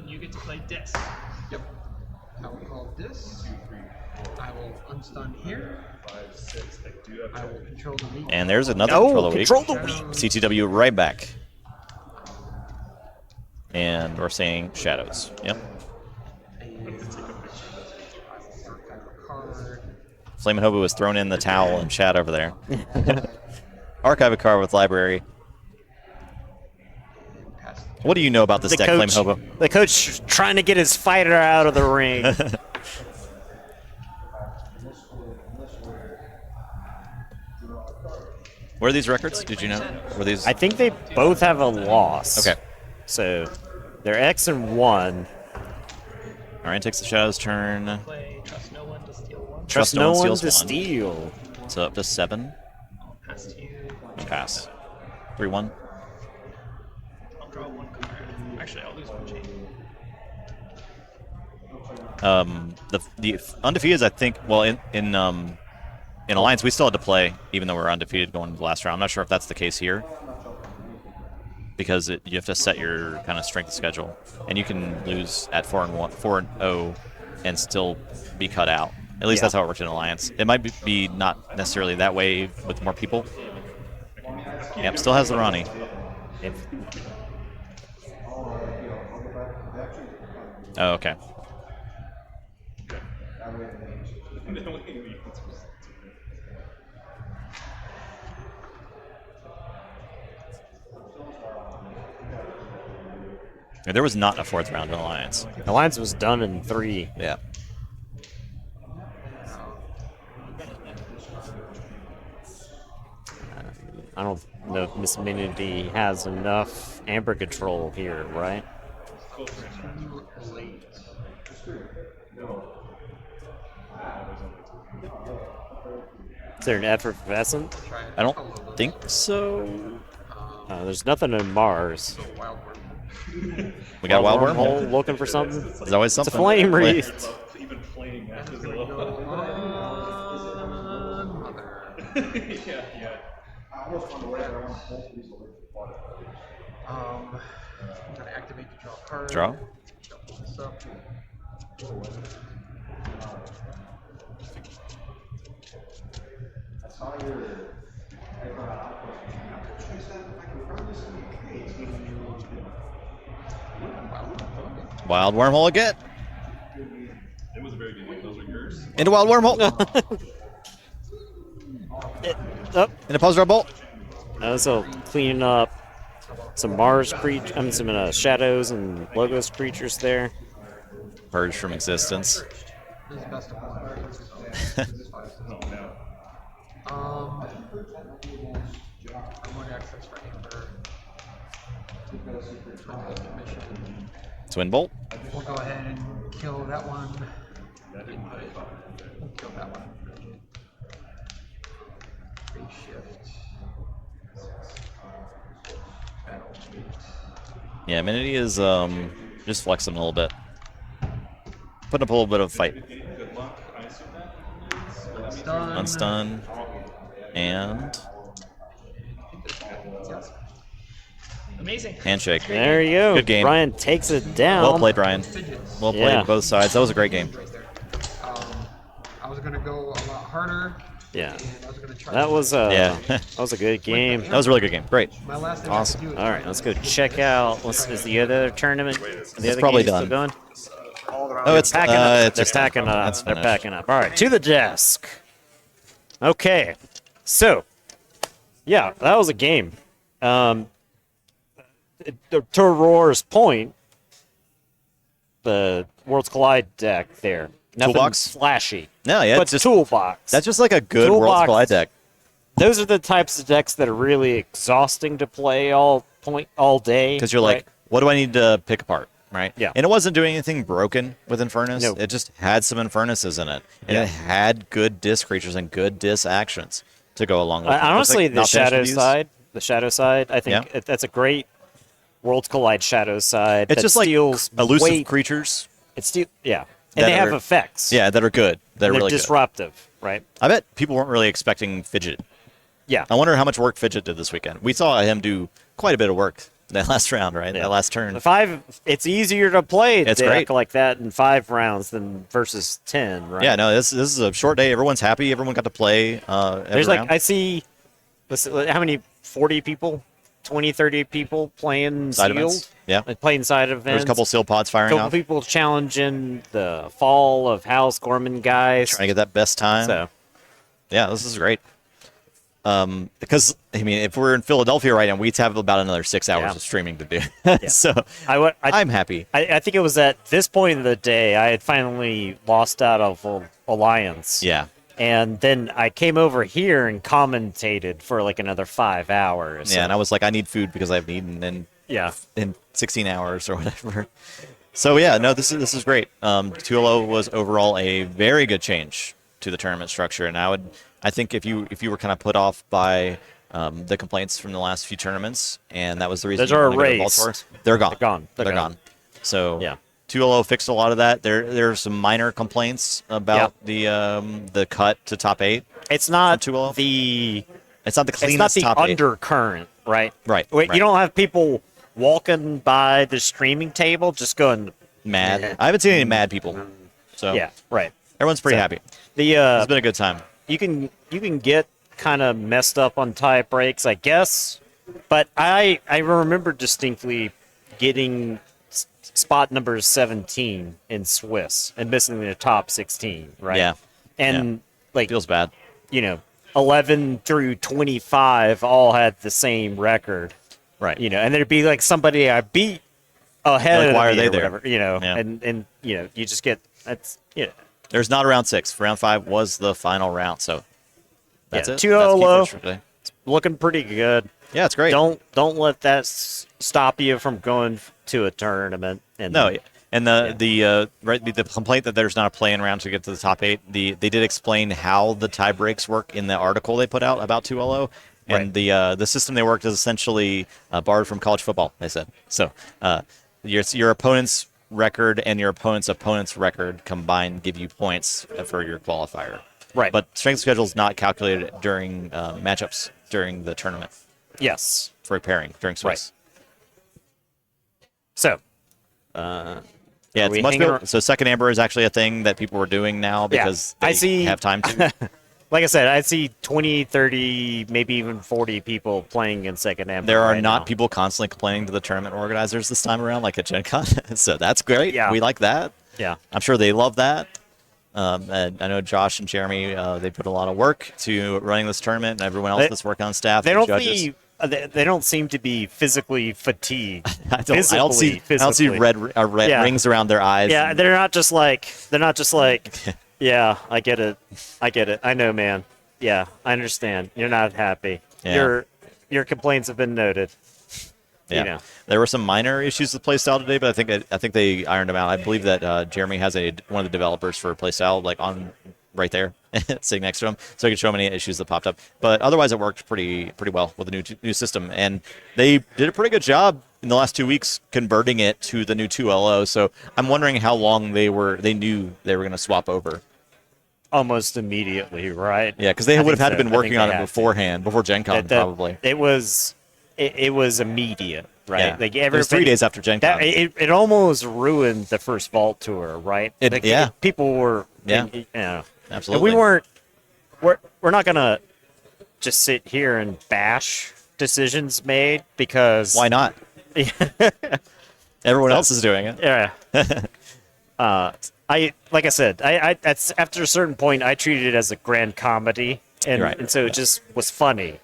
You get to play this. Yep. I will call this. I will unstun here. 5, 6. I do have. I will control the weak. And there's another control the weak. CTW right back. And we're saying shadows. Yep. Flamin' Hobo was thrown in the towel and chat over there. Archive a card with library. What do you know about this deck, Flamin' Hobo? The coach trying to get his fighter out of the ring. Where are these records? Did you know? Were these? I think they both have a loss. Okay. So they're X and 1. Ryan takes the Shadow's turn. Play trust no one to steal one. Trust no one steals to steal. So up to 7. Pass to you. Pass. 3-1. I'll draw one card. Actually, I'll lose one chain. The undefeated, I think. Well, in Alliance, we still had to play, even though we were undefeated going into the last round. I'm not sure if that's the case here, because you have to set your kind of strength schedule, and you can lose at 4-0, and still be cut out. At least that's how it worked in Alliance. It might be not necessarily that way with more people. Yep, still has the Ronnie. Yep. Oh, okay. There was not a 4th round in Alliance. Alliance was done in 3. Yeah. I don't know if Miss Minity has enough Amber control here, right? Is there an effervescent? I don't think so. There's nothing in Mars. We got Wild Wormhole. Looking for something? There's always something. It's a flame wreath. Even playing that is a little. yeah. I'm gonna activate to draw a card. Draw. Shuffle this up. Wild Wormhole again. It was a very good game. Those were yours. Into Wild Wormhole. Up. Into Pause Draw Bolt. Also cleaning up some Mars some shadows and logos creatures there. Purge from existence. This is best of all. I'm going to access for Amber. Intermission. Twin Bolt. We'll go ahead and kill that one. We'll kill that one. Free shift. Battle cheat. Yeah, Minity is just flexing a little bit. Putting up a little bit of a fight. Good luck. I assume that. Unstun. And Amazing. handshake. There you go. Good game. Ryan takes it down. Well played, Ryan. Well played, Yeah. both sides. That was a great game. I was going to go a lot harder. Yeah. And I was going to try That was Yeah. that was a good game. That was a really good game. Great. My last thing Awesome. I had to do All right, let's go check out. Is the other tournament? The other probably games still done. going? Oh, it's packing up. it's They're just packing done. up. That's They're finished. packing up. All right, to the desk. Okay, so yeah, that was a game. To Aurora's point, the Worlds Collide deck there. Nothing Toolbox? flashy. No, yeah, but it's just toolbox. That's just like a good Toolbox. Worlds Collide deck. Those are the types of decks that are really exhausting to play all day. Because you're like, right? what do I need to pick apart? Right? Yeah. And it wasn't doing anything broken with Infernus. No. It just had some Infernuses in it. And Yeah. it had good disc creatures and good disc actions to go along with it. Honestly, Looks like not finished the shadow side, I think that's a great Worlds Collide shadow side. It's that just like steals elusive weight. creatures. And they that have are- effects. Yeah, that are good. That are They're really disruptive, right? good. I bet people weren't really expecting Fidget. Yeah. I wonder how much work Fidget did this weekend. We saw him do quite a bit of work that last round, right? That last turn. It's easier to play It's deck great. like that in 5 rounds than versus 10, right? Yeah, no, this is a short day. Everyone's happy. Everyone got to play. Every There's like round. I see how many 40 people, 20, 30 people playing Side sealed. events. Yeah. Like playing side events. There's a couple seal pods firing couple off. people challenging the fall of House Gorman guys. Trying to get that best time. So yeah, this is great. Because I mean, if we're in Philadelphia right now, we'd have about another 6 hours of streaming to do. So I'm happy. I think it was at this point in the day I had finally lost out of Alliance. Yeah. And then I came over here and commentated for like another 5 hours. Yeah, and I was like, I need food because I haven't eaten in 16 hours or whatever. So yeah, no, this is great. 2.0 was overall a very good change to the tournament structure, and I think if you were kind of put off by the complaints from the last few tournaments, and that was the reason Those you are wanted to go to erased. Baltimore, they're gone. They're gone. So yeah. 2.0 fixed a lot of that. There are some minor complaints about the cut to top 8. It's not the it's not the it's cleanest not the top 8. undercurrent, right? Right. Wait, right. you don't have people walking by the streaming table just going mad. I haven't seen any mad people. So yeah, right. Everyone's pretty So, happy. It's been a good time. You can get kind of messed up on tie breaks, I guess, but I remember distinctly getting spot number 17 in Swiss and missing the top 16, right? Yeah. And like feels bad. 11 through 25 all had the same record. Right. And there'd be like somebody I beat ahead Like, of why are me they or there? whatever, Yeah. and you just get There's not a round 6. Round 5 was the final round, so that's it. 2-0 That's low. Keyforge for today. It's looking pretty good. Yeah, it's great. Don't let that stop you from going to a tournament. And No, and the complaint that there's not a play-in round to get to the top 8. They did explain how the tie breaks work in the article they put out about 2.0. And the system they worked is essentially borrowed from college football, they said. So your opponent's record and your opponent's record combined give you points for your qualifier. Right. But strength of schedule is not calculated during matchups during the tournament. Yes. For pairing during Swiss. So, yeah, it's much better. So second amber is actually a thing that people are doing now because they have time to. Like I said, I see 20, 30, maybe even 40 people playing in second amber. There are right not now. people constantly complaining to the tournament organizers this time around, like at Gen Con. So that's great. Yeah. We like that. Yeah. I'm sure they love that. And I know Josh and Jeremy, they put a lot of work to running this tournament, and everyone else that's working on staff. They the don't judges. be. They don't seem to be physically fatigued. I don't see red rings around their eyes. Yeah, they're not just like. Yeah, I get it. I know, man. Yeah, I understand. You're not happy. Yeah. Your complaints have been noted. Yeah, there were some minor issues with playstyle today, but I think they ironed them out. I believe that Jeremy has one of the developers for playstyle like on right there, sitting next to him, so I could show him any issues that popped up. But otherwise, it worked pretty well with the new system, and they did a pretty good job in the last 2 weeks converting it to the new 2.0. So I'm wondering how long they knew they were going to swap over. Almost immediately, right? Yeah, because they would have had to been working on it had beforehand, before Gen Con, probably. It was immediate, right? Yeah. Like It was 3 days after Gen Con. It almost ruined the first Vault tour, right? People were Absolutely. And we're not gonna just sit here and bash decisions made because why not? Everyone else is doing it. Yeah. Like I said, that's after a certain point, I treated it as a grand comedy, and so it just was funny.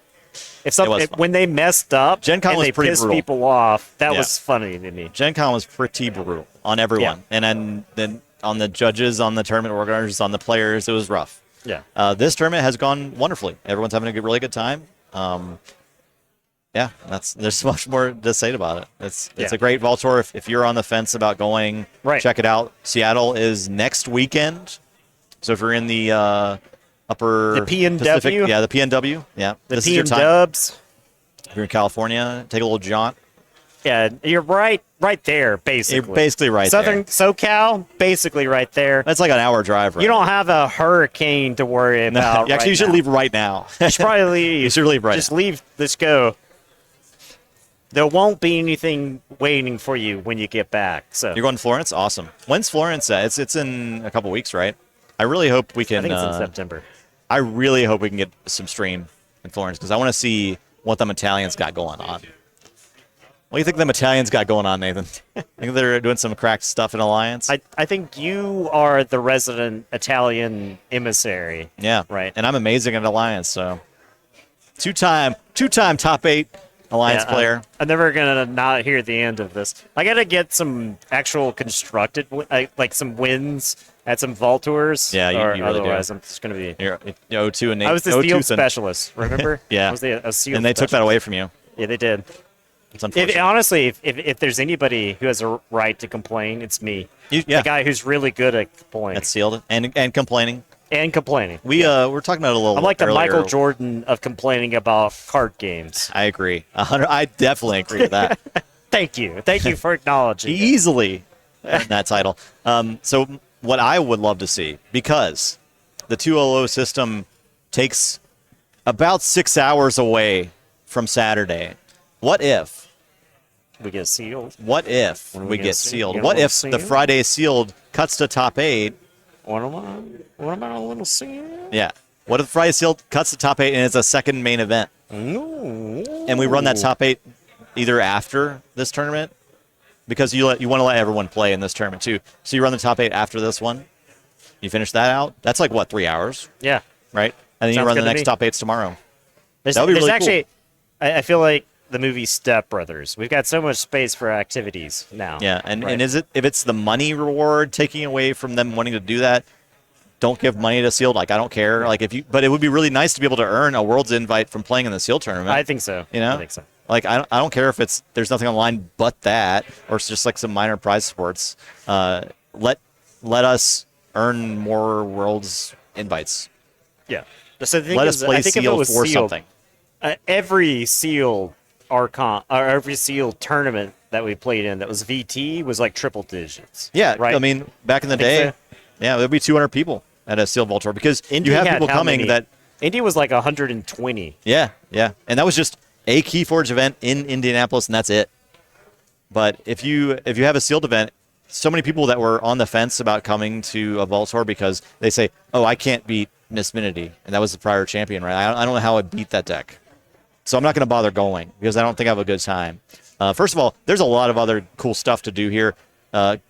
When they messed up, Gen Con and was they pretty pissed brutal. people off, that was funny to me. Gen Con was pretty brutal on everyone, and then on the judges, on the tournament organizers, on the players, it was rough. Yeah. This tournament has gone wonderfully. Everyone's having a really good time. Yeah, there's much more to say about it. It's a great Vault tour. If you're on the fence about going, check it out. Seattle is next weekend, so if you're in the upper The PNW? Pacific, the PNW, this is your time. Dubs. If you're in California, take a little jaunt. Yeah, you're right there, basically. You're basically right Southern SoCal, basically right there. That's like an hour drive, right? You don't have a hurricane to worry about. Actually, you should leave right now. You should probably leave. You should leave right Just now. leave. Let's go. There won't be anything waiting for you when you get back. So You're going to Florence? Awesome. When's Florence at? It's in a couple weeks, right? I really hope we can. I think it's in September. I really hope we can get some stream in Florence because I want to see what them Italians got going on. What do you think them Italians got going on, Nathan? Think they're doing some cracked stuff in Alliance? I think you are the resident Italian emissary. Yeah. Right. And I'm amazing at Alliance, so two-time top 8 Alliance player. I'm never gonna not hear the end of this. I gotta get some actual constructed, like some wins Add some Vault Tours. Yeah, you really do. Otherwise, I'm just gonna be. You're O2 and I was the O2 field and- specialist. Remember? Yeah. I was a field and they took that away from you. Yeah, they did. It's unfortunate. Honestly, if there's anybody who has a right to complain, it's me. Yeah. The guy who's really good at complaining. That's sealed and complaining. And complaining. We're talking about it a little. I'm like the earlier. Michael Jordan of complaining about card games. I agree. I definitely agree with that. Thank you for acknowledging it. Easily that title. So what I would love to see, because the 200 system takes about 6 hours away from Saturday. What if we get sealed? What if we get sealed? What if the Friday sealed cuts to top 8? What about a little seal? Yeah. What if Friday sealed cuts to top 8 and it's a second main event? And we run that top 8 either after this tournament, because you want to let everyone play in this tournament too. So you run the top 8 after this one. You finish that out. That's like what, 3 hours? Yeah. Right. And then Sounds you run good the to next me. top 8s tomorrow. There's That would be really actually, cool. I feel like the movie Step Brothers. We've got so much space for activities now. Yeah, and Right. is it, if it's the money reward taking away from them wanting to do that, don't give money to sealed. Like, I don't care. Like, but it would be really nice to be able to earn a World's invite from playing in the sealed tournament. I think so. You know, I think so. Like, I don't care if there's nothing online but that, or it's just like some minor prize sports. Let us earn more World's invites. Yeah. So the thing Let is, us play I think if it sealed was for sealed, something. Every sealed Archon or every sealed tournament that we played in that was VT was like triple digits. Yeah, right. I mean, back in the Think day, so? yeah, there'd be 200 people at a sealed vault tour, because Indy you have had people how coming many? that. Indy was like 120. Yeah, and that was just a Keyforge event in Indianapolis, and that's it. But if you have a sealed event, so many people that were on the fence about coming to a vault tour because they say, "Oh, I can't beat Miss Minity," and that was the prior champion, right? I don't know how I beat that deck, so I'm not going to bother going because I don't think I have a good time. First of all, there's a lot of other cool stuff to do here.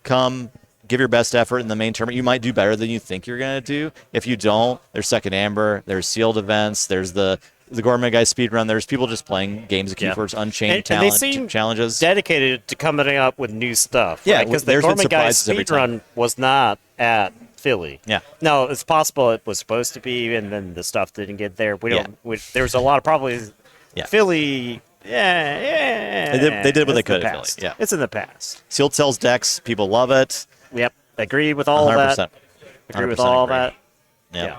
Come, give your best effort in the main tournament. You might do better than you think you're going to do. If you don't, there's Second Amber, there's sealed events, there's the Gourmet Guy speedrun. There's people just playing games of Keyforge, Unchained and they seem challenges. Dedicated to coming up with new stuff. Yeah, because the there's been Gourmet Guy surprises every time. speedrun was not at Philly. Yeah. No, it's possible it was supposed to be, and then the stuff didn't get there. There was a lot of probably Philly. Yeah. They did what they It's could the at Philly. past. Yeah. It's in the past. Sealed sells decks. People love it. Yep. Agree with all 100%. that. Agree with 100% all agree. that. Yeah.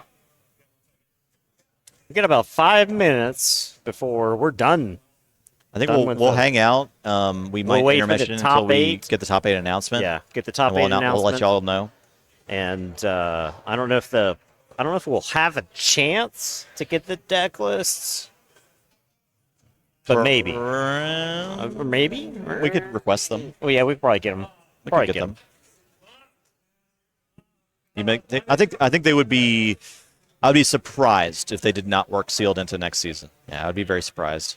We got about 5 minutes before we're done. I think Done we'll with we'll the- hang out. We might wait for the intermission top until we 8. get the top 8 announcement. Yeah, get the top And 8 We'll let announcement. y'all know. And I don't know if we'll have a chance to get the deck lists. But maybe. Maybe? We could request them. Oh yeah, we could probably get them. We Probably could get get them. I think they would be. I would be surprised if they did not work sealed into next season. Yeah, I would be very surprised.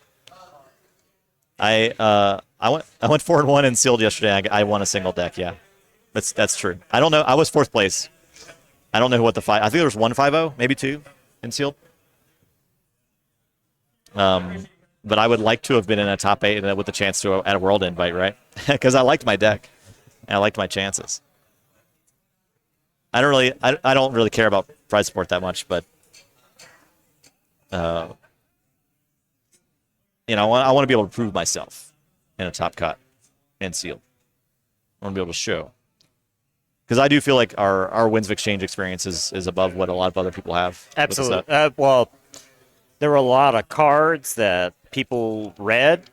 I went 4-1 in sealed yesterday. I won a single deck. Yeah, that's true. I don't know. I was 4th place. I don't know what the 5. I think there was 1 5-0, maybe 2 in sealed. But I would like to have been in a top 8 with a chance to at a world invite, right? Because I liked my deck and I liked my chances. I don't really care about prize support that much, but I want to be able to prove myself in a top cut and sealed. I want to be able to show, because I do feel like our Winds of Exchange experience is above what a lot of other people have. with the set. Absolutely. Well, there were a lot of cards that people read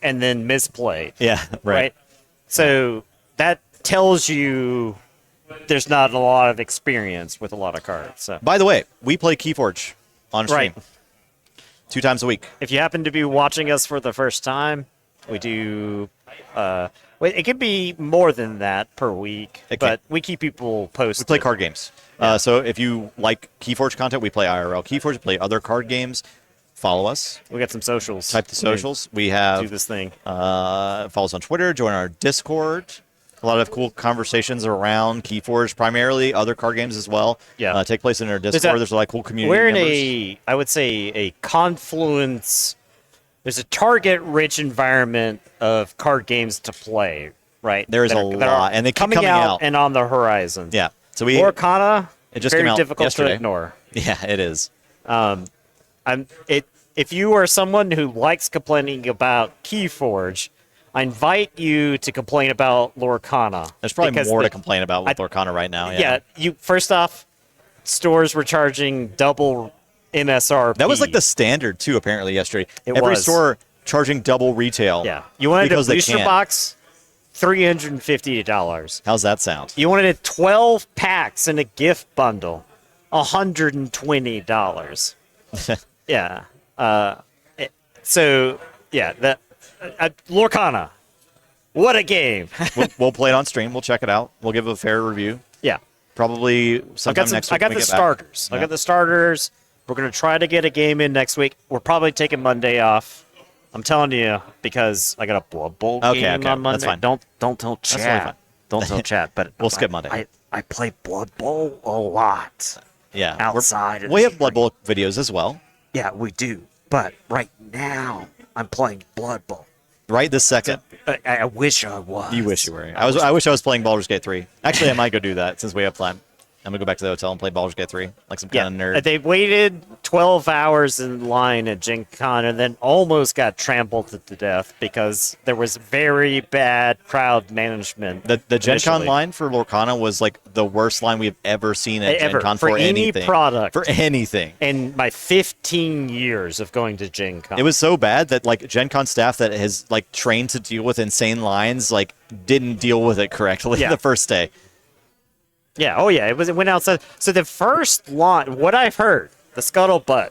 and then misplayed. Yeah, right. So that tells you there's not a lot of experience with a lot of cards. So. By the way, we play Keyforge on stream. 2 times a week. If you happen to be watching us for the first time, we do. It could be more than that per week, but we keep people posted. We play card games. So if you like Keyforge content, we play IRL Keyforge, we play other card games. Follow us. We got some socials. Type the socials. We have do this thing. Follow us on Twitter. Join our Discord. A lot of cool conversations around Keyforge, primarily other card games as well. Yeah. Take place in our Discord. There's a lot of cool community We're in members. I would say, a confluence. There's a target-rich environment of card games to play, right? There is That a are- that are lot, and they keep coming coming out. and on the horizon. Yeah. So we Lorcana, it just very came out difficult yesterday. to ignore. Yeah, it is. If you are someone who likes complaining about Keyforge, I invite you to complain about Lorcana. There's probably because more to complain about with Lorcana right now. Yeah. you first off, stores were charging double MSRP. That was like the standard too. Apparently yesterday, It every was. store charging double retail. Yeah, you wanted a because they booster can. box, $350. How's that sound? You wanted 12 packs in a gift bundle, $120. Yeah. Lorcana, what a game! we'll play it on stream. We'll check it out. We'll give it a fair review. Yeah. Probably sometime next week. I got when the we get back. starters. I Yeah. got the starters. We're gonna try to get a game in next week. We're probably taking Monday off. I'm telling you because I got a Blood Bowl Okay, game okay, on Monday. that's fine. Don't tell That's totally chat. fine. Don't tell chat. But We'll skip Monday. I play Blood Bowl a lot. Yeah. Outside. of We the have Blood Bowl videos as well. Yeah, we do. But right now, I'm playing Blood Bowl. Right this second. I wish I was. You wish you were. I wish I was playing Baldur's Gate 3. Actually, I might go do that since we have time. I'm gonna go back to the hotel and play Baldur's Gate 3, like some kind of nerd. They waited 12 hours in line at Gen Con and then almost got trampled to death because there was very bad crowd management. The Gen Con initially. line for Lorcana was like the worst line we've ever seen at Gen Ever. Con For any anything. product. For anything. In my 15 years of going to Gen Con. It was so bad that like Gen Con staff that has like trained to deal with insane lines like didn't deal with it correctly Yeah. the first day. Yeah, oh yeah, it went outside. So the first line, what I've heard, the scuttlebutt,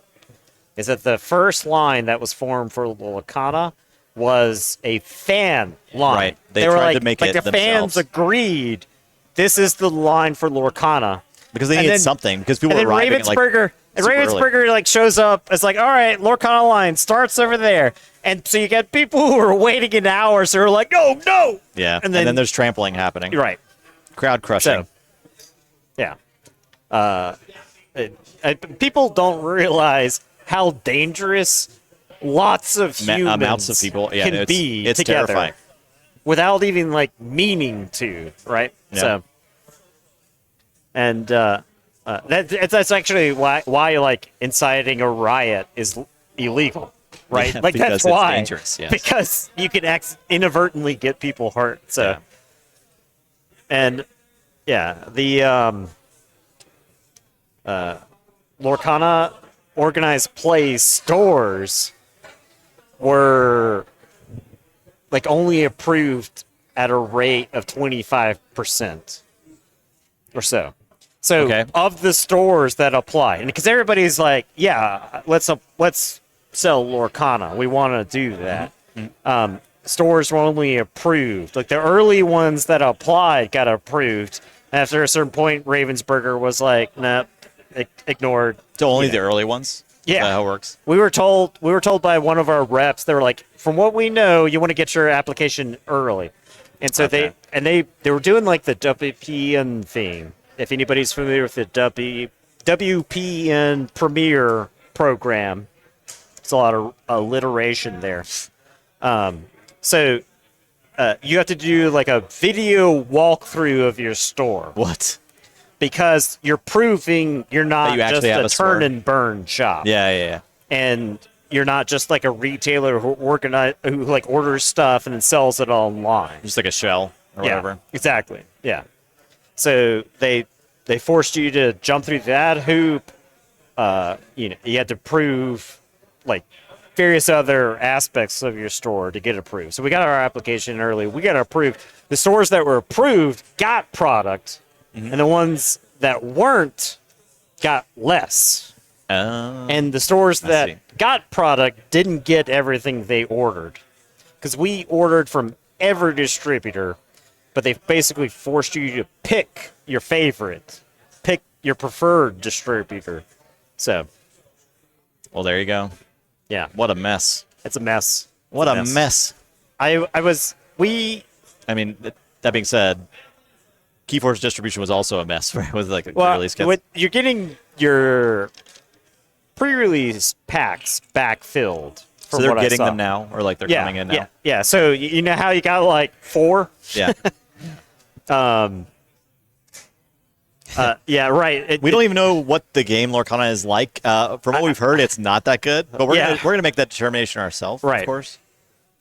is that the first line that was formed for Lorcana was a fan line. Right. They were tried like, to make like it the fans themselves. agreed, this is the line for Lorcana. Because they And needed then- something. Because people and were then arriving at, like, Ravensburger, and super early. Ravensburger like shows up. It's like, all right, Lorcana line starts over there, and so you get people who are waiting in hours who are like, no, no. Yeah. And And then- then there's trampling happening. You're right. Crowd crushing. So, yeah. People don't realize how dangerous lots of humans amounts of people. Yeah, can it's- be it's together terrifying. without even like meaning to, right? Yeah. So, and that's actually why like inciting a riot is illegal, right? Yeah, like because that's it's why dangerous, yes. because you can inadvertently get people hurt. So, and yeah, the Lorcana organized play stores were like only approved at a rate of 25% or so. So of the stores that apply, and because everybody's like, yeah, let's sell Lorcana. We want to do that. Stores were only approved. Like the early ones that applied got approved. After a certain point, Ravensburger was like, nope, ignored. So only the early ones? Yeah. Is that how it works? We were told by one of our reps, they were like, from what we know, you want to get your application early. And so they were doing like the WPN thing. If anybody's familiar with the WPN Premier program, it's a lot of alliteration there. So you have to do like a video walkthrough of your store. What? Because you're proving you're not That you actually just have a a store. turn and burn shop. Yeah. And you're not just like a retailer who like orders stuff and then sells it online. Just like a shell or whatever. Exactly. Yeah. So they forced you to jump through that hoop. You had to prove like various other aspects of your store to get approved. So we got our application early. We got approved. The stores that were approved got product, and the ones that weren't got less. And the stores that got product didn't get everything they ordered. Because we ordered from every distributor, but they basically forced you to pick your favorite, pick your preferred distributor. So, well, there you go. Yeah. What a mess. It's a mess. What a mess. I mean, that being said, Keyforge distribution was also a mess with like the well, release kits. you're getting your pre-release packs backfilled. So they're getting them now, or like they're coming in now? Yeah. So you know how you got like 4? Yeah. Yeah, right. We don't even know what the game Lorcana is like. From what we've heard, it's not that good. But we're gonna make that determination ourselves, Right. of course.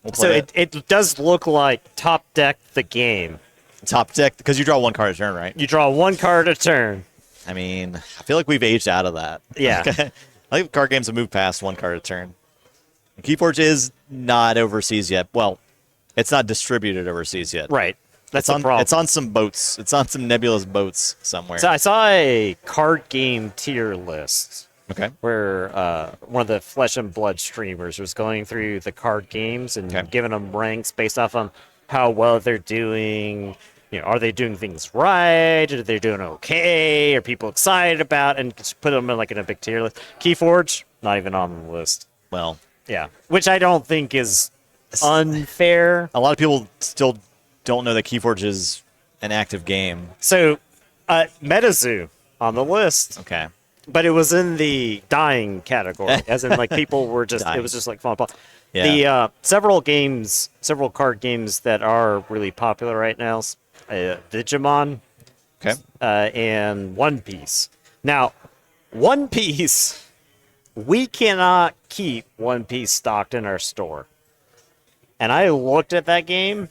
We'll So play it does look like Top Deck the game. Top Deck, because you draw one card a turn, right? You draw one card a turn. I mean, I feel like we've aged out of that. Yeah. I think card games have moved past one card a turn. Keyforge is not overseas yet. Well, it's not distributed overseas yet. Right. That's it's the problem. It's on some boats. It's on some nebulous boats somewhere. So I saw a card game tier list. Okay. Where one of the Flesh and Blood streamers was going through the card games and giving them ranks based off on how well they're doing. You know, are they doing things right? Are they doing okay? Are people excited about? And just put them in like in a big tier list. Keyforge, not even on the list. Well, yeah, which I don't think is unfair. A lot of people still don't know that Keyforge is an active game. So, MetaZoo on the list. Okay. But it was in the dying category, as in like people were just, it was just like falling apart. Yeah. The several card games that are really popular right now, Digimon, and One Piece. Now, One Piece, we cannot keep One Piece stocked in our store. And I looked at that game.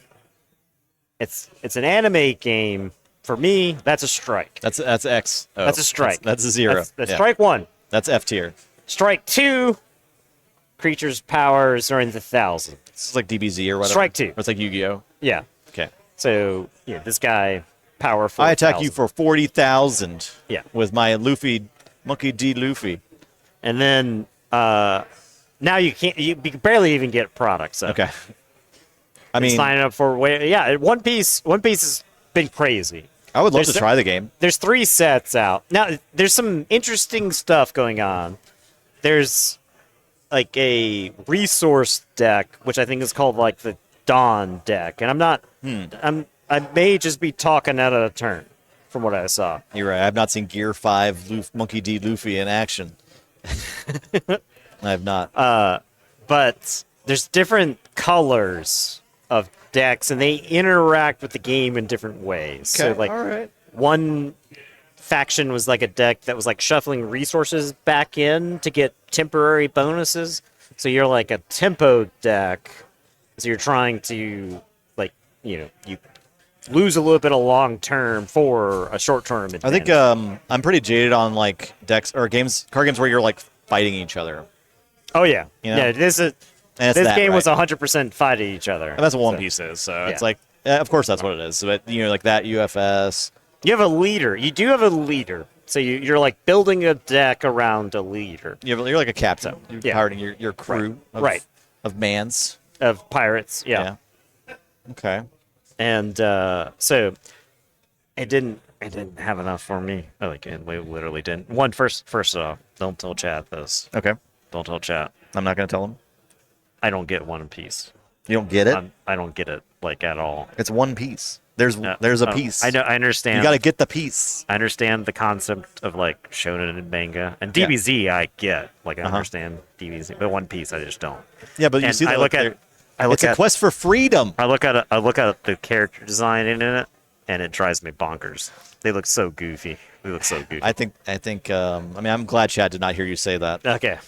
It's an anime game. For me, that's a strike. That's X. Oh, that's a strike. That's a 0. That's strike 1. That's F tier. Strike 2. Creatures' powers are in the thousands. It's like DBZ or whatever. Strike 2. Or it's like Yu-Gi-Oh. Yeah. Okay. So yeah, this guy powerful. I attack you for 40,000. Yeah. With my Luffy, Monkey D. Luffy. And then now you can't. You can barely even get products. So. Okay. I mean, signing up for One Piece. One Piece has been crazy. I would love to try the game. There's 3 sets out now. There's some interesting stuff going on. There's like a resource deck, which I think is called like the Dawn deck, and I'm not. I may just be talking out of turn from what I saw. You're right. I've not seen Gear 5 Monkey D. Luffy in action. I have not. But there's different colors of decks, and they interact with the game in different ways. So, Okay, like, all right. one faction was like a deck that was like shuffling resources back in to get temporary bonuses. So you're like a tempo deck. So you're trying to, like, you lose a little bit of long term for a short term advantage. I think I'm pretty jaded on like decks or card games where you're like fighting each other. Oh yeah, You know? yeah. This game was 100% fighting each other. And that's what One Piece is. So it's Yeah. like, of course that's what it is. But like that UFS. You have a leader. You do have a leader. So you're like building a deck around a leader. You're like a captain. You're piloting your crew of mans. Of pirates, yeah. Okay. And so it didn't have enough for me. Like it literally didn't. First off, don't tell chat this. Okay. Don't tell chat. I'm not gonna tell them. I don't get One Piece. You don't get it? I don't get it like at all. It's one piece. There's a piece. I know. I understand. You got to get the piece. I understand the concept of like shonen and manga and DBZ. I get like I understand DBZ, but One Piece I just don't. Yeah, but you see, I look at it's a quest for freedom. I look at the character design in it, and it drives me bonkers. They look so goofy. They look so goofy. I think. I mean, I'm glad Chad did not hear you say that. Okay.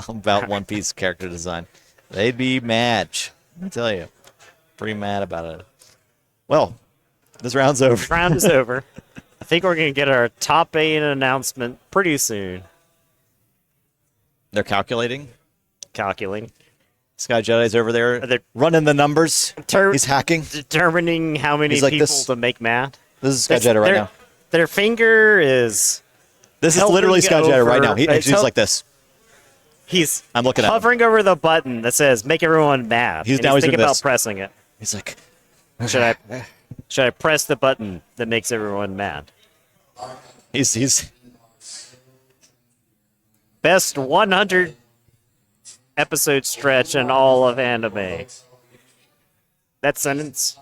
About One Piece character design, they'd be mad. Let me tell you, pretty mad about it. Well, this round's over. This round is over. I think we're gonna get our top 8 announcement pretty soon. They're calculating. Sky Jedi's over there. They're running the numbers. He's hacking. Determining how many He's like, people this- to make mad. This is Sky Jedi right now. Their finger is. This is literally Sky Jedi right now. He's like this. I'm looking at him. hovering over the button that says "Make everyone mad." He's and thinking doing about this. pressing it. He's like, should I press the button that makes everyone mad? He's Best 100 episode stretch in all of anime. That sentence.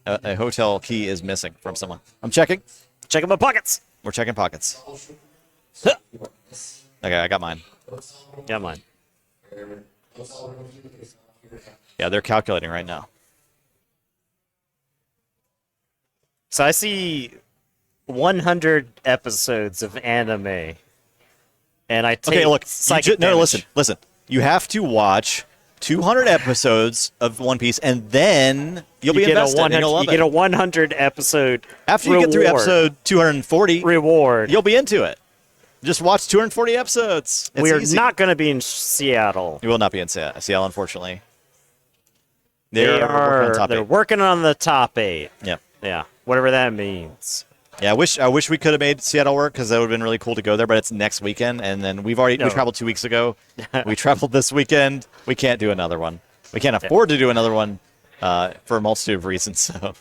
a hotel key is missing from someone. I'm checking. Checking my pockets. We're checking pockets. Okay, I got mine. Got mine. Yeah, they're calculating right now. So I see 100 episodes of anime, and I take Okay, look. psychic No, damage. listen. You have to watch 200 episodes of One Piece, and then you'll be get a invested. And you'll love you get it. a 100 episode After you get through reward. episode 240, reward. You'll be into it. Just watch 240 episodes. It's We are easy. not going to be in Seattle. You will not be in Seattle, unfortunately. They're They're working on the top 8. Yeah. Yeah. Whatever that means. Yeah, I wish we could have made Seattle work because that would have been really cool to go there. But it's next weekend, and then we traveled 2 weeks ago. We traveled this weekend. We can't do another one. We can't afford to do another one for a multitude of reasons. So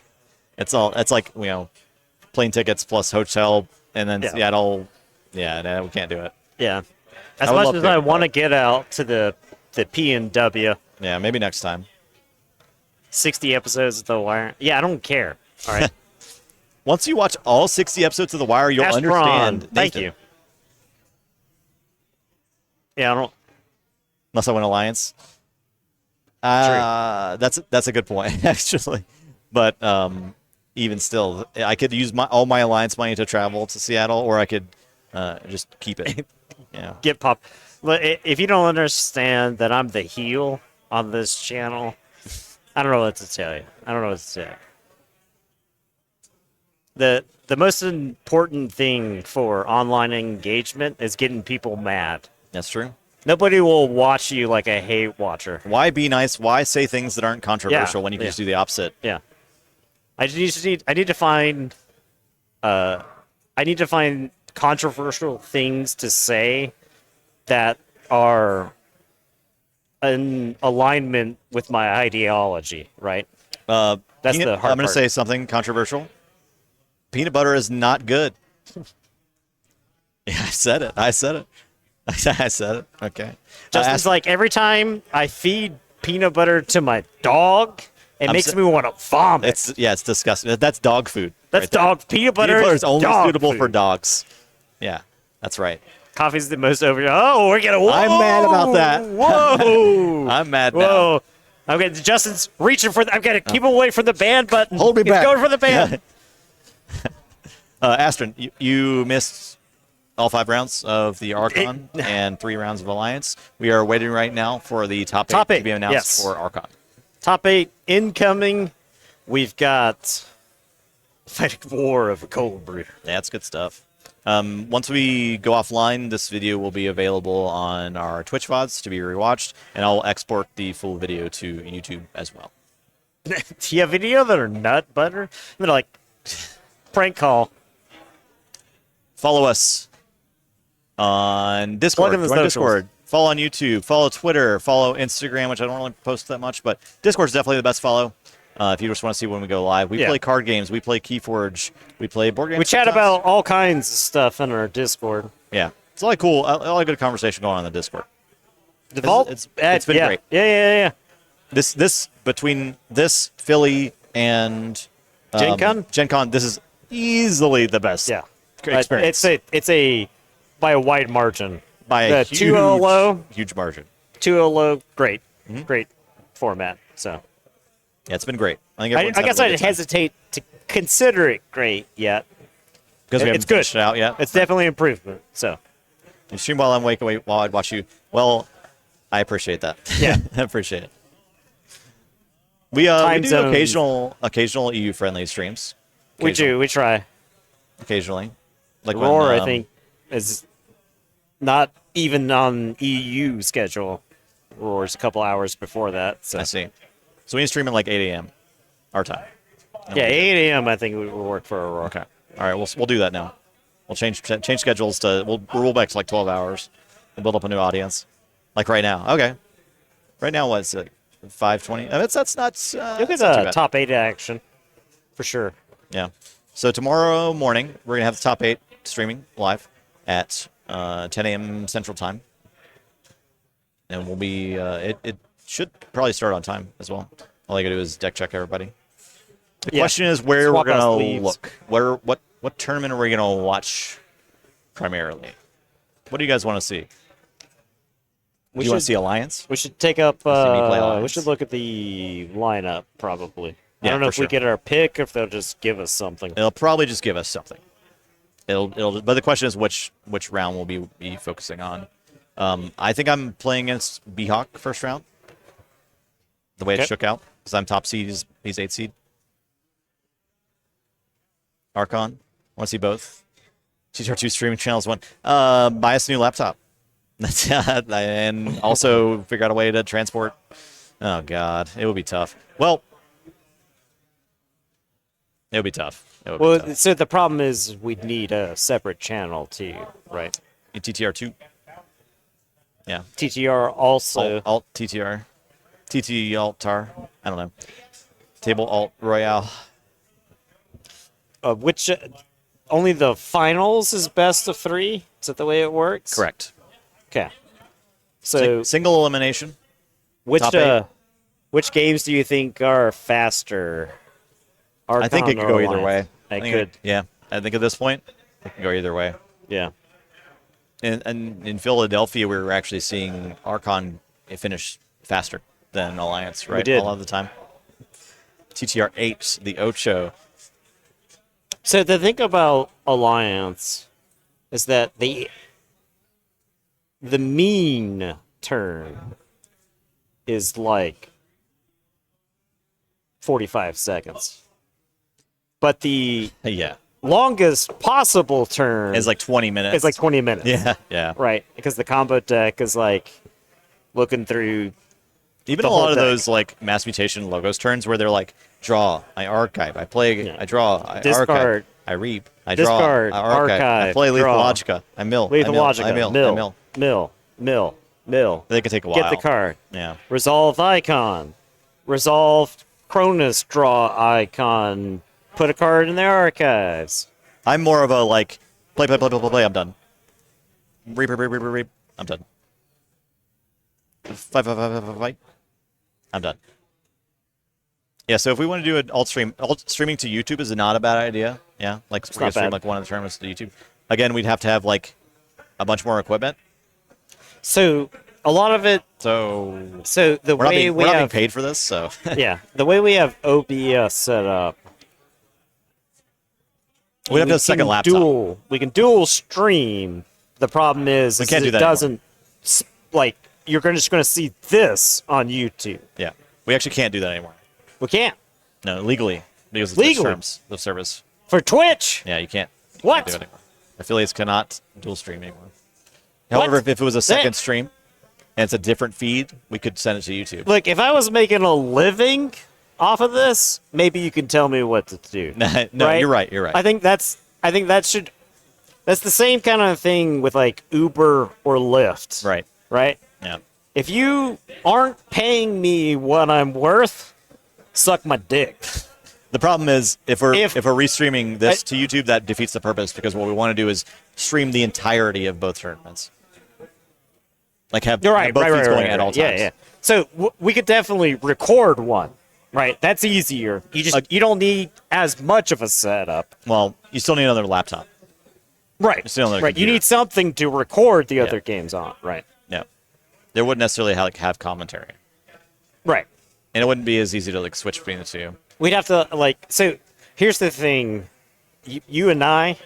it's like plane tickets plus hotel, and then Seattle. Yeah, no, we can't do it. Yeah. As much as I want to get out to the P&W. Yeah, maybe next time. 60 episodes of The Wire. Yeah, I don't care. All right. Once you watch all 60 episodes of The Wire, you'll understand. Thank Nathan. you. Yeah, I don't. Unless I win Alliance. That's a good point, actually. But even still, I could use all my Alliance money to travel to Seattle, or I could just keep it. Get pop. If you don't understand that I'm the heel on this channel, I don't know what to tell you. I don't know what to say. The most important thing for online engagement is getting people mad. That's true. Nobody will watch you like a hate watcher. Why be nice? Why say things that aren't controversial when you can yeah. just do the opposite? Yeah. I need to find controversial things to say that are in alignment with my ideology, right? That's the hard I'm going to part. say something controversial. Peanut butter is not good. Yeah, I said it. I said it. Okay. Justin's like, every time I feed peanut butter to my dog, it makes me want to vomit. It's disgusting. That's dog food. That's right there. dog peanut butter. Peanut butter is only dog suitable food. for dogs. Yeah, that's right. Coffee's the most over. Oh, we're gonna. Whoa, I'm mad about that. Whoa! I'm mad now. Whoa! Okay, Justin's reaching for. I've got to keep him away from the ban button. Hold me He's back. going for the ban. Astron, you missed all 5 rounds of the Archon and 3 rounds of Alliance. We are waiting right now for the top 8 to be announced yes. for Archon. Top 8 incoming. We've got Fighting War of a Cold Brew. Yeah, that's good stuff. Once we go offline, this video will be available on our Twitch VODs to be rewatched, and I'll export the full video to YouTube as well. Do you have video that are nut butter? They're like prank call. Follow us on Discord. Plug in the Join socials. Discord. Follow on YouTube. Follow Twitter. Follow Instagram, which I don't really post that much, but Discord's definitely the best follow. If you just want to see when we go live. We play card games. We play Keyforge. We play board games. We chat sometimes. about all kinds of stuff in our Discord. Yeah. It's a lot of cool, a lot of good conversation going on in the Discord. The vault? It's been great. Yeah. This between this, Philly, and Gen Con, this is easily the best experience. It's a by a wide margin. By a The 2-0 low. huge margin. 2-0 low, great. Great format. So yeah, it's been great. I think I guess I'd hesitate to consider it great yet. Because we haven't it's good. finished it out yet. It's definitely improvement. So you stream while I'm awake while I'd watch you. Well, I appreciate that. Yeah. I appreciate it. We do occasional EU friendly streams. We do. We try. Occasionally. Like Roar, when, I think, is not even on EU schedule. Roar's a couple hours before that. So. I see. So we stream at like 8 a.m. our time. Yeah, 8 a.m. I think we will work for Aurora. Okay. All right, we'll do that now. We'll change schedules to we'll roll back to like 12 hours and build up a new audience. Like right now. Okay. Right now, what's it? 5:20. That's not. You'll get that's not too a bad. top 8 action for sure. Yeah. So tomorrow morning we're gonna have the top 8 streaming live at 10 a.m. Central Time, and we'll be. It should probably start on time as well. All I gotta do is deck check everybody. The question is where Swap we're us gonna leaves. look. What tournament are we gonna watch primarily? What do you guys want to see? Do you want to see Alliance? We should take up. See me play We Alliance? should look at the lineup probably. I Yeah, don't know for if we sure. get our pick or if they'll just give us something. They'll probably just give us something. But the question is which round we'll be focusing on. I think I'm playing against B-Hawk first round. The way it shook out, because I'm top seed, he's 8 seed. Archon, want to see both? TTR2 streaming channels. One, buy us a new laptop. That's and also figure out a way to transport. Oh God, it would be tough. Well, it would be tough. It would be tough. So the problem is we'd need a separate channel too, right? TTR2. Yeah. TTR also. Alt TTR. TT Altar. I don't know. Table Alt Royale. Which only the finals is best of 3? Is that the way it works? Correct. Okay. So single elimination. Which games do you think are faster? I think it could go either way. It could. Yeah. I think at this point, it can go either way. Yeah. And in Philadelphia, we were actually seeing Archon finish faster than Alliance, right? We did. A lot of the time. TTR 8, the Ocho. So the thing about Alliance is that the mean turn is like 45 seconds. But the longest possible turn is like 20 minutes. It's like 20 minutes. Yeah, yeah. Right, because the combo deck is like looking through even the a lot whole of deck. those like Mass Mutation logos turns where they're like draw, I archive, I play, I draw, I Discard, archive, I reap, I draw, discard, I archive, I play Lethal draw. Logica, I mill, Lethal Logica, I mill. mill. They could take a while. Get the card. Yeah. Resolve icon. Resolve Cronus draw icon. Put a card in the archives. I'm more of a like play, I'm done. Reap, I'm done. Fight. I'm done. Yeah, so if we want to do an alt streaming to YouTube is not a bad idea. Yeah, like we're gonna stream like one of the tournaments to YouTube. Again, we'd have to have like a bunch more equipment. So a lot of it. So the we're way we're not being paid for this, so yeah, the way we have OBS set up. We'd have a second laptop. We can dual stream. The problem is We can't do that it doesn't like you're just going to see this on YouTube. Yeah, we actually can't do that anymore. We can't. No, legally because of Legally? the terms of service. For Twitch? Yeah, you can't. What? Do it anymore. Affiliates cannot dual stream anymore. However, if it was a second stream and it's a different feed, we could send it to YouTube. Look, if I was making a living off of this, maybe you can tell me what to do. No, right? You're right. You're right. I think that's the same kind of thing with like Uber or Lyft. Right. Right? Yeah. If you aren't paying me what I'm worth, suck my dick. The problem is if we're restreaming this to YouTube, that defeats the purpose because what we want to do is stream the entirety of both tournaments. Like have both feeds going at all times. Yeah. So we could definitely record one. Right, that's easier. You don't need as much of a setup. Well, you still need another laptop. Right. You still need another right. You computer. need something to record the other games on. Right. No, there wouldn't necessarily have commentary. Right. And it wouldn't be as easy to like switch between the two. We'd have to like. So here's the thing, you and I,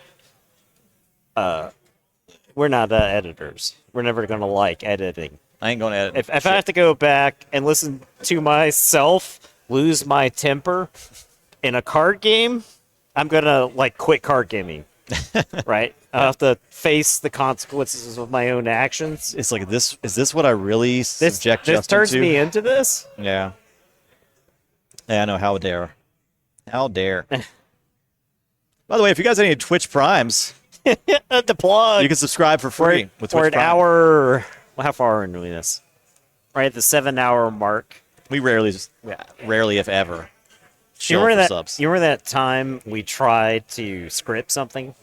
we're not editors. We're never gonna like editing. I ain't gonna edit. If I have to go back and listen to myself lose my temper in a card game, I'm gonna like quit card gaming. Right? I have to face the consequences of my own actions. It's like this. Is this what I really subject This Justin turns to? me into this. Yeah. Yeah, I know. How dare? How dare? By the way, if you guys have any Twitch Primes, the plug. You can subscribe for free with Twitch We're an Prime. hour. Well, how far are we doing this? Right at the 7-hour mark. We rarely, if ever, You chill remember for that? subs. You remember that time we tried to script something?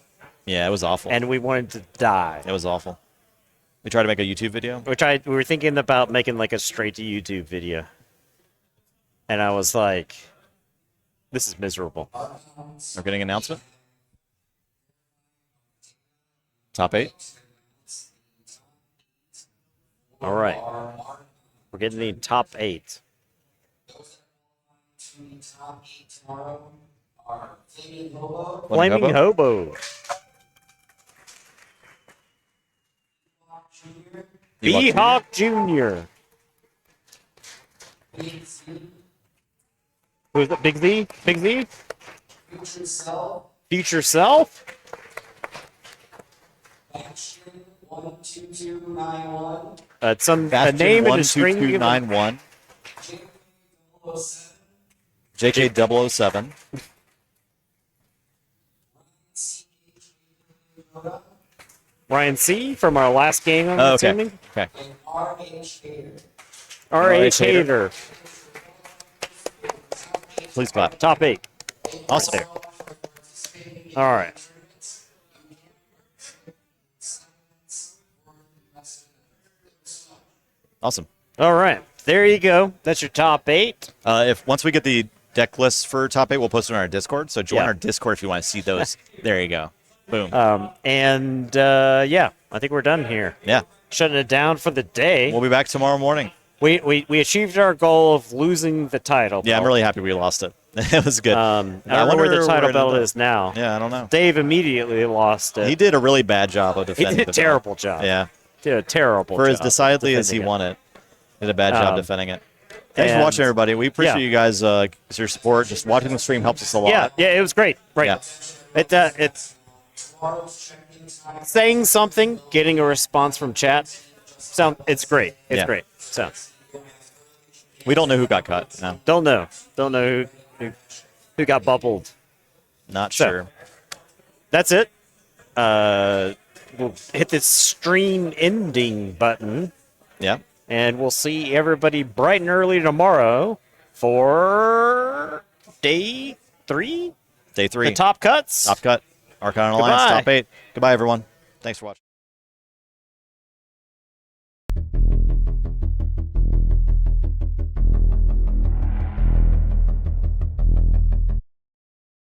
Yeah, it was awful. And we wanted to die. It was awful. We tried to make a YouTube video. We were thinking about making like a straight to YouTube video. And I was like, this is miserable. We're getting an announcement. Top 8. All right. We're getting the top 8. Flaming Hobo. B-Hawk Jr. Who's that? Big Z? Big Z? Future Self. Future Self? Action 12291. It's a Bastion name and a string. 12291. JK007. Ryan C. from our last game, I'm Oh, okay. assuming. Okay. And RH Hater. RH Hater. Please clap. Top 8. Awesome. All right. Awesome. All right. There you go. That's your top 8. If once we get the deck lists for top 8, we'll post it on our Discord. So join Yeah. our Discord if you want to see those. There you go. Boom. Yeah, I think we're done here. Yeah. Shutting it down for the day. We'll be back tomorrow morning. We achieved our goal of losing the title. Yeah, I'm belt. really happy we lost it. It was good. I don't know where the title belt is now. Yeah, I don't know. Dave immediately lost it. He did a really bad job of defending He did a the terrible belt. job. Yeah. Did a terrible For job. as decidedly as he defending it. won it. Did a bad job defending it. Thanks for And- watching, everybody. We appreciate yeah. you guys, your support. Just watching the stream helps us a lot. Yeah, it was great. Right. Yeah. It's saying something, getting a response from chat. It's great. It's Yeah. great. So we don't know who got cut. No. Don't know who got bubbled. Not So, sure. That's it. We'll hit this stream ending button. Yeah. And we'll see everybody bright and early tomorrow for day 3. Day 3. The top cuts. Top cut. Archon Alliance, Goodbye. top 8. Goodbye, everyone. Thanks for watching.